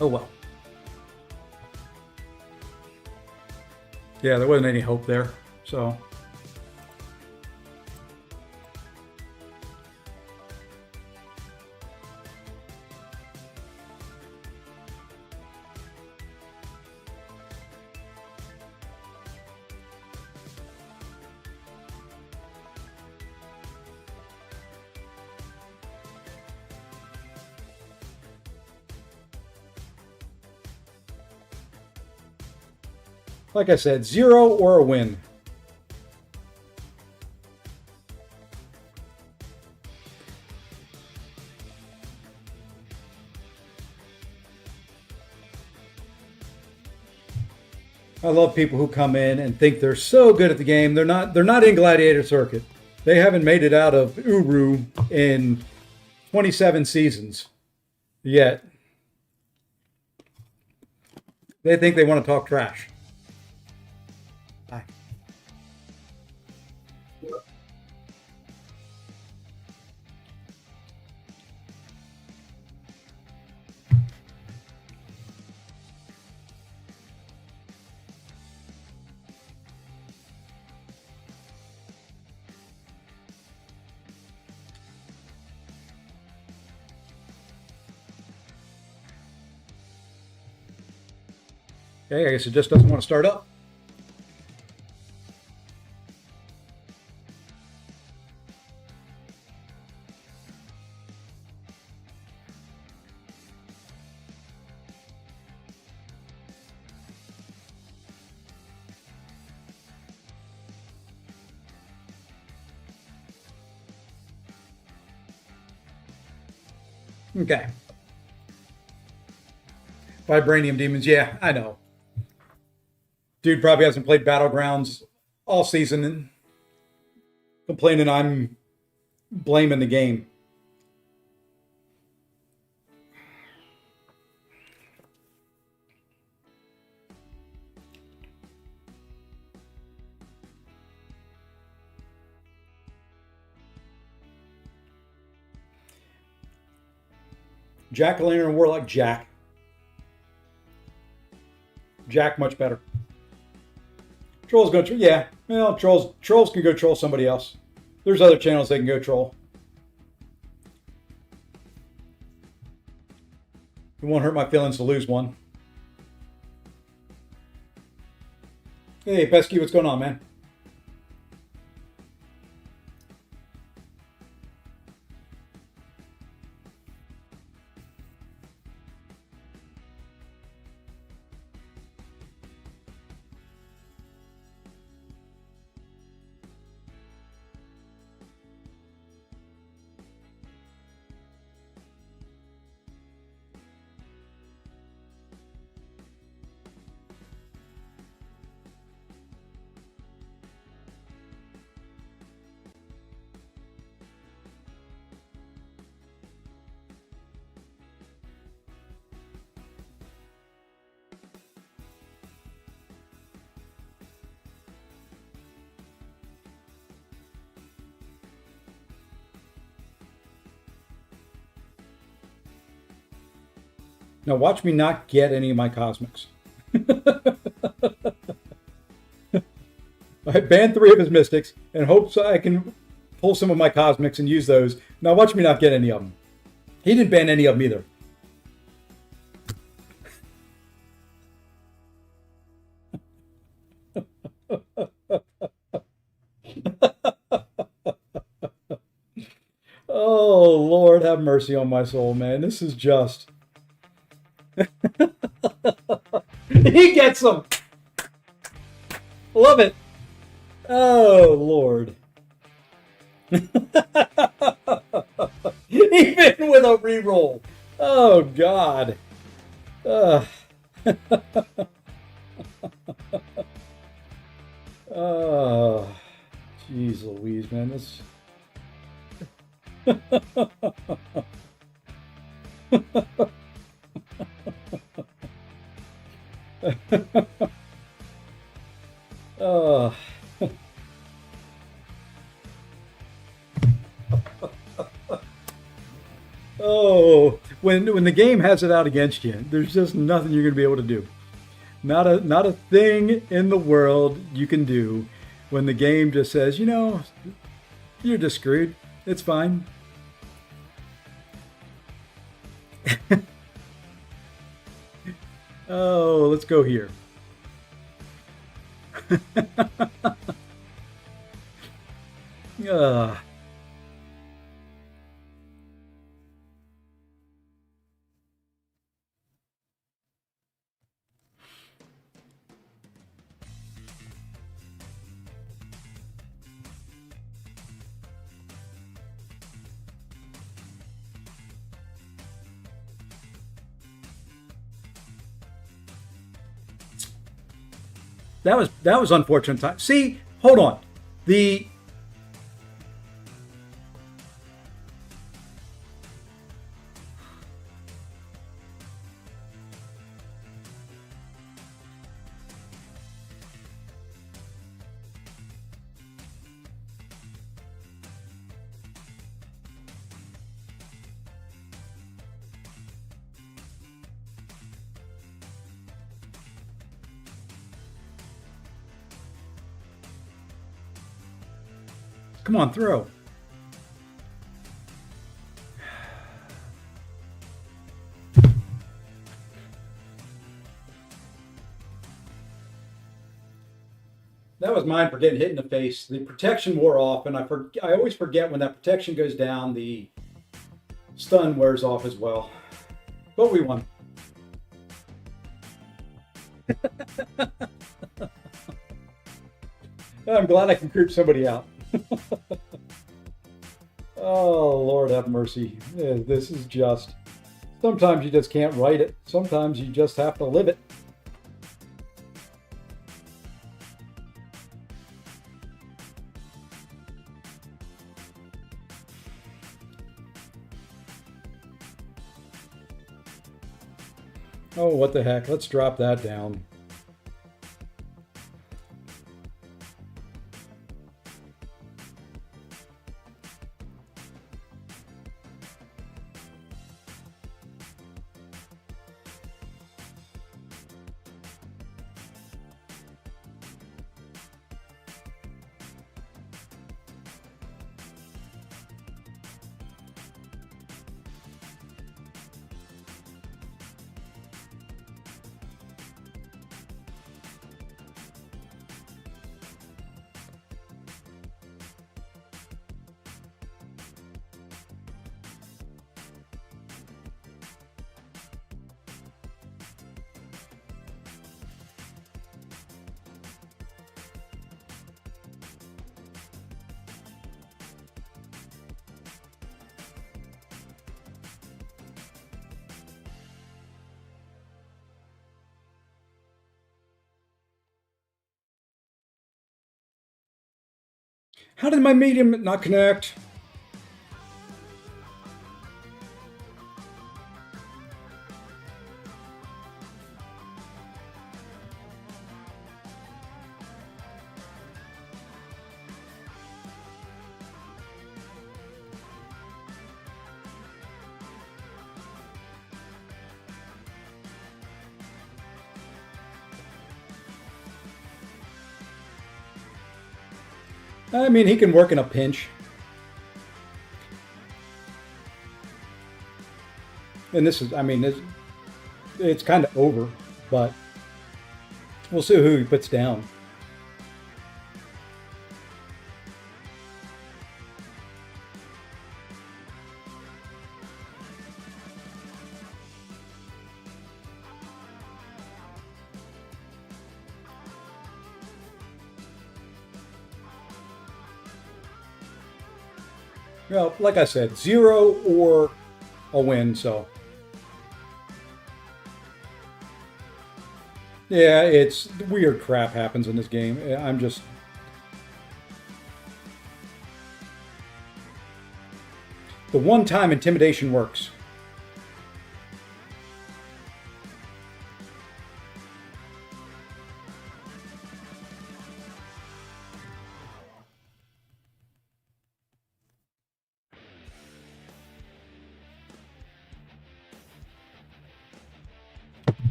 Oh well. Yeah, there wasn't any hope there, so. Like I said, 0 or a win. I love people who come in and think they're so good at the game. They're not in Gladiator Circuit. They haven't made it out of Uru in 27 seasons yet. They think they want to talk trash. Bye. Okay, I guess it just doesn't want to start up. Okay. Vibranium demons, yeah, I know. Dude probably hasn't played Battlegrounds all season and complaining I'm blaming the game. Jack-o'-lantern and Warlock, Jack. Jack much better. Trolls go, yeah. Well, trolls can go troll somebody else. There's other channels they can go troll. It won't hurt my feelings to lose one. Hey, Pesky, what's going on, man? Now watch me not get any of my cosmics. I banned 3 of his mystics and hopes I can pull some of my cosmics and use those. Now watch me not get any of them. He didn't ban any of them either. Oh, Lord, have mercy on my soul, man. This is just... He gets them! Love it. Oh, Lord. Even with a reroll. Oh, God. Oh, jeez Louise, man. This... Oh. Oh, when the game has it out against you, there's just nothing you're going to be able to do. Not a thing in the world you can do when the game just says, you know, you're just screwed. It's fine. Oh, let's go here. That was unfortunate. See, hold on. Come on, throw. That was mine for getting hit in the face. The protection wore off, and I always forget when that protection goes down, the stun wears off as well. But we won. I'm glad I can creep somebody out. Oh, Lord have mercy. This is just... Sometimes you just can't write it. Sometimes you just have to live it. Oh, what the heck. Let's drop that down. How did my medium not connect? I mean, he can work in a pinch. And this is, I mean, it's kind of over, but we'll see who he puts down. Well, like I said, 0 or a win, so. Yeah, it's weird crap happens in this game. I'm just... The one-time intimidation works.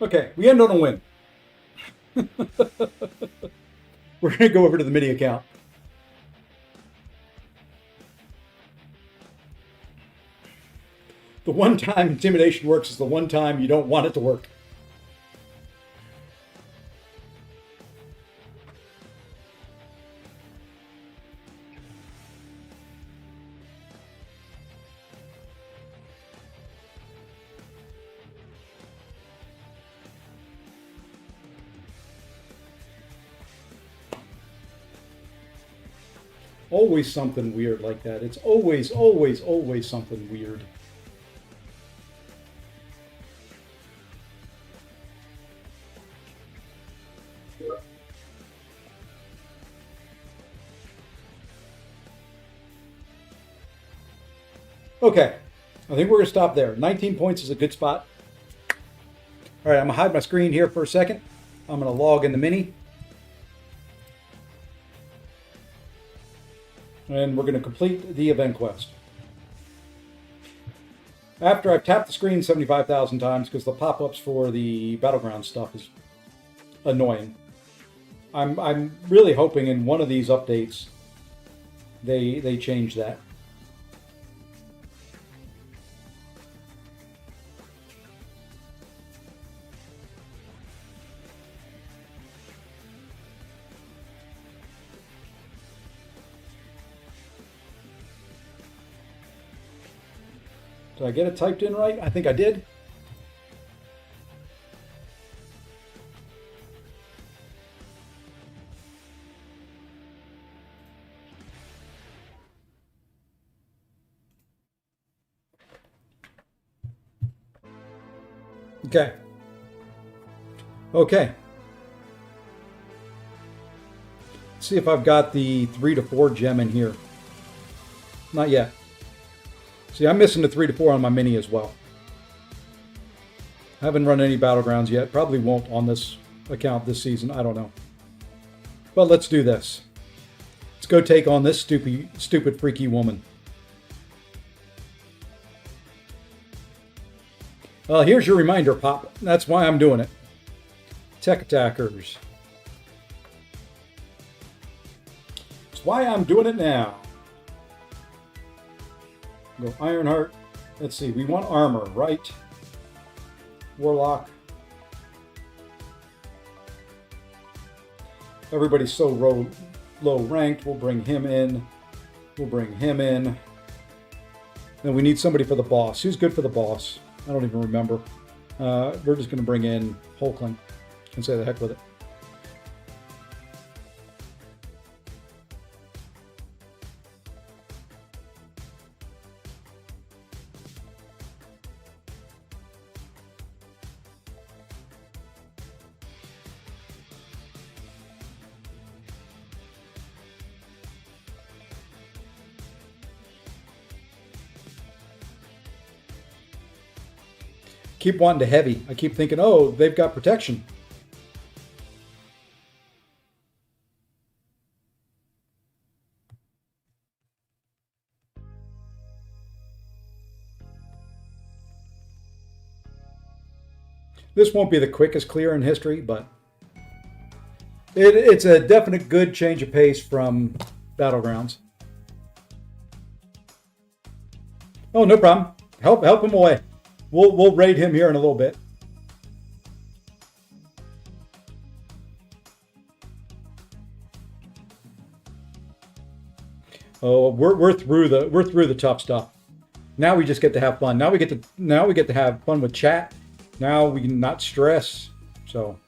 Okay, we end on a win. We're going to go over to the mini account. The one time intimidation works is the one time you don't want it to work. Always something weird like that. It's always, always, always something weird. Okay, I think we're going to stop there. 19 points is a good spot. All right, I'm going to hide my screen here for a second. I'm going to log in the mini. And we're going to complete the event quest. After I've tapped the screen 75,000 times, because the pop-ups for the Battlegrounds stuff is annoying. I'm really hoping in one of these updates they change that. Did I get it typed in right? I think I did. Okay. Okay. Let's see if I've got the 3 to 4 gem in here. Not yet. See, I'm missing the 3 to 4 on my mini as well. I haven't run any Battlegrounds yet. Probably won't on this account this season. I don't know. But let's do this. Let's go take on this stupid freaky woman. Well, here's your reminder, Pop. That's why I'm doing it. Tech attackers. That's why I'm doing it now. Go Ironheart. Let's see. We want armor, right? Warlock. Everybody's so low ranked. We'll bring him in. We'll bring him in. Then we need somebody for the boss. Who's good for the boss? I don't even remember. We're just going to bring in Hulkling and say the heck with it. Keep wanting to heavy. I keep thinking, oh, they've got protection. This won't be the quickest clear in history, but It's a definite good change of pace from Battlegrounds. Oh, no problem. Help him away. We'll raid him here in a little bit. Oh, we're through the tough stuff. Now we just get to have fun. Now we get to have fun with chat. Now we can not stress. So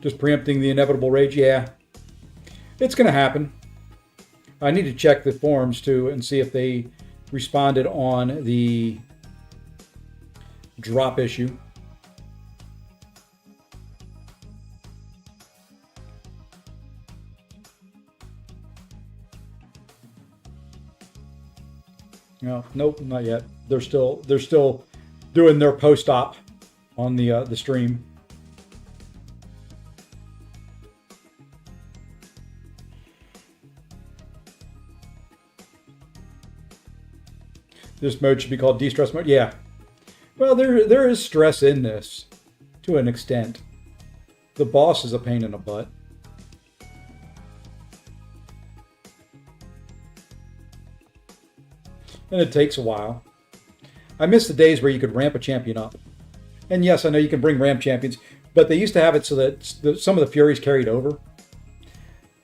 just preempting the inevitable rage. Yeah, it's gonna happen. I need to check the forums too and see if they responded on the drop issue. No, nope, not yet. They're still doing their post-op on the stream. This mode should be called de-stress mode. Yeah. Well, there is stress in this to an extent. The boss is a pain in the butt. And it takes a while. I miss the days where you could ramp a champion up. And yes, I know you can bring ramp champions, but they used to have it so that some of the Furies carried over.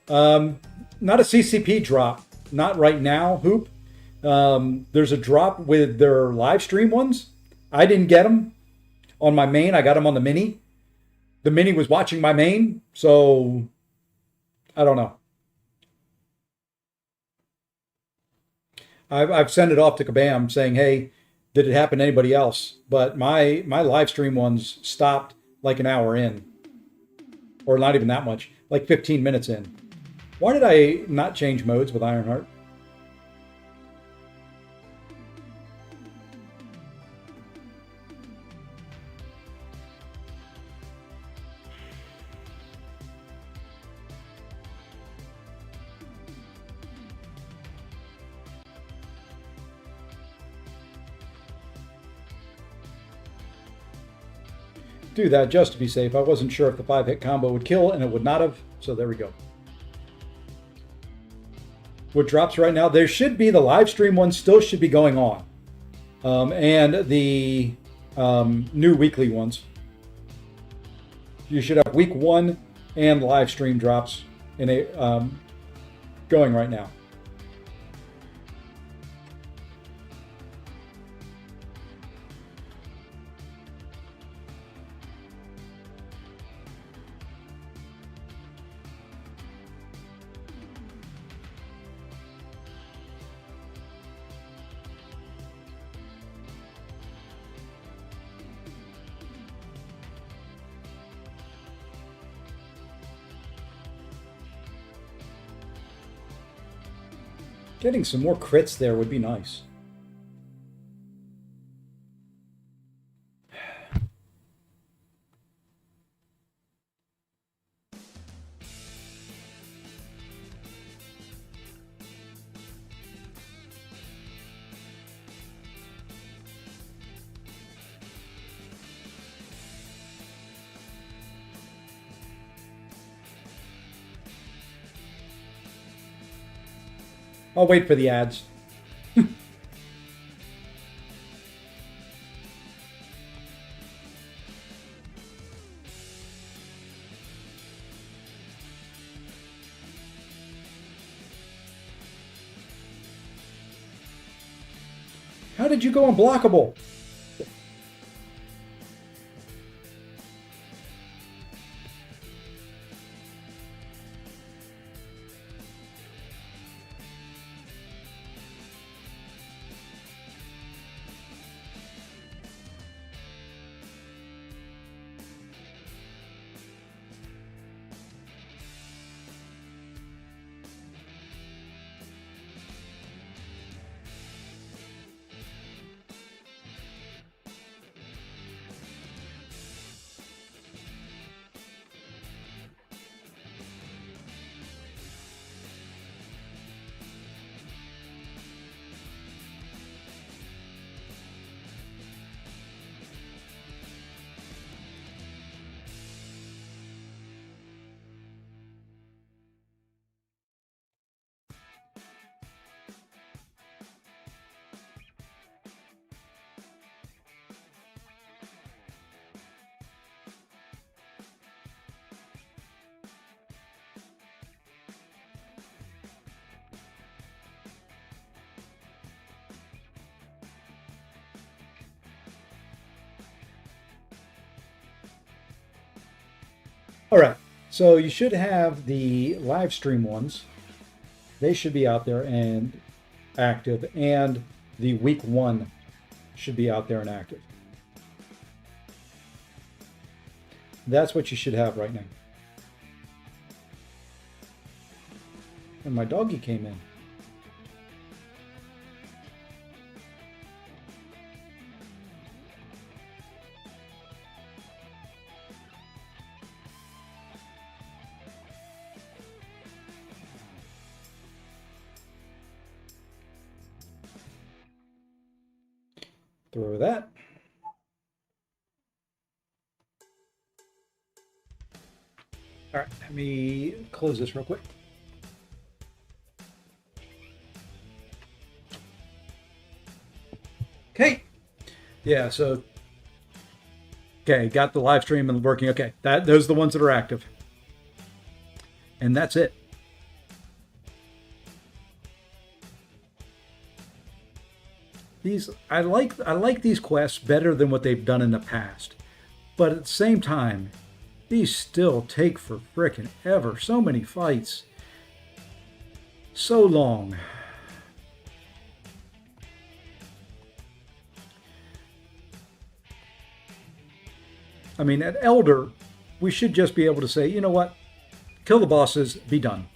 Not a CCP drop. Not right now, Hoop. There's a drop with their live stream ones. I didn't get them on my main. I got them on the mini. The mini was watching my main, so I don't know. I've sent it off to Kabam saying, hey, did it happen to anybody else? But my live stream ones stopped like an hour in. Or not even that much, like 15 minutes in. Why did I not change modes with Ironheart? Do that just to be safe. I wasn't sure if the 5-hit combo would kill, and it would not have, so there we go. What drops right now? There should be the live stream one still should be going on. And the new weekly ones. You should have week 1 and live stream drops in a going right now. Getting some more crits there would be nice. I'll wait for the ads. How did you go unblockable? All right. So you should have the live stream ones. They should be out there and active, and the week 1 should be out there and active. That's what you should have right now. And my doggy came in. Throw that. All right, let me close this real quick. Okay. Yeah, so okay, got the live stream and working. Okay, those are the ones that are active. And that's it. I like these quests better than what they've done in the past. But at the same time, these still take for frickin' ever. So many fights. So long. I mean, at Elder, we should just be able to say, you know what? Kill the bosses, be done.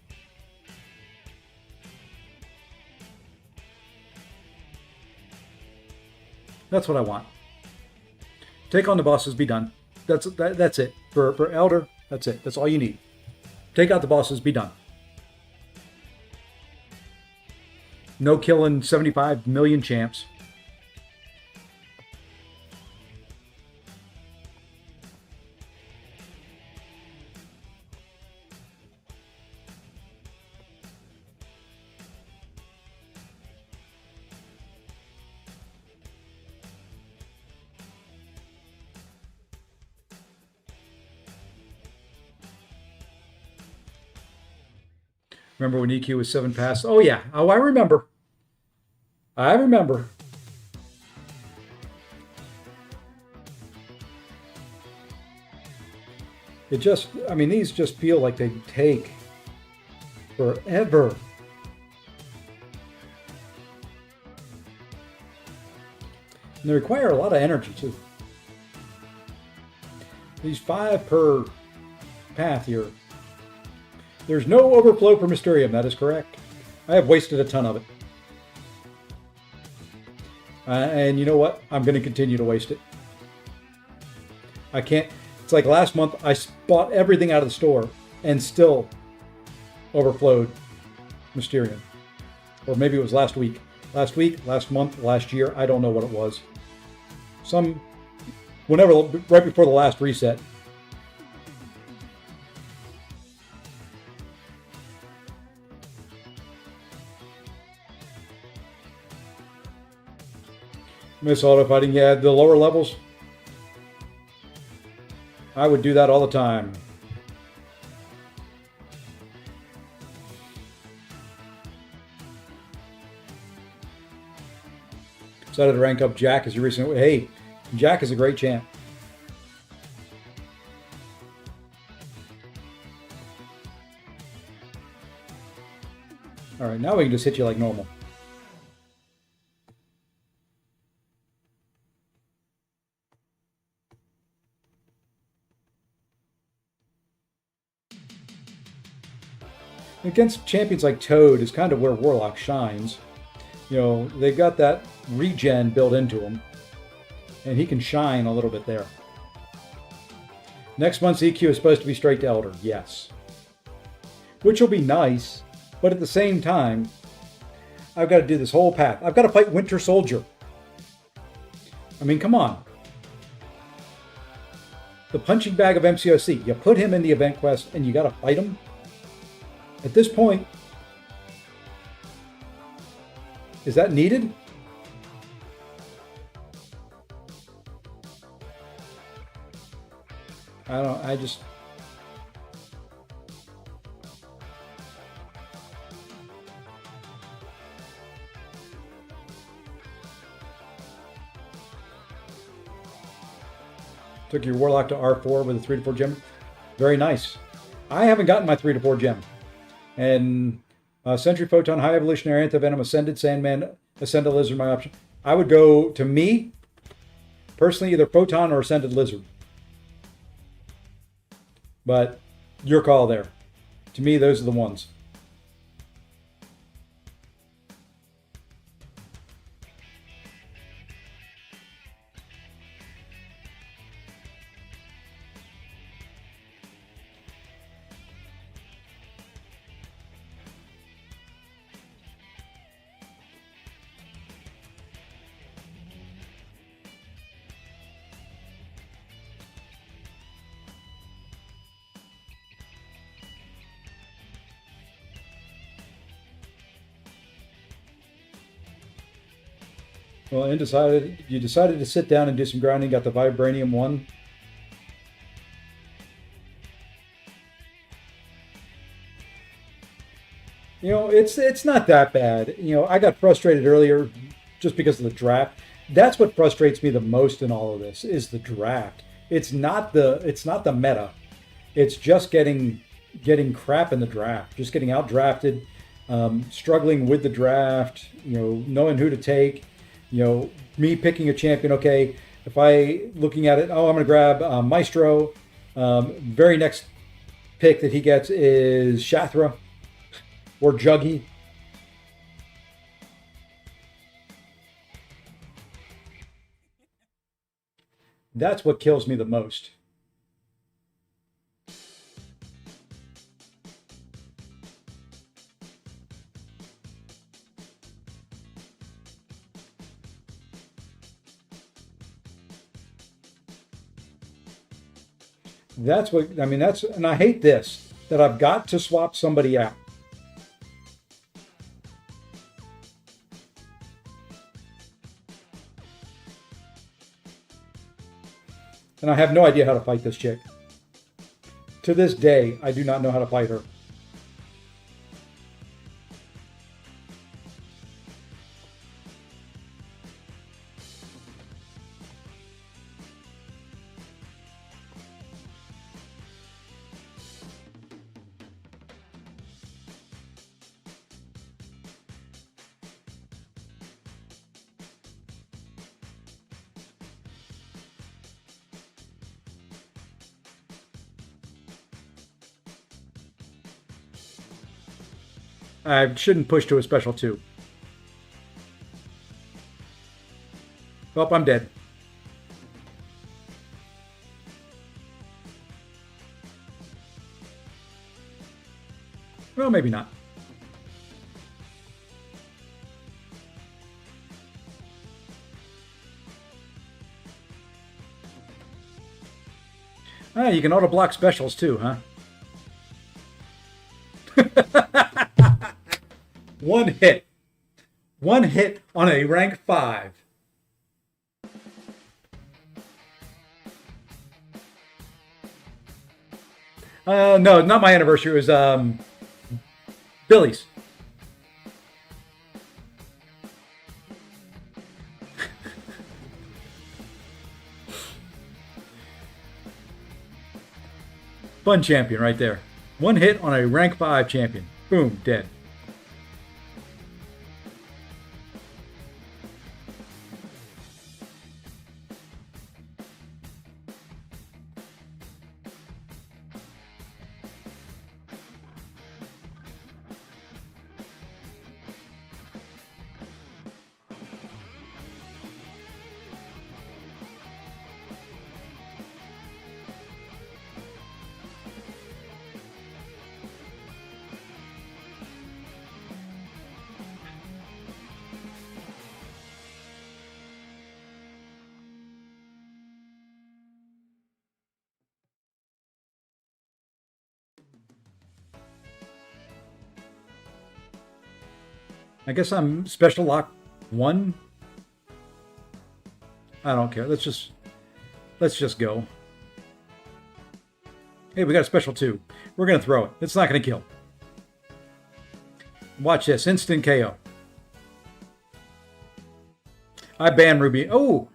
That's what I want. Take on the bosses, be done. That's it. For Elder, that's it. That's all you need. Take out the bosses, be done. No killing 75 million champs. Remember when EQ was 7 pass? Oh, yeah. Oh, I remember. I remember. It just, I mean, these just feel like they take forever. And they require a lot of energy, too. These 5 per path here. There's no overflow for Mysterium, that is correct. I have wasted a ton of it. And you know what? I'm going to continue to waste it. I can't. It's like last month, I bought everything out of the store and still overflowed Mysterium. Or maybe it was last week. Last week, last month, last year. I don't know what it was. Whenever, right before the last reset. Miss auto fighting, yeah, the lower levels. I would do that all the time. Decided to rank up Jack as your recent. Hey, Jack is a great champ. All right, now we can just hit you like normal. Against champions like Toad is kind of where Warlock shines. You know, they've got that regen built into him, and he can shine a little bit there. Next month's EQ is supposed to be straight to Elder, yes. Which will be nice, but at the same time, I've got to do this whole path. I've got to fight Winter Soldier. I mean, come on. The punching bag of MCOC. You put him in the event quest, and you got to fight him? At this point, is that needed? I just... Took your Warlock to R4 with a 3 to 4 gem. Very nice. I haven't gotten my 3 to 4 gem. And Sentry Photon, High Evolutionary, Antivenom, Ascended Sandman, Ascended Lizard, my option. I would go, to me, personally, either Photon or Ascended Lizard. But your call there. To me, those are the ones. Well, you decided to sit down and do some grinding, got the Vibranium 1. You know, it's not that bad. You know, I got frustrated earlier just because of the draft. That's what frustrates me the most in all of this is the draft. It's not the meta. It's just getting crap in the draft, just getting out drafted, struggling with the draft, you know, knowing who to take. You know, me picking a champion, okay, if I looking at it, oh, I'm going to grab Maestro. Very next pick that he gets is Shathra or Juggy. That's what kills me the most. That's what, I mean, and I hate this, that I've got to swap somebody out. And I have no idea how to fight this chick. To this day, I do not know how to fight her. I shouldn't push to a special 2. Oh, I'm dead. Well, maybe not. Ah, you can auto block specials too, huh? One hit. One hit on a rank 5. No, not my anniversary. It was Billy's. Fun champion right there. One hit on a rank 5 champion. Boom, dead. I guess I'm special lock 1. I don't care. Let's just go. Hey, we got a special 2. We're gonna throw it. It's not gonna kill. Watch this. Instant KO. I ban Ruby. Oh,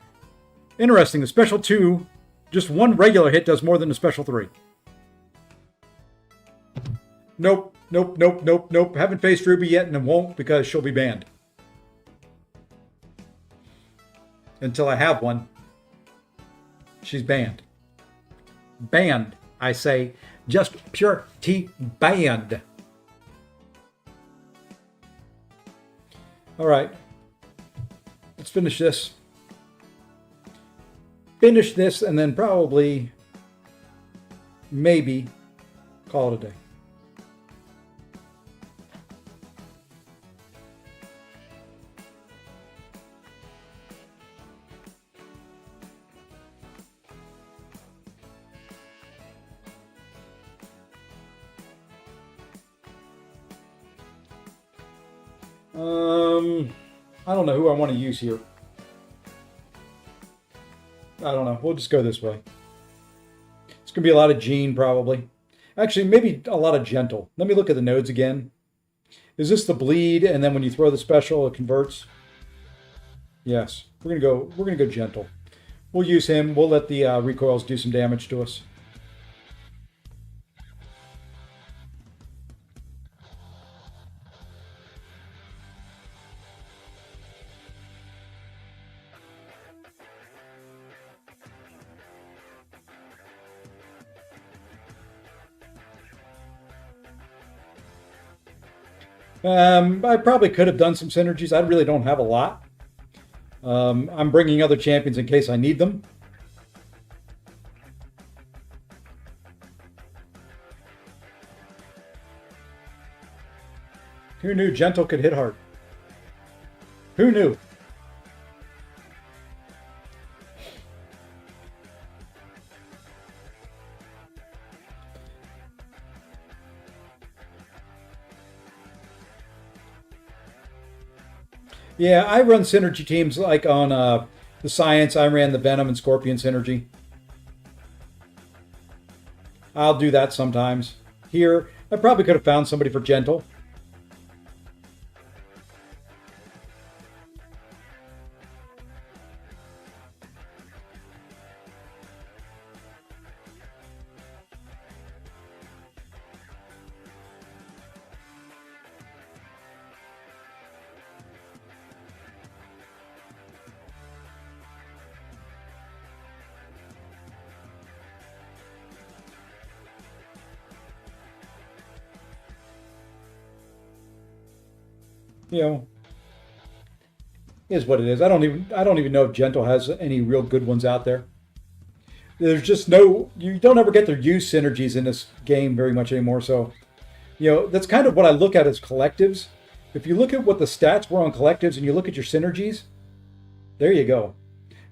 interesting. The special 2, just one regular hit does more than the special 3. Nope, nope, nope, nope, nope. Haven't faced Ruby yet and won't because she'll be banned. Until I have one. She's banned. Banned, I say. Just pure T banned. All right. Let's finish this. Finish this and then probably, maybe, call it a day. I don't know who I want to use here. I don't know. We'll just go this way. It's going to be a lot of Gene, probably. Actually, maybe a lot of Gentle. Let me look at the nodes again. Is this the bleed, and then when you throw the special, it converts? Yes. We're gonna go Gentle. We'll use him. We'll let the recoils do some damage to us. I probably could have done some synergies. I really don't have a lot. I'm bringing other champions in case I need them. Who knew Gentle could hit hard? Who knew? Yeah, I run synergy teams like on the Science. I ran the Venom and Scorpion synergy. I'll do that sometimes. Here, I probably could have found somebody for Gentle. You know, is what it is. I don't even know if Gentle has any real good ones out there. There's just no, you don't ever get to use synergies in this game very much anymore. So, you know, that's kind of what I look at as collectives. If you look at what the stats were on collectives and you look at your synergies, there you go.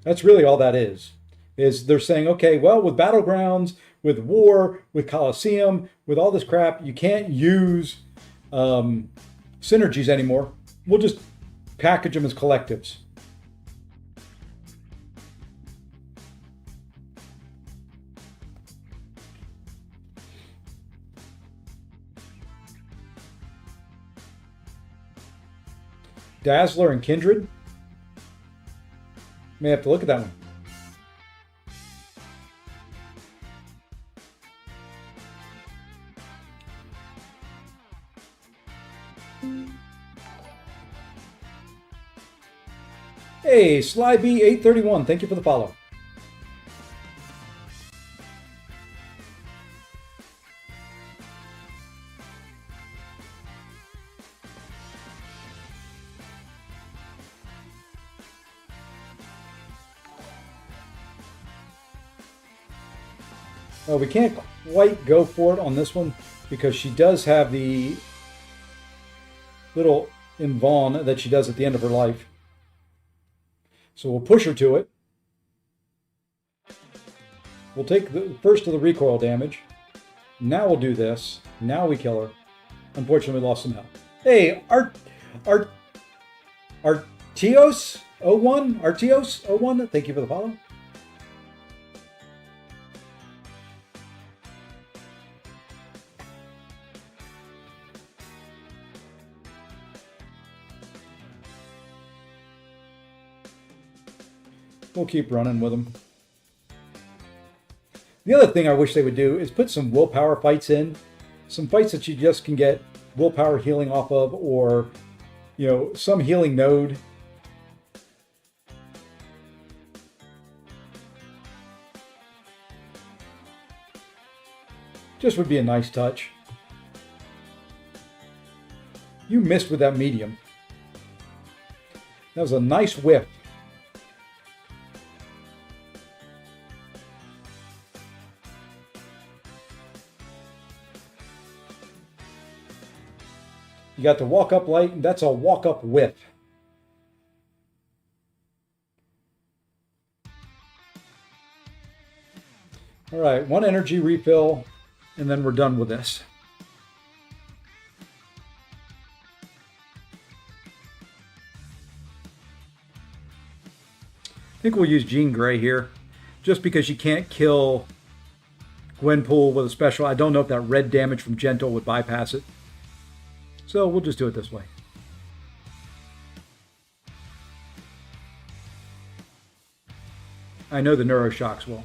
That's really all that is they're saying, okay, well, with Battlegrounds, with War, with Coliseum, with all this crap, you can't use synergies anymore. We'll just package them as collectives. Dazzler and Kindred. May have to look at that one. Hey, SlyB831, thank you for the follow. We can't quite go for it on this one because she does have the little Invaughn that she does at the end of her life. So we'll push her to it. We'll take the first of the recoil damage. Now we'll do this. Now we kill her. Unfortunately, we lost some health. Hey, Artios01, thank you for the follow. We'll keep running with them. The other thing I wish they would do is put some willpower fights in. some fights that you just can get willpower healing off of, or, you know, some healing node. Just would be a nice touch. You missed with that medium. That was a nice whiff. You got the walk up light, and that's a walk up whiff. All right, one energy refill, and then we're done with this. I think we'll use Jean Grey here, just because you can't kill Gwenpool with a special. I don't know if that red damage from Gentle would bypass it. So we'll just do it this way. I know the Neuroshocks will.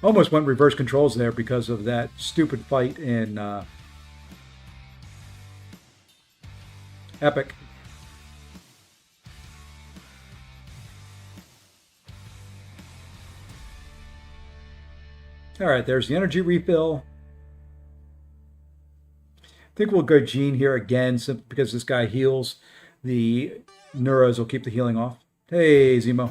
Almost went reverse controls there because of that stupid fight in Epic. All right, there's the energy refill. I think we'll go Jean here again, simply because this guy heals. The Neuros will keep the healing off. Hey, Zemo.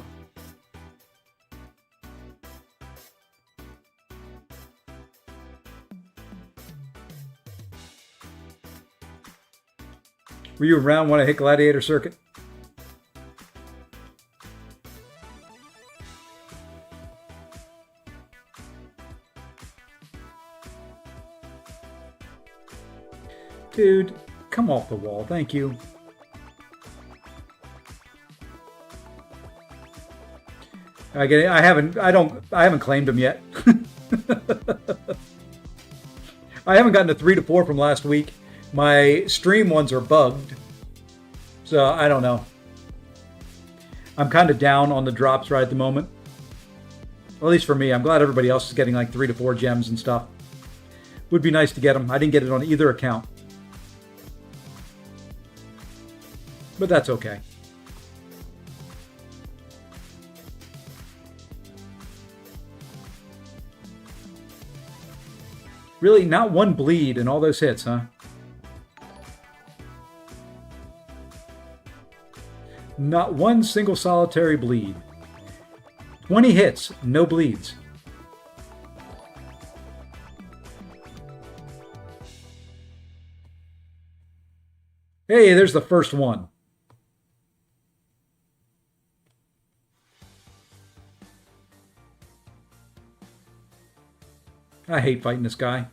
Were you around when I hit Gladiator Circuit? Dude, come off the wall. Thank you. I get it. I haven't claimed him yet. I haven't gotten a 3 to 4 from last week. My stream ones are bugged. So I don't know. I'm kind of down on the drops right at the moment. At least for me. I'm glad everybody else is getting like 3 to 4 gems and stuff. Would be nice to get them. I didn't get it on either account. But that's okay. Really, not one bleed in all those hits, huh? Not one single solitary bleed. 20 hits, no bleeds. Hey, there's the first one. I hate fighting this guy.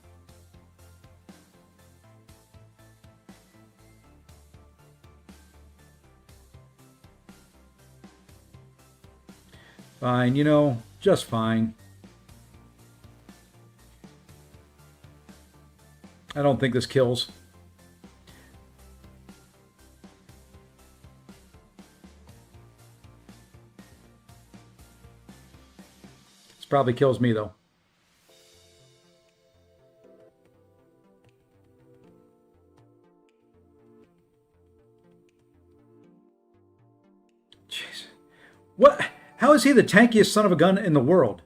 Fine, you know, just fine. I don't think this kills. This probably kills me, though. Jeez. What? How is he the tankiest son of a gun in the world?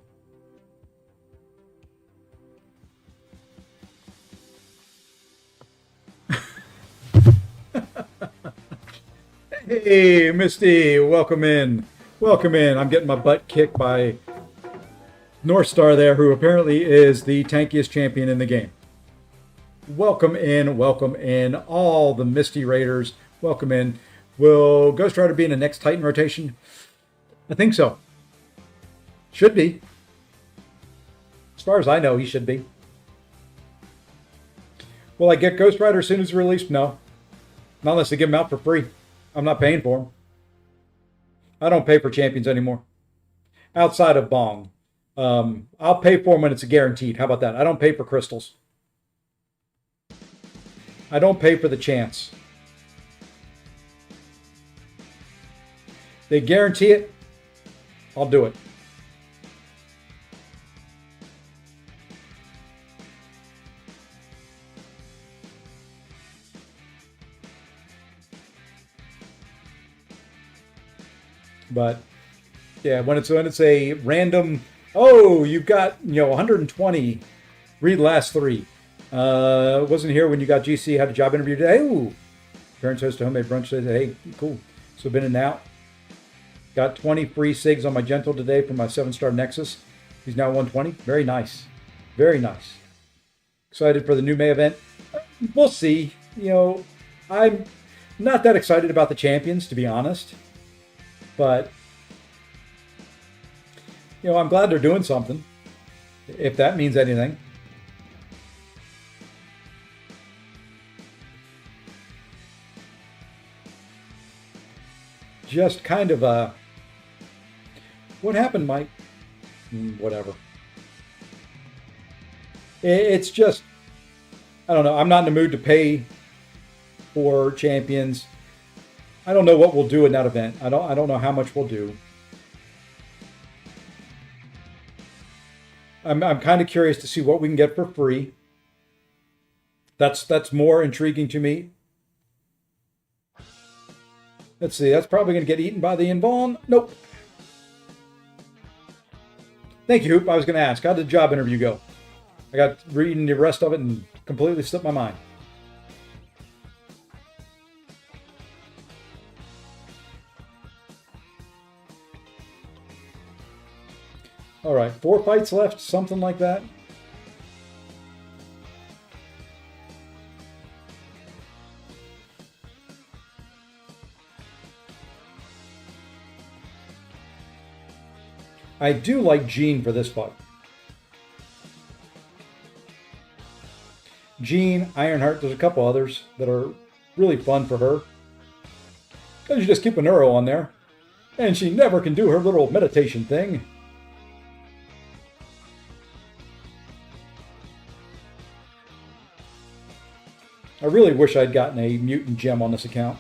Hey, Misty, welcome in. Welcome in. I'm getting my butt kicked by North Star there, who apparently is the tankiest champion in the game. Welcome in, all the Misty Raiders. Welcome in. Will Ghost Rider be in the next Titan rotation? I think so. Should be. As far as I know, he should be. Will I get Ghost Rider as soon as it's released? No. Not unless they give him out for free. I'm not paying for him. I don't pay for champions anymore. Outside of Bong. I'll pay for them when it's a guaranteed. How about that? I don't pay for crystals. I don't pay for the chance. They guarantee it, I'll do it. But yeah, when it's a random, oh, you've got 120, read last three. Wasn't here when you got GC, had a job interview today. Ooh, parents host a homemade brunch today. Hey, cool. So been in and out. Got 20 free SIGs on my Gentle today from my 7-star Nexus. He's now 120. Very nice. Very nice. Excited for the new May event. We'll see. I'm not that excited about the champions, to be honest. But, I'm glad they're doing something, if that means anything. Just kind of what happened, Mike? Whatever. It's just, I don't know. I'm not in the mood to pay for champions. I don't know what we'll do in that event. I don't know how much we'll do. I'm kind of curious to see what we can get for free. That's more intriguing to me. Let's see. That's probably going to get eaten by the Invuln. Nope. Thank you, Hoop. I was going to ask, how did the job interview go? I got reading the rest of it and completely slipped my mind. All right, 4 fights left, something like that. I do like Jean for this fight. Jean, Ironheart, there's a couple others that are really fun for her. Because you just keep an arrow on there. And she never can do her little meditation thing. I really wish I'd gotten a mutant gem on this account.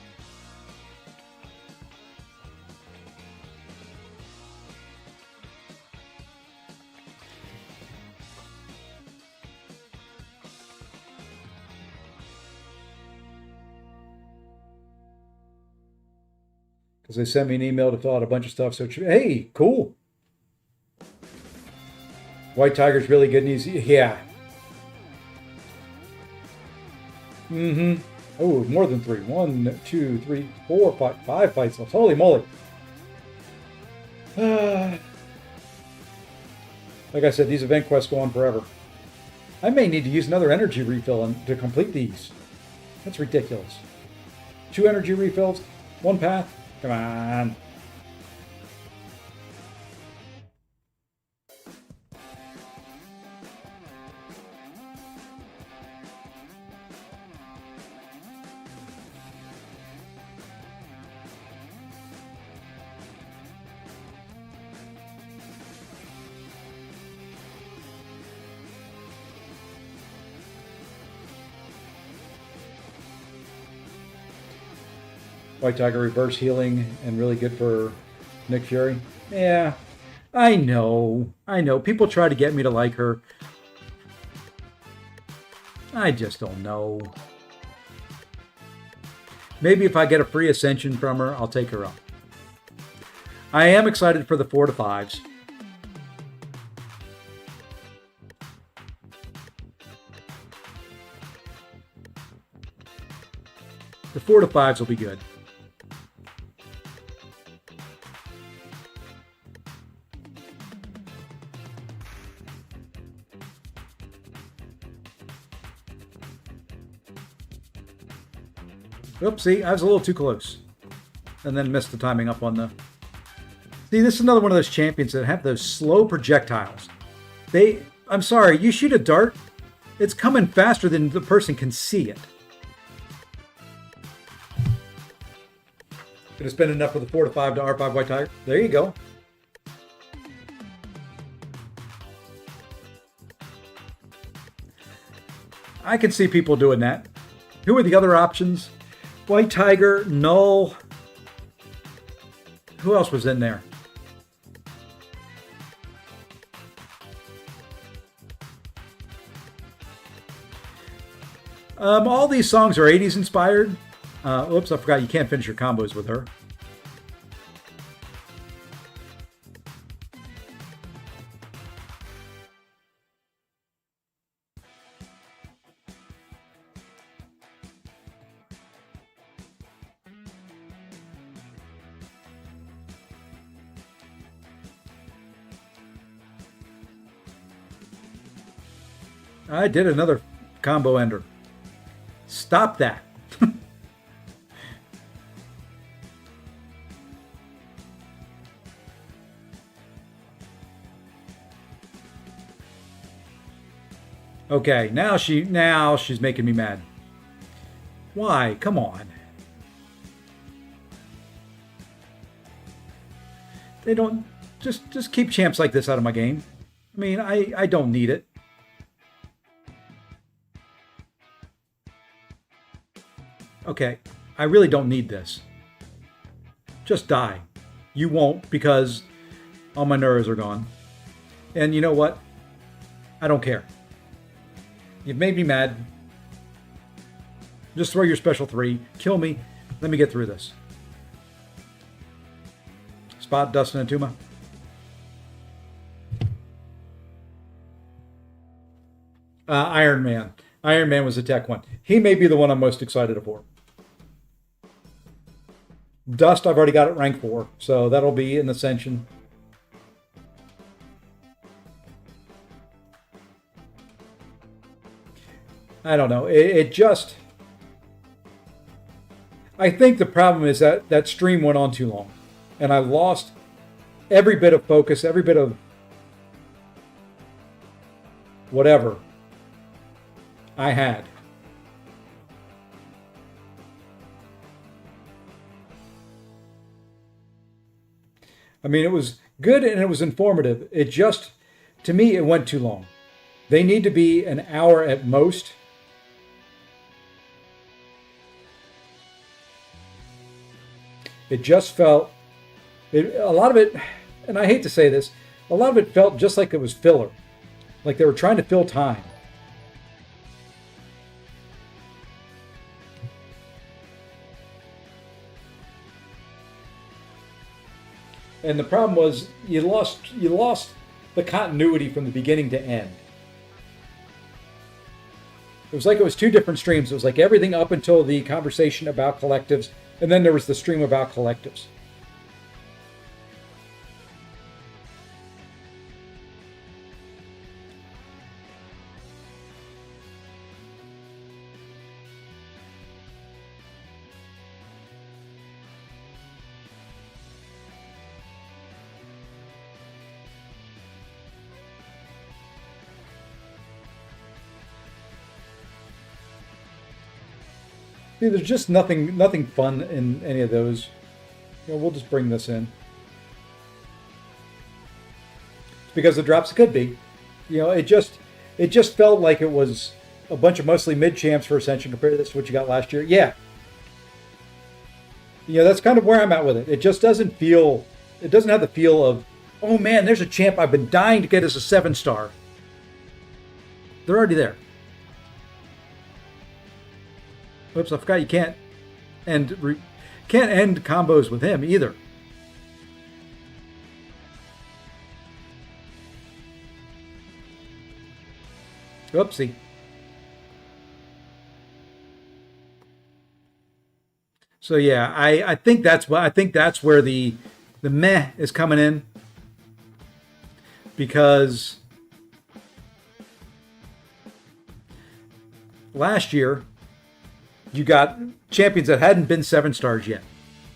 Because they sent me an email to fill out a bunch of stuff. So, hey, cool. White Tiger's really good and easy. Yeah. Mm-hmm. Oh, more than 3. 1, 2, 3, 4, 5 fights left. Holy moly. Like I said, these event quests go on forever. I may need to use another energy refill to complete these. That's ridiculous. 2 energy refills, 1 path. Come on. White Tiger reverse healing and really good for Nick Fury. Yeah, I know. People try to get me to like her. I just don't know. Maybe if I get a free ascension from her, I'll take her up. I am excited for the 4 to 5s. The 4 to 5s will be good. Oopsie, I was a little too close. And then missed the timing up on the... See, this is another one of those champions that have those slow projectiles. I'm sorry, you shoot a dart, it's coming faster than the person can see it. Gonna spend enough for the 4 to 5 to R5 White Tiger. There you go. I can see people doing that. Who are the other options? White Tiger, Null. Who else was in there? All these songs are 80s inspired. Oops, I forgot you can't finish your combos with her. I did another combo ender. Stop that. Okay, now she's making me mad. Why? Come on. They don't just keep champs like this out of my game. I mean, I don't need it. Okay, I really don't need this. Just die. You won't, because all my neuros are gone. And you know what? I don't care. You've made me mad. Just throw your special 3. Kill me. Let me get through this. Spot Dustin and Tuma. Iron Man. Iron Man was a tech one. He may be the one I'm most excited for. Dust, I've already got it rank 4, so that'll be an ascension. I don't know. It just... I think the problem is that that stream went on too long. And I lost every bit of focus, every bit of whatever I had. I mean, it was good and it was informative. It just, to me, it went too long. They need to be an hour at most. It just felt, a lot of it, and I hate to say this, a lot of it felt just like it was filler. Like they were trying to fill time. And the problem was you lost the continuity from the beginning to end. It was like it was 2 different streams. It was like everything up until the conversation about collectives, and then there was the stream about collectives. See, there's just nothing fun in any of those. You know, we'll just bring this in. Because the drops could be. You know, it just felt like it was a bunch of mostly mid champs for Ascension compared to this to what you got last year. Yeah. You know, that's kind of where I'm at with it. It just doesn't feel, it doesn't have the feel of, oh man, there's a champ I've been dying to get as a 7-star. They're already there. Oops, I forgot you can't end combos with him either. Oopsie. So yeah, I think that's where the meh is coming in, because last year you got champions that hadn't been 7-stars yet,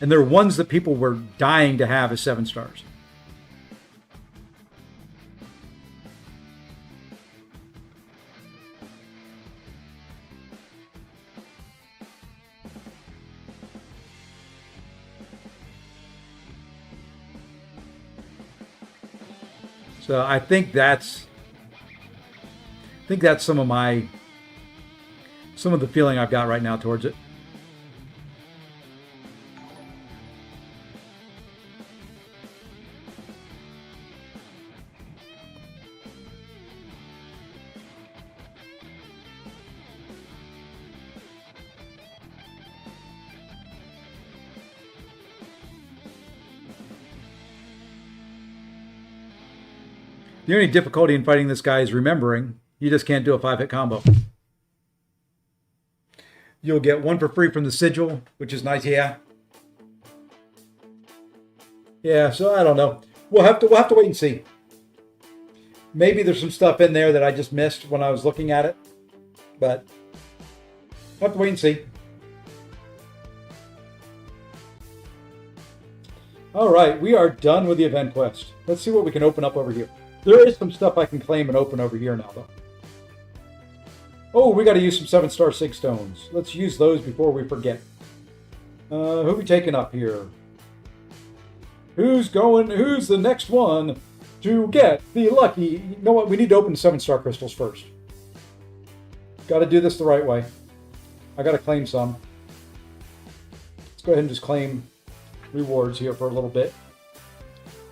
and they're ones that people were dying to have as 7-stars. So I think that's some of some of the feeling I've got right now towards it. The only difficulty in fighting this guy is remembering you just can't do a 5-hit combo. You'll get 1 for free from the sigil, which is nice. Yeah. Yeah, so I don't know. We'll have to wait and see. Maybe there's some stuff in there that I just missed when I was looking at it, but we'll have to wait and see. All right, we are done with the event quest. Let's see what we can open up over here. There is some stuff I can claim and open over here now, though. Oh, we got to use some 7-star sig stones. Let's use those before we forget. Who we taking up here? Who's the next one to get the lucky? You know what? We need to open the 7-star crystals first. Got to do this the right way. I got to claim some. Let's go ahead and just claim rewards here for a little bit.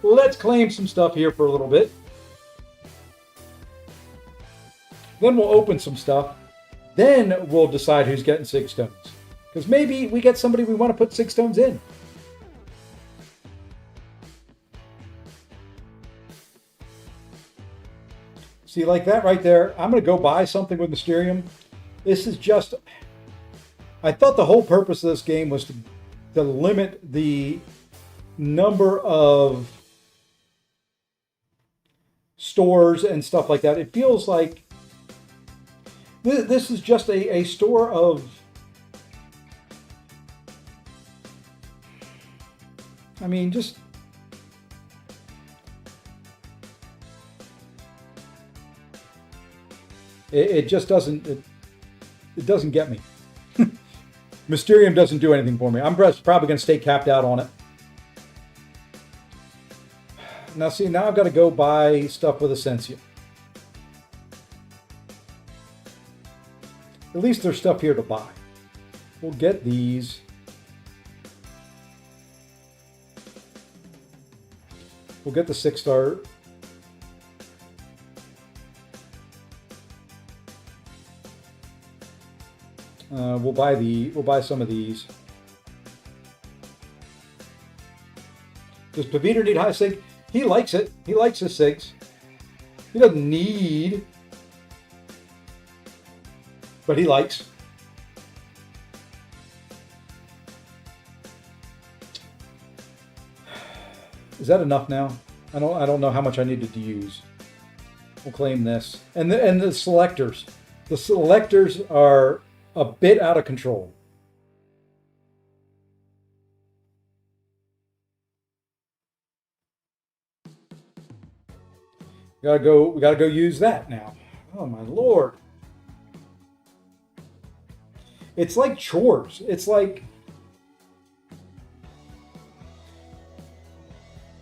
Let's claim some stuff here for a little bit. Then we'll open some stuff. Then we'll decide who's getting sig stones. Because maybe we get somebody we want to put sig stones in. See, like that right there, I'm going to go buy something with Mysterium. This is just... I thought the whole purpose of this game was to limit the number of stores and stuff like that. It feels like this is just a store of... I mean, just... It just doesn't... It doesn't get me. Mysterium doesn't do anything for me. I'm probably going to stay capped out on it. Now, see, now I've got to go buy stuff with Essentia. At least there's stuff here to buy. We'll get these. We'll get the 6-star. We'll buy some of these. Does Paviter need high sig? He likes it. He likes his sigs. He doesn't need, but he likes. Is that enough now? I don't know how much I needed to use. We'll claim this. And the selectors. The selectors are a bit out of control. We gotta go use that now. Oh my lord. It's like chores. It's like,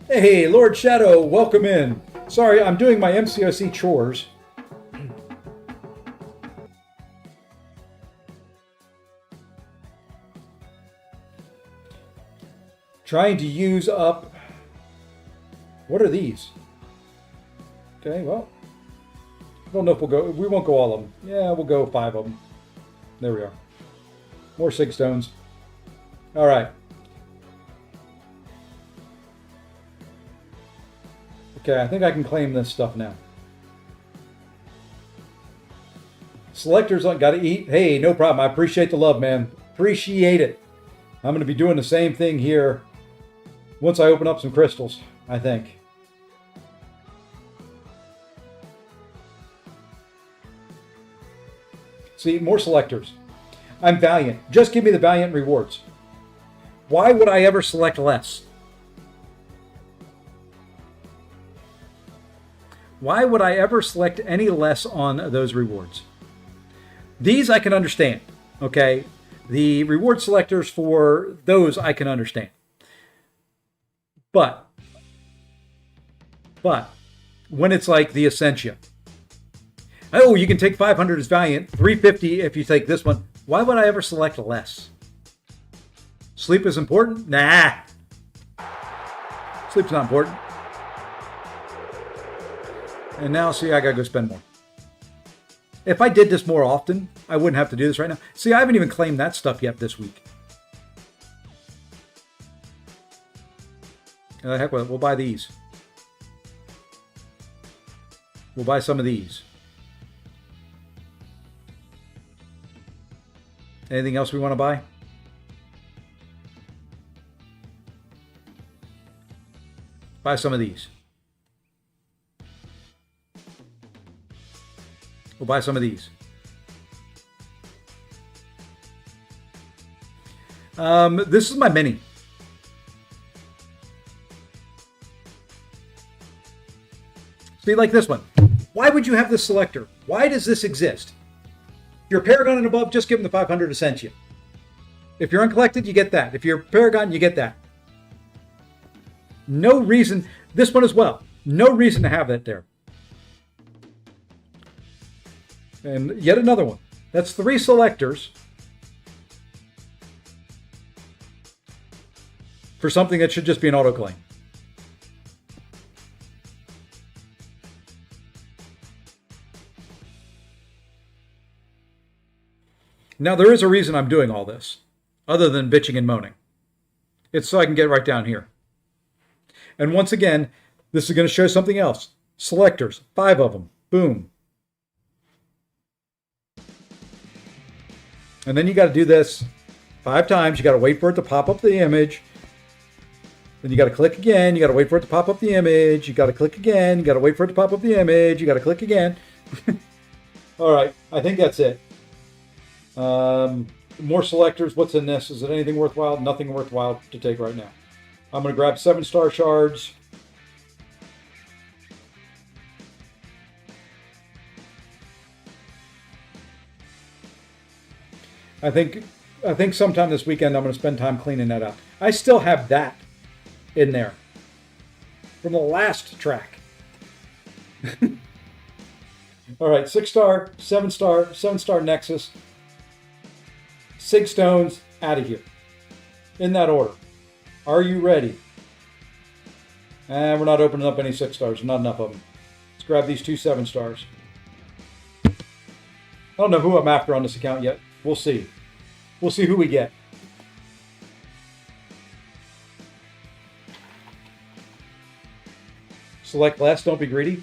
hey, Lord Shadow, welcome in. Sorry, I'm doing my MCOC chores. Trying to use up... What are these? Okay, well... I don't know if we won't go all of them. Yeah, we'll go 5 of them. There we are. More sig stones. Alright. Okay, I think I can claim this stuff now. Selectors got to eat. Hey, no problem. I appreciate the love, man. Appreciate it. I'm going to be doing the same thing here once I open up some crystals, I think. See, more selectors. I'm Valiant. Just give me the Valiant rewards. Why would I ever select less? Why would I ever select any less on those rewards? These I can understand, okay? The reward selectors for those I can understand. But when it's like the Essentia, Oh, you can take 500 as Valiant, 350 if you take this one. Why would I ever select less? Sleep is important? Nah. Sleep's not important. And now, see, I gotta go spend more. If I did this more often, I wouldn't have to do this right now. See, I haven't even claimed that stuff yet this week. Heck with it. We'll buy these. We'll buy some of these. Anything else we want to buy? Buy some of these. We'll buy some of these. This is my mini. See, like this one. Why would you have this selector? Why does this exist? If you're Paragon and above, just give them the 500 Ascension. If you're uncollected, you get that. If you're Paragon, you get that. No reason. This one as well. No reason to have that there. And yet another one. That's 3 selectors for something that should just be an autoclaim. Now, there is a reason I'm doing all this, other than bitching and moaning. It's so I can get right down here. And once again, this is going to show something else. Selectors, 5 of them. Boom. And then you got to do this 5 times. You got to wait for it to pop up the image. Then you got to click again. You got to wait for it to pop up the image. You got to click again. You got to wait for it to pop up the image. You got to click again. All right. I think that's it. More selectors. What's in this? Is it anything worthwhile? Nothing worthwhile to take right now. I'm going to grab 7-star shards. I think sometime this weekend I'm going to spend time cleaning that up. I still have that in there from the last track. All right, 6-star, 7-star, 7-star Nexus, Sig Stones, out of here. In that order. Are you ready? And we're not opening up any 6-stars. Not enough of them. Let's grab these 2 7-stars. I don't know who I'm after on this account yet. We'll see. We'll see who we get. Select less. Don't be greedy.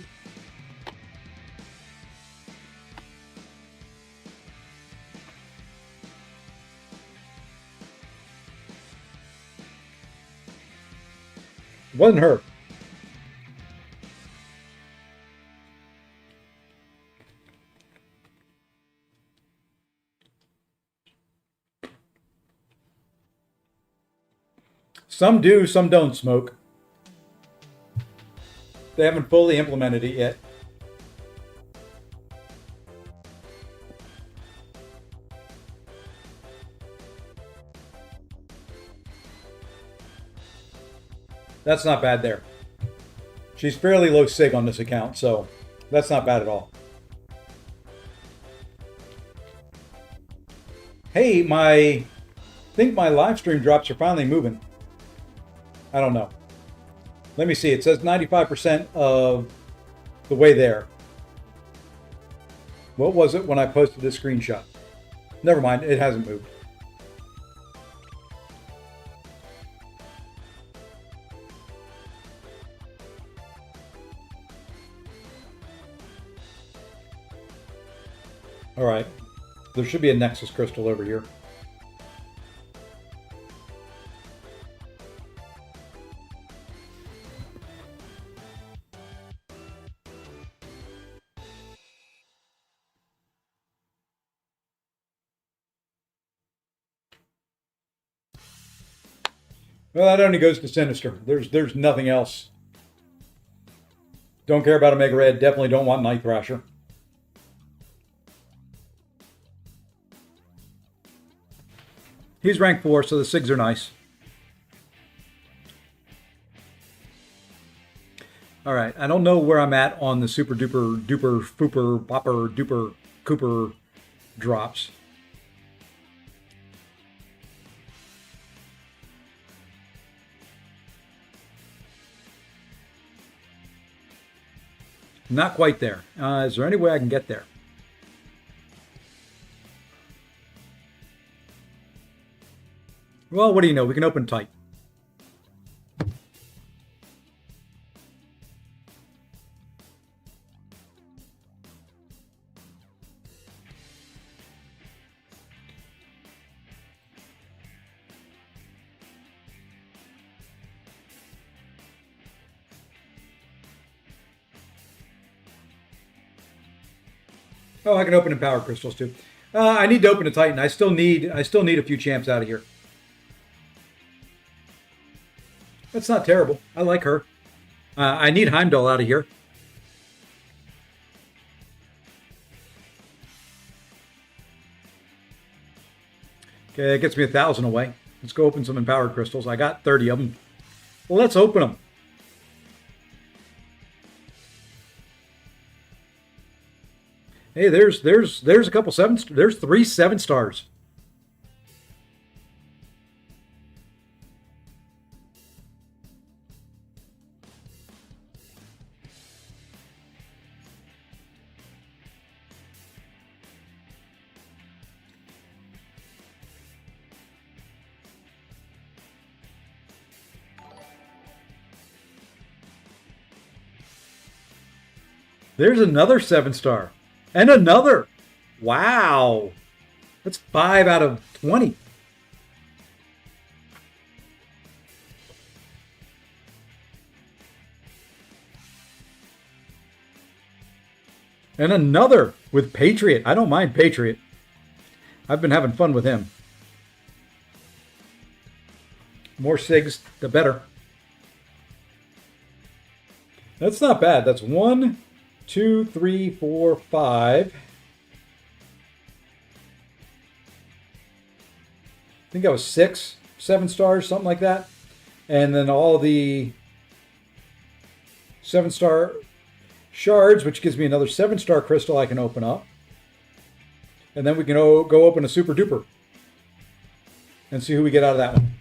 Wasn't her. Some do, some don't smoke. They haven't fully implemented it yet. That's not bad there. She's fairly low sig on this account, so that's not bad at all. Hey, I think my live stream drops are finally moving. I don't know. Let me see. It says 95% of the way there. What was it when I posted this screenshot? Never mind. It hasn't moved. All right. There should be a Nexus crystal over here. Well, that only goes to Sinister. There's nothing else. Don't care about Omega Red. Definitely don't want Night Thrasher. He's rank 4, so the SIGs are nice. All right. I don't know where I'm at on the super duper duper fooper popper duper cooper drops. Not quite there. Is there any way I can get there? Well, what do you know? We can open tight. Oh, I can open in power crystals too. I need to open a Titan. I still need a few champs out of here. That's not terrible. I like her. I need Heimdall out of here. Okay, that gets me 1,000 away. Let's go open some empowered crystals. I got 30 of them. Well, let's open them. Hey, there's a couple there's 3 7-stars. There's another 7-star. And another. Wow. That's 5 out of 20. And another with Patriot. I don't mind Patriot. I've been having fun with him. More SIGs, the better. That's not bad. That's 1, 2, 3, 4, 5. I think that was 6, 7-stars, something like that. And then all the 7-star shards, which gives me another 7-star crystal I can open up. And then we can go open a super duper and see who we get out of that one.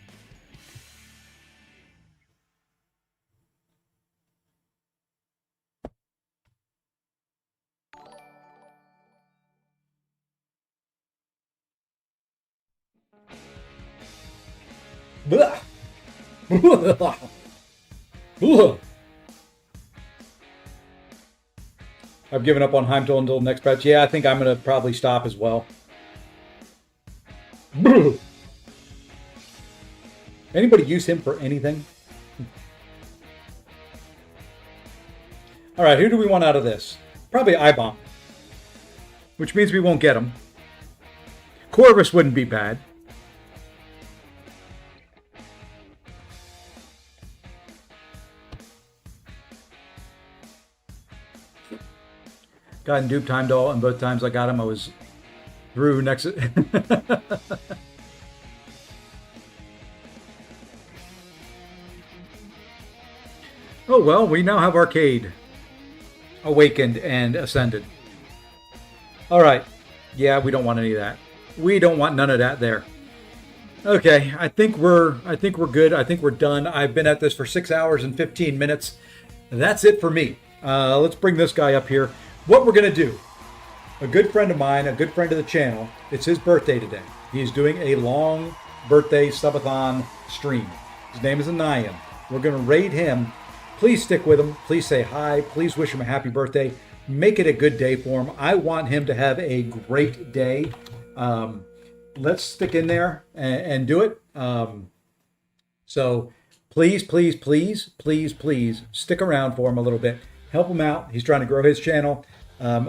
Blah. I've given up on Heimdall until the next patch. Yeah, I think I'm going to probably stop as well. Anybody use him for anything? All right, who do we want out of this? Probably I-Bomb, which means we won't get him. Corvus wouldn't be bad. Gotten duped Heimdall, and both times I got him, I was through next. Oh well, we now have Arcade awakened and ascended. All right, yeah, we don't want any of that. We don't want none of that there. Okay, I think we're good. I think we're done. I've been at this for 6 hours and 15 minutes. That's it for me. Let's bring this guy up here. What we're going to do, a good friend of mine, a good friend of the channel, it's his birthday today. He's doing a long birthday subathon stream. His name is Anayan. We're going to raid him. Please stick with him. Please say hi. Please wish him a happy birthday. Make it a good day for him. I want him to have a great day. Let's stick in there and do it. So please, please, please, please, please stick around for him a little bit. Help him out. He's trying to grow his channel.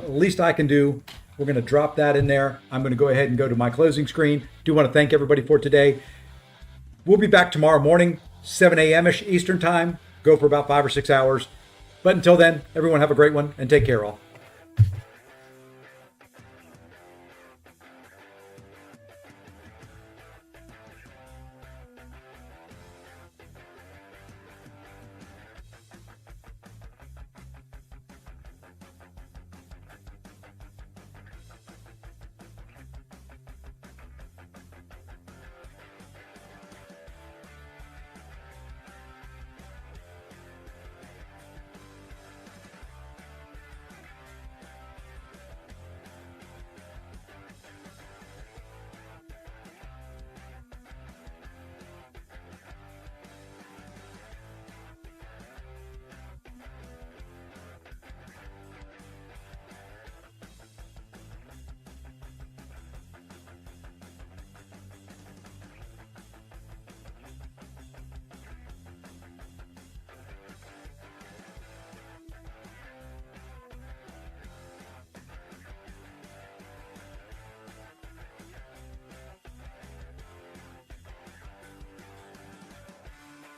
Least I can do. We're going to drop that in there. I'm going to go ahead and go to my closing screen. Do want to thank everybody for today. We'll be back tomorrow morning, 7 a.m.-ish Eastern time. Go for about 5 or 6 hours. But until then, everyone have a great one and take care all.